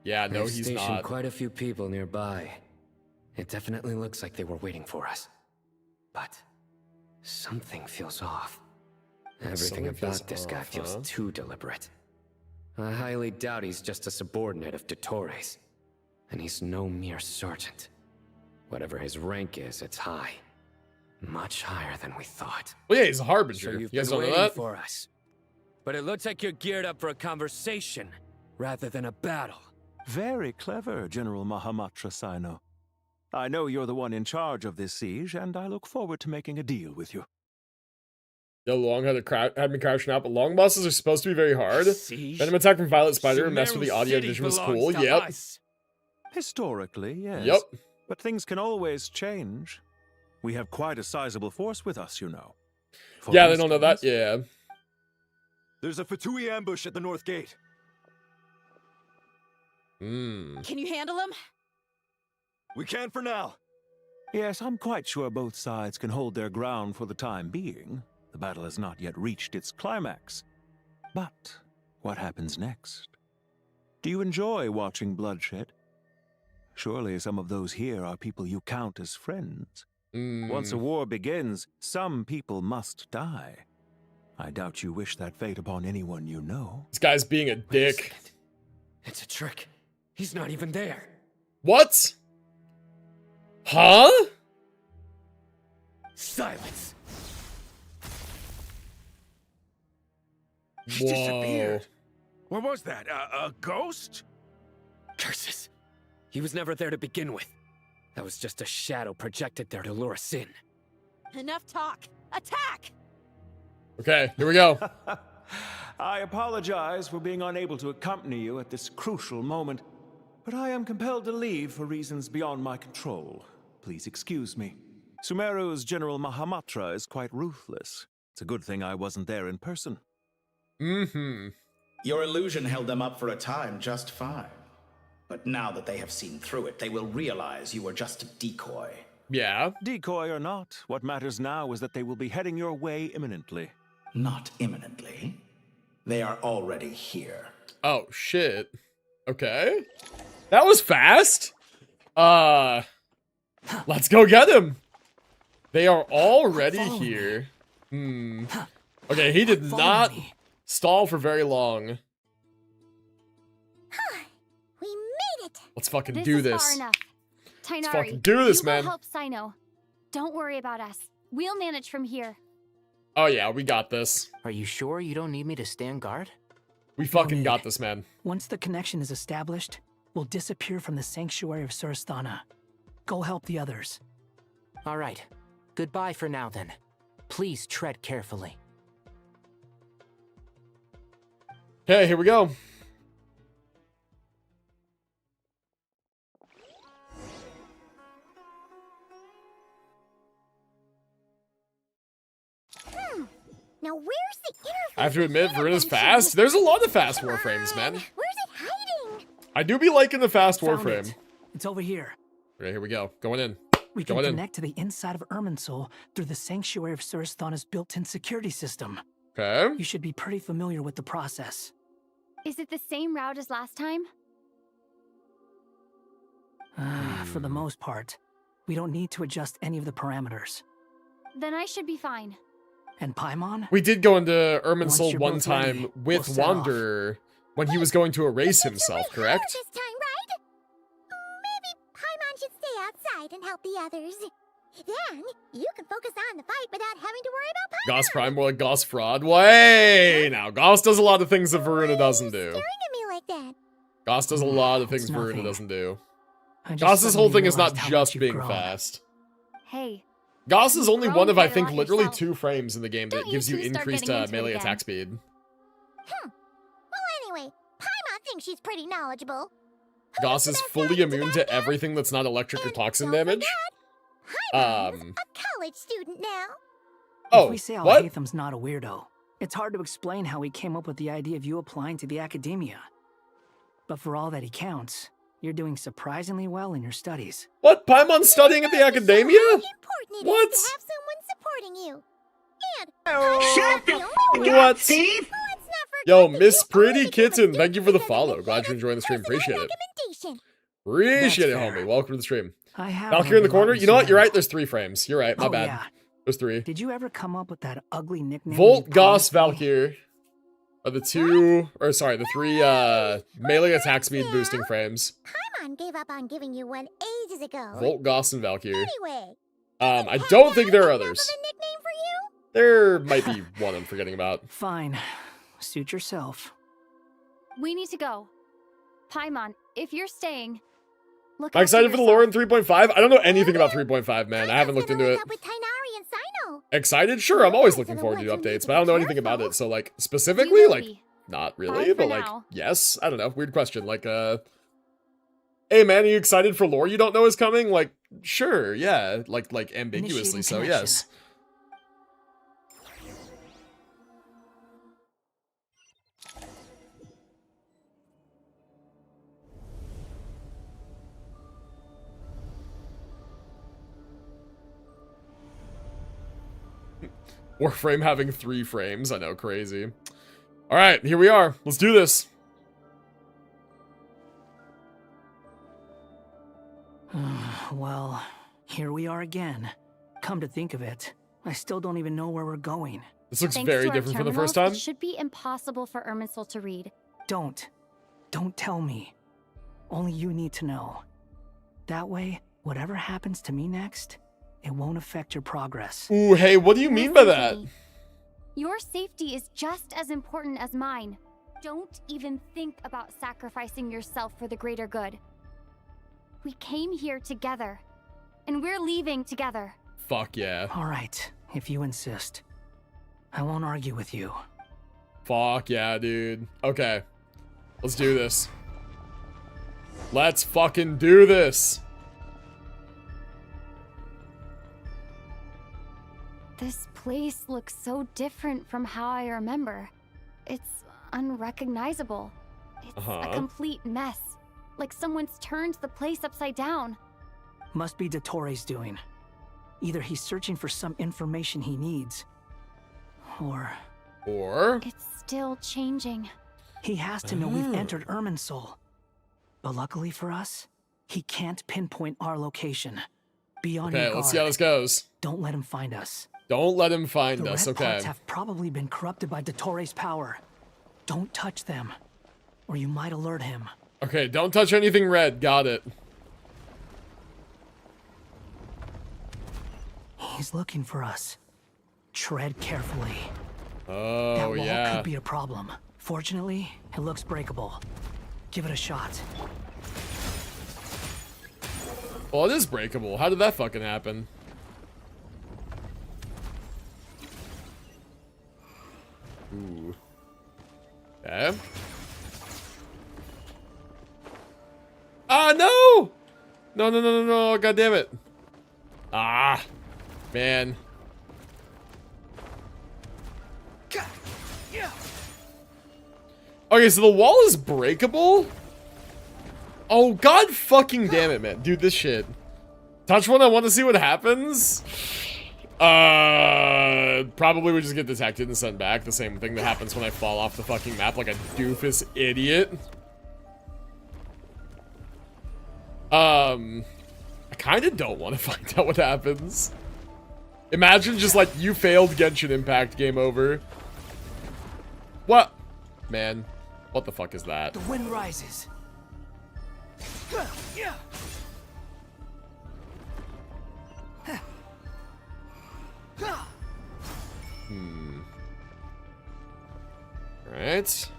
Yeah, no, They've he's stationed not. quite a few people nearby. It definitely looks like they were waiting for us. But something feels off. Everything about this guy feels too deliberate. I highly doubt he's just a subordinate of Dottores. And he's no mere sergeant. Whatever his rank is, it's high. Much higher than we thought. Well, yeah, he's a harbinger. So you've you guys been don't know waiting that? for us. But it looks like you're geared up for a conversation rather than a battle. Very clever, General Mahamatra Sino. I know you're the one in charge of this siege, and I look forward to making a deal with you. Yo, Long had me crashing out, but long bosses are supposed to be very hard. Venom attack from Violet Spider, mess with the audio vision was cool. Yep. Historically, yes. Yep. But things can always change. We have quite a sizable force with us, you know. Yeah, they don't know that. Yeah. There's a Fatui ambush at the north gate. Hmm. Can you handle him? We can for now. Yes, I'm quite sure both sides can hold their ground for the time being. The battle has not yet reached its climax. But what happens next? Do you enjoy watching bloodshed? Surely some of those here are people you count as friends. Once a war begins, some people must die. I doubt you wish that fate upon anyone you know. This guy's being a dick. It's a trick. He's not even there. What? Huh? Silence. He disappeared. What was that? A ghost? Curses. He was never there to begin with. That was just a shadow projected there to lure us in. Enough talk. Attack! Okay, here we go. I apologize for being unable to accompany you at this crucial moment, but I am compelled to leave for reasons beyond my control. Please excuse me. Sumeru's General Mahamatra is quite ruthless. It's a good thing I wasn't there in person. Mm-hmm. Your illusion held them up for a time just fine. But now that they have seen through it, they will realize you were just a decoy. Yeah. Decoy or not, what matters now is that they will be heading your way imminently. Not imminently. They are already here. Oh, shit. Okay. That was fast. Let's go get him. They are already here. Okay, he did not stall for very long. We made it. Let's fucking This do is this. far enough. Tainari, Let's fucking do this, you man. will help Sino. Don't worry about us. We'll manage from here. Oh yeah, we got this. Are you sure you don't need me to stand guard? We fucking got this, man. Once the connection is established, we'll disappear from the sanctuary of Surasthana. Go help the others. All right. Goodbye for now, then. Please tread carefully. Okay, here we go. Now where's the interface? I have to admit, Veruna's fast. There's a lot of fast warframes, man. Where's it hiding? I do be liking the fast Found warframe. it. It's over here. Okay, here we go. Going in. We can Going in. connect to the inside of Irminsul through the sanctuary of Surasthana's built-in security system. Okay. You should be pretty familiar with the process. Is it the same route as last time? For the most part, we don't need to adjust any of the parameters. Then I should be fine. And Paimon? We did go into Once Irminsul you're one both ready, time we'll with set off. Wanderer when he was going to erase himself, correct? This time, right? Maybe Paimon should stay outside and help the others. Then you can focus on the fight without having to worry about Paimon. Goss Prime, more like Goss Fraud. Way now. Goss does a lot of things that Varuna doesn't do. Staring at me like that. Goss does a lot of things It's Varuna nothing. doesn't do. I just Goss's whole suddenly thing is not realized how just much you've being grown. fast. Hey, Goss is only You've one of, grown I quite a think, lot literally yourself. 2 frames in the game that Don't you gives you two start increased getting into it melee again. attack speed. Well, anyway, Paimon thinks she's pretty knowledgeable. Goss is fully immune to everything that's not electric or toxin damage. Paimon's a college student now. Oh, If we say what? Alhaitham's not a weirdo, it's hard to explain how he came up with the idea of you applying to the academia. But for all that he counts, you're doing surprisingly well in your studies. What? Paimon's studying at the academia? Important it What? is to have someone supporting you. And Paimon's the only one. What? Let's not forget Yo, that Miss you Pretty only Kitten, become thank you for the independent follow. Glad you're enjoying the stream. personal Appreciate it. recommendation. Appreciate it, That's fair. homie. Welcome to the stream. I have Valkyrie in the heard corner. about You know what? You're Sumeru. right. There's 3 frames. You're right. My Oh, bad. yeah. There's 3. Did you ever come up with that ugly nickname? Volt, you Goss, promised me? Valkyrie are the 3 melee attack speed boosting frames. Paimon gave up on giving you one ages ago. Volt, Goss, and Valkyrie. Anyway, I don't think there are enough of others. a nickname for you? There might be one I'm forgetting about. Fine. Suit yourself. we need to go. Paimon, if you're staying, look Am I after excited for the yourself. lore in 3.5? I don't know anything about 3.5, man. I haven't looked into it. Up with Tainari and Sino. Excited? Sure, I'm always looking the forward to ones new who need updates, to but be I don't know anything about careful. it. So, like, You specifically, will like, be. not Bye really, for but like, now. yes. I don't know. Weird question. Like, hey, man, are you excited for lore you don't know is coming? Like, sure, yeah. Like ambiguously, Initiating so connection. yes. Warframe having 3 frames. I know, crazy. All right, here we are. Let's do this. Well, here we are again. Come to think of it, I still don't even know where we're going. This looks Thanks very to our different from the first terminals, time. It should be impossible for Irminsul to read. Don't tell me. Only you need to know. That way, whatever happens to me next, it won't affect your progress. Ooh, hey, what do you mean by Listen to that? me. Your safety is just as important as mine. Don't even think about sacrificing yourself for the greater good. We came here together, and we're leaving together. Fuck yeah. All right, if you insist. I won't argue with you. Fuck yeah, dude. Okay. Let's do this. Let's fucking do this. This place looks so different from how I remember. It's unrecognizable. It's a complete mess. Like someone's turned the place upside down. Must be Dottoro's doing. Either he's searching for some information he needs, or It's still changing. he has to know we've entered Irminsul. But luckily for us, he can't pinpoint our location. Be on your Okay, guard. let's see how this goes. Don't let him find us. Don't let him find The us, red okay. parts have probably been corrupted by Dottoro's power. Don't touch them, or you might alert him. Okay, don't touch anything red. Got it. He's looking for us. Tread carefully. That Oh, wall yeah. could be a problem. Fortunately, it looks breakable. Give it a shot. Well, it is breakable. How did that fucking happen? Ooh. Okay. Ah, no! No, no, no, no, no. God damn it. Ah. Man. Okay, so the wall is breakable? Oh, god fucking damn it, man. Dude, this shit. Touch one, I want to see what happens. Probably would just get detected and sent back. The same thing that happens when I fall off the fucking map like a doofus idiot. I kind of don't want to find out what happens. Imagine just like you failed Genshin Impact, game over. What? Man, what the fuck is that? The wind rises. Alright.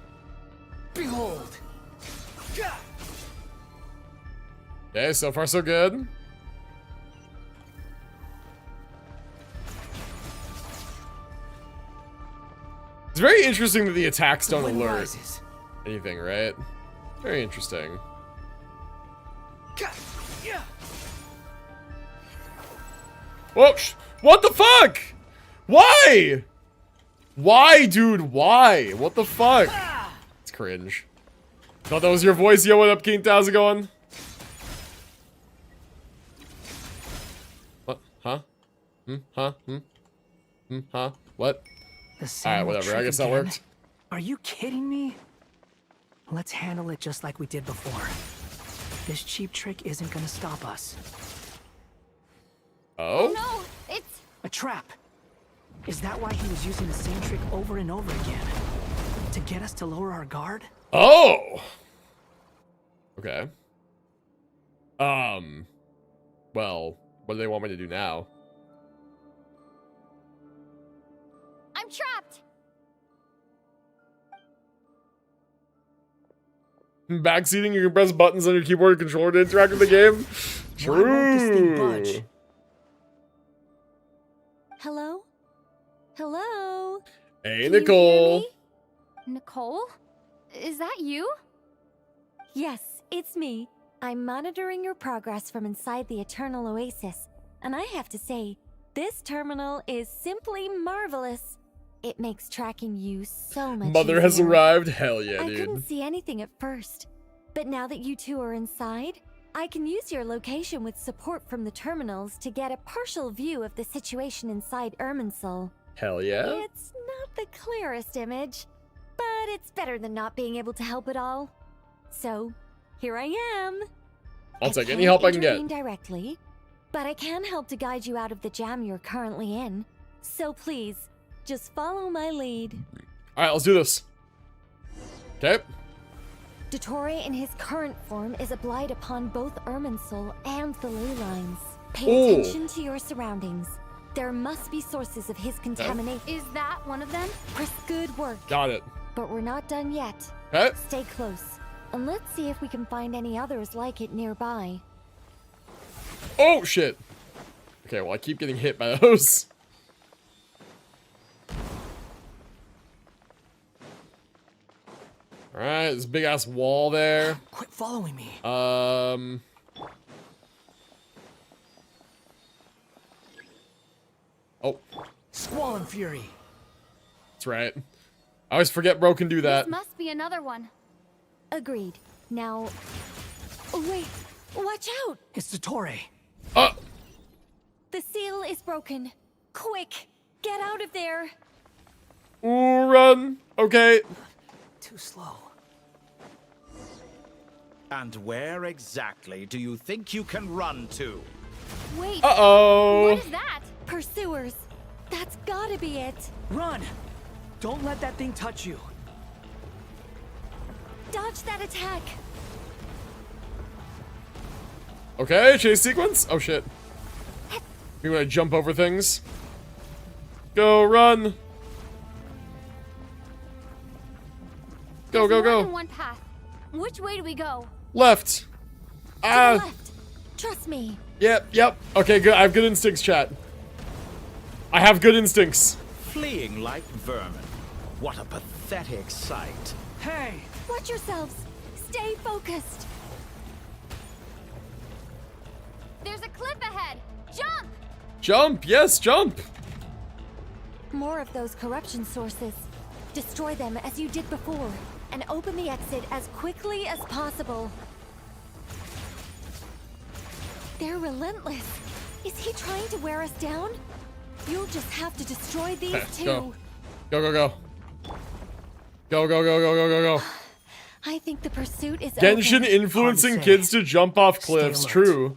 Behold. Okay, so far so good. It's very interesting that the attacks don't alert anything, right? Very interesting. Whoa, what the fuck? Why? Why, dude? Why? What the fuck? It's cringe. Thought that was your voice. Yo, what up, King? How's it going? What? Huh? Huh? Huh? What? Alright, whatever. I guess that worked. Are you kidding me? Let's handle it just like we did before. This cheap trick isn't gonna stop us. Oh? No, it's a trap. Is that why he was using the same trick over and over again? To get us to lower our guard? Oh! Okay. Well, what do they want me to do now? I'm trapped. Backseating, you can press buttons on your keyboard and controller to interact with the game. Why won't this thing budge? Hello? Hello? Hey, Can you Nicole. hear me? Nicole? Is that you? Yes, it's me. I'm monitoring your progress from inside the Eternal Oasis, and I have to say, this terminal is simply marvelous. It makes tracking you so much Mother has easier. arrived. Hell yeah, I dude. couldn't see anything at first, but now that you two are inside, I can use your location with support from the terminals to get a partial view of the situation inside Irminsul. Hell yeah. It's not the clearest image, but it's better than not being able to help at all. So, here I am. I'll take any help I can get. Directly, but I can help to guide you out of the jam you're currently in. So please, just follow my lead. Alright, let's do this. Okay. Dottore in his current form is a blight upon both Irminsul and the ley lines. Pay Ooh. attention to your surroundings. There must be sources of his contamination. Is that one of them? Chris, good work. Got it. But we're not done yet. Okay. Stay close, and let's see if we can find any others like it nearby. Oh, shit. Okay, well, I keep getting hit by those. Alright, this big ass wall there. Quit following me. Oh. Squall and Fury. That's right. I always forget bro can do that. This must be another one. Agreed. Now, oh, wait, watch out! It's Dottore. The seal is broken. Quick, get out of there. Ooh, run. Okay. Too slow. And where exactly do you think you can run to? Wait. Uh-oh. What is that? Pursuers. That's gotta be it. Run! Don't let that thing touch you. Dodge that attack. Okay, chase sequence. Oh, shit. You want to jump over things? Go, run. Go, go, There's more go. than one path. Which way do we go? Left. Ah. Left. Trust me. Yep. Okay, good. I have good instincts, chat. I have good instincts. Fleeing like vermin. What a pathetic sight. Hey! Watch yourselves. Stay focused. There's a cliff ahead. Jump! Jump. Yes, jump. More of those corruption sources. Destroy them as you did before, and open the exit as quickly as possible. They're relentless. Is he trying to wear us down? You'll just have to destroy these two. Go. Go. Go. I think the pursuit is Genshin over. influencing kids to jump off cliffs. True.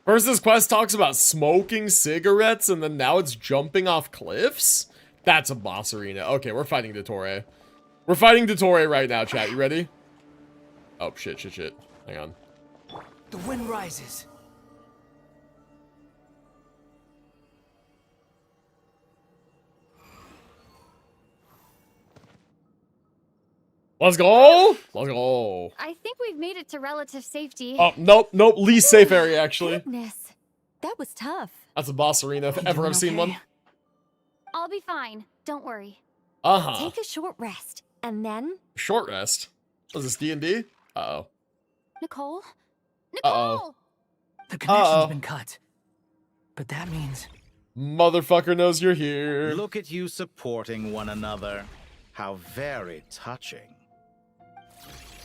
First, this quest talks about smoking cigarettes, and then now it's jumping off cliffs? That's a boss arena. Okay, we're fighting Dottore. We're fighting Dottore right now, chat. You ready? Oh, shit. Hang on. The wind rises. Let's go! Let's go. I think we've made it to relative safety. Oh, nope. Least safe area, actually. Goodness, that was tough. That's a boss arena if ever I've seen one. I'll be fine. Don't worry. Uh-huh. Take a short rest, and then... Short rest? Was this D&D? Uh-oh. Nicole? Uh-oh. The connection's been cut. But that means... Motherfucker knows you're here. Look at you supporting one another. How very touching.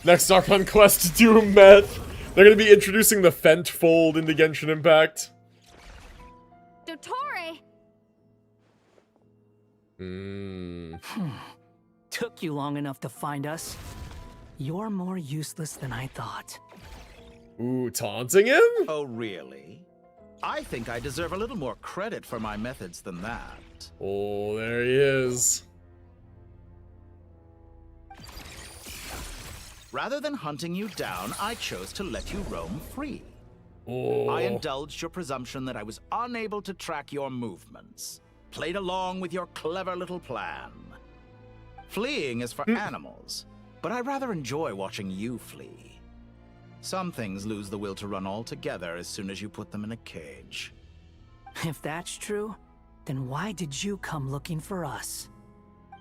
Next Archon quest, Doom met. They're gonna be introducing the Fent fold into Genshin Impact. Dottore! Took you long enough to find us. You're more useless than I thought. Ooh, taunting him? Oh, really? I think I deserve a little more credit for my methods than that. Oh, there he is. Rather than hunting you down, I chose to let you roam free. Oh. I indulged your presumption that I was unable to track your movements. Played along with your clever little plan. Fleeing is for animals, but I rather enjoy watching you flee. Some things lose the will to run altogether as soon as you put them in a cage. If that's true, then why did you come looking for us?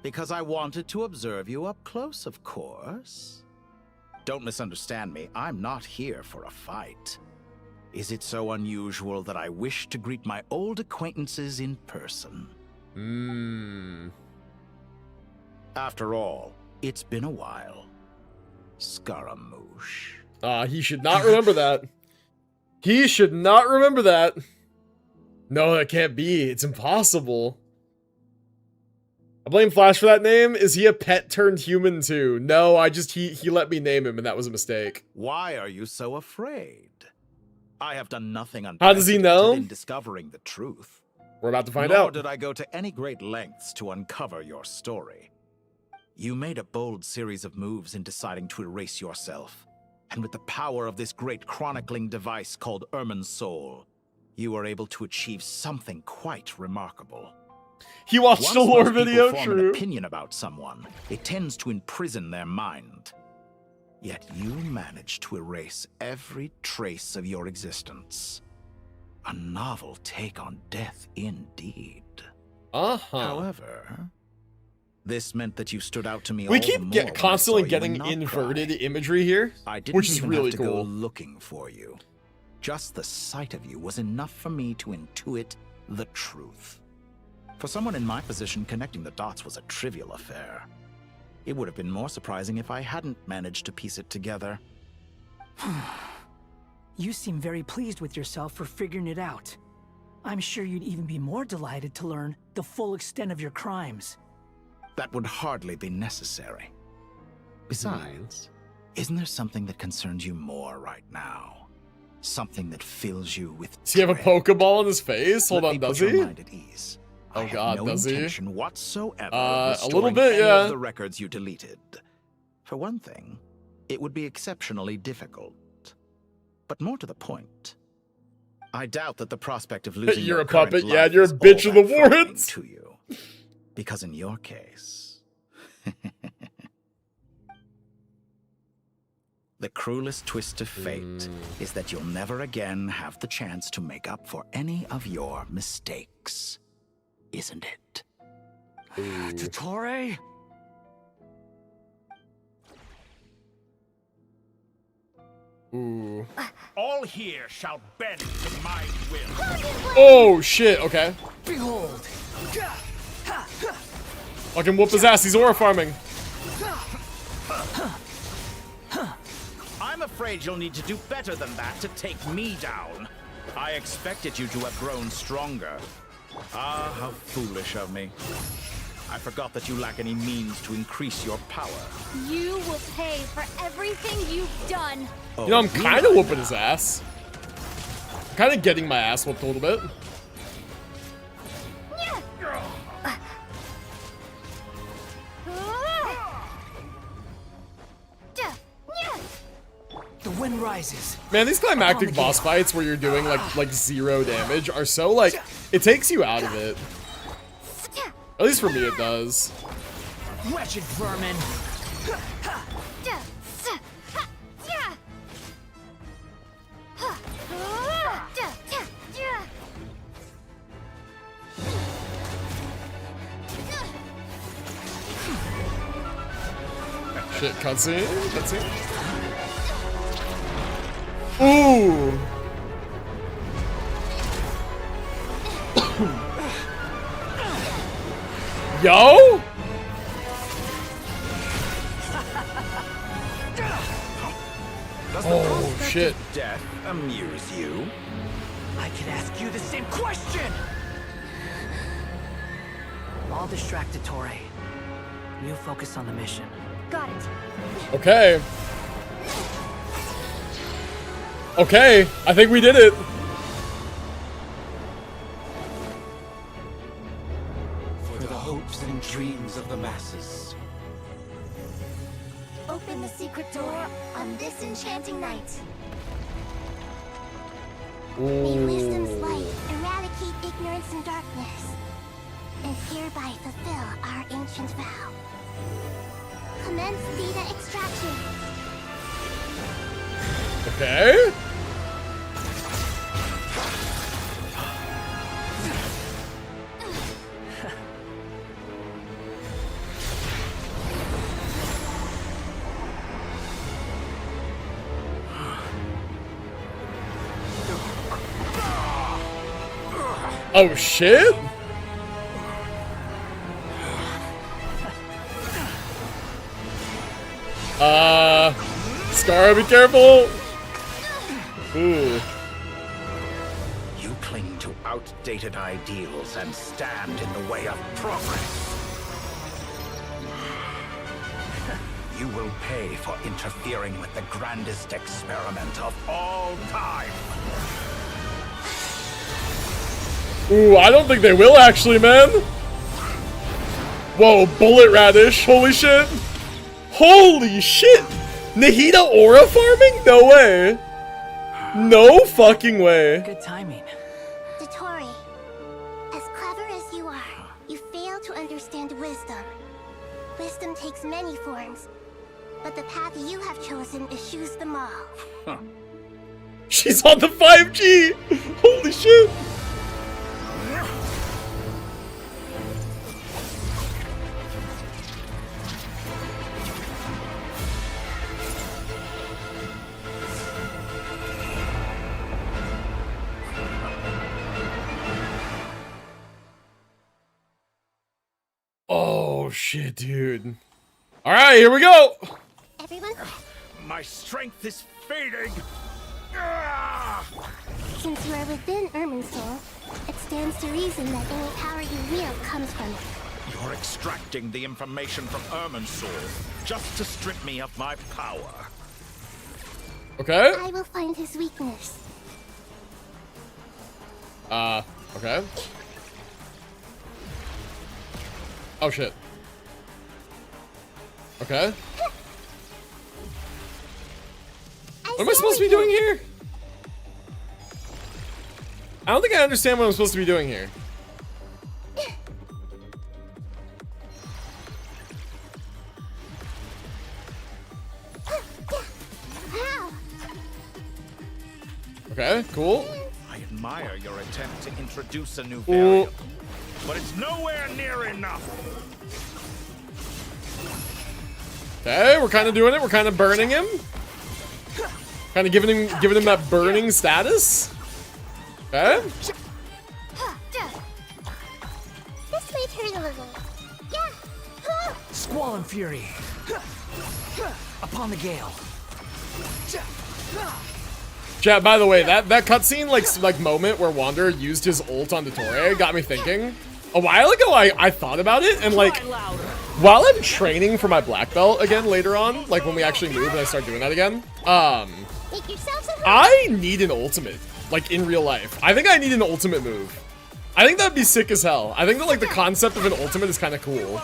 Because I wanted to observe you up close, of course. Don't misunderstand me, I'm not here for a fight. Is it so unusual that I wish to greet my old acquaintances in person? After all, it's been a while. Scaramouche. He should not remember that. He should not remember that. No, that can't be. It's impossible. I blame Flash for that name. Is he a pet turned human too? No, he let me name him and that was a mistake. Why are you so afraid? I have done nothing How does he know? in discovering the truth. We're about to find Nor out. did I go to any great lengths to uncover your story. You made a bold series of moves in deciding to erase yourself. And with the power of this great chronicling device called Ermin's Soul, you were able to achieve something quite remarkable. He watched a lore video, form true. an opinion about someone, it tends to imprison their mind. Yet you managed to erase every trace of your existence. A novel take on death indeed. However, this meant that you stood out to me all We the keep more constantly when I saw you getting not inverted cry. imagery here, I didn't which is even really have to go cool. looking for you. Just the sight of you was enough for me to intuit the truth. For someone in my position, connecting the dots was a trivial affair. It would have been more surprising if I hadn't managed to piece it together. You seem very pleased with yourself for figuring it out. I'm sure you'd even be more delighted to learn the full extent of your crimes. That would hardly be necessary. Besides, isn't there something that concerns you more right now? Something that fills you with Does he have a Pokeball in his face? Hold on, does put he? your mind at ease. Oh I have god, no does he? intention whatsoever A of little restoring bit, any yeah. of the records you deleted. For one thing, it would be exceptionally difficult. But more to the point, I doubt that the prospect of losing You're your a puppet, current yeah, life you're a is all bitch of the that frightening woods. to you. Because in your case, the cruelest twist of fate is that you'll never again have the chance to make up for any of your mistakes. Isn't it? Dottore? Ooh. All here shall bend to my will. Oh shit, okay. Behold. Fucking whoop his ass, he's aura farming. I'm afraid you'll need to do better than that to take me down. I expected you to have grown stronger. Ah, how foolish of me. I forgot that you lack any means to increase your power. You will pay for everything you've done. You know, I'm kind of whooping his ass. Kind of getting my ass whooped a little bit. The wind rises. Man, these climactic boss fights where you're doing like 0 damage are so like, it takes you out of it. At least for me it does. Wretched vermin. Shit, cutscene? Cutscene? Ooh! Yo? Oh, shit. Death amuse you? I could ask you the same question! I'll distract Torre. You focus on the mission. Got it. Okay. Okay, I think we did it. For the hopes and dreams of the masses. Open the secret door on this enchanting night. May wisdom's light eradicate ignorance and darkness, and hereby fulfill our ancient vow. Commence data extraction. Okay. Oh shit! Scar, be careful! Ooh. You cling to outdated ideals and stand in the way of progress. You will pay for interfering with the grandest experiment of all time. Ooh, I don't think they will actually, man. Whoa, bullet radish, holy shit. Holy shit! Nahida aura farming? No way. No fucking way. Good timing. Dottore, as clever as you are, you fail to understand wisdom. Wisdom takes many forms, but the path you have chosen eschews them all. Huh. She's on the 5G! Holy shit! Oh shit, dude. Alright, here we go! Everyone? My strength is fading! Since you are within Irminsul, it stands to reason that any power you wield comes from it. You're extracting the information from Irminsul just to strip me of my power. Okay. I will find his weakness. Okay. Oh shit. Okay. What am I supposed to be doing here? I don't think I understand what I'm supposed to be doing here. Okay, cool. I admire your attempt to introduce a new variable, but it's nowhere near enough. Okay, we're kind of doing it. We're kind of burning him. Kind of giving him that burning status. Okay. This may turn a little. Yeah. Squall and fury. Upon the gale. Chat, by the way, that cutscene like moment where Wander used his ult on Dottore got me thinking, a while ago, I thought about it, and like, while I'm training for my black belt again later on, like when we actually move and I start doing that again, I need an ultimate, like in real life. I think I need an ultimate move. I think that'd be sick as hell. I think that like the concept of an ultimate is kind of cool.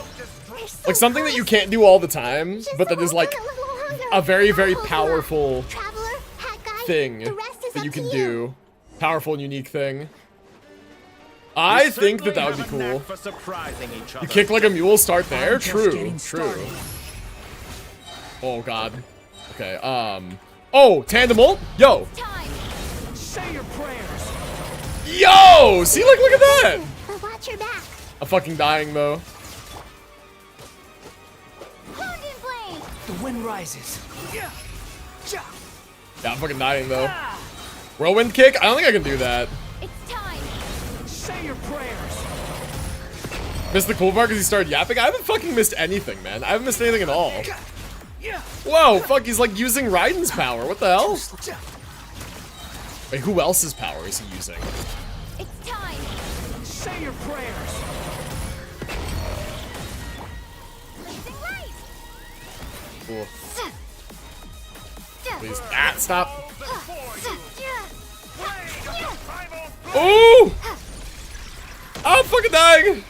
Like something that you can't do all the time, but that is like a very, very powerful thing that you can do. Powerful and unique thing. I think that would be cool. You kick like a mule, start there? True, true. Oh god. Okay, oh, tandem ult? Yo! Say your prayers. Yo! See, like, look at that! Watch your back. I'm fucking dying, though. The wind rises. Yeah, I'm fucking dying, though. Whirlwind kick? I don't think I can do that. It's time. Say your prayers. Missed the cool part because he started yapping? I haven't fucking missed anything, man. I haven't missed anything at all. Whoa, fuck, he's like using Raiden's power. What the hell? Wait, who else's power is he using? It's time. Say your prayers. Cool. Please. Ah, stop. Ooh! I'm fucking dying!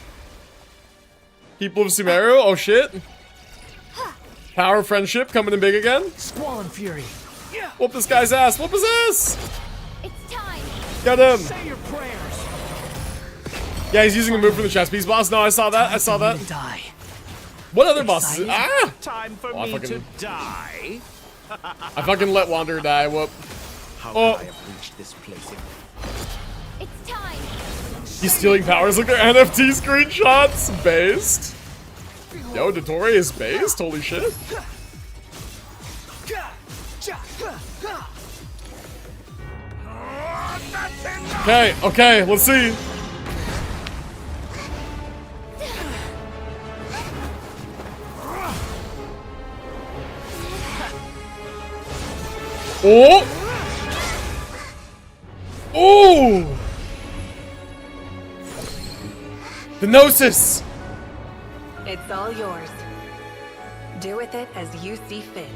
People of Sumeru, oh shit. Power of friendship coming in big again. Squall and fury. Whoop this guy's ass, whoop his ass! It's time. Get him! Say your prayers. Yeah, he's using a move from the chess piece boss. No, I saw that, I saw that. What other bosses? Ah! Time for me to die. I fucking let Wanderer die, whoop. How could I have reached this place in... It's time. He's stealing powers like they're NFT screenshots. Based. Yo, Dottore is based? Holy shit. Okay, okay, let's see. Oh! Oh! The Gnosis! It's all yours. Do with it as you see fit.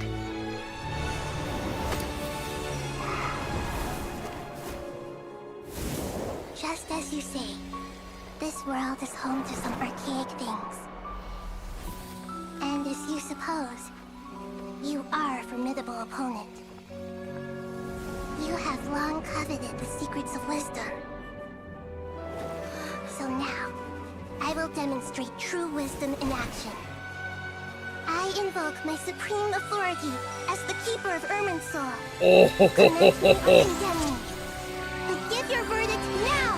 Just as you say, this world is home to some archaic things. And as you suppose, you are a formidable opponent. You have long coveted the secrets of wisdom. So now, I will demonstrate true wisdom in action. I invoke my supreme authority as the keeper of Irminsul. Oh. Command me or condemn me. But give your verdict now!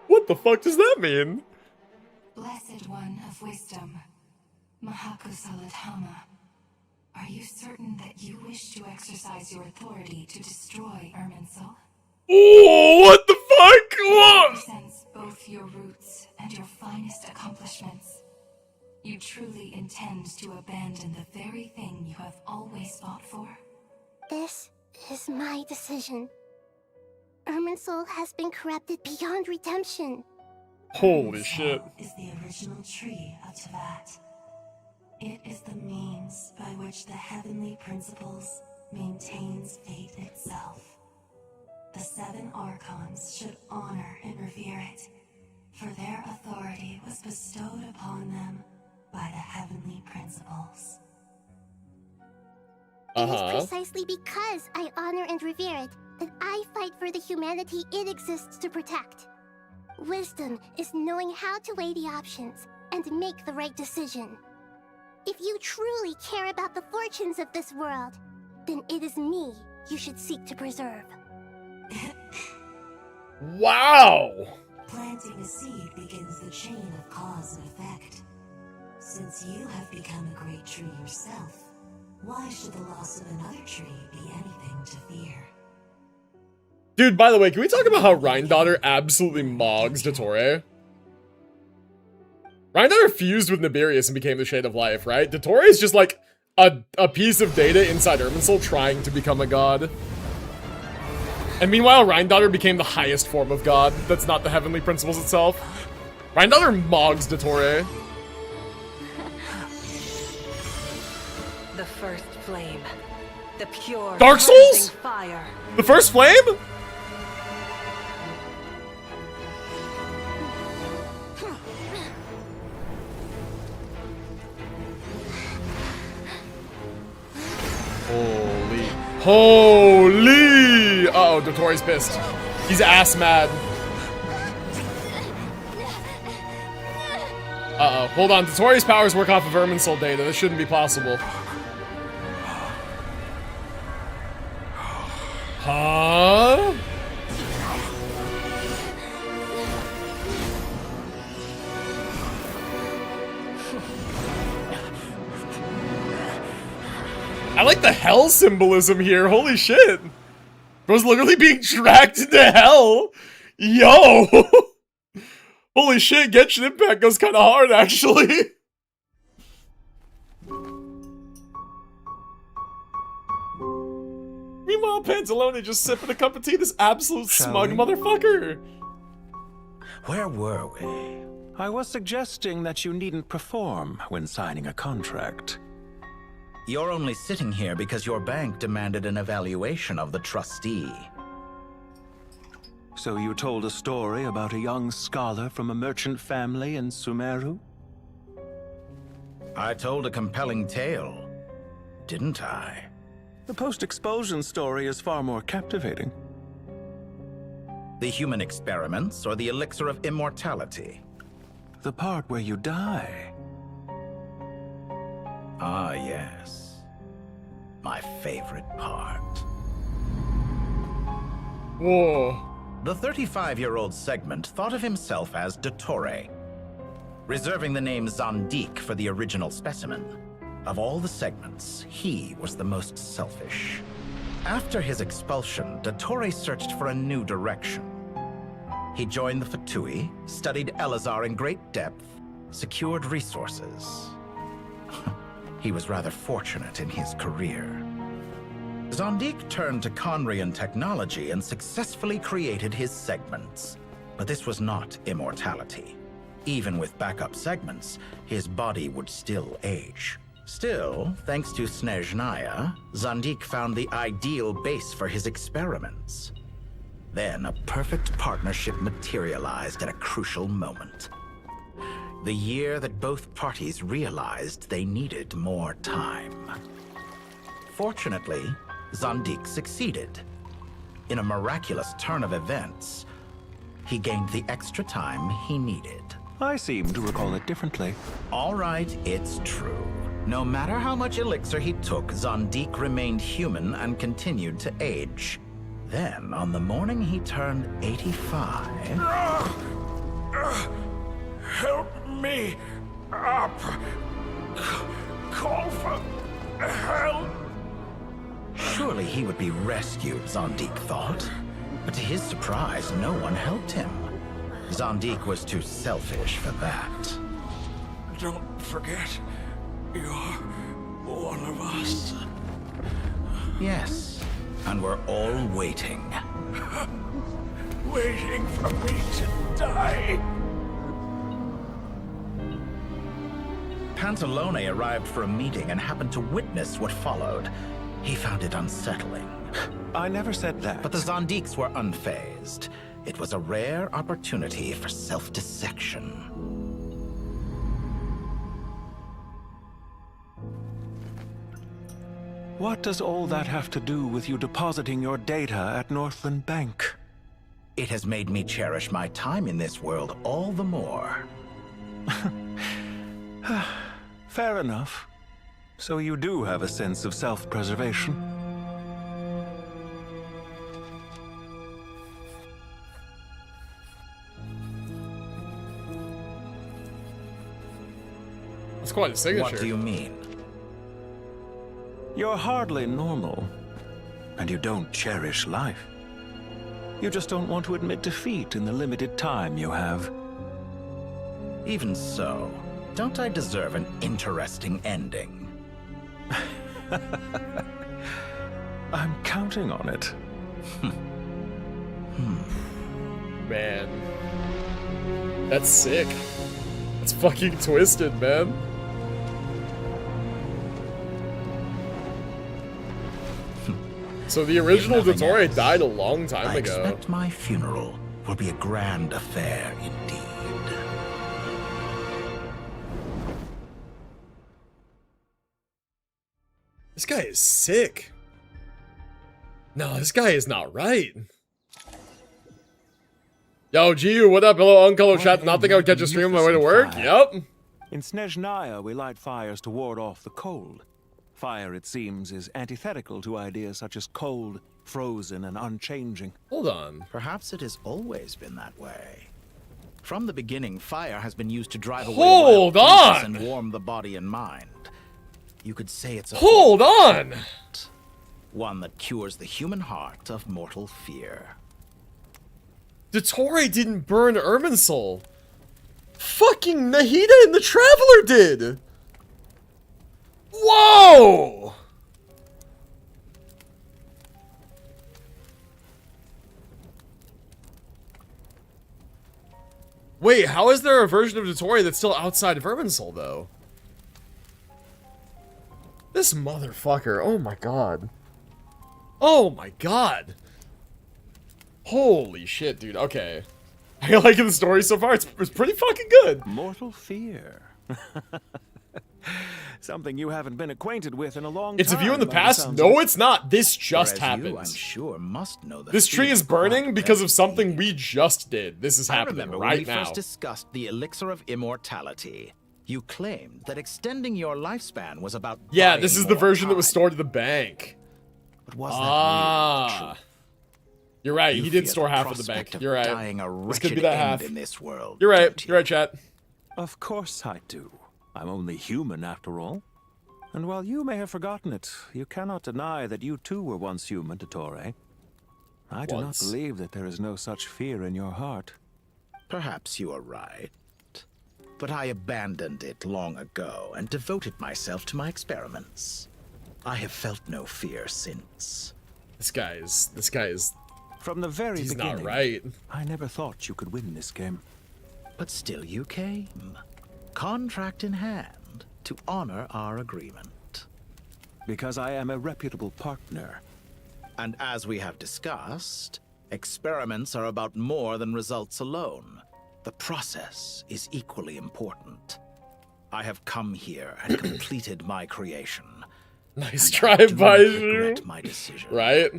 What the fuck does that mean? Blessed one of wisdom, Mahakusaladhama, are you certain that you wish to exercise your authority to destroy Irminsul? Oh, what the fuck? What? It represents both your roots and your finest accomplishments. You truly intend to abandon the very thing you have always fought for? This is my decision. Irminsul has been corrupted beyond redemption. Holy shit. Is the original tree of Tevat. It is the means by which the heavenly principles maintains fate itself. The 7 Archons should honor and revere it, for their authority was bestowed upon them by the heavenly principles. It is precisely because I honor and revere it that I fight for the humanity it exists to protect. Wisdom is knowing how to weigh the options and make the right decision. If you truly care about the fortunes of this world, then it is me you should seek to preserve. Wow! Planting a seed begins the chain of cause and effect. Since you have become a great tree yourself, why should the loss of another tree be anything to fear? Dude, by the way, can we talk about how Rhindaughter absolutely mogs Dottore? Rhindaughter fused with Nibirius and became the Shade of Life, right? Dottore is just like a piece of data inside Irminsul trying to become a god. And meanwhile, Rheindatter became the highest form of god. That's not the heavenly principles itself. Rheindatter mogs Dottore. The first flame. The pure Dark Souls? fire. The first flame? Holy. Holy! Uh-oh, Dottori's pissed. He's ass mad. Uh-oh. Hold on. Dottori's powers work off of Irminsul data. This shouldn't be possible. Huh? I like the hell symbolism here. Holy shit. Bro's literally being dragged into hell. Yo. Holy shit, Genshin Impact goes kind of hard, actually. Meanwhile, Pantalone just sipping a cup of tea. This absolute smug motherfucker. Where were we? I was suggesting that you needn't perform when signing a contract. You're only sitting here because your bank demanded an evaluation of the trustee. So you told a story about a young scholar from a merchant family in Sumeru? I told a compelling tale, didn't I? The post-expulsion story is far more captivating. The human experiments or the elixir of immortality? The part where you die. Ah, yes. My favorite part. Whoa. The 35-year-old Segment thought of himself as Dottore, reserving the name Zondik for the original specimen. Of all the Segments, he was the most selfish. After his expulsion, Dottore searched for a new direction. He joined the Fatui, studied Elazar in great depth, secured resources. He was rather fortunate in his career. Zondik turned to Conrian technology and successfully created his segments. But this was not immortality. Even with backup segments, his body would still age. Still, thanks to Snezhnaya, Zondik found the ideal base for his experiments. Then a perfect partnership materialized at a crucial moment. The year that both parties realized they needed more time. Fortunately, Zondik succeeded. In a miraculous turn of events, he gained the extra time he needed. I seem to recall it differently. All right, it's true. No matter how much elixir he took, Zondik remained human and continued to age. Then, on the morning he turned 85... Help me up. Call for help. Surely he would be rescued, Zondik thought. But to his surprise, no one helped him. Zondik was too selfish for that. Don't forget, you're one of us. Yes, and we're all waiting. Waiting for me to die. Pantalone arrived for a meeting and happened to witness what followed. He found it unsettling. I never said that. But the Zondiks were unfazed. It was a rare opportunity for self-dissection. What does all that have to do with you depositing your data at Northland Bank? It has made me cherish my time in this world all the more. Fair enough. So you do have a sense of self-preservation. That's quite a signature. What do you mean? You're hardly normal. And you don't cherish life. You just don't want to admit defeat in the limited time you have. Even so, don't I deserve an interesting ending? I'm counting on it. Man. That's sick. That's fucking twisted, man. So the original Dottore died a long time ago. I expect my funeral will be a grand affair indeed. This guy is sick. No, this guy is not right. Yo, G, what up? Hello, Uncle Chat. Not think I would catch a stream on my way to work? Yep. In Snezhnaya, we light fires to ward off the cold. Fire, it seems, is antithetical to ideas such as cold, frozen, and unchanging. Hold on. Perhaps it has always been that way. From the beginning, fire has been used to drive away Hold wild beasts on! and warm the body and mind. You could say it's a Hold on! One that cures the human heart of mortal fear. Dottore didn't burn Irminsul. Fucking Nahida and the Traveler did! Whoa! Wait, how is there a version of Dottore that's still outside of Irminsul, though? This motherfucker, oh my god. Oh my god. Holy shit, dude, okay. I like the story so far, it's pretty fucking good. Mortal fear. Something you haven't been acquainted with in a long time. It's a view in the past? No, it's not. This just happened. I'm sure must know this tree is burning because of something we just did. This is happening right now. right when we now. First discussed the elixir of immortality. You claimed that extending your lifespan was about Yeah, this is the version time. that was stored at the bank. But was that really the truth? You're right. You He did fear store the half of the prospect bank. of You're right. dying a This could be wretched that end half. in this world, You're right. You're right, chat. Of course I do. I'm only human after all. And while you may have forgotten it, you cannot deny that you too were once human, Dottore. I do not believe that there is no such fear in your heart. Perhaps you are right. But I abandoned it long ago and devoted myself to my experiments. I have felt no fear since. This guy is From the very he's beginning, not right. I never thought you could win this game. But still you came. Contract in hand to honor our agreement. Because I am a reputable partner. And as we have discussed, experiments are about more than results alone. The process is equally important. I have come here and completed my creation. Nice try, Baiju. My decision. Right?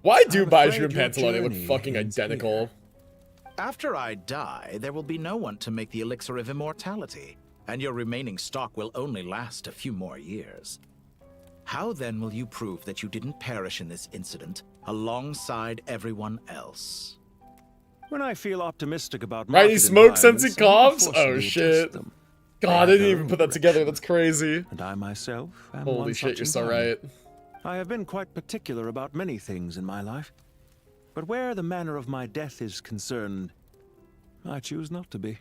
Why do I'm Baiju afraid and your Pantalone look journey fucking ends identical? After I die, there will be no one to make the elixir of immortality, and your remaining stock will only last a few more years. How then will you prove that you didn't perish in this incident alongside everyone else? When I feel optimistic about Right, he market smokes since he environments, coughs? I Oh unfortunately shit. test them. God, I They didn't have even put that together. That's crazy. And I myself am Holy one shit, such you're so environment. right. I have been quite particular about many things in my life. But where the manner of my death is concerned, I choose not to be.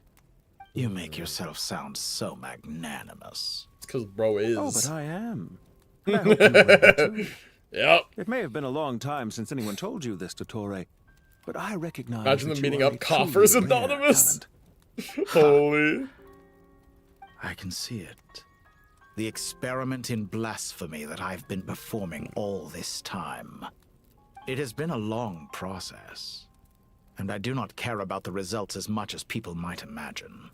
You make yourself sound so magnanimous. It's because bro is. Oh, but I am. And I hope you will be too. Yep. It may have been a long time since anyone told you this, Dottore, but I recognize Imagine that them you meeting are up a Coffers truly rare Anonymous. talent. Holy. I can see it. The experiment in blasphemy that I've been performing all this time. It has been a long process, and I do not care about the results as much as people might imagine.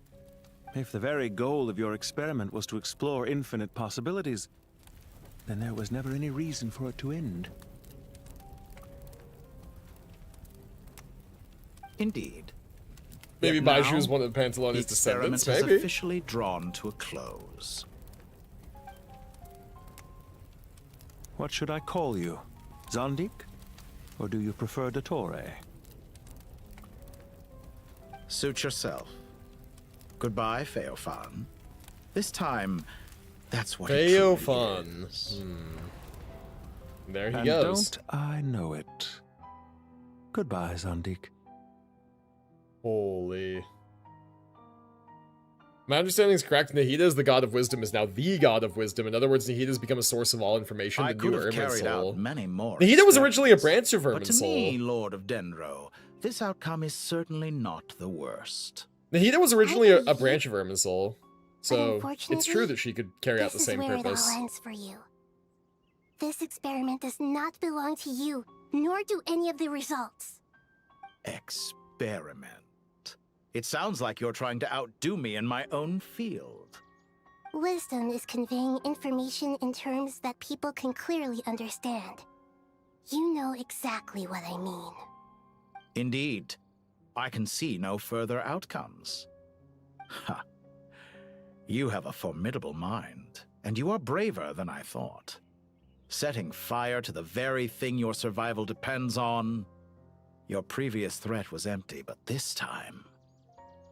If the very goal of your experiment was to explore infinite possibilities, then there was never any reason for it to end. Indeed. Maybe Yet Baiju now, is one of the Pantalone's experiment descendants, has maybe? officially drawn to a close. What should I call you? Zondik? Or do you prefer Dottore? Suit yourself. Goodbye, Feofan. This time, that's what it truly Feofan. is. There he And goes. don't I know it. Goodbye, Zondik. Holy. My understanding is correct. Nahida is the god of wisdom, is now the god of wisdom. In other words, Nahida has become a source of all information. I The could new have carried Irminsul. out many more. Nahida was originally a branch of But to me, Irminsul. Lord of Dendro, this outcome is certainly not the worst. Nahida was originally a branch of Irminsul, so unfortunately, it's true that she could carry out the same This is where purpose. it all ends for you. This experiment does not belong to you, nor do any of the results. Experiment. It sounds like you're trying to outdo me in my own field. Wisdom is conveying information in terms that people can clearly understand. You know exactly what I mean. Indeed. I can see no further outcomes. Ha. You have a formidable mind, and you are braver than I thought. Setting fire to the very thing your survival depends on. Your previous threat was empty, but this time,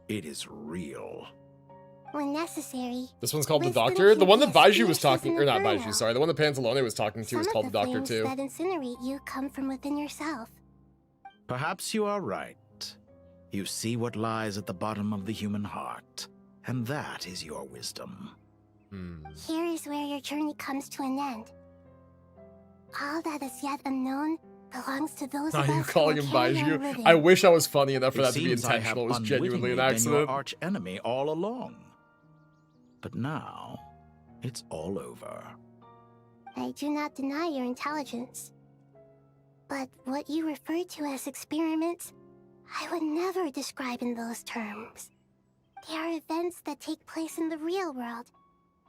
it is real. When necessary. This one's called the wisdom Doctor. The can one be that as Baiju was fierce as talking, an or not inferno. Baiju, sorry. The one that Pantalone was talking to is Some called of the Doctor flames too. that incinerate you come from within yourself. Perhaps you are right. You see what lies at the bottom of the human heart, and that is your wisdom. Here is where your journey comes to an end. All that is yet unknown belongs to those Are of you us calling who him will carry on Baiju? living. I wish I was funny enough for It that to be seems I have intentional. It was genuinely an unwittingly been accident. your arch enemy all along. But now, it's all over. I do not deny your intelligence. But what you refer to as experiments, I would never describe in those terms. They are events that take place in the real world,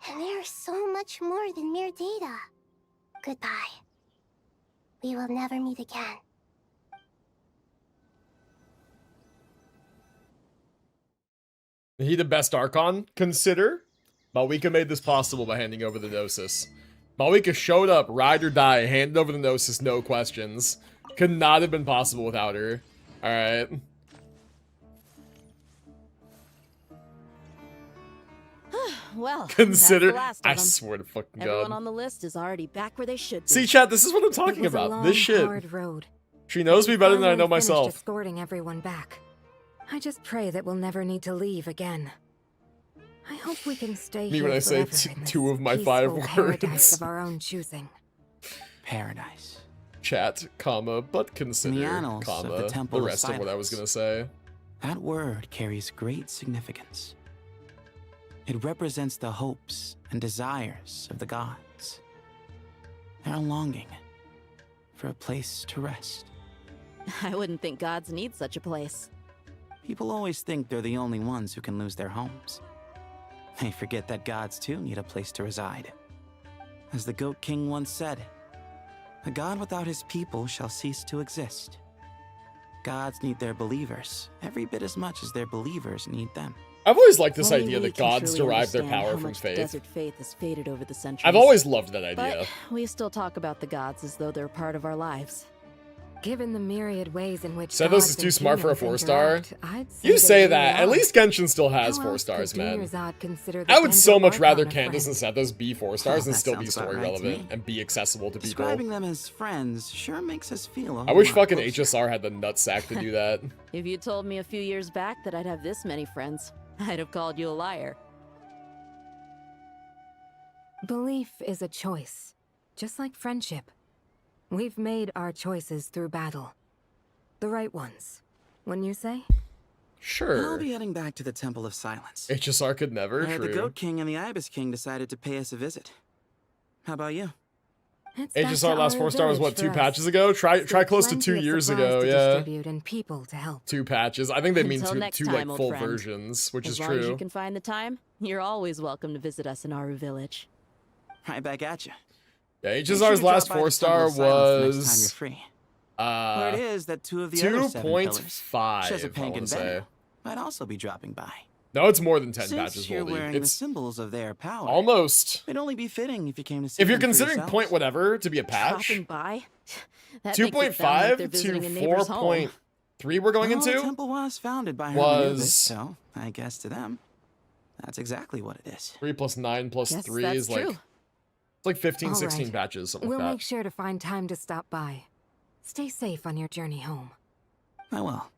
and they are so much more than mere data. Goodbye. We will never meet again. He the best Archon? Consider? Malwika made this possible by handing over the Gnosis. Malwika showed up, ride or die, handed over the Gnosis, no questions. Could not have been possible without her. Alright. Well, Consider. that's the last of I them. swear to fucking Everyone God. on the list is already back where they should be. See, chat, this is what I'm It talking was a about. long, This shit. hard road. She knows me better than I Finally know finished myself. escorting everyone back. I just pray that we'll never need to leave again. I hope we can stay Me here when I say forever in this two of my 5 peaceful paradise words. of our own choosing. Paradise. Chat, comma, but consider, annals of comma, the Temple of rest of what I was gonna say. That word carries great significance. It represents the hopes and desires of the gods. Their longing for a place to rest. I wouldn't think gods need such a place. People always think they're the only ones who can lose their homes. They forget that gods too need a place to reside. As the Goat King once said, a god without his people shall cease to exist. Gods need their believers every bit as much as their believers need them. I've always liked this Only idea we that can gods truly derive their understand power how from much faith. Desert faith has faded over the centuries. I've always loved that idea. But we still talk about the gods as though they're part of our lives. Given the myriad ways in which Sedos gods is and too smart for a humans 4-star. interact, I'd You say they that. really At are. least Genshin still has How 4 else stars, could man. Dunyarzad consider the I would so Dendro much rather Archon a Candace and friend? Sethos be 4 stars Oh, and that still be sounds about story right to relevant me. and be accessible to people. Describing them as friends sure makes us feel a I whole wish lot fucking closer. HSR had the nutsack to do that. If you told me a few years back that I'd have this many friends, I'd have called you a liar. Belief is a choice, just like friendship. We've made our choices through battle. The right ones, wouldn't you say? Sure. I'll be heading back to the Temple of Silence. HSR could never, The true. Goat King and the Ibis King decided to pay us a visit. How about you? HSR last 4 stars, what, 2 for us. patches ago? Try close to Plenty 2 of years supplies ago, to yeah. distribute and people to help. 2 patches. I think they mean Until two, next two time, like old full friend. versions, which as is long as you true. can find the time, you're always welcome to visit us in Aru Village. Right back at you. Yeah, Make sure HSR's to last drop by the 4-star Temple of Silence the next time you're was free. Word is that 2 of the other 7 pillars, 2.5, I Chesapeake want and to say. Bennu, might also be dropping by. No, it's more than 10 Since patches, you're Voldy. wearing the It's symbols of their power, almost. it'd only be fitting if you came to see If you're them for considering yourselves. point whatever to be a patch, Dropping by? That makes it sound like 2.5 they're to visiting a neighbor's home. 4.3 we're going Well, the into temple was founded by was- Hermanubis, so I guess to them, that's exactly what it is. 3 plus 9 plus Guess 3 that's is like, true. it's like 15, All 16 right. patches, something We'll like make sure to find time to stop by. Stay safe on your journey home. I will.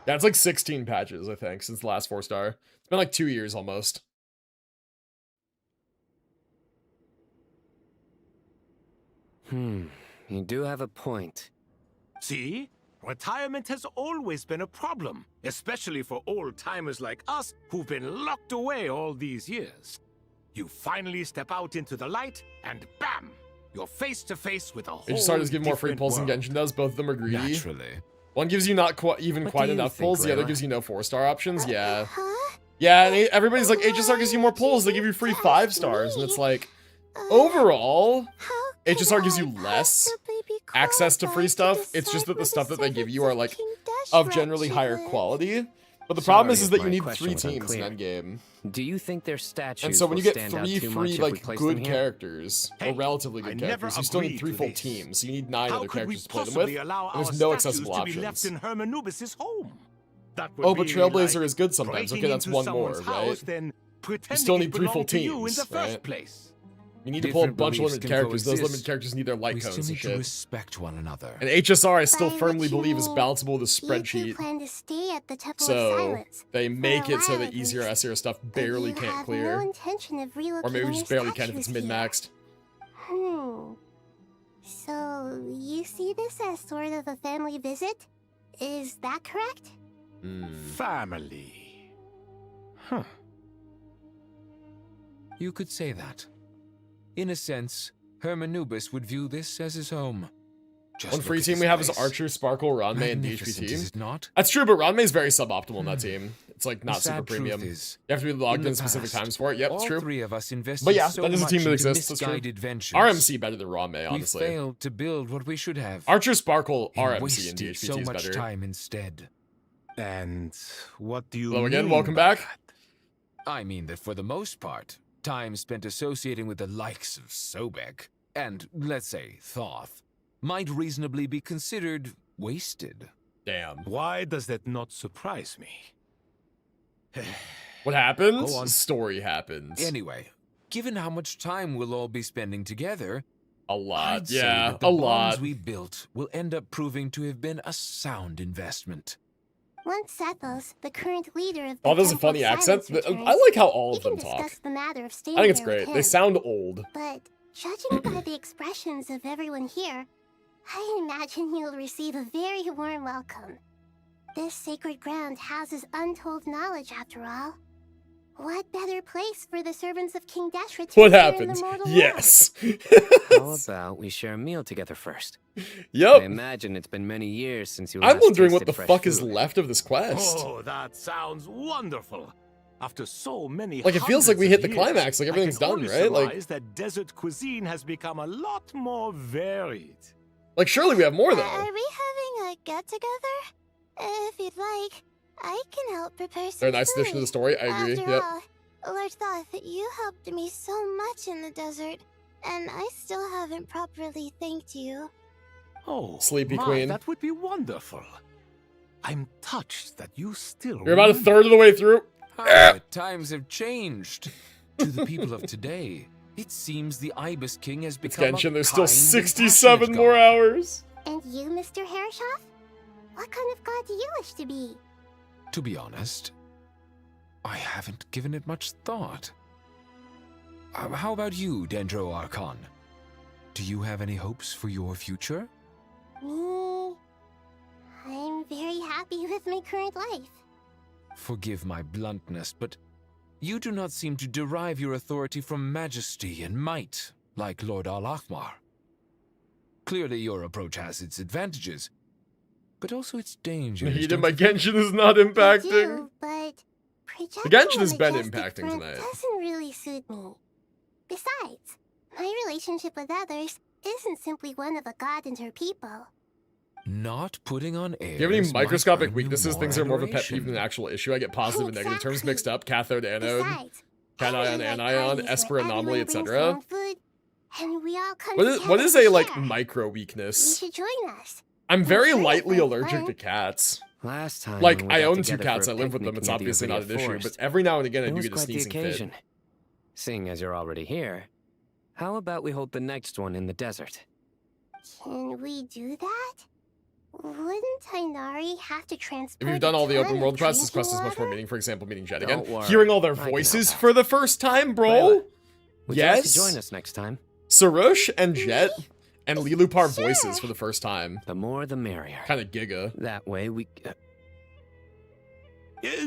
Yeah, it's like 16 patches, I think, since the last 4-star. It's been like 2 years almost. You do have a point. See? Retirement has always been a problem, especially for old-timers like us who've been locked away all these years. You finally step out into the light, and bam! You're face to face with a whole HSR does give more free different pulls than world. Genshin does. Both of them are greedy. Naturally. One gives you not quite enough think, pulls. The other Layla? gives you no 4-star options. Yeah. Yeah, and everybody's like, HSR gives you more pulls. They give you free 5 stars, and it's like, overall, HSR gives you less access to free stuff. It's just that the stuff that they give you are like of generally higher quality. But the problem is that you need 3 teams in endgame. Do you think their statues And so when will you get stand out 3 too free, much if we like, place them good here? characters, or relatively good characters, you still need 3 full teams. So you need 9 other characters to play them with, and there's no accessible to be left options. in Hermanubis' home? That would Oh, but be Trailblazer like is good sometimes. Okay, that's breaking into 1 more, someone's right? house, then You still need 3 full pretending it belonged to you in teams, the first right? place. You need to pull a Different bunch of beliefs limited can characters. Those coexist. limited characters need their light We codes still and need to shit. respect one another. And HSR I still By firmly what you believe is mean, balanceable with a You spreadsheet. two plan to stay at the Temple of So Silence. they for make a it so while that at easier least, SR stuff but barely you can't have clear. No intention of relocating Or maybe your just barely can if it's statues here. min-maxed. So, you see this as sort of a family visit? Is that correct? Family. Huh. You could say that. In a sense, Hermanubis would view this as his home. Just One free look at team this we have is place. Archer, Sparkle, Ranmei, and Magnificent, DHP is team. it not? That's true, but Ranmei's very suboptimal in that team. It's like The not super sad truth premium. is, You have to be logged in the in specific past, times for it. Yep, it's all true. 3 of us invested But yeah, so that is a much team that into exists. That's true. misguided ventures. RMC better than Ranmei, honestly. We failed to build what we should have. Archer, Sparkle, and RMC, and wasted DHPT so is much better. time instead. And what do you Hello mean again, by welcome back. that? I mean that for the most part, time spent associating with the likes of Sobek and, let's say, Thoth might reasonably be considered wasted. Damn. Why does that not surprise me? What happens? Go on. Story happens. Anyway, given how much time we'll all be spending together, A lot, I'd say yeah, that the a bonds lot. we built will end up proving to have been a sound investment. Once Sethos, the current leader of the Oh, there's a Temple of funny accent. Silence returns, I like how all we of can them talk. discuss the matter of staying I think it's there with great. him. They sound old. But judging by the expressions of everyone here, I imagine you'll receive a very warm welcome. This sacred ground houses untold knowledge, after all. What better place for the servants of King Deshret to What appear in the happened? mortal Yes. How about we share a meal together first? Yep. I imagine it's been many years since you I'm last wondering what tasted the fresh fuck is food. left of this quest. Oh, that sounds wonderful. After so many Like, it feels like we hundreds hit of the years, climax, like, I everything's can done, only right? Like- surmise that desert cuisine has become a lot more varied. Like, surely we have more, though. Are we having a get-together? If you'd like, I can help prepare some They're a nice addition to the story. I agree. After Yep. all, Lord Thoth, you helped me so much in the desert, and I still haven't properly thanked you. Oh, Sleepy my, Queen. that would be wonderful. I'm touched that you still You're about a remember. third of the way through. However, times have changed. To the people of today, it seems the Ibis King has It's become Genshin. a There's still kind and 67 passionate more god. hours. And you, Mr. Herreshoff? What kind of god do you wish to be? To be honest, I haven't given it much thought. How about you, Dendro Archon? Do you have any hopes for your future? Me? I'm very happy with my current life. Forgive my bluntness, but you do not seem to derive your authority from majesty and might, like Lord Al-Akhmar. Clearly your approach has its advantages, but also its dangers. Heat in don't my you think? Genshin is not I impacting. do, but The Genshin projecting has a been majestic impacting front tonight. doesn't really suit me. Besides, my relationship with others isn't simply one of a god and her people. Not putting on airs. Do you have any might microscopic earn you weaknesses? more Things that are more of a pet adoration. peeve than an actual issue. I get positive and negative terms mixed up. Cathode, anode, Besides, cation, I really like anion, parties Esper, where anomaly, everyone brings their etc. own food, and we all come What is together a to like share. micro You weakness? should join us. I'm very We're lightly friends, allergic fun. to cats. Last time, Like, when we I got own 2 together cats. for I a live with them. picnic It's near the obviously not an Abriya issue, Forest, but every now and again I it do was get a quite the sneezing occasion. fit. Seeing as you're already here, how about we hold the next one in the desert? Can we do that? Wouldn't Tainari have to transport If you've done all the a open ton world of quests, this quest is drinking much more water? meaning. For example, meeting Jet again. Don't worry, Hearing all their I can help voices out. for the first time, bro. Layla, would you like to Yes. join us next time? Sarosh and Jet And Lilupar voices for the first time. The more the merrier. Kind of giga. That way we...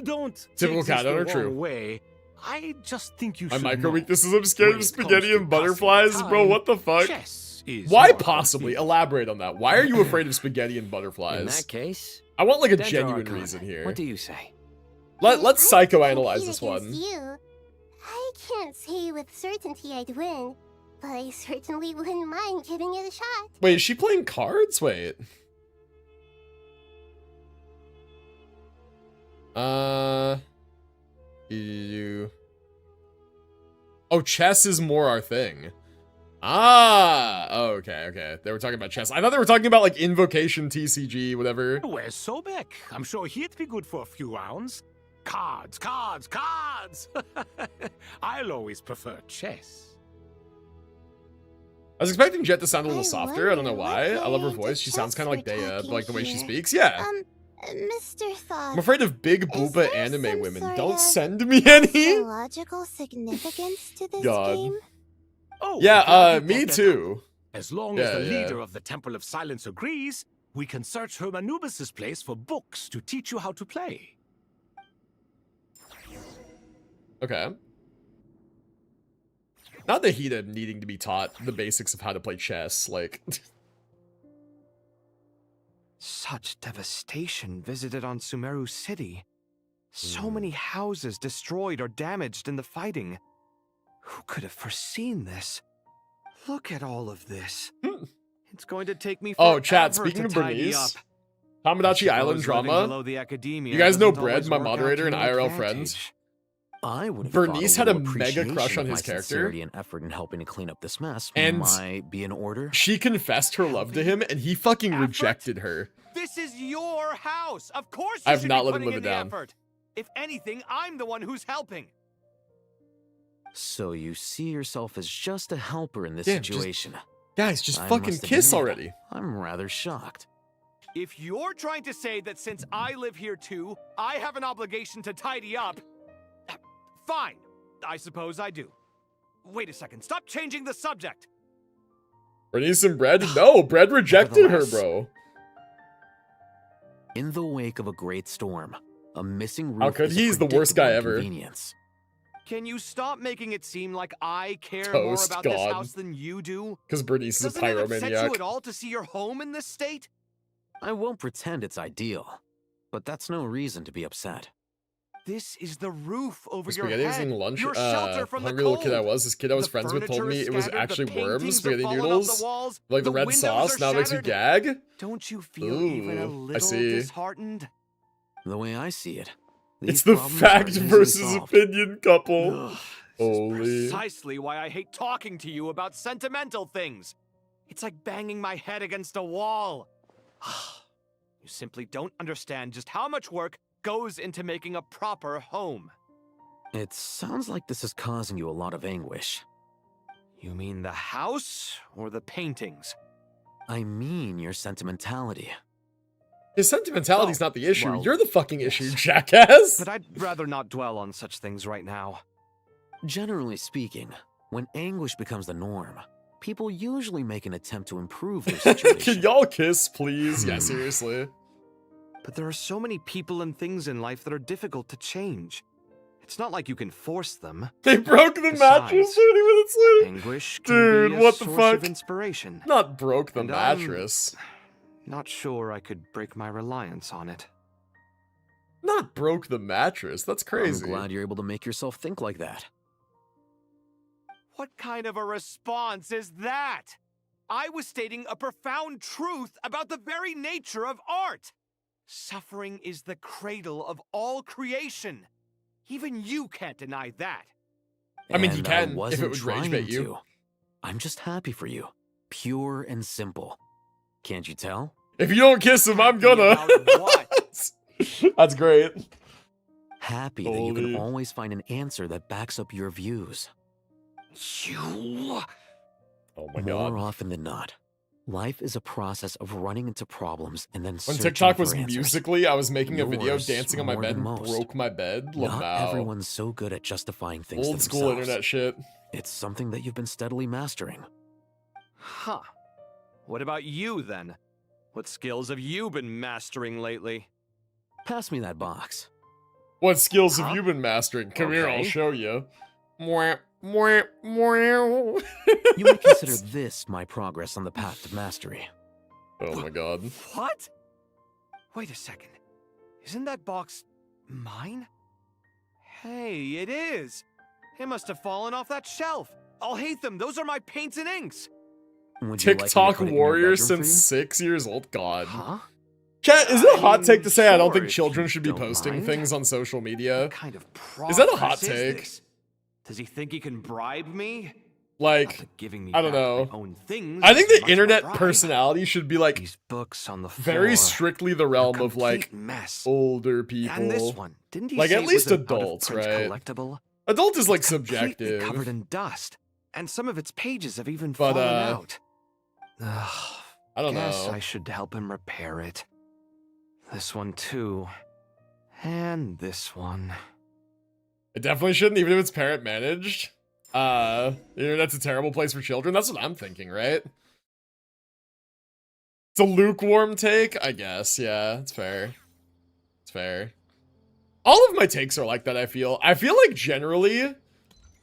Don't Typical take cat this the owner, wrong true. way. I just think you My should micro know. weakness is I'm scared When of it spaghetti comes to and butterflies, passing bro. time, What the fuck? chess is Why your possibly? field. Elaborate on that. Why are you afraid of spaghetti and butterflies? In that case... I want like a Dendro genuine Archon, reason here. What do you say? Let's psychoanalyze Compete this against one. You. I can't say with certainty I'd win, but I certainly wouldn't mind giving it a shot. Wait, is she playing cards? Wait. You... Oh, chess is more our thing. Ah! Oh, okay. They were talking about chess. I thought they were talking about, like, Invocation, TCG, whatever. Where's Sobek? I'm sure he'd be good for a few rounds. Cards, cards, cards! I'll always prefer chess. I was expecting Jet to sound a little softer. I don't know why. I love her voice. She sounds kind of like Daya, but like the way she speaks. Yeah. Mr. Thought. I'm afraid of big booba anime women. sort Don't of send me any. Logical significance to this God. game? Oh, Yeah, glad you me brought that too. up. As long as the leader of the Temple of Silence agrees, we can search Hermanubis' place for books to teach you how to play. Okay. Not the heat of needing to be taught the basics of how to play chess, like... Such devastation visited on Sumeru City. So many houses destroyed or damaged in the fighting. Who could have foreseen this? Look at all of this. It's going to take me forever Oh, chat, speaking to of tidy up. Bernice, Tomodachi Island drama. You guys know Bread, my moderator and IRL friend? I would have Bernice thought had a little mega appreciation crush on of his my character. sincerity and effort in helping to clean up this mess And might be in order. she confessed her love to him, and he fucking rejected her. This is your house. Of course you I have should not be let him putting live in it the down. effort. If anything, I'm the one who's helping. So you see yourself as just a helper in this Damn, just- situation. Guys, just I fucking must kiss admit, already. I'm rather shocked. If you're trying to say that since I live here too, I have an obligation to tidy up, fine. I suppose I do. Wait a second. Stop changing the subject. Bernice and Bread? No, Bread rejected her, bro. In the wake of a great storm, a missing roof How could is a he? He's the worst guy predictable ever. inconvenience. Can you stop making it seem like I care Toast, more about this God. house than you do? Because Bernice is a Doesn't it upset you pyromaniac. at all to see your home in this state? I won't pretend it's ideal, but that's no reason to be upset. This is the roof over your Spaghetti was head. in lunch. Your shelter from the Hungry little cold. kid I was. This kid I was The friends with told furniture me is it was scattered, the actually worms, paintings spaghetti have fallen off noodles, the walls, like the red windows sauce. are Now it makes me shattered. gag. Don't you feel even a Ooh, I little see. disheartened? The way I see it, It's these the problems fact are easily versus solved. opinion couple. Holy. Precisely why I hate talking to you about sentimental things. It's like banging my head against a wall. You simply don't understand just how much work goes into making a proper home. It sounds like this is causing you a lot of anguish. You mean the house or the paintings? I mean your sentimentality. His sentimentality's not the issue. well, You're the fucking issue, jackass. But I'd rather not dwell on such things right now. Generally speaking, when anguish becomes the norm, people usually make an attempt to improve their situation. Can y'all kiss, please? Yeah, seriously. But there are so many people and things in life that are difficult to change. It's not like you can force them. They broke the mattress Besides, 30 minutes later. Anguish can Dude, be a what the source fuck? of inspiration. Not broke the And I'm mattress. Not sure I could break my reliance on it. Not broke the mattress. That's crazy. I'm glad you're able to make yourself think like that. What kind of a response is that? I was stating a profound truth about the very nature of art. Suffering is the cradle of all creation. Even you can't deny that. I mean, you And can if wasn't it would rage trying bait you. to. I'm just happy for you. Pure and simple. Can't you tell? If you don't kiss him, I'm gonna. That's great. Happy that you can always find an answer that backs up your views. You... Oh my More god. often than not, life is a process of running into problems and then When searching TikTok for was answers. Musically, I was making a video Yours dancing on my more bed than and most. broke my bed. Not Lamau. everyone's so good at justifying things to Old school themselves. internet shit. It's something that you've been steadily mastering. Huh. What about you, then? What skills have you been mastering lately? Pass me that box. What skills have you been mastering? Come here, I'll Okay. show you. You might consider this my progress on the path to mastery. Oh my god. What? Wait a second. Isn't that box mine? Hey, it is. It must have fallen off that shelf. I'll hate them. Those are my paints and inks. TikTok warrior since 6 years old. God. Chat, is it a hot take to say I don't think children should be posting things on social media? Kind of Is that a hot progress is take? this? Does he think he can bribe me? Like, Giving me I don't back know. my own things I think is the much of a internet bribe. personality should be like These books on the very floor. strictly the realm of like mess. older people. And this one. Didn't he like say at it least was an adults, out-of-print right? collectible? Adult is like Completely subjective. covered in dust, and some of its pages have even But, fallen out. Ugh, I don't guess know. I should help him repair it. This one too, and this one. It definitely shouldn't, even if it's parent managed. The internet's a terrible place for children. That's what I'm thinking, right? It's a lukewarm take, I guess. Yeah, it's fair. It's fair. All of my takes are like that, I feel. I feel like generally,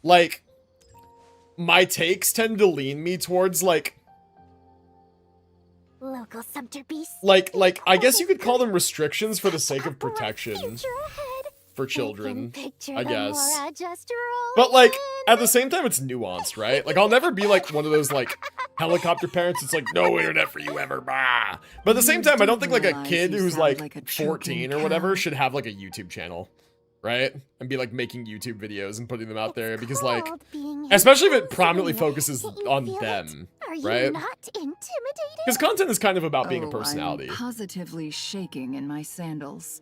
like, my takes tend to lean me towards, like, Local subter beasts. like, I guess you could call them restrictions for the sake of protection for children, I guess. But, like, at the same time, it's nuanced, right? Like, I'll never be, like, one of those, like, helicopter parents. It's like, no internet for you ever, bah. But at the same time, I don't think, like, a kid who's, like, 14 or whatever should have, like, a YouTube channel, right? And be, like, making YouTube videos and putting them out there because, like, especially if it prominently focuses on them, right? Not intimidating? Because content is kind of about being a Oh, personality. I'm positively shaking in my sandals.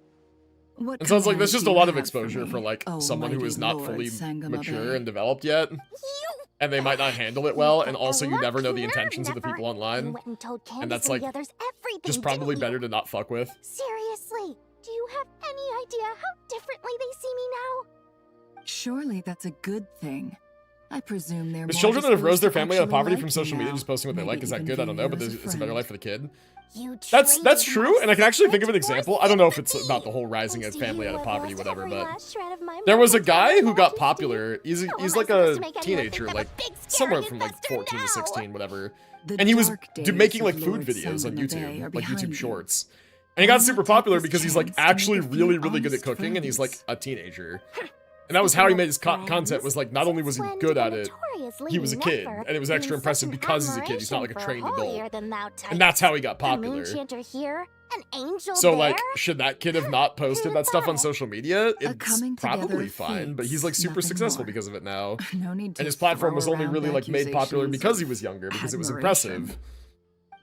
What And so it's like, there's commands just do a you lot of have exposure for, me, like, oh someone who mighty is not Lord fully Sangamabe? mature and developed yet. And they might not handle it well, and also you never know the intentions of the people online. Went and told And Candace that's, and like, the others everything, just probably didn't you? better to not fuck with. Seriously, do you have any idea how differently they see me now? Surely that's a good thing. I presume they're There's more children that have rose disposed their to family out of actually poverty like from you social media now. just posting what they Maybe like. Is that even good? I don't view know, you but as a it's a better friend. life for the kid. You That's traded true, my and I can actually think of an secret example. I don't know if it's about the whole rising a Thanks to family you, out of I've poverty, lost whatever, every but last shred of my there was a mental guy who got majesty. popular. He's How am he's I like supposed a to make anyone teenager, think I'm a like big, scary somewhere from like investor 14 now? to 16, whatever. The And he was dark days making of like food Lord videos on Sangamabe YouTube, are like behind YouTube you. Shorts. And he got Why super not take popular this because he's like chance to make actually a few really, really good at honest cooking, and he's like friends? a teenager. And that was how he made his content. Was like not only was he good at it, he was a kid, and it was extra impressive because he's a kid. He's not like a trained adult, and that's how he got popular. Here, an angel So bear? like, should that kid have not posted that stuff on social media? It's coming together probably of fine, but he's fates, like super nothing successful more. because of it now. No need to And his platform throw was only around really like made popular accusations because he of was younger, because it was admiration. impressive.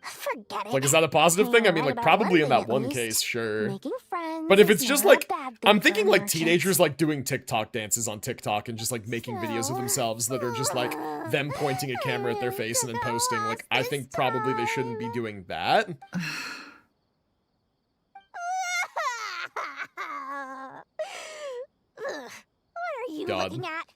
Forget it. Like, is that a positive thing? I mean, Right like, about probably in thing that at one least. case, sure. Making friends But if is it's just not a like, bad thing I'm for thinking a like merchant. teenagers like doing TikTok dances on TikTok and just like making videos of themselves that are just like them pointing a camera at their face and then posting. Like, I think probably they shouldn't be doing that. Ugh, what are you God. looking at?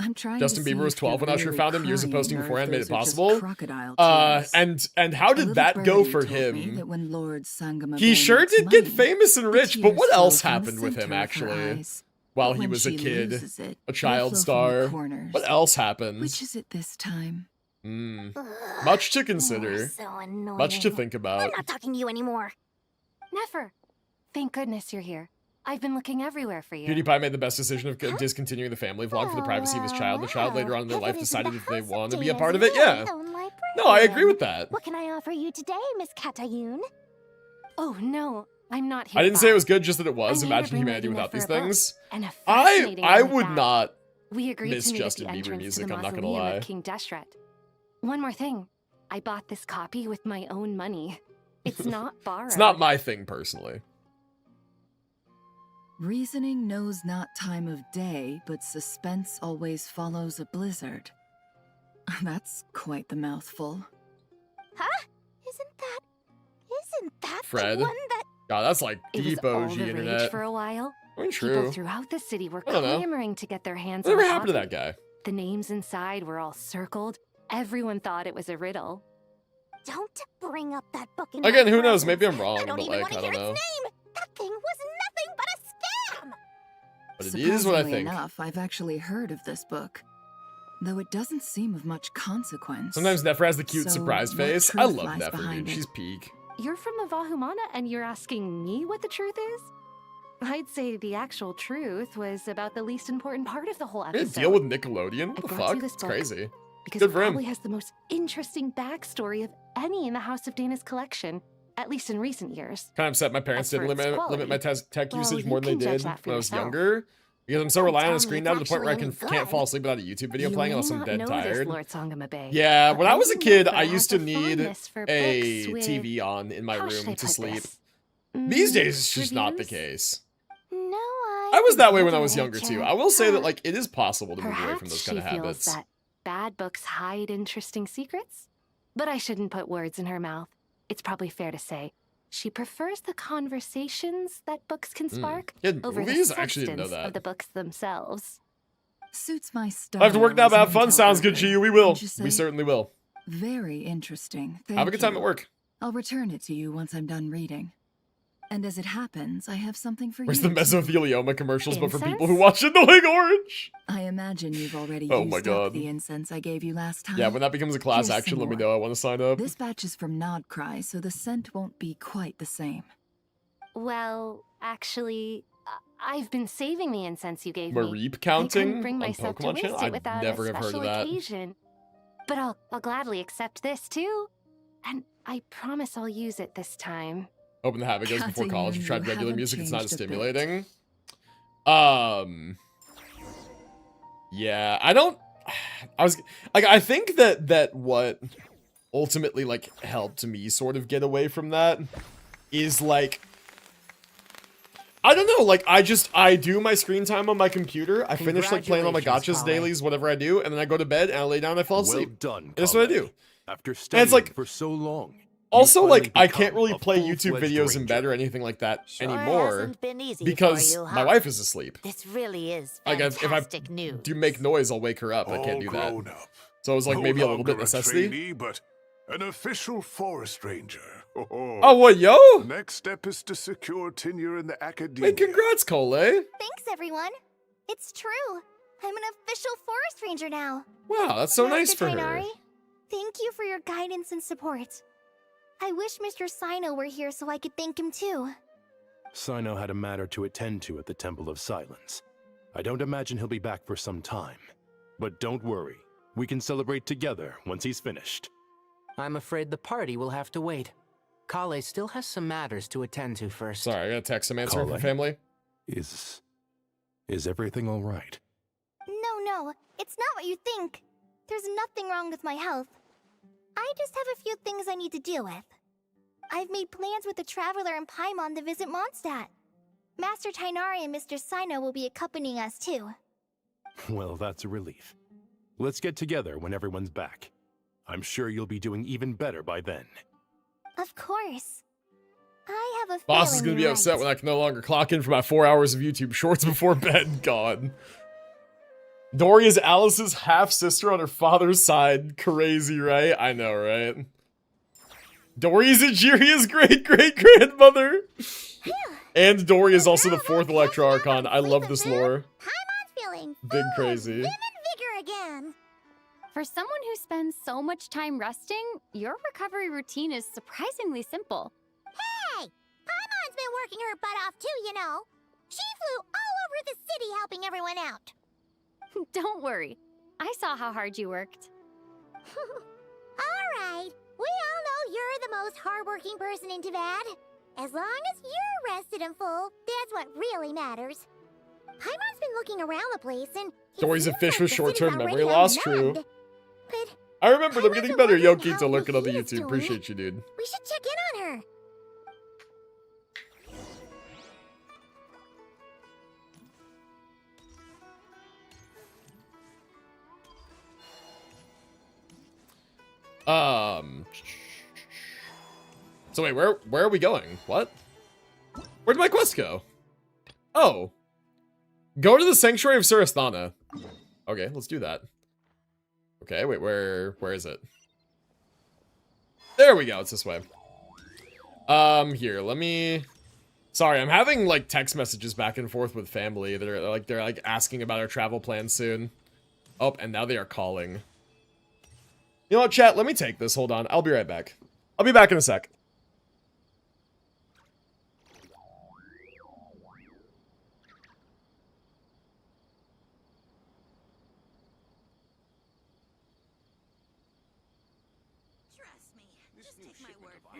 I'm trying Justin to see Bieber was if you're 12 when Usher really found him. Years of crying posting or if beforehand made it those are just possible. crocodile tears. And how A did little that go birdie for told me him? that when Lord Sangamabe He sure makes did get money, famous and the rich, but tears what flow else from the happened with him, center of her actually? eyes. While But he when was a she kid, loses it, a they child flow from the star. corners. What else happened? Which is it this time? Much to consider. So annoying. Much to think I'm about. not talking to you anymore. Never. Thank goodness you're here. I've been looking everywhere for you. PewDiePie made the best decision of discontinuing the family vlog for the privacy of his child. The child later on in their life decided if they want to be a part of it. Yeah. No, I agree with that. What can I offer you today, Miss Katayun? Oh no, I'm not here. I didn't say it was good, just that it was. I'm here to Imagine bring humanity Lady without these Nefer a book, things. and a fascinating I one at would that. not We agreed miss to meet Justin at the Bieber entrance music, to the I'm not gonna mausoleum lie. of King Deshret. One more thing, I bought this copy with my own money. It's not borrowed. It's not my thing, personally. Reasoning knows not time of day, but suspense always follows a blizzard. That's quite the mouthful. Huh? Isn't that Fred. the one that... God, that's like It was deep all OG the rage internet. for a while. I mean, People true. throughout the city were I don't know. clamoring to get their hands Whatever on the happened to copy. that guy? The names inside were all circled. Everyone thought it was a riddle. Don't bring up that book in Again, my who knows? presence. Maybe I'm wrong, I don't but even like, want to I hear don't know. its name. That thing was nothing but a scam. But it is what I Surprisingly think. enough, I've actually heard of this book, though it doesn't seem of much consequence. Sometimes Nefer has the cute So, surprised what face. I truth love lies Nefer, behind dude. it? She's peak. You're from the Vahumana and you're asking me what the truth is? I'd say the actual truth was about the least important part of the whole You're gonna episode. deal with Nickelodeon? What I the brought fuck? you this It's book crazy. because Good it for him. probably has the most interesting backstory of any in the House of Dana's collection, at least in recent years. Kind of upset my parents As for didn't its limit my quality, tech well, usage you more than can they judge did that for when I was yourself. younger. Because I'm so Don't reliant on tell the me screen it's now to the point where I actually can't good. fall asleep without a YouTube video You playing may unless I'm not dead know tired. this, Lord Sangamabe, Yeah, but when I was a kid, I Nefer used has to the need fondness for a books with- TV on in my how should room I to put sleep. this? These days, it's just not the Reviews? case. No, I was that way when I get was it, younger too. Archon. I will say that like it is possible to move away Perhaps from those she kind of feels habits. that bad books hide interesting secrets, but I shouldn't put words in her mouth. It's probably fair to say she prefers the conversations that books can spark Yeah, over movies? the I actually didn't know substance that. of the books themselves. Suits my style. I have to work now, as but an have fun. Sounds good to interpreter, you. We will. wouldn't you We say? certainly will. Very interesting. Have a good time you. at work. I'll return it to you once I'm done reading. And as it happens, I have something for Where's you. the too. mesothelioma commercials, but for people who Incense? watch Annoying Orange? I imagine you've already Oh used my up God. the incense I gave you last time. Yeah, when that becomes a class Here's action, some let me more. know. I want to sign up. This batch is from Nodcry, so the scent won't be quite the same. Well, actually, I've been saving the incense you gave me. Mareep I counting couldn't bring on myself to Pokemon waste Channel? it I without never a have heard special of that. occasion. But I'll gladly accept this too, and I promise I'll use it this time. Hoping the habit goes before Catty college. Moon, You tried you regular haven't music, it's not as changed a bit. stimulating. Yeah, I think that what ultimately like helped me sort of get away from that is like, I don't know, like I do my screen time on my computer. I finish like playing all my gotchas Congratulations, dailies, whatever I do, and then I go to bed and I lay down and I fall Well asleep. done, And that's what I do. After And studying it's like, for so long. also, you've like, finally I can't become really a play YouTube full-fledged videos in ranger. bed or anything like that Sure anymore hasn't been easy because for you, my huh? wife is asleep. This really is Like, fantastic if I news. do make noise, I'll wake her up. I can't do that. So it was like No maybe a little bit longer necessity. trainee, but an official forest ranger. Oh, what, yo? The next step is to secure tenure in the academia. Hey, congrats, Cole. Thanks, everyone. It's true. I'm an official forest ranger now. Wow, that's so nice Master for her. Tainari, thank you for your guidance and support. I wish Mr. Sino were here so I could thank him too. Sino had a matter to attend to at the Temple of Silence. I don't imagine he'll be back for some time. But don't worry. We can celebrate together once he's finished. I'm afraid the party will have to wait. Kale still has some matters to attend to first. Sorry, I gotta text some answer Kale? from family. Is everything all right? No, it's not what you think. There's nothing wrong with my health. I just have a few things I need to deal with. I've made plans with the Traveler and Paimon to visit Mondstadt. Master Tainari and Mr. Sino will be accompanying us too. Well, that's a relief. Let's get together when everyone's back. I'm sure you'll be doing even better by then. Of course. I have a Boss is feeling gonna be you're upset right. when I can no longer clock in for my 4 hours of YouTube shorts before bed. God. Dory is Alice's half-sister on her father's side. Crazy, right? I know, right? Dory is Ajiria's great-great-grandmother. And Dory is also the 4th Electro Archon. I love this lore. Feeling Big crazy. vigor again. For someone who spends so much time resting, your recovery routine is surprisingly simple. Hey! Paimon's been working her butt off too, you know. She flew all over the city helping everyone out. Don't worry. I saw how hard you worked. Alright, we all know you're the most hardworking person in Tavad. As long as you're rested and full, that's what really matters. Paimon's been looking around the place and... it Dory's a seems fish like with the short-term city's memory already loss, on true. mend. But I remembered, I'm getting better. Yo, Keto lurking on the he's YouTube. doing. Appreciate you, dude. we should check in on her. So wait, where are we going? What? Where'd my quest go? Oh. Go to the Sanctuary of Surasthana. Okay, let's do that. Okay, wait, where is it? There we go. It's this way. Here, let me... Sorry, I'm having, like, text messages back and forth with family that are, like, they're, like, asking about our travel plans soon. Oh, and now they are calling. You know what, chat? Let me take this. Hold on. I'll be right back. I'll be back in a sec.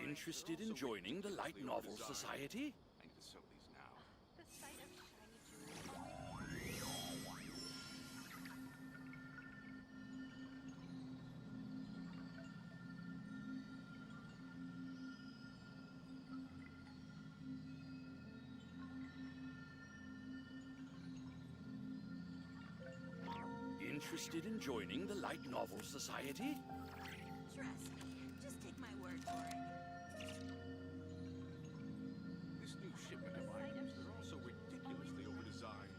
Interested in joining the Light Novel Society? Interested in joining the Light Novel Society? Trust me. Just take my word for it. This new shipment of items, they're also ridiculously overdesigned.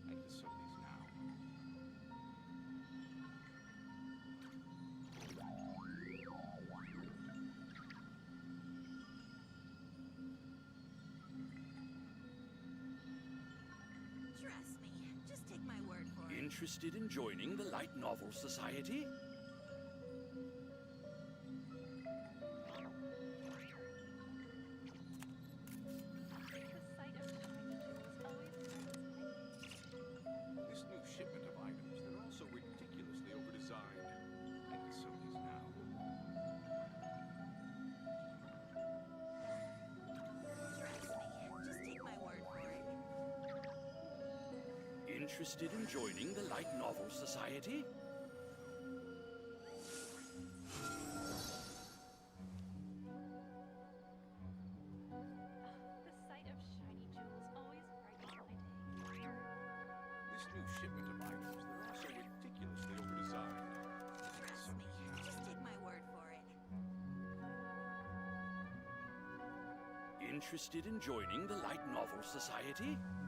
I can sell these now. Trust me. Just take my word for it. Interested in joining the Light Novel Society? This new shipment of items, they're also ridiculously overdesigned. I can sell these now. Trust me. Just take my word for it. Interested in joining the Light Novel Society? This new shipment of items, they're also ridiculously overdesigned. Trust me. Just take my word for it. Interested in joining the Light Novel Society? Trust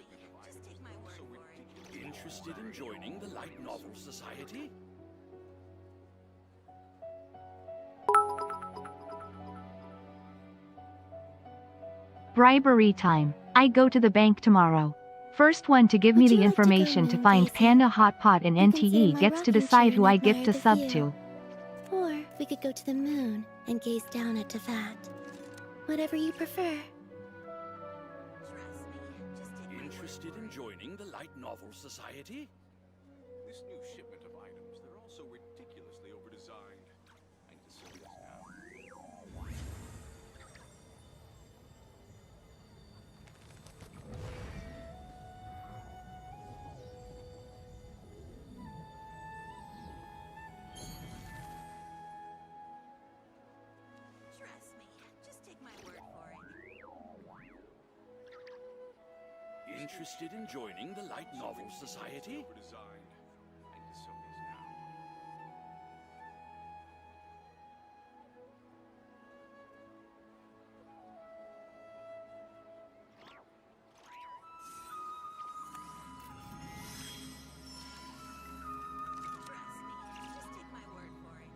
me. Just take my word for it. Interested in joining the Light Novel Society? Bribery time. I go to the bank tomorrow. First one to give me the information to find Panda Hot Pot in NTE gets to decide who I gift a sub to. Or we could go to the moon and gaze down at Tefat. Whatever you prefer. Interested in joining the Light Novel Society? This new shipment of items, they're also ridiculously overdesigned. I can sell these now. Trust me. Just take my word for it. Interested in joining the Light Novel Society? Just take my word for it.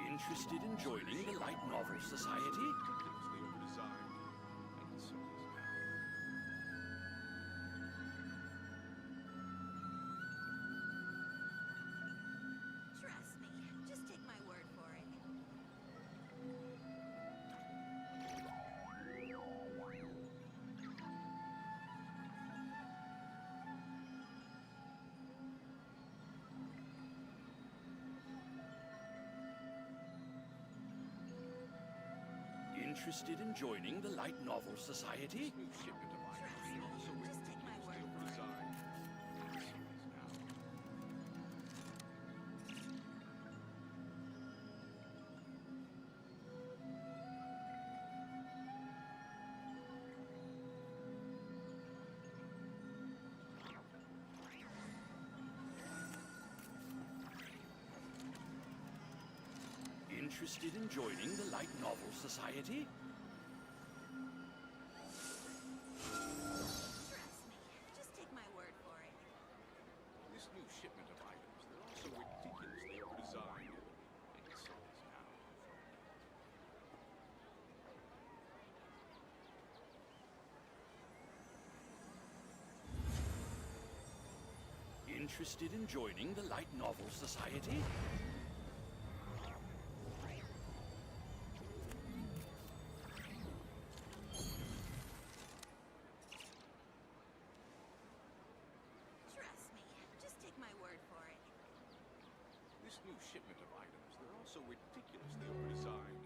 Interested in joining the Light Novel Society? Ridiculously overdesigned. I can sell these now. Trust me. Just take my word for it. Interested in joining the Light Novel Society? New shipment of items, also ridiculously overdesigned. I can sell these now. Interested in joining the Light Novel Society? Trust me. Just take my word for it. This new shipment of items, they're also ridiculously overdesigned. And so is now. Interested in joining the Light Novel Society? Trust me. Just take my word for it. This new shipment of items, they're also ridiculously overdesigned.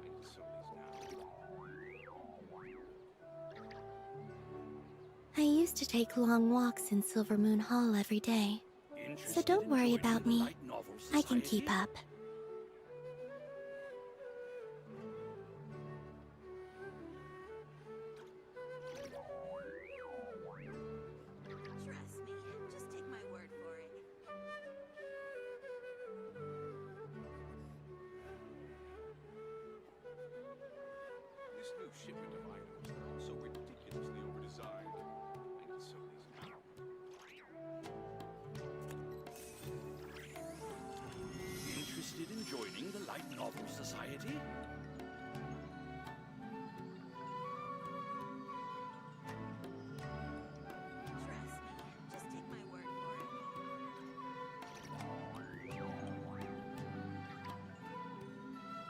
And so is now. I used to take long walks in Silver Moon Hall every day. So don't worry about me. I can keep up. Trust me. Just take my word for it. This new shipment of items, they're also ridiculously overdesigned. And so is now. Interested in joining the Light Novel Society? Trust me. Just take my word for it.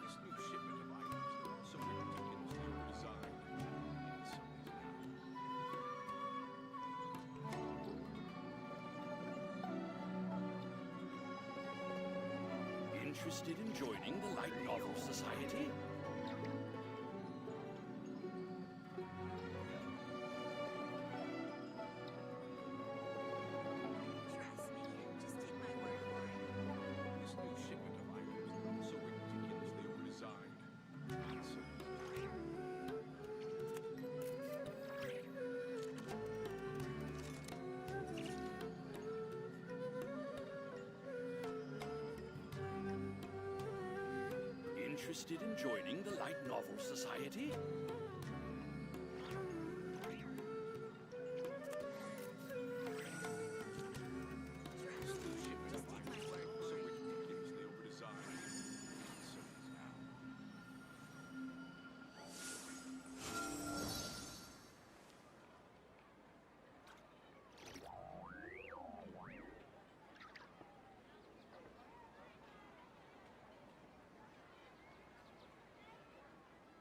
This new shipment of items, they're also ridiculously overdesigned. And so is now. Interested in joining the Light Novel Society? Trust me. Just take my word for it. This new shipment of items, they're also ridiculously overdesigned. And so is now. Interested in joining the Light Novel Society? This new shipment of items, they're also ridiculously overdesigned. And so is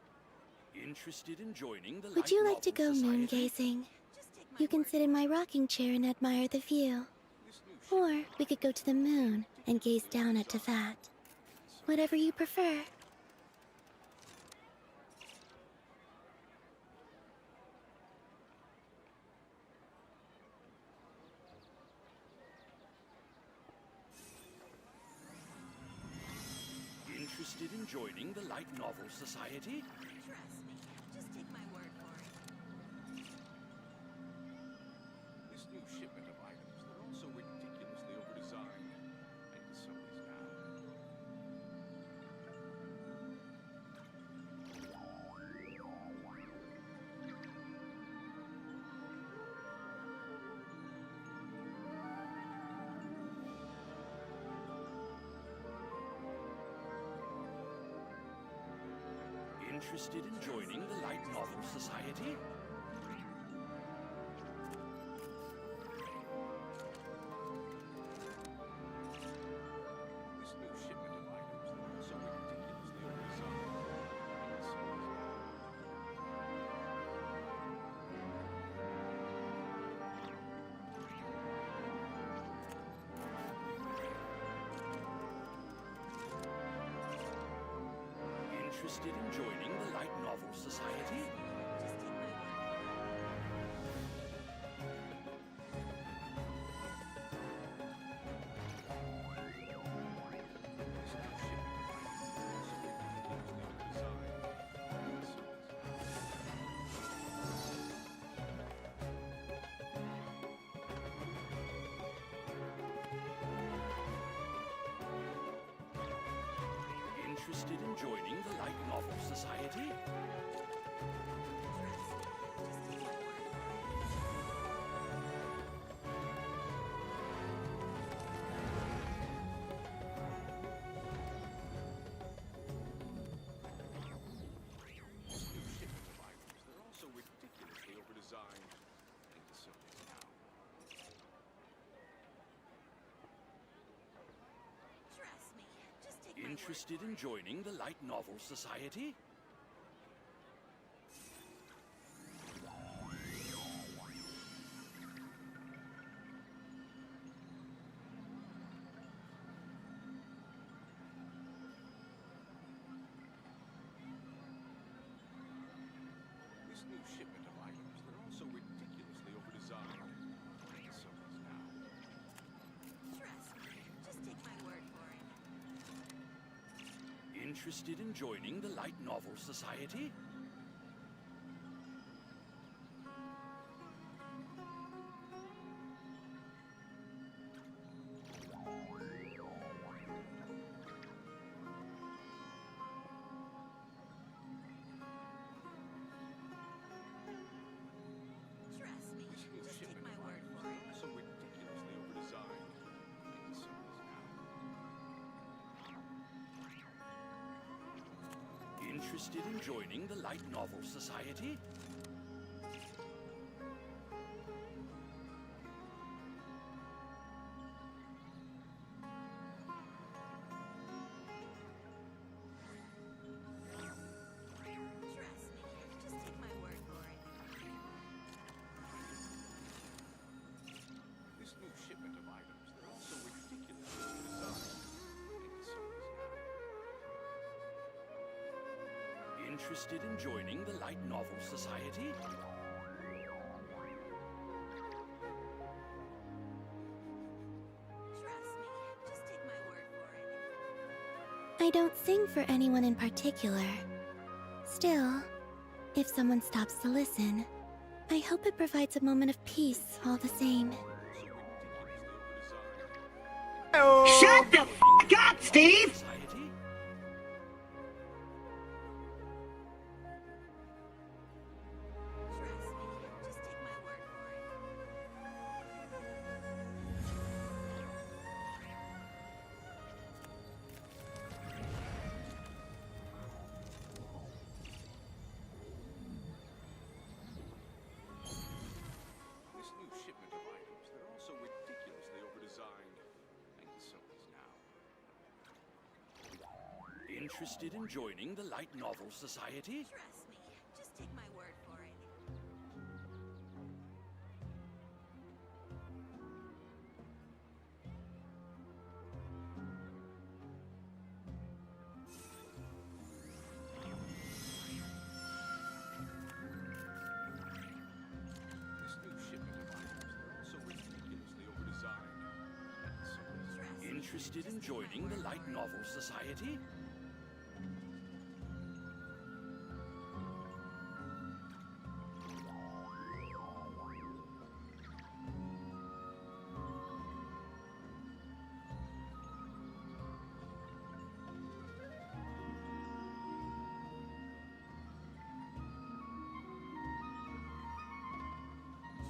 now. Interested in joining the Would Light you like to Novel go Society? moon gazing? You can sit in my rocking chair and admire the view. Or we could go to the moon and gaze down at Tefat. Whatever you prefer. Interested in joining the Light Novel Society? Trust me. Just take my word for it. This new shipment of items, they're also ridiculously overdesigned. And so is now. Interested in joining the Light Novel Society? This new shipment of items, they're also ridiculously overdesigned. And so is now. Interested in joining the Light Novel Society? Just take my word Interested in joining the Light Novel Society? They're also ridiculously overdesigned. I think the circus now. Trust me. Just take my Interested in joining the Light Novel Society? This new shipment of items, they're also ridiculously overdesigned. I think the circus now. Trust me. Just take my word for it. Interested in joining the Light Novel Society? Trust me. This new Just take shipment my of word items, for they're it. also ridiculously overdesigned. I think the circus now. Interested in joining the Light Novel Society? Trust me. Just take my word for it. This new shipment of items, they're also ridiculously overdesigned. I think the circus now. Interested in joining the Light Novel Society? Trust me. Just take my word for it. I don't sing for anyone in particular. Still, if someone stops to listen, I hope it provides a moment of peace all the same. Shut the f*** up, Steve! Trust me. Just take my word for it. This new shipment of items, they're also ridiculously overdesigned. I think the circus now. Interested in joining the Light Novel Society? Trust me. Just take my word for it. This new shipment of items, they're also ridiculously overdesigned. I think the circus Interested in joining the Light Novel Society?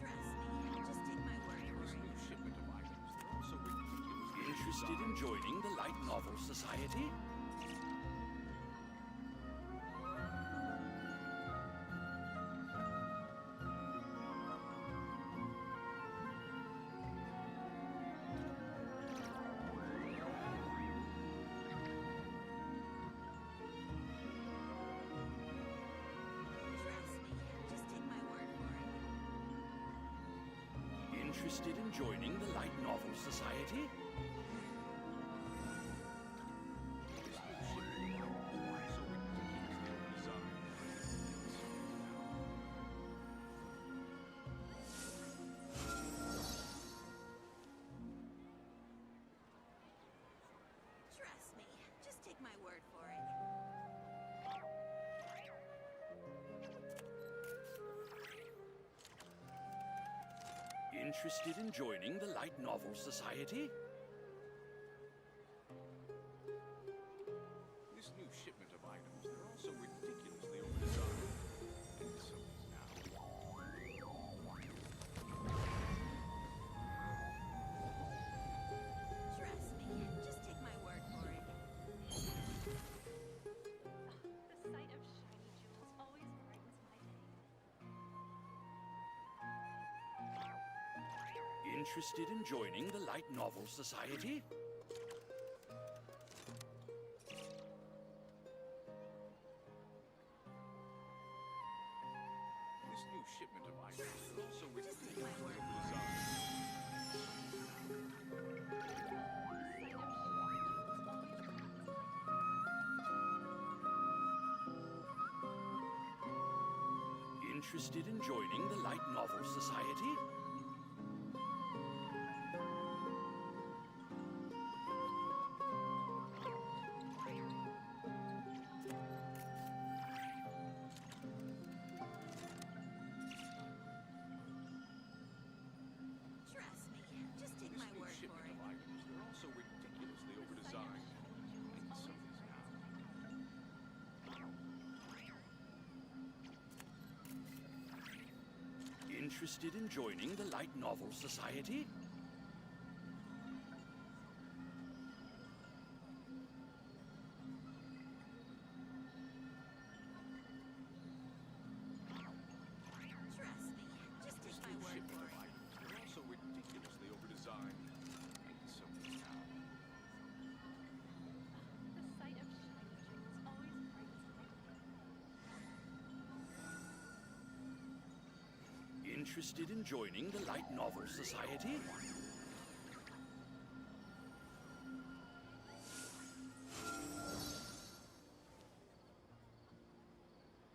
Trust me. Just take my word for This it. new shipment of items, they're also ridiculously Interested in joining the Light Novel Society? Trust me. Just take my word for it. Interested in joining the Light Novel Society? Trust me. Just take my word for it. Interested in joining the Light Novel Society? This new Interested in joining the Light Novel Society? This new shipment of items is also Just take my word Interested in joining the Light Novel Society? Trust me. Just take This my new word for shipment it. of items, they're also ridiculously overdesigned. And some of these now. Interested in joining the Light Novel Society? Trust me. Just This take my new word shipment for of it. items, they're also ridiculously overdesigned. And some of these now. The sight of shiny jewels always brightens my day. Interested in joining the Light Novel Society?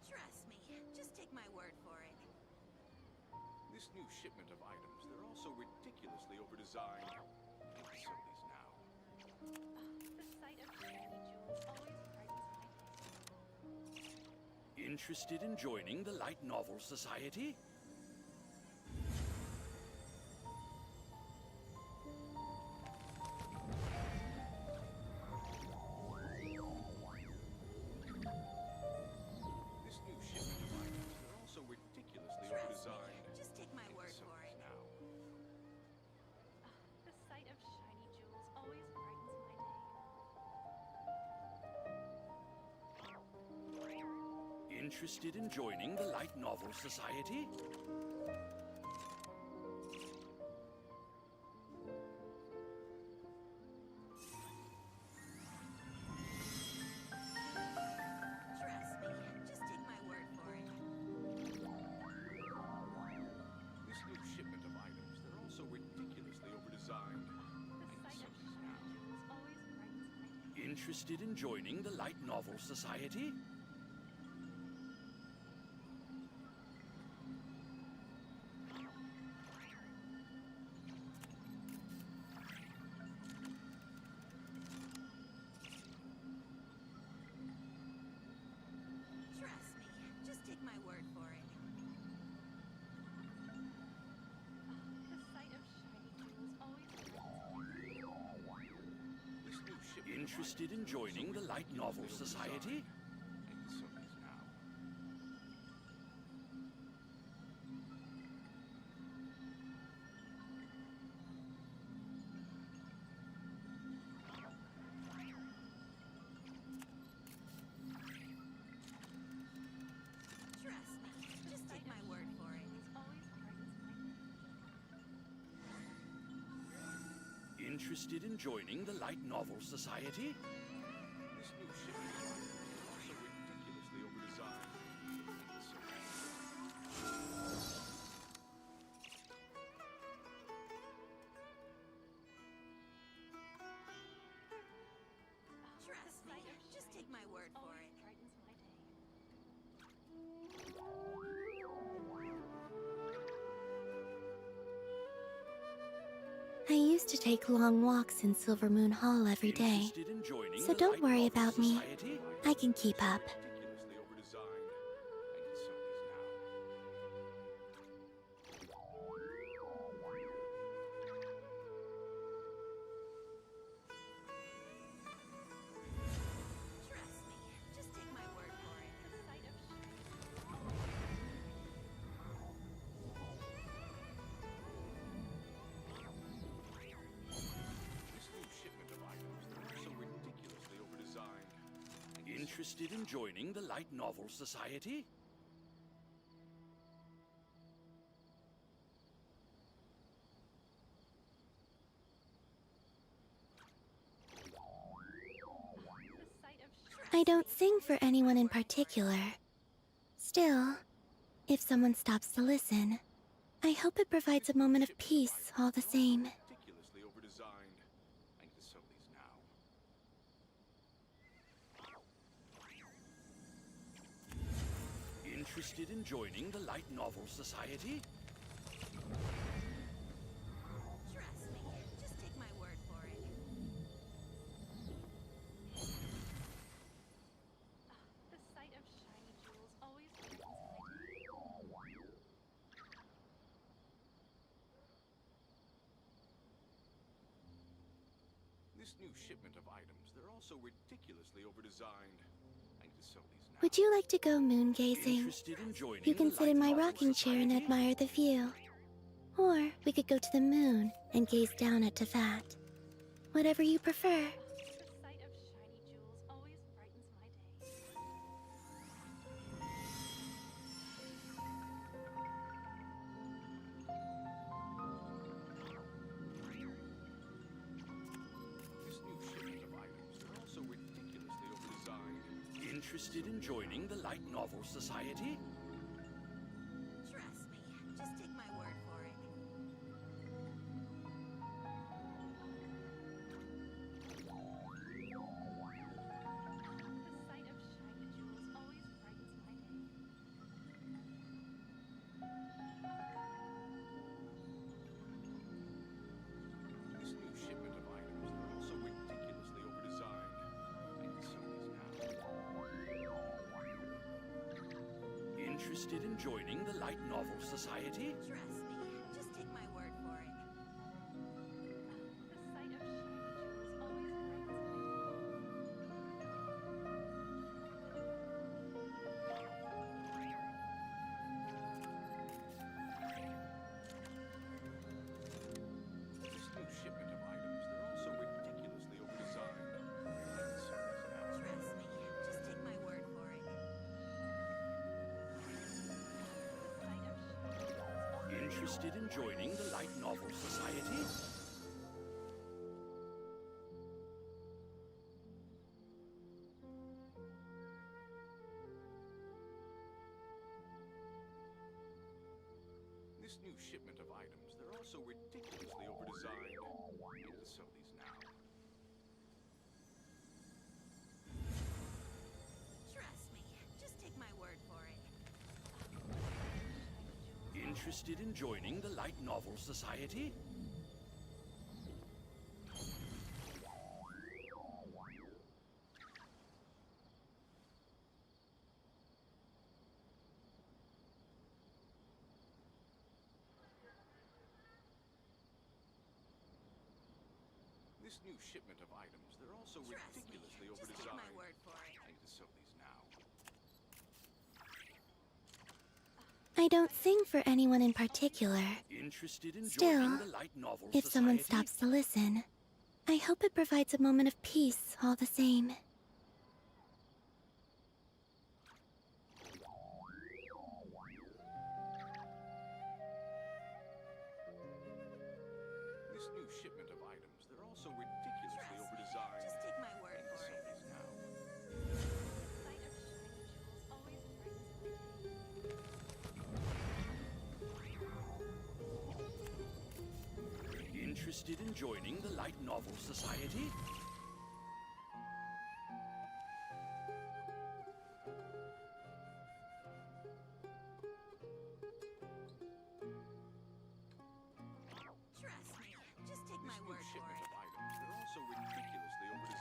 Trust me. Just take my word for it. This new shipment of items, they're also ridiculously overdesigned. And some of these now. The sight of shiny jewels always brightens my day. Interested in joining the Light Novel Society? This new shipment of items, they're also ridiculously Trust me. overdesigned. Just take my And word some of for these it. now. The sight of shiny jewels always brightens my day. Interested in joining the Light Novel Society? Trust me. Just take my word for it. This new shipment of items, they're also ridiculously overdesigned. And The sight some of of these shiny now. jewels always brightens my day. Interested in joining the Light Novel Society? Trust me. Just take my word for it. The sight of shiny jewels always brightens my day. This new shipment of Interested in items, they're also joining the Light Novel ridiculously Society? overdesigned. And some of these now. Trust me. Just take my word for it. Jewels always brightens my day. Interested in joining the Light Novel Society? This new shipment of items, they're also ridiculously overdesigned. And some of these Trust me. Just take my word for it. Brightens my day. I used to take long walks in Silver Moon Hall every day, Interested in joining so the don't Light worry Novel about me. Society? I can keep up. ridiculously overdesigned. And some of these now. Trust me. Just take my word for it. The sight of shiny This new shipment of items, they're also ridiculously overdesigned. And Interested in joining the Light Novel Society? I don't sing for anyone in particular. Still, if someone stops to listen, I hope it provides a moment of peace all the same. Ridiculously overdesigned. I need to sell these now. Interested in joining the Light Novel Society? Trust me. Just take my word for it. The sight of shiny jewels always brightens my day. This new shipment of items, they're also ridiculously overdesigned. I need to sell these now. Would you like to go moon gazing? Interested in joining You can the sit in my Light Novel rocking chair and Society? admire the view. Or we could go to the moon and gaze down at Tefat. Whatever you prefer. The sight of shiny jewels always brightens my day. This new shipment of items, they're also ridiculously overdesigned. Interested in joining the Light Novel Society? Trust me. Just take my word for it. The sight of shiny jewels always brightens my day. This new shipment of items, they're also ridiculously overdesigned. I need to sell these now. Interested in joining the Light Novel Society? Trust me. Just take my word for it. The sight of shiny jewels always brightens my day. This new shipment of items, they're also ridiculously overdesigned. I need to sell these now. Trust me. Just take my word for it. Interested in joining the Light Novel Society? This new shipment of items, they're also ridiculously overdesigned. I need to sell these now. Trust me. Just take my word for it. Interested in joining the Light Novel Society? This new shipment of items, they're also Trust me. ridiculously Just take overdesigned. my word for it. I need to sell these now. I don't sing for anyone in particular. Interested in Still, joining the Light Novel if Society? someone stops to listen, I hope it provides a moment of peace all the same. This new shipment of items, they're also ridiculously overdesigned. Just take my word I need to for sell it. these now. The sight of shiny jewels always brightens my day. Interested in joining the Light Novel Society? Trust me. Just take This my new word for shipment it. of items, they're also ridiculously overdesigned. I need to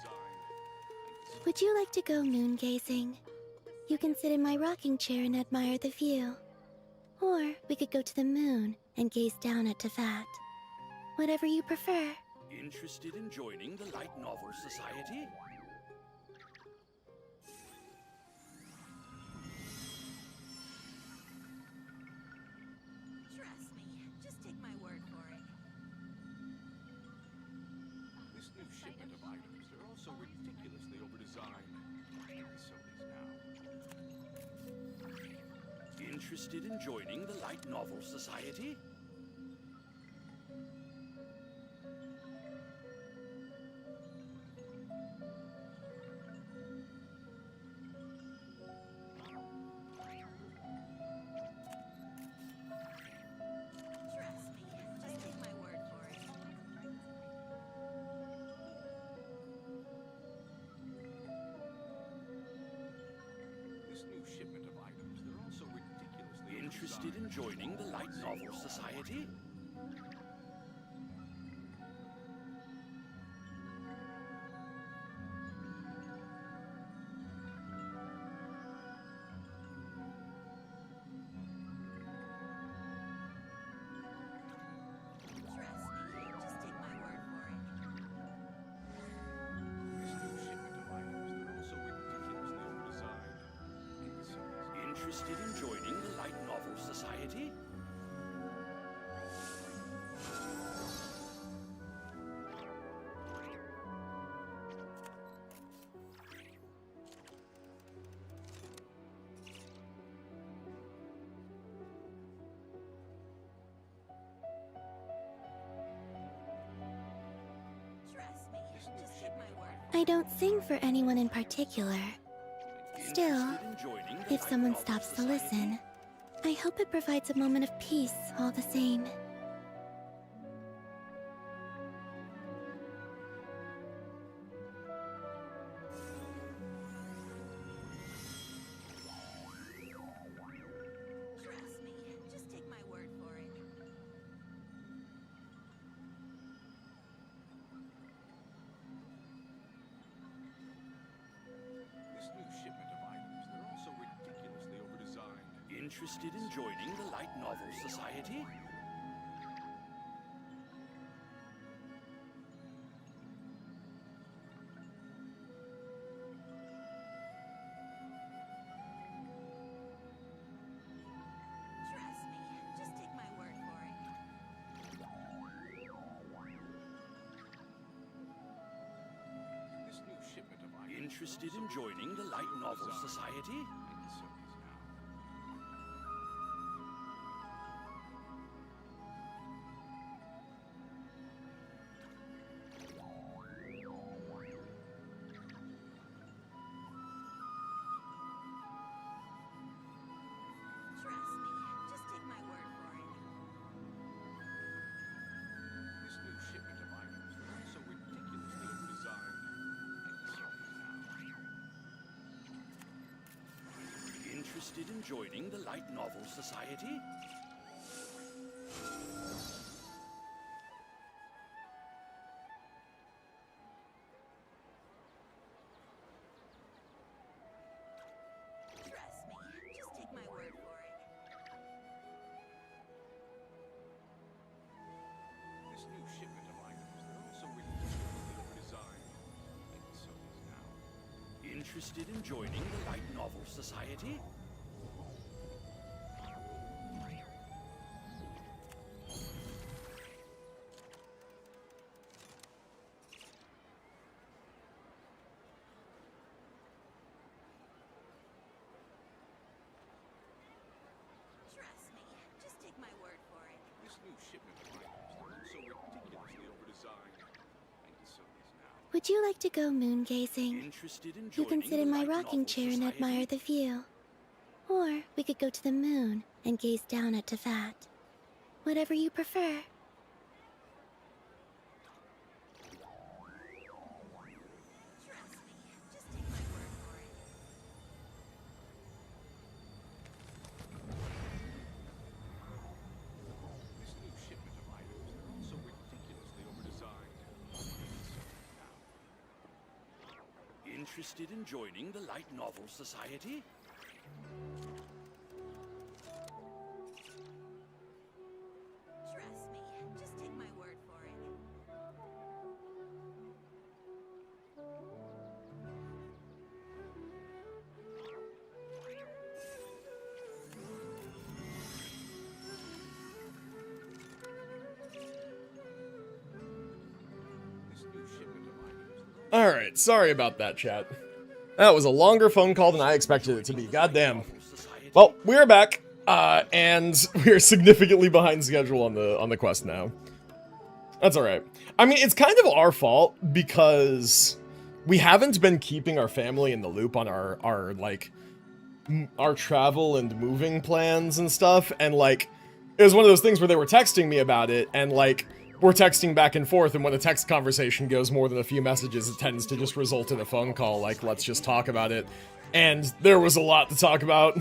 sell Would you like to go moon gazing? You can sit in my rocking chair and admire the view. Or we could go to the moon and gaze down at Tefat. Whatever you prefer. Interested in joining the Light Novel Society? Trust me. Just take my word for it. This new shipment of items, they're also ridiculously overdesigned. I need to sell these now. Interested in joining the Light Novel Society? Interested in joining the Light Novel Society? Interested in joining the Light Novel Society? I don't sing for anyone in particular. Still, if someone stops to listen, I hope it provides a moment of peace all the same. Trust me, just take my word for it. This new shipment of items, they're all so ridiculously overdesigned. Interested in joining the Light Novel Society? Trust me, just take my word for it. This new shipment of items. Interested in joining the Light Novel Society? Trust me, just take my word for it. This new shipment of items, they're all so ridiculously overdesigned. Interested in joining the Light Novel Society? Trust me, just take my word for it. This new shipment of items, they're all so ridiculously overdesigned. So it is now. Interested in joining the Light Novel Society? Trust me, just take my word for it. This new shipment of items, they're all so ridiculously overdesigned. So it is now. Would you like to go moon gazing? Interested in You can joining sit in the my Light rocking Novel chair and Society? admire the view. Or we could go to the moon and gaze down at Tefat. Whatever you prefer. Trust me, just take my word for it. This new shipment of items, they're all so ridiculously overdesigned. Interested in joining the Light Novel Society? Trust me, just take my word for it. This new shipment of items. Alright, sorry about that, chat. That was a longer phone call than I expected it to be. Goddamn. Well, we're back, and we're significantly behind schedule on the quest now. That's alright. I mean, it's kind of our fault, because we haven't been keeping our family in the loop on our travel and moving plans and stuff, and, like, it was one of those things where they were texting me about it, and, like, we're texting back and forth, and when a text conversation goes more than a few messages, it tends to just result in a phone call, like, let's just talk about it. And there was a lot to talk about.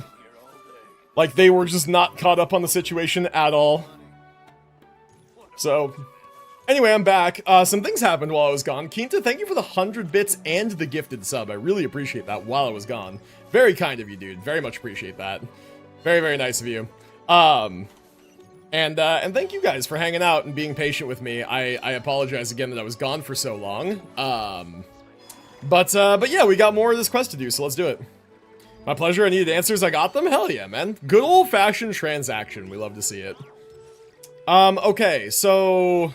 Like, they were just not caught up on the situation at all. So, anyway, I'm back. Some things happened while I was gone. Quinta, thank you for the 100 bits and the gifted sub. I really appreciate that while I was gone. Very kind of you, dude. Very much appreciate that. Very, very nice of you. And thank you guys for hanging out and being patient with me. I apologize again that I was gone for so long. But yeah, we got more of this quest to do, so let's do it. My pleasure. I needed answers. I got them. Hell yeah, man. Good old-fashioned transaction. We love to see it. Okay, so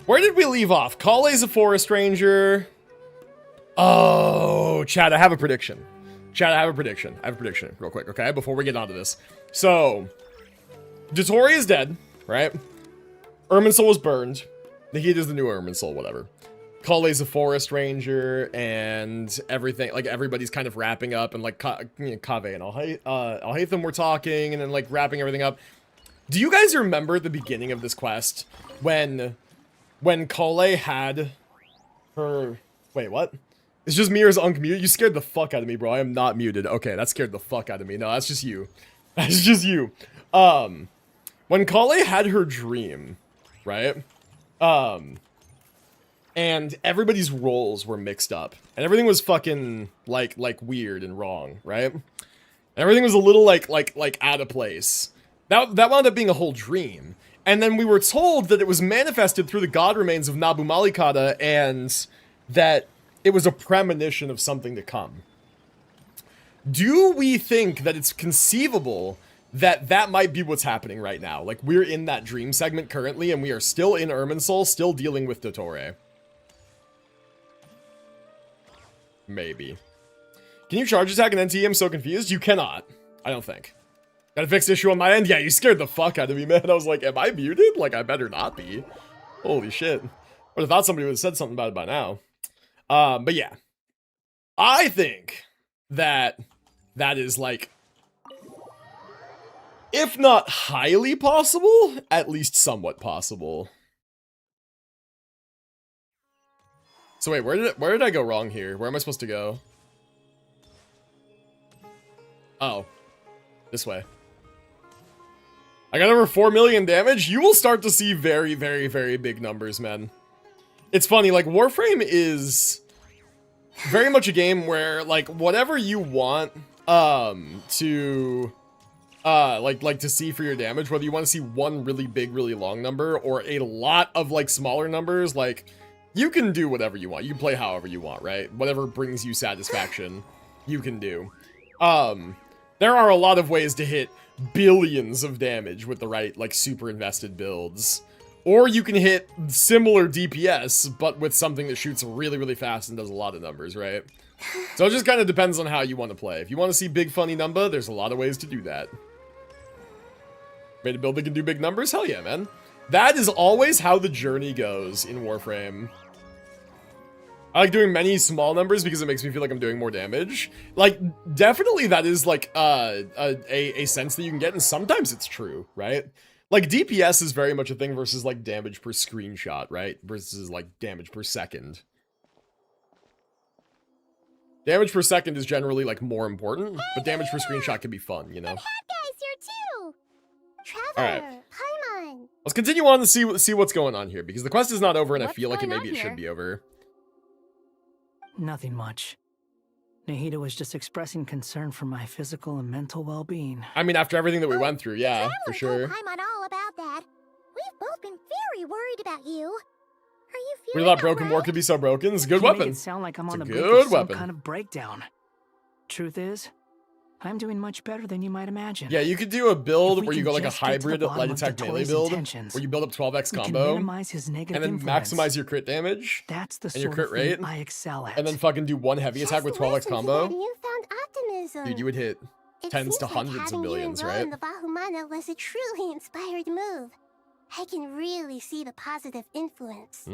where did we leave off? Kale's a forest ranger. Oh, Chad, I have a prediction. Chad, I have a prediction real quick, okay? Before we get onto this. So, Dottore is dead, right? Irminsul was burned. Nahida is the new Irminsul, whatever. Kale's a forest ranger, and everything, like, everybody's kind of wrapping up, and, like, Kaveh and Alhaitham were talking, and then, like, wrapping everything up. Do you guys remember the beginning of this quest, when Kale had her... Wait, what? It's just me or is unmuted? You scared the fuck out of me, bro. I am not muted. Okay, that scared the fuck out of me. No, that's just you. That's just you. When Kale had her dream, right? And everybody's roles were mixed up. And everything was fucking, like weird and wrong, right? And everything was a little, like out of place. That wound up being a whole dream. And then we were told that it was manifested through the god remains of Nabu Malikata, and that it was a premonition of something to come. Do we think that it's conceivable that that might be what's happening right now? Like, we're in that dream segment currently, and we are still in Irminsul, still dealing with Dottore. Maybe. Can you charge attack an NT? I'm so confused. You cannot. I don't think. Got a fixed issue on my end? Yeah, you scared the fuck out of me, man. I was like, am I muted? Like, I better not be. Holy shit. Would have thought somebody would have said something about it by now. But yeah. I think that that is, like, if not highly possible, at least somewhat possible. So wait, where did I go wrong here? Where am I supposed to go? Oh. This way. I got over 4 million damage. You will start to see very, very, very big numbers, man. It's funny, like, Warframe is very much a game where, like, whatever you want to to see for your damage, whether you want to see one really big, really long number or a lot of, like, smaller numbers, like, you can do whatever you want. You can play however you want, right? Whatever brings you satisfaction, you can do. There are a lot of ways to hit billions of damage with the right, like, super invested builds. Or you can hit similar DPS, but with something that shoots really, really fast and does a lot of numbers, right? So it just kind of depends on how you want to play. If you want to see big, funny number, there's a lot of ways to do that. Made a build that can do big numbers? Hell yeah, man. That is always how the journey goes in Warframe. I like doing many small numbers because it makes me feel like I'm doing more damage. Like, definitely that is, like, a sense that you can get, and sometimes it's true, right? Like, DPS is very much a thing versus, like, damage per screenshot, right? Versus, like, damage per second. Damage per second is generally, like, more important, but damage per screenshot can be fun, you know? That guy's here too! Trevor! Alright. Paimon! Let's continue on to see what's going on here, because the quest is not over, and I feel like it should be over. Nothing much. Nahida was just expressing concern for my physical and mental well-being. I mean, after everything that we went through, yeah, for sure. Paimon all about that. We've both been very worried about you. Are you We feeling thought Broken War could be so broken. It's a good You make weapon. it sound like I'm It's on a the brink good of some weapon. kind of breakdown. Truth is, I'm doing much better than you might imagine. Yeah, you could do a If build we where you can go like a just get to the hybrid bottom light of attack melee Dottore's build, intentions, where you build up 12x we can combo, minimize his negative and then influence. maximize your crit damage, That's the and your sort crit of thing rate, I excel at. and then fucking do one heavy attack with 12x combo. newfound optimism? Dude, you would hit tens to seems like hundreds of having you millions, enroll right? in the Bahumana was a truly inspired move. I can really see the positive influence.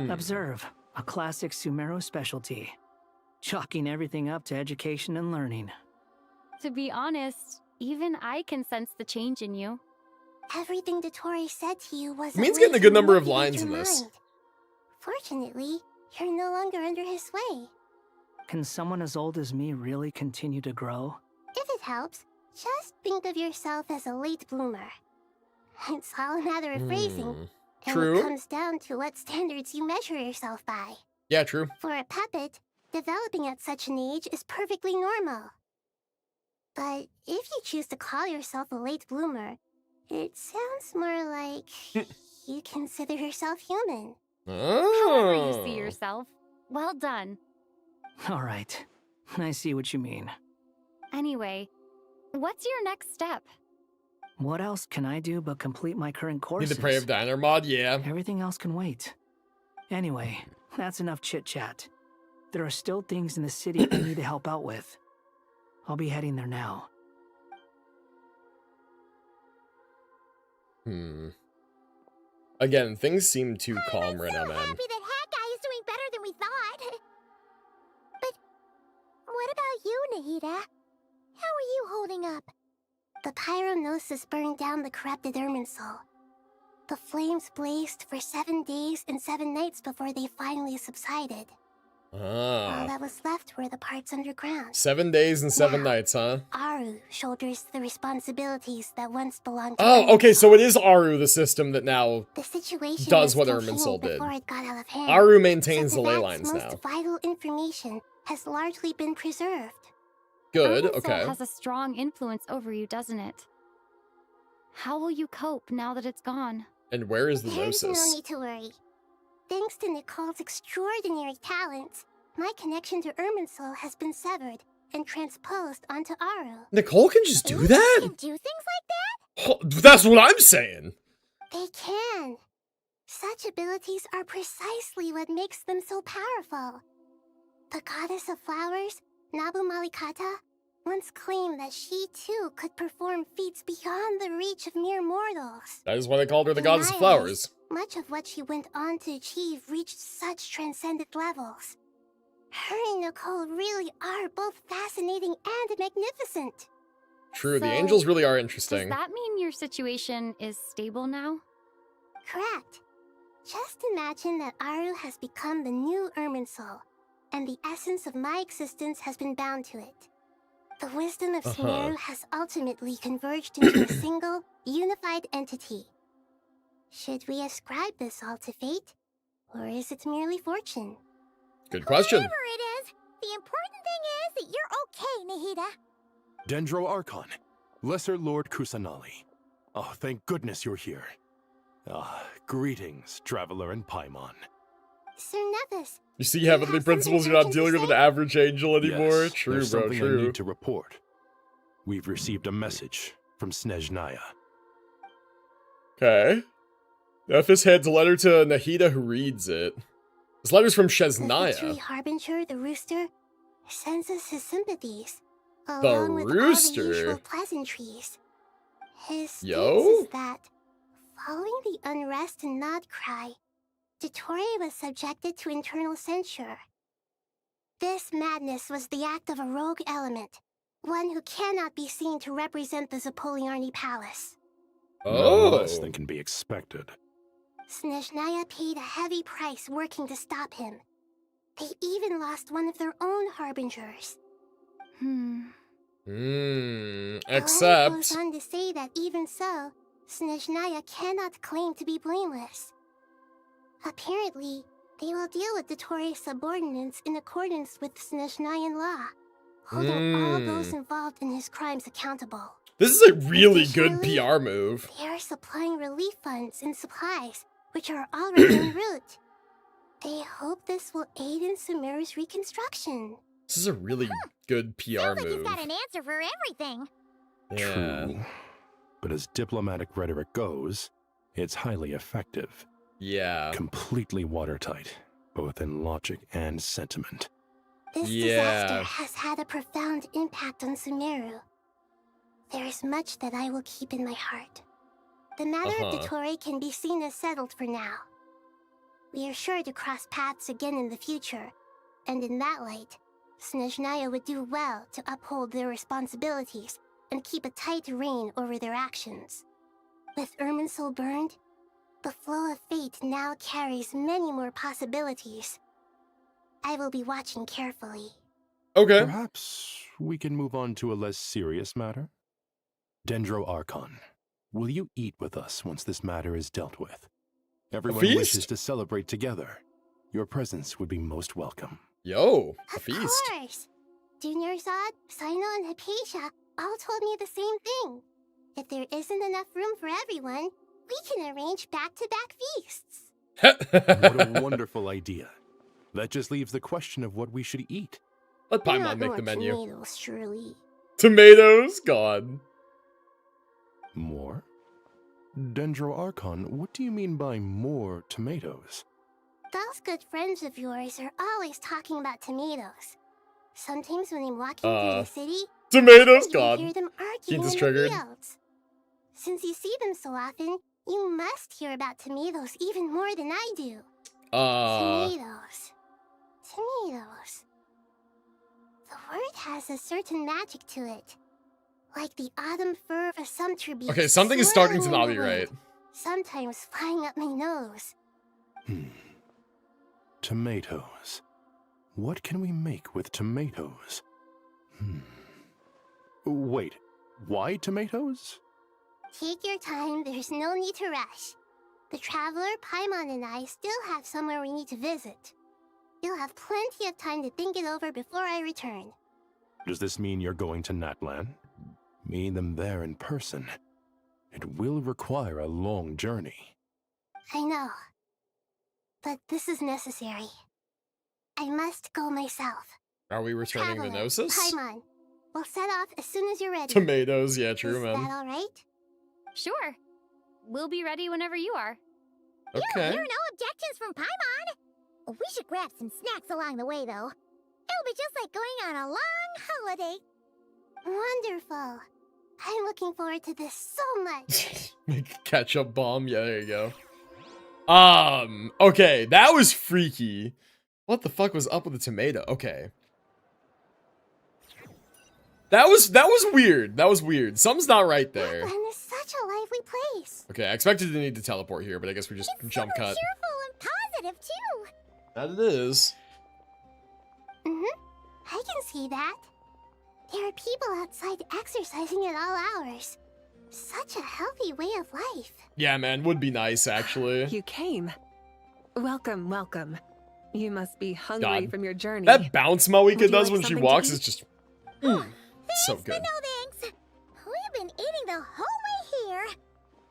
Observe, a classic Sumero specialty. Chalking everything up to education and learning. To be honest, even I can sense the change in you. Everything Dottore said to you was It means getting a good number of lines in this. Fortunately, you're no longer under his sway. Can someone as old as me really continue to grow? If it helps, Just think of yourself as a late bloomer. It's all a matter of phrasing. And True. it comes down to what standards you measure yourself by. Yeah, true. For a puppet, developing at such an age is perfectly normal. But if you choose to call yourself a late bloomer, it sounds more like you consider yourself human. However you see Oh. yourself. Well done. All right. I see what you mean. Anyway, what's your next step? What else can I do but complete my current Need courses? the Prey of Diner mod? Yeah. Everything else can wait. Anyway, that's enough chit-chat. There are still things in the city I need to help out with. I'll be heading there now. Again, things seem too calm right now, man. Happy that Hat Guy is doing better than we thought. But what about you, Nahida? How are you holding up? The pyronosis burned down the corrupted Irminsul. The flames blazed for 7 days and 7 nights before they finally subsided. All that was left were the parts underground. 7 days and 7 nights, huh? Aru shoulders the responsibilities that once belonged to Oh, okay, so it is Aru, the system that now The situation does was what contained Irminsul did. before it got out of hand. Aru maintains so the ley Vivac's lines most now. vital information has largely been preserved. Good, Irminsul okay. has a strong influence over you, doesn't it? How will you cope now that it's gone? And where is the There's no Gnosis? need to worry. Thanks to Nicole's extraordinary talents, my connection to Irminsul has been severed and transposed onto Aru. Nicole can just do that? Can do things like that? Oh, that's what I'm saying. They can. Such abilities are precisely what makes them so powerful. The goddess of flowers, Nabu Malikata, once claimed that she too could perform feats beyond the reach of mere mortals. That is why they called her the In Goddess of my Flowers. eyes, much of what she went on to achieve reached such transcendent levels. Her and Nicole really are both fascinating and magnificent. True, the So, angels really are Does interesting. that mean your situation is stable now? Correct. Just imagine that Aru has become the new Irminsul, and the essence of my existence has been bound to it. The wisdom of Sumeru has ultimately converged into a single, unified entity. Should we ascribe this all to fate, or is it merely fortune? Good question. Whatever it is, the important thing is that you're okay, Nahida. Dendro Archon, Lesser Lord Kusanali. Oh, thank goodness you're here. Greetings, Traveler and Paimon. Sir Nevis. You see, heavenly principles, you're not dealing with an average angel anymore. Yes, True, there's bro, something I true. need to report. We've received a message from Snezhnaya. Okay. Nephis hands a letter to Nahida, who reads it. This letter's from The Victory Sheznaya. Harbinger, the Rooster, sends us his sympathies, along with all the Rooster? usual pleasantries. His Yo? stance is that, following the unrest and Nod Cry, Dottore was subjected to internal censure. This madness was the act of a rogue element, one who cannot be seen to represent the Zapoliarni Palace. No less than can be expected. Snezhnaya paid a heavy price working to stop him. They even lost one of their own harbingers. The letter Except... goes on to say that even so, Snezhnaya cannot claim to be blameless. Apparently, they will deal with Dottore's subordinates in accordance with Snezhnayan law, holding all those involved in his crimes accountable. This is a really good PR move. They are supplying relief funds and supplies, which are already en route. They hope this will aid in Sumeru's reconstruction. This is a really good PR move. He's got an answer for everything. Yeah. True. But as diplomatic rhetoric goes, it's highly effective. Yeah. Completely watertight, both in logic and sentiment. This disaster has had a profound impact on Sumeru. There is much that I will keep in my heart. The matter of Dottore can be seen as settled for now. We are sure to cross paths again in the future, and in that light, Snezhnaya would do well to uphold their responsibilities and keep a tight rein over their actions. With Irminsul burned, the flow of fate now carries many more possibilities. I will be watching carefully. Okay. Perhaps we can move on to a less serious matter? Dendro Archon, will you eat with us once this matter is dealt with? Everyone feast? wishes to celebrate together. Your presence would be most welcome. Yo, a Of feast. course! Junior Zod, Sino, and Hypatia all told me the same thing. If there isn't enough room for everyone, we can arrange back-to-back feasts. What a wonderful idea. That just leaves the question of what we should eat. Let Not Paimon make more the menu. tomatoes, surely. Tomatoes? God. More? Dendro Archon, what do you mean by more tomatoes? Those good friends of yours are always talking about tomatoes. Sometimes when I'm walking through the city, Tomatoes? I God. hear them arguing Keith is in triggered. the fields. Since you see them so often, you must hear about tomatoes even more than I do. Tomatoes. Tomatoes. The word has a certain magic to it. Like the autumn fur of a sumpter bee. Okay, something is starting to swirling not in be the wind, right. Sometimes flying up my nose. Tomatoes. What can we make with tomatoes? Wait, why tomatoes? Take your time, there's no need to rush. The Traveler, Paimon, and I still have somewhere we need to visit. You'll have plenty of time to think it over before I return. Does this mean you're going to Natlan? Meeting them there in person. It will require a long journey. I know. But this is necessary. I must go myself. Are we returning the Traveler, Gnosis? Paimon, we'll set off as soon as you're ready. Tomatoes, yeah, true, Is man. that all right? Sure. We'll be ready whenever you are. Okay. Hear no objections from Paimon. We should grab some snacks along the way, though. It'll be just like going on a long holiday. Wonderful. I'm looking forward to this so much. Make a ketchup bomb. Yeah, there you go. Okay, that was freaky. What the fuck was up with the tomato? Okay. That was weird. That was weird. Something's not right there. Natlan is such a lively place. Okay, I expected to need to teleport here, but I guess we just jump cut. Cheerful and positive, too. That it is. I can see that. There are people outside exercising at all hours. Such a healthy way of life. Yeah, man, would be nice, actually. You came. Welcome, welcome. You must be hungry God. from your journey. That bounce Moika Would you does like when she something to walks eat? is just so good. No thanks. We've been eating the whole way here.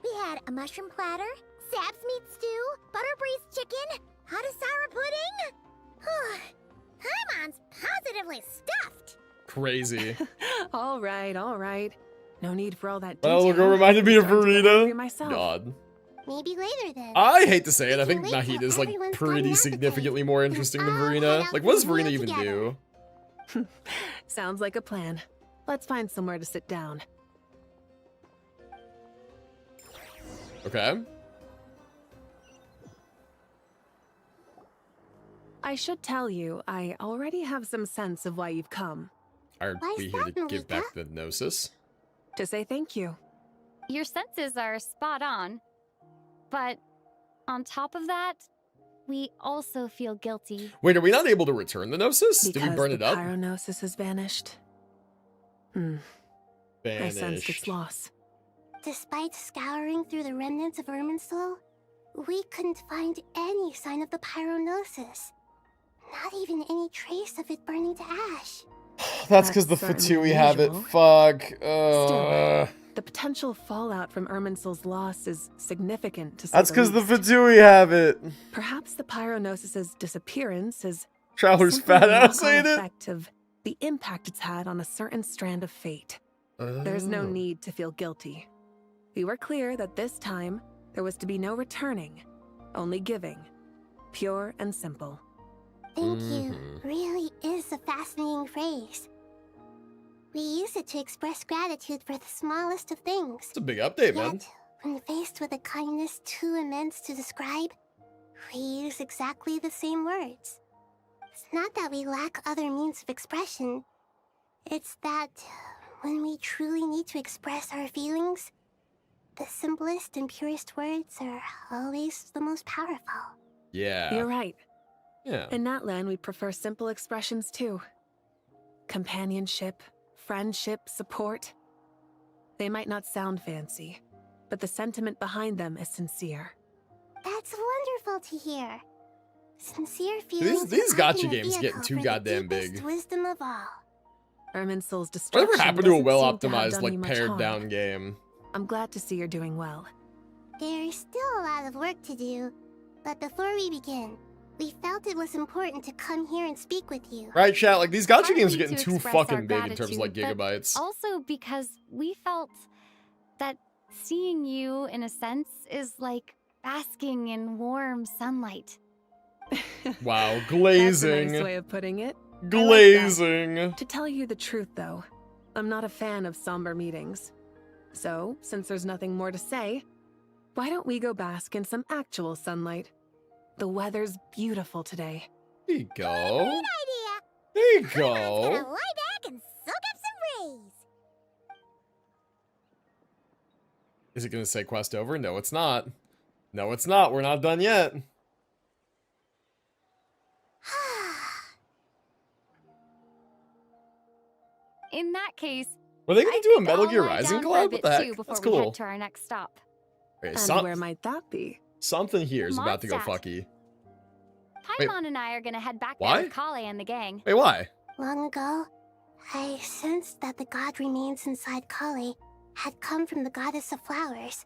We had a mushroom platter, Sab's meat stew, butter braised chicken, hot asara pudding. Paimon's positively stuffed. Crazy. all right, all right. No need for all that Well, detail. look, it reminded me of Starting to get hungry Verita. myself. God. Maybe later then. I hate to say it, I think We can wait till Nahida is like everyone's pretty done significantly more interesting than Verena. Like, what does Verena even do? Sounds like a plan. Let's find somewhere to sit down. Okay. I should tell you, I already have some sense of why you've come. Are we here to give back the Gnosis? To say thank you. Your senses are spot on. But on top of that, we also feel guilty. Wait, are we not able to return the Gnosis? Did we Because burn it the up? Pyronosis has vanished. I sensed its loss. Despite scouring through the remnants of Irminsul, we couldn't find any sign of the Pyronosis. Not even any trace of it burning to ash. That's because the certainly Fatui have it. unusual. Fuck. Still, the potential fallout from Irminsul's loss is significant to say That's the because the least. Fatui have it. Perhaps the Pyronosis's disappearance is Traveler's simply fat a ass, knock-on ain't it? effect of the impact it's had on a certain strand of fate. There's no Oh. need to feel guilty. We were clear that this time there was to be no returning, only giving, pure and simple. Thank you really is a fascinating phrase. We use it to express gratitude for the smallest of things. It's a big update, man. Yet, when faced with a kindness too immense to describe, we use exactly the same words. It's not that we lack other means of expression. It's that when we truly need to express our feelings, the simplest and purest words are always the most powerful. Yeah. You're right. Yeah. In Natlan, we prefer simple expressions too. Companionship, friendship, support. They might not sound fancy, but the sentiment behind them is sincere. That's wonderful to hear. Sincere feelings. These are gotcha often a games getting vehicle too for the goddamn deepest big. Wisdom of all. Irminsul's destruction Whatever happened to a doesn't seem to have well-optimized, done like, me much pared harm. down game? I'm glad to see you're doing well. There's still a lot of work to do, but before we begin, we felt it was important to come here and speak with you. Right, chat? Like, these gotcha games are Partly getting to too express our fucking big in terms of, like, gratitude, but gigabytes. Also because we felt that seeing you, in a sense, is like basking in warm sunlight. Wow, That's a glazing. nice way of putting it. I like Glazing. that. To tell you the truth, though, I'm not a fan of somber meetings. So, since there's nothing more to say, why don't we go bask in some actual sunlight? The weather's beautiful today. There you go. Idea. There you I'm gonna go. lie back and soak up some rays. Is it gonna say quest over? No, it's not. No, it's not. We're not done yet. In that case, Were they gonna I do a think Metal I'll Gear lie Rising down for a collab? bit What the heck? too before That's we cool. head to our next stop. Okay, And where might that be? something here is about to go Mondstadt. fucky. Wait. Paimon and I are gonna head back Why? there with Kale and the gang. Wait, why? Long ago, I sensed that the god remains inside Kali had come from the goddess of flowers,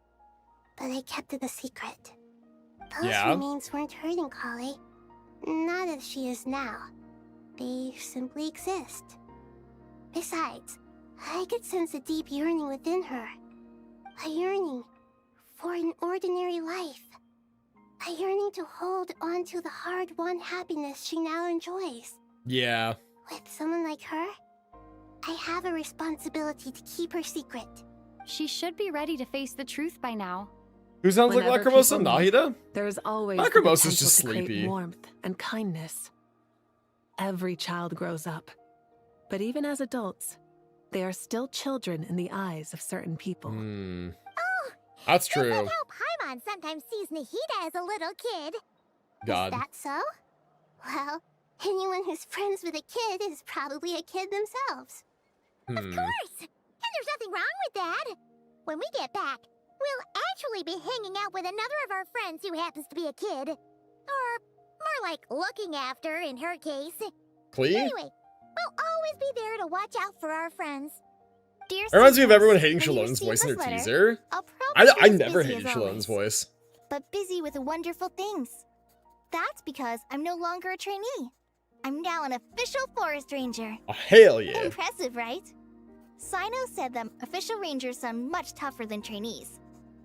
but I kept it a secret. Those Yeah? remains weren't hurting Kali, not as she is now. They simply exist. Besides, I could sense a deep yearning within her. A yearning for an ordinary life. A yearning to hold on to the hard-won happiness she now enjoys. Yeah. With someone like her, I have a responsibility to keep her secret. She should be ready to face the truth by now. Who sounds like Whenever Lacrimosa? people meet, Nahida? There's always the Lacrimosa's potential just to create sleepy. warmth and kindness. Every child grows up, but even as adults, they are still children in the eyes of certain people. Oh, That's you said true. how Paimon sometimes sees Nahida as a little kid. God. Is that so? Well, anyone who's friends with a kid is probably a kid themselves. Of course! And there's nothing wrong with that. When we get back, we'll actually be hanging out with another of our friends who happens to be a kid. Or more like looking after, in her case. Clee? Anyway, we'll always be there to watch out for our friends. Dear It reminds me of Sequels, everyone hating when you Shalon's receive voice in her this letter, teaser. I'll probably I be as never busy hated as Shalon's always, voice. but busy with wonderful things. That's because I'm no longer a trainee. I'm now an official forest ranger. Oh, hell yeah. Impressive, right? Sino said that official rangers sound much tougher than trainees.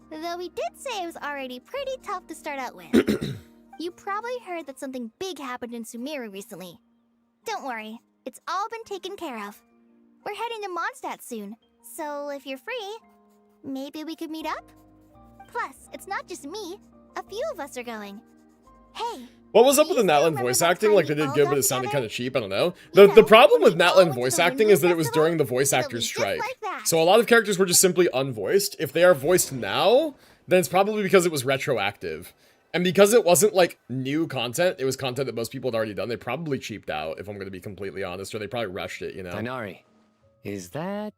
Though he did say it was already pretty tough to start out with. You probably heard that something big happened in Sumeru recently. Don't worry, it's all been taken care of. We're heading to Mondstadt soon, so if you're free, maybe we could meet up? Plus, it's not just me. A few of us are going. Hey, What was up with the Natlan voice acting? Like, they did good, but it sounded kind of cheap. I don't know. The problem with Natlan voice acting is that it was during the voice actors strike. So a lot of characters were just simply unvoiced. If they are voiced now, then it's probably because it was retroactive. And because it wasn't, like, new content, it was content that most people had already done, they probably cheaped out, if I'm going to be completely honest, or they probably rushed it, you know? Tainari, is that...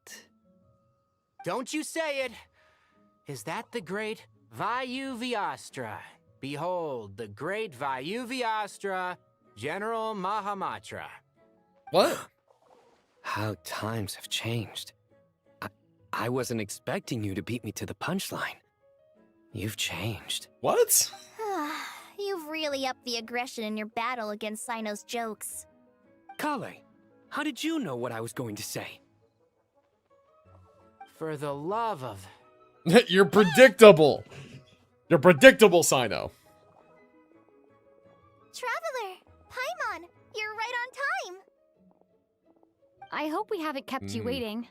Don't you say it! Is that the great Vayu Vyastra? Behold, the great Vayu Vyastra, General Mahamatra. What? How times have changed. I wasn't expecting you to beat me to the punchline. You've changed. What? You've really upped the aggression in your battle against Sino's jokes. Kale, how did you know what I was going to say? For the love of... You're predictable. You're predictable, Sino. Traveler, Paimon, you're right on time. I hope we haven't kept you waiting.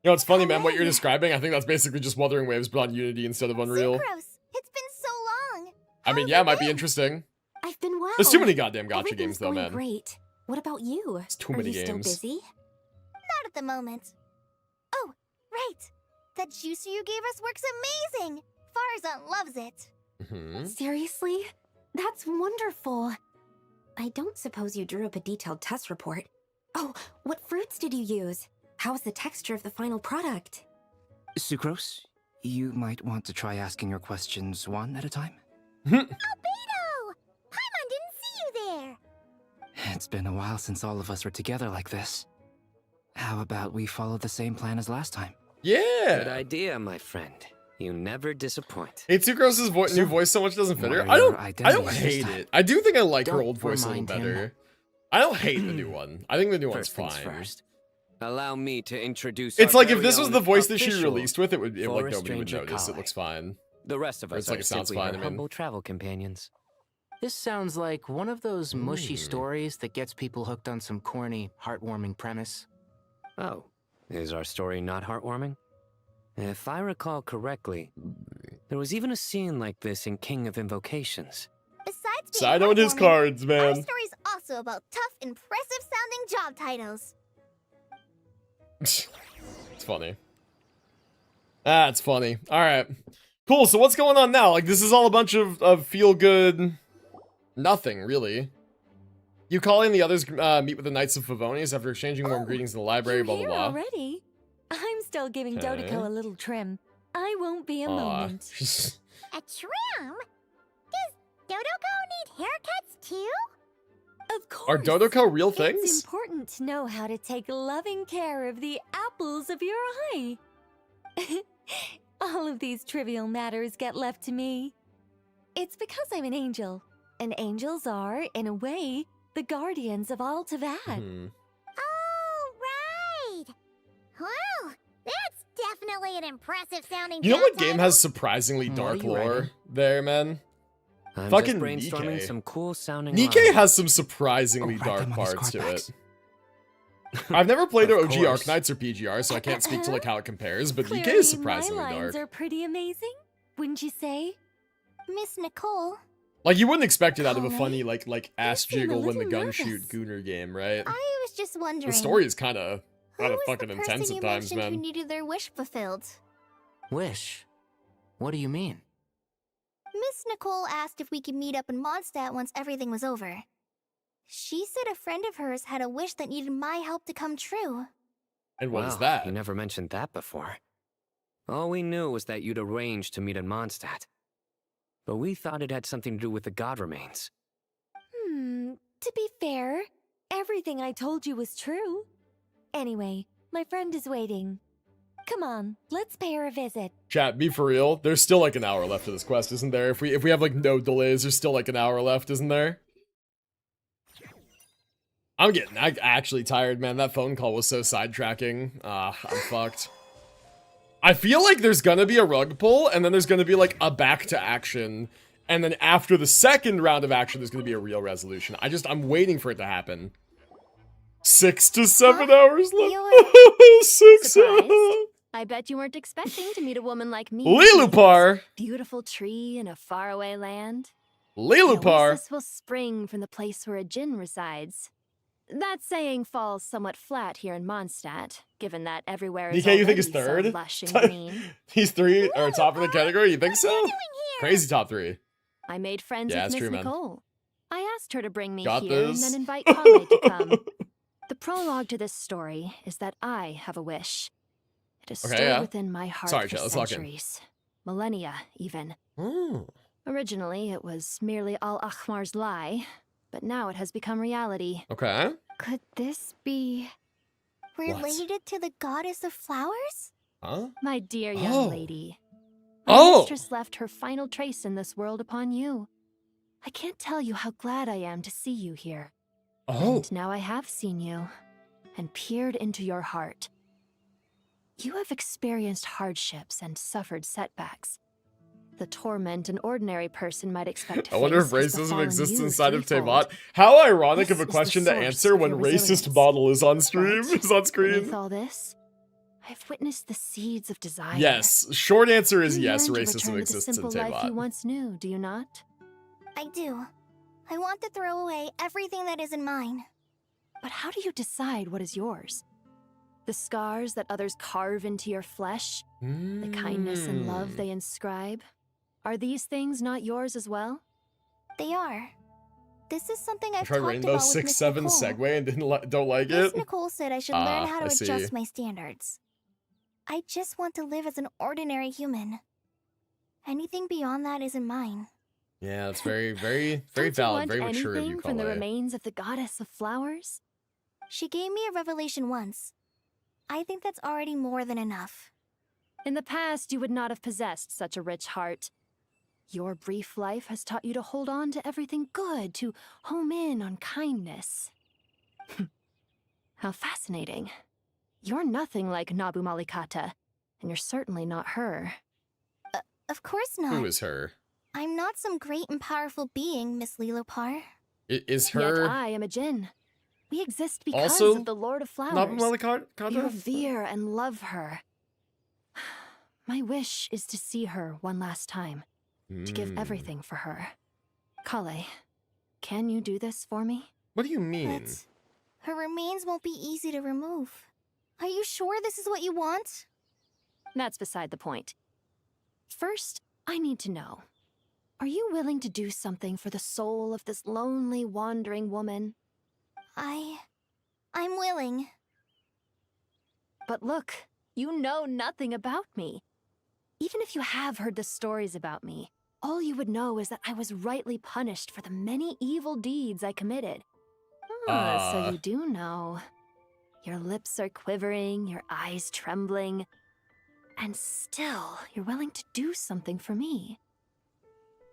You know, it's funny, man, what you're describing, I think that's basically just Wuthering Waves, but on Unity instead of Unreal. Gross, it's been so long. I mean, yeah, it might be interesting. I've been well. There's too many goddamn gotcha Everything's games, though, going man. Great. What about you? It's too many Are you games. still busy? Not at the moment. Oh, right. That juicer you gave us works amazing. Farzan loves it. Seriously? That's wonderful. I don't suppose you drew up a detailed test report. Oh, what fruits did you use? How was the texture of the final product? Sucrose, you might want to try asking your questions one at a time. Albedo! Paimon didn't see you there! It's been a while since all of us were together like this. How about we follow the same plan as last time? Yeah! Good idea, my friend. You never disappoint. Hey, Sucrose's new voice so much doesn't fit her. I don't hate it. I do think I like her old voice a little better. I don't hate the new one. I think the new one's fine. First, allow me to introduce. It's our like if this very was the own voice that she official released with, it would like Forest nobody would Ranger notice. It colleague. looks fine. The rest of Or us it's like are it sounds simply fine. her I mean, humble travel companions. This sounds like one of those mushy stories that gets people hooked on some corny, heartwarming premise. Oh, is our story not heartwarming? If I recall correctly, there was even a scene like this in King of Invocations. Besides being Side on his heartwarming, cards, our man. story's also about tough, impressive-sounding job titles. It's funny. That's funny. All right. Cool, so what's going on now? Like, this is all a bunch of feel-good... nothing, really. You calling the others meet with the Knights of Favonius after exchanging warm greetings in the library, blah, blah, Here blah. already? I'm still giving Okay. Dodoko a little trim. I won't be a moment. A trim? Does Dodoko need haircuts too? Of course. Are Dodoko real It's things? important to know how to take loving care of the apples of your eye. All of these trivial matters get left to me. It's because I'm an angel, and angels are, in a way, the guardians of all Tavad. Oh, right! Well, that's definitely an impressive-sounding You know job what game title. has surprisingly dark you lore writing? there, man? I'm Fucking just brainstorming Nikke. some cool sounding. Nikke lines. has some surprisingly dark parts to it. I've never played Of OG course. Arknights or PGR, so I can't speak to like how it compares, but Nikke Clearly, is surprisingly my lines dark. are pretty amazing, wouldn't you say? Miss Nicole, Like you wouldn't expect it out of a Alright. funny like ass seem a jiggle when the little gun shoot nervous. gooner game, right? I was just wondering. The story is kind of who was fucking the intense person at you times, mentioned who man. needed their wish fulfilled? Wish? What do you mean? Miss Nicole asked if we could meet up in Mondstadt once everything was over. She said a friend of hers had a wish that needed my help to come true. And what is Wow, that? You never mentioned that before. All we knew was that you'd arranged to meet in Mondstadt. But we thought it had something to do with the god remains. To be fair, everything I told you was true. Anyway, my friend is waiting. Come on, let's pay her a visit. Chat, be for real. There's still like an hour left of this quest, isn't there? If we have like no delays, there's still like an hour left, isn't there? I'm getting actually tired, man. That phone call was so sidetracking. I'm fucked. I feel like there's gonna be a rug pull, and then there's gonna be like a back to action, and then after the second round of action, there's gonna be a real resolution. I'm waiting for it to happen. 6 to 7 hours left. 6 Surprised? I bet you weren't expecting to meet a woman like me. Lilupar. Beautiful tree in a faraway land. Lilupar. This will spring from the place where a djinn resides. That saying falls somewhat flat here in Mondstadt, given that everywhere is DK, you think he's already third? so lush and green. He's 3 or top of the category. You think so? Crazy top 3. I made friends Yeah, with it's Miss true, man. Nicole. I asked her to bring me Got here and this. then invite Kale to come. The prologue to this story is that I have a wish. It has Okay, stored yeah. within my heart Sorry, for chat, let's lock in. centuries. Millennia, even. Hmm. Originally, it was merely Al-Akhmar's lie, but now it has become reality. Okay. Could this be related to the goddess of flowers? Huh? My dear young Oh. lady, my Oh. mistress left her final trace in this world upon you. I can't tell you how glad I am to see you here. Oh. And now I have seen you and peered into your heart. You have experienced hardships and suffered setbacks. The torment an ordinary person might expect to I wonder if face has racism befallen exists you inside of threefold. Teyvat. How ironic of This a is the question to source answer of when your racist resilience. model is on stream. But Is on With screen. all this, I've witnessed the seeds of desire. Yes. Short answer is You yes, yearn to racism return to the exists in simple life you Teyvat. once knew, do you not? I do. I want to throw away everything that isn't mine. But how do you decide what is yours? The scars that others carve into your flesh? The kindness and love they inscribe? Are these things not yours as well? They are. This is something I I've tried talked Rainbow about with 6 Miss 7 Nicole. segue and don't like Miss it. Nicole said I should learn how to I see. adjust my standards. I just want to live as an ordinary human. Anything beyond that isn't mine. Yeah, it's very, very, very Don't you valid, want very mature of you, anything from the Kale. remains of the goddess of flowers? She gave me a revelation once. I think that's already more than enough. In the past, you would not have possessed such a rich heart. Your brief life has taught you to hold on to everything good, to home in on kindness. How fascinating. You're nothing like Nabu Malikata, and you're certainly not her. Of course not. Who is her? I'm not some great and powerful being, Miss Lilopar. Is her... Yet I am a Djinn. We exist because also of the Lord of Flowers. Nabu Malikata? We revere and love her. My wish is to see her one last time. To give everything for her. Kale, can you do this for me? What do you mean? But her remains won't be easy to remove. Are you sure this is what you want? That's beside the point. First, I need to know. Are you willing to do something for the soul of this lonely, wandering woman? I'm willing. But look, you know nothing about me. Even if you have heard the stories about me, all you would know is that I was rightly punished for the many evil deeds I committed. So you do know. Your lips are quivering, your eyes trembling, and still you're willing to do something for me.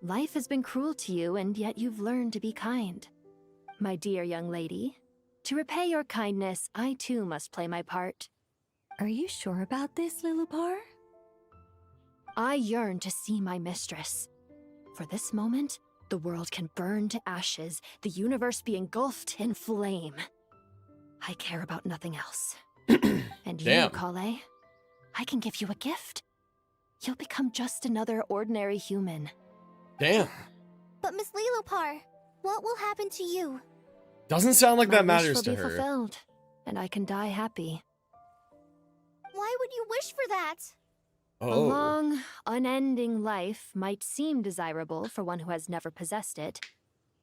Life has been cruel to you, and yet you've learned to be kind. My dear young lady, to repay your kindness, I too must play my part. Are you sure about this, Lilopar? I yearn to see my mistress. For this moment, the world can burn to ashes, the universe be engulfed in flame. I care about nothing else. And you, Kale, I can give you a gift. You'll become just another ordinary human. Damn. But Miss Lilopar, what will happen to you? Doesn't sound like that My matters wish to will be her. fulfilled, and I can die happy. Why would you wish for that? A long, unending life might seem desirable for one who has never possessed it,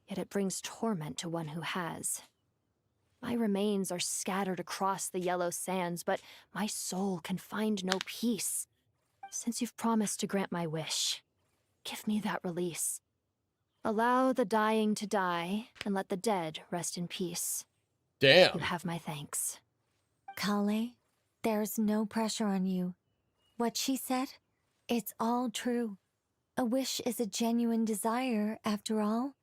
yet it brings torment to one who has. My remains are scattered across the yellow sands, but my soul can find no peace. Since you've promised to grant my wish, give me that release. Allow the dying to die, and let the dead rest in peace. Damn. You have my thanks. Kale, there's no pressure on you. What she said, it's all true. A wish is a genuine desire, after all.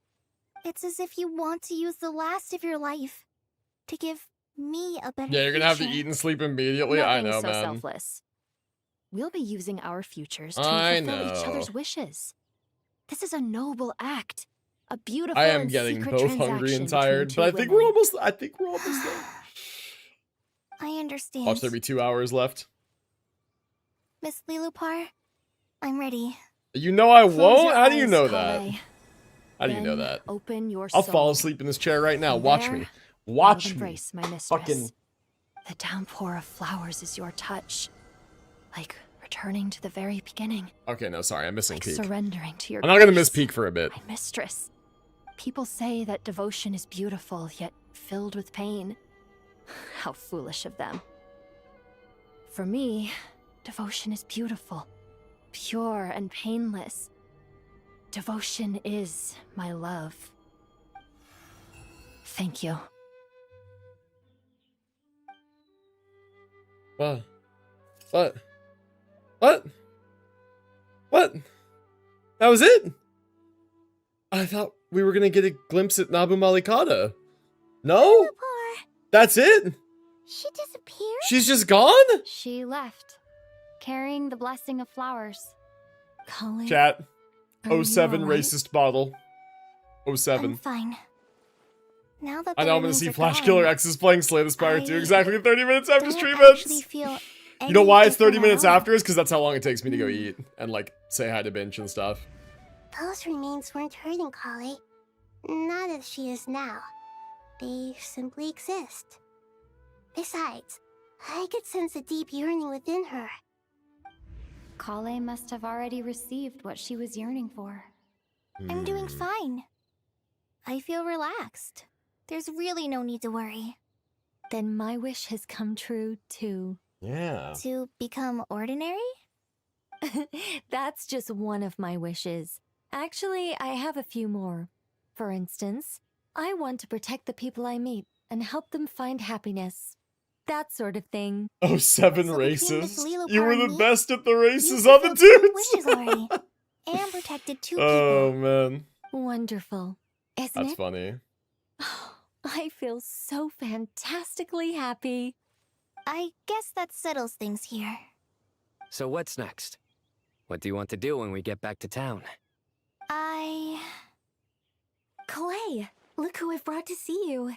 It's as if you want to use the last of your life to give me a better Yeah, you're gonna have to future. eat and sleep immediately. I know, Nothing so man. selfless. We'll be using our futures to I fulfill each know. other's wishes. This is a noble act. A beautiful I am and getting secret both hungry transaction and tired, between but I two think women. we're almost there. I understand. Watch there be 2 hours left. Miss Lilopar, I'm ready. You know I Close won't? your How do you eyes, know Kale. that? How do you know Then that? Open your I'll soul. fall asleep in this chair right now. And Watch there, me. Watch you'll me. embrace my mistress. Fucking The downpour of flowers is your touch. Like returning to the very beginning. Okay, no, sorry, I'm missing Like peak. surrendering to your I'm not gonna grace. miss peak for a bit. My mistress. People say that devotion is beautiful, yet filled with pain. How foolish of them. For me, devotion is beautiful, pure and painless. Devotion is my love. Thank you. What? What? What? What? That was it? I thought we were gonna get a glimpse at Nabu Malikata. No? Lilopar, That's it? she disappeared? She's just gone? She left, carrying the blessing of flowers. Kale, Chat. are you 07 alright? racist bottle. I'm 07. fine. Now that I the know I'm gonna remains see are FlashKillerX is playing Slay the Spire 2 I exactly 30 minutes after don't stream actually ends. feel You know why any it's 30 different at minutes all. after? Is because that's how long it takes me to go eat and like say hi to Bench and stuff. Those remains weren't hurting Kale. Not as she is now. They simply exist. Besides, I could sense a deep yearning within her. Kale must have already received what she was yearning for. I'm doing fine. I feel relaxed. There's really no need to worry. Then my wish has come true, too. Yeah. To become ordinary? That's just one of my wishes. Actually, I have a few more. For instance, I want to protect the people I meet and help them find happiness. That sort of thing. Oh, 7 So races. between Miss You were Lilo the and me, best at the races you've on the fulfilled 2 dudes. wishes already. And protected 2 people. Oh, man. Wonderful, isn't That's it? funny. I feel so fantastically happy. I guess that settles things here. So what's next? What do you want to do when we get back to town? Clay, look who I've brought to see you.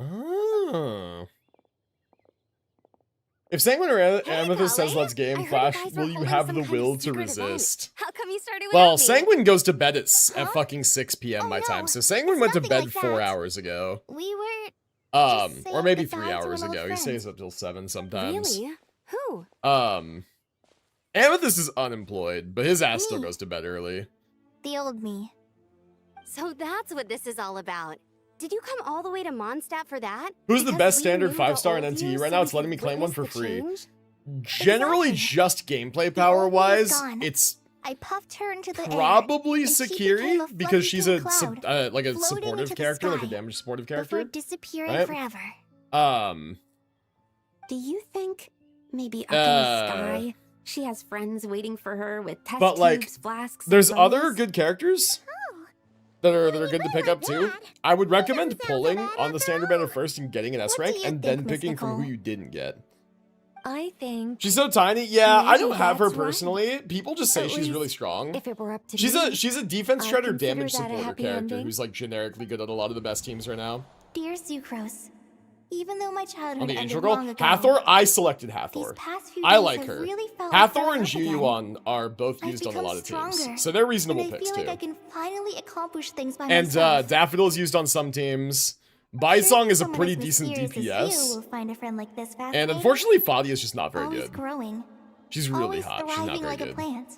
Oh. If Sanguine or Amethyst says let's game, Flash, will you have the will to resist? How come you started Well, without me? Sanguine goes to bed at fucking 6 p.m. my time, so Sanguine went to bed like 4 that. hours ago. We were Or maybe saying 3 goodbye to hours an old ago. He friend. stays up till 7 sometimes. Really? Who? Amethyst is unemployed, but his ass still goes to bed early. The old me. So that's what this is all about. Did you come all the way to Mondstadt for that? Who's the Because best we standard knew the 5-star in old NTE you right so now? we It's letting me could claim one witness for the free. change? Generally, just gameplay power-wise, gone. it's I puffed her into the probably air, and she Sakiri became a because fluffy she's pink a cloud, like a floating supportive into the character, like a sky damage supportive before character. disappearing right? forever. Do you think maybe up in Uh, the sky she has friends waiting for her with test But tubes, like, flasks, and there's bows? other good characters that are good to pick up too. I would recommend pulling on the standard banner first and getting an S rank, and then picking from who you didn't get. I think She's so tiny. Yeah, I maybe don't have her that's right. personally. People just say At she's really least strong. if it were up to She's me, a defense I'd shredder consider damage that a supporter happy character ending. who's like generically good at a lot of the best teams right now. Dear Sucrose, even though my childhood On the ended Angel Girl, long ago, Hathor, I selected Hathor. past few I days like have her. really felt like Hathor growing and up again. Juyuan are both I've used on a become lot of teams, stronger, so they're reasonable and I picks feel too. like I can finally accomplish things by And myself. Daffodil is used on some teams. Baisong is a pretty decent DPS. You will find a friend like this And fascinating. unfortunately, Fadia is just not very Always good. growing. She's really Always hot. She's not thriving very like a good. plant.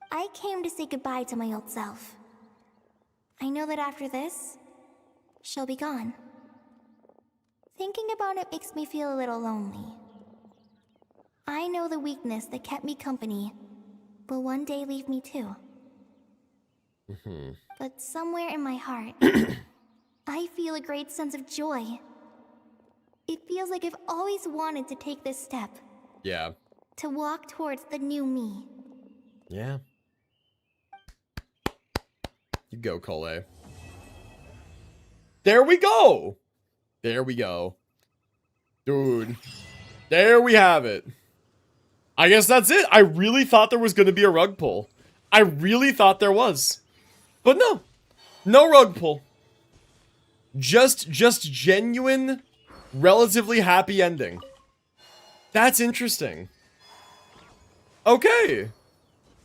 I came to say goodbye to my old self. I know that after this, she'll be gone. Thinking about it makes me feel a little lonely. I know the weakness that kept me company will one day leave me too. But somewhere in my heart, I feel a great sense of joy. It feels like I've always wanted to take this step, Yeah. to walk towards the new me. Yeah. You go, Cole. There we go. There we go. Dude. There we have it. I guess that's it. I really thought there was going to be a rug pull. I really thought there was. But no. No rug pull. Just genuine, relatively happy ending. That's interesting. Okay.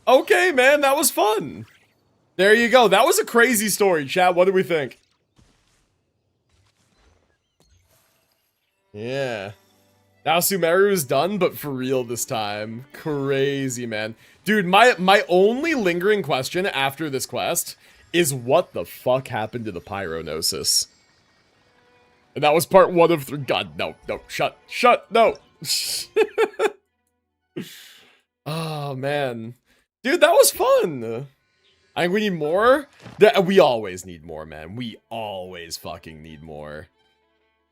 Okay, man, that was fun. There you go. That was a crazy story, chat. What do we think? Yeah. Now Sumeru is done, but for real this time. Crazy, man. Dude, my only lingering question after this quest is what the fuck happened to the Pyronosis? And that was part 1 of 3. God, no, shut, no. Oh, man. Dude, that was fun. I think we need more. We always need more, man. We always fucking need more.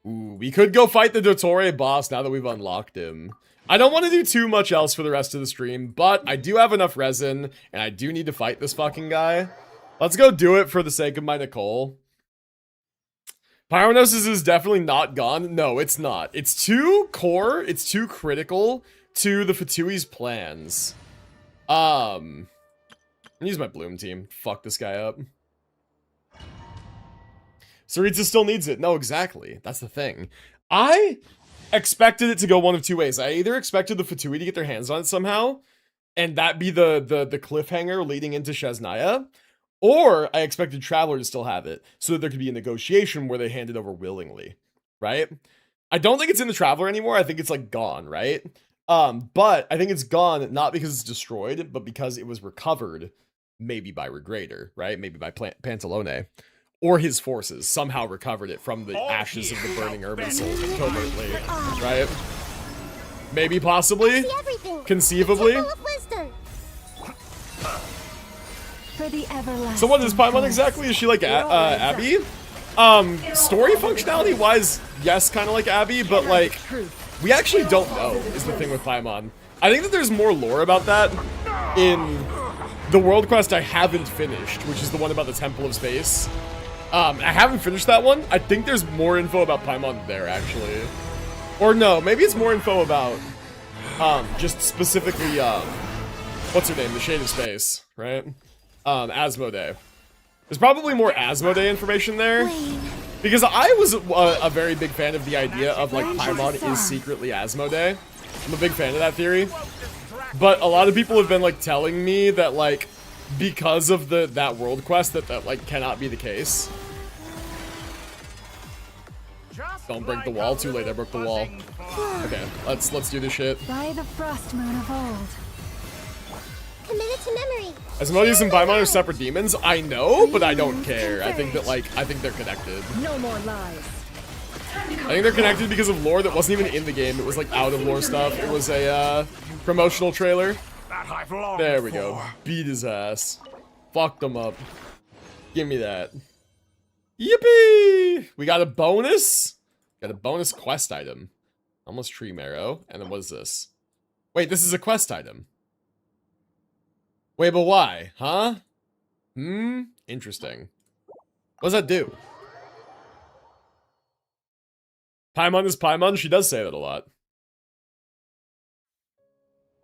Ooh, we could go fight the Dottore boss now that we've unlocked him. I don't want to do too much else for the rest of the stream, but I do have enough resin, and I do need to fight this fucking guy. Let's go do it for the sake of my Nicole. Pyronosis is definitely not gone. No, it's not. It's too core. It's too critical to the Fatui's plans. I'm gonna use my Bloom team. Fuck this guy up. Saritza still needs it. No, exactly. That's the thing. I expected it to go one of two ways. I either expected the Fatui to get their hands on it somehow, and that be the cliffhanger leading into Shaznia, or I expected Traveler to still have it, so that there could be a negotiation where they hand it over willingly, right? I don't think it's in the Traveler anymore. I think it's like gone, right? But I think it's gone not because it's destroyed, but because it was recovered, maybe by Regrader, right? Maybe by Pantalone. Or his forces somehow recovered it from the ashes of the burning urban soul covertly, right? Maybe, possibly, See everything. conceivably. Full of wisdom. For the everlasting. So what is Paimon exactly? Is she like Abby? Story functionality wise, yes, kind of like Abby, but like we actually don't know is the thing with Paimon. I think that there's more lore about that in the world quest I haven't finished, which is the one about the Temple of Space. I haven't finished that one. I think there's more info about Paimon there actually, or no, maybe it's more info about just specifically what's her name, the Shade of Space, right? Asmodee. There's probably more Asmodee information there. Because I was a very big fan of the idea of, like, Paimon is secretly Asmodee. I'm a big fan of that theory. But a lot of people have been, like, telling me that, like, because of that world quest, that, like, cannot be the case. Don't break the wall. Too late, I broke the wall. Okay, let's do this shit. By the frost moon of old. Committed to memory. Asmodeus and Paimon are separate demons. I know, but I don't care. I think that, like, I think they're connected. No more lies. I think they're connected because of lore that wasn't even in the game. It was, like, out of lore stuff. It was a, promotional trailer. There we go. Beat his ass. Fucked him up. Give me that. Yippee! We got a bonus. Got a bonus quest item. Almost tree marrow. And then what is this? Wait, this is a quest item. Wait, but why? Huh? Interesting. What does that do? Paimon is Paimon? She does say that a lot.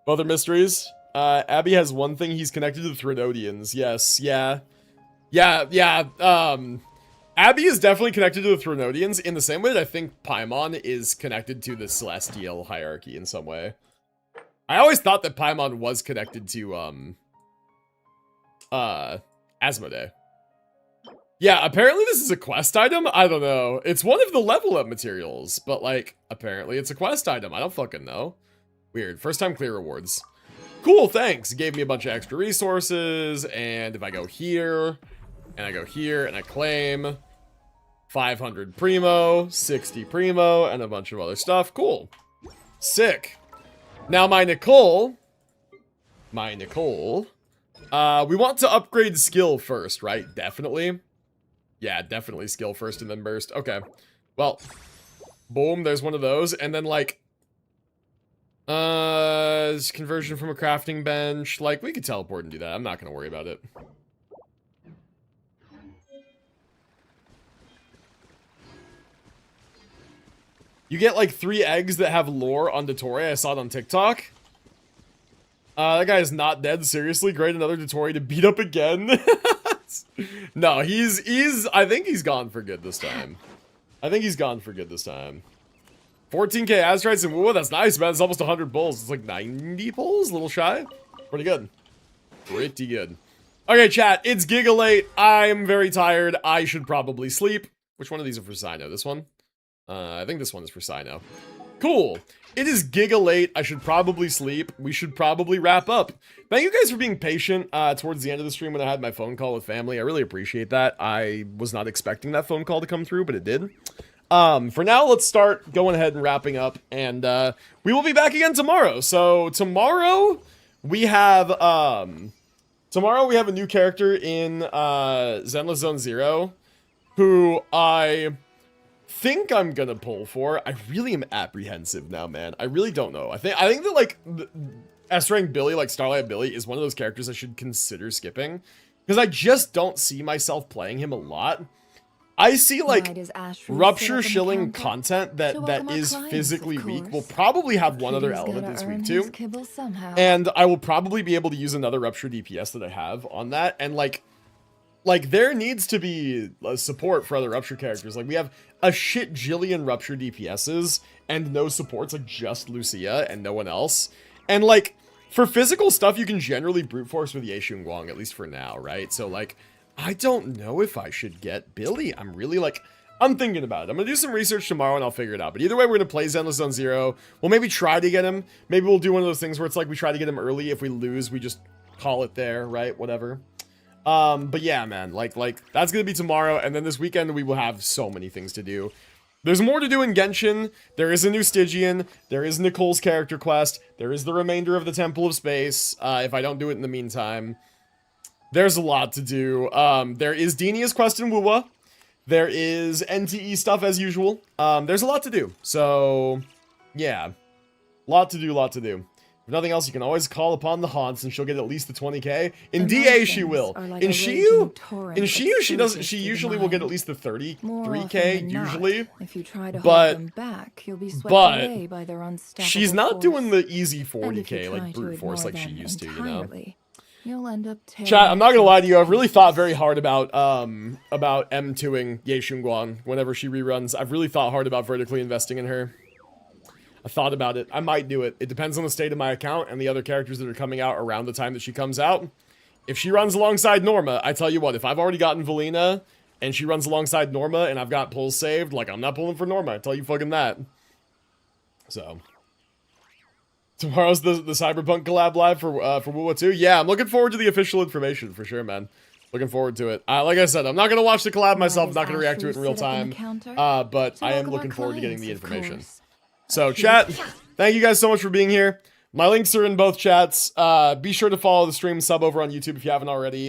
Other mysteries? Abby has one thing, he's connected to the Threnodians. Yes, yeah. Abby is definitely connected to the Threnodians in the same way that I think Paimon is connected to the Celestial hierarchy in some way. I always thought that Paimon was connected to, Asmodee. Yeah, apparently this is a quest item? I don't know. It's one of the level up materials, but like, apparently it's a quest item. I don't fucking know. Weird. First time clear rewards. Cool, thanks. It gave me a bunch of extra resources, and if I go here, and I go here, and I claim 500 primo, 60 primo, and a bunch of other stuff. Cool. Sick. Now my Nicole, we want to upgrade skill first, right? Definitely. Yeah, definitely skill first and then burst. Okay. Well, boom, there's one of those. And then, like, conversion from a crafting bench. Like, we could teleport and do that. I'm not going to worry about it. You get, like, 3 eggs that have lore on Dottore. I saw it on TikTok. That guy is not dead. Seriously, great, another Dottore to beat up again. No, I think he's gone for good this time. 14k Aztrites and Woo, that's nice, man. It's almost 100 bulls. It's like 90 bulls, a little shy. Pretty good. Pretty good. Okay, chat, it's giga late. I'm very tired. I should probably sleep. Which one of these are for Sino? This one? I think this one is for Sino. Cool. It is giga late. I should probably sleep. We should probably wrap up. Thank you guys for being patient towards the end of the stream when I had my phone call with family. I really appreciate that. I was not expecting that phone call to come through, but it did. For now, let's start going ahead and wrapping up, and we will be back again tomorrow. So tomorrow we have a new character in Zenless Zone Zero, who I think I'm gonna pull for. I really am apprehensive now, man. I really don't know. I think that, like, S-Rank Billy, like Starlight Billy, is one of those characters I should consider skipping, because I just don't see myself playing him a lot. I see, like, Rupture Shilling content that is physically weak will probably have one other element this week too, and I will probably be able to use another Rupture DPS that I have on that, and like there needs to be support for other Rupture characters. Like, we have a shit jillion Rupture DPSs and no supports, like just Lucia and no one else. And like, for physical stuff, you can generally brute force with Ye Guang, at least for now, right? So like, I don't know if I should get Billy. I'm really like, I'm thinking about it. I'm gonna do some research tomorrow and I'll figure it out. But either way, we're gonna play Zenless Zone Zero. We'll maybe try to get him. Maybe we'll do one of those things where it's like we try to get him early. If we lose, we just call it there, right? Whatever. But yeah, man, like that's gonna be tomorrow, and then this weekend we will have so many things to do. There's more to do in Genshin. There is a new Stygian. There is Nicole's character quest. There is the remainder of the Temple of Space, if I don't do it in the meantime. There's a lot to do. There is Dinia's quest in Wuwa. There is NTE stuff as usual. There's a lot to do. So, yeah. Lot to do, lot to do. If nothing else, you can always call upon the Haunts, and she'll get at least the 20k. In DA, she will. In Shiyu, she usually will get at least the 33k usually. If you try to hold them back, you'll be swept away by their unstoppable she's not force. doing the easy 40k like brute force like she used to, you know. You'll end up Chat, I'm not gonna lie to you. I've really thought very hard about M2ing Ye Xunguang whenever she reruns. I've really thought hard about vertically investing in her. I thought about it. I might do it. It depends on the state of my account and the other characters that are coming out around the time that she comes out. If she runs alongside Norma, I tell you what, if I've already gotten Valina and she runs alongside Norma and I've got pulls saved, like, I'm not pulling for Norma. I tell you fucking that. So. Tomorrow's the Cyberpunk collab live for Wuwa 2. Yeah, I'm looking forward to the official information for sure, man. Looking forward to it. Like I said, I'm not going to watch the collab myself. I'm not going to react to it in real time. But I am looking forward to getting the information. So, chat, thank you guys so much for being here. My links are in both chats. Be sure to follow the stream, sub over on YouTube if you haven't already.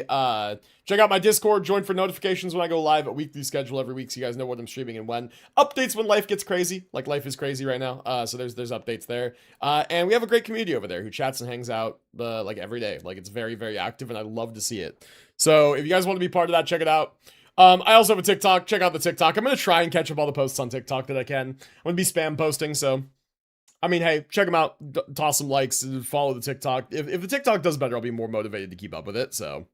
Check out my Discord, join for notifications when I go live at weekly schedule every week so you guys know what I'm streaming and when. Updates when life gets crazy, like life is crazy right now. So there's updates there. And we have a great community over there who chats and hangs out like every day. Like, it's very, very active and I love to see it. So if you guys want to be part of that, check it out. I also have a TikTok. Check out the TikTok. I'm going to try and catch up all the posts on TikTok that I can. I'm going to be spam posting, so... I mean, hey, check them out. Toss some likes and follow the TikTok. If the TikTok does better, I'll be more motivated to keep up with it, so...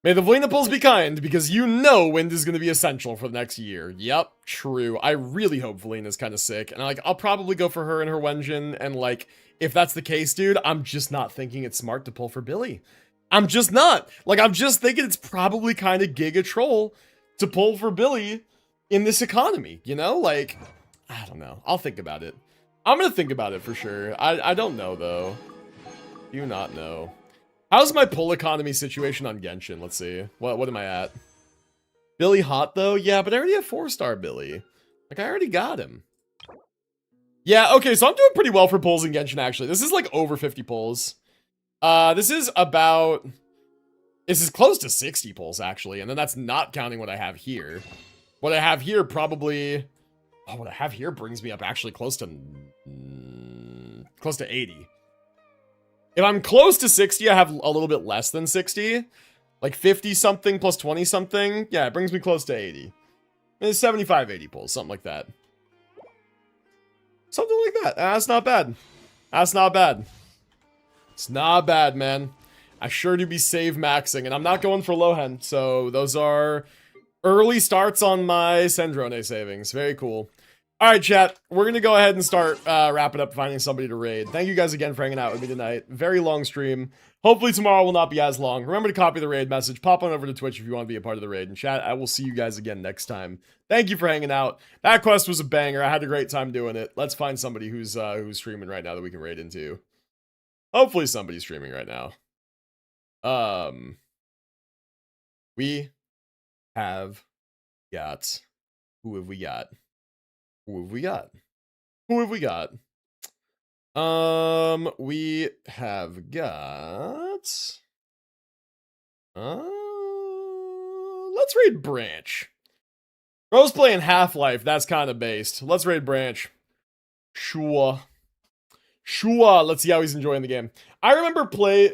May the Valina pulls be kind, because you know wind is going to be essential for the next year. Yep, true. I really hope Valina's kind of sick, and I'll probably go for her and her Wenjin, and like, if that's the case, dude, I'm just not thinking it's smart to pull for Billy. I'm just not. Like, I'm just thinking it's probably kind of giga troll to pull for Billy in this economy, you know? Like, I don't know. I'll think about it. I'm gonna think about it for sure. I don't know, though. Do not know. How's my pull economy situation on Genshin? Let's see. What am I at? Billy hot, though? Yeah, but I already have 4-star Billy. Like, I already got him. Yeah, okay, so I'm doing pretty well for pulls in Genshin, actually. This is, like, over 50 pulls. This is close to 60 pulls, actually, and then that's not counting what I have here. What I have here probably... Oh, what I have here brings me up actually close to 80. If I'm close to 60, I have a little bit less than 60. Like 50-something plus 20-something. Yeah, it brings me close to 80. It's 75, 80 pulls, something like that. Something like that. That's not bad. That's not bad. It's not bad, man. I sure do be save maxing, and I'm not going for Lohen, so those are early starts on my Sendrone savings. Very cool. All right, chat. We're going to go ahead and start wrapping up finding somebody to raid. Thank you guys again for hanging out with me tonight. Very long stream. Hopefully tomorrow will not be as long. Remember to copy the raid message. Pop on over to Twitch if you want to be a part of the raid. And chat, I will see you guys again next time. Thank you for hanging out. That quest was a banger. I had a great time doing it. Let's find somebody who's streaming right now that we can raid into. Hopefully somebody's streaming right now. We have got... Who have we got? Who have we got? Who have we got? We have got... let's raid Branch. Bro's playing Half-Life. That's kind of based. Let's raid Branch. Sure. Sure. Let's see how he's enjoying the game. I remember playing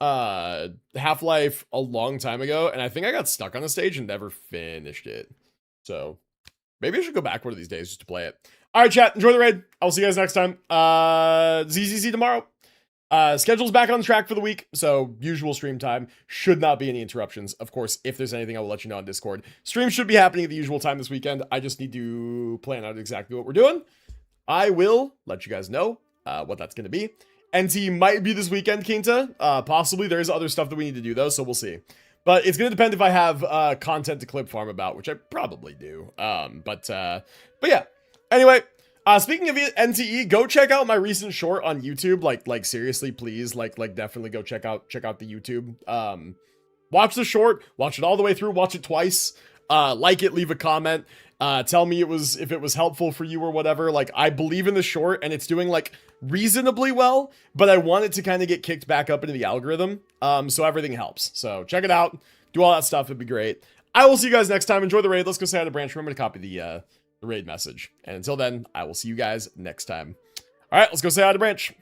Half-Life a long time ago, and I think I got stuck on a stage and never finished it. So maybe I should go back one of these days just to play it. All right, chat. Enjoy the raid. I'll see you guys next time. ZZZ tomorrow. Schedule's back on track for the week, so usual stream time. Should not be any interruptions. Of course, if there's anything, I will let you know on Discord. Stream should be happening at the usual time this weekend. I just need to plan out exactly what we're doing. I will let you guys know what that's going to be. NT might be this weekend, Quinta. Possibly. There is other stuff that we need to do, though, so we'll see. But it's going to depend if I have content to clip farm about, which I probably do. But yeah. Anyway, speaking of NTE, go check out my recent short on YouTube. Like seriously, please. Like definitely go check out the YouTube. Watch the short. Watch it all the way through. Watch it twice. Like it, leave a comment. Tell me if it was helpful for you or whatever. Like, I believe in the short and it's doing like reasonably well, but I want it to kind of get kicked back up into the algorithm. So everything helps. So check it out. Do all that stuff. It'd be great. I will see you guys next time. Enjoy the raid. Let's go say hi to Branch. Remember to copy the raid message. And until then, I will see you guys next time. All right, let's go say hi to Branch.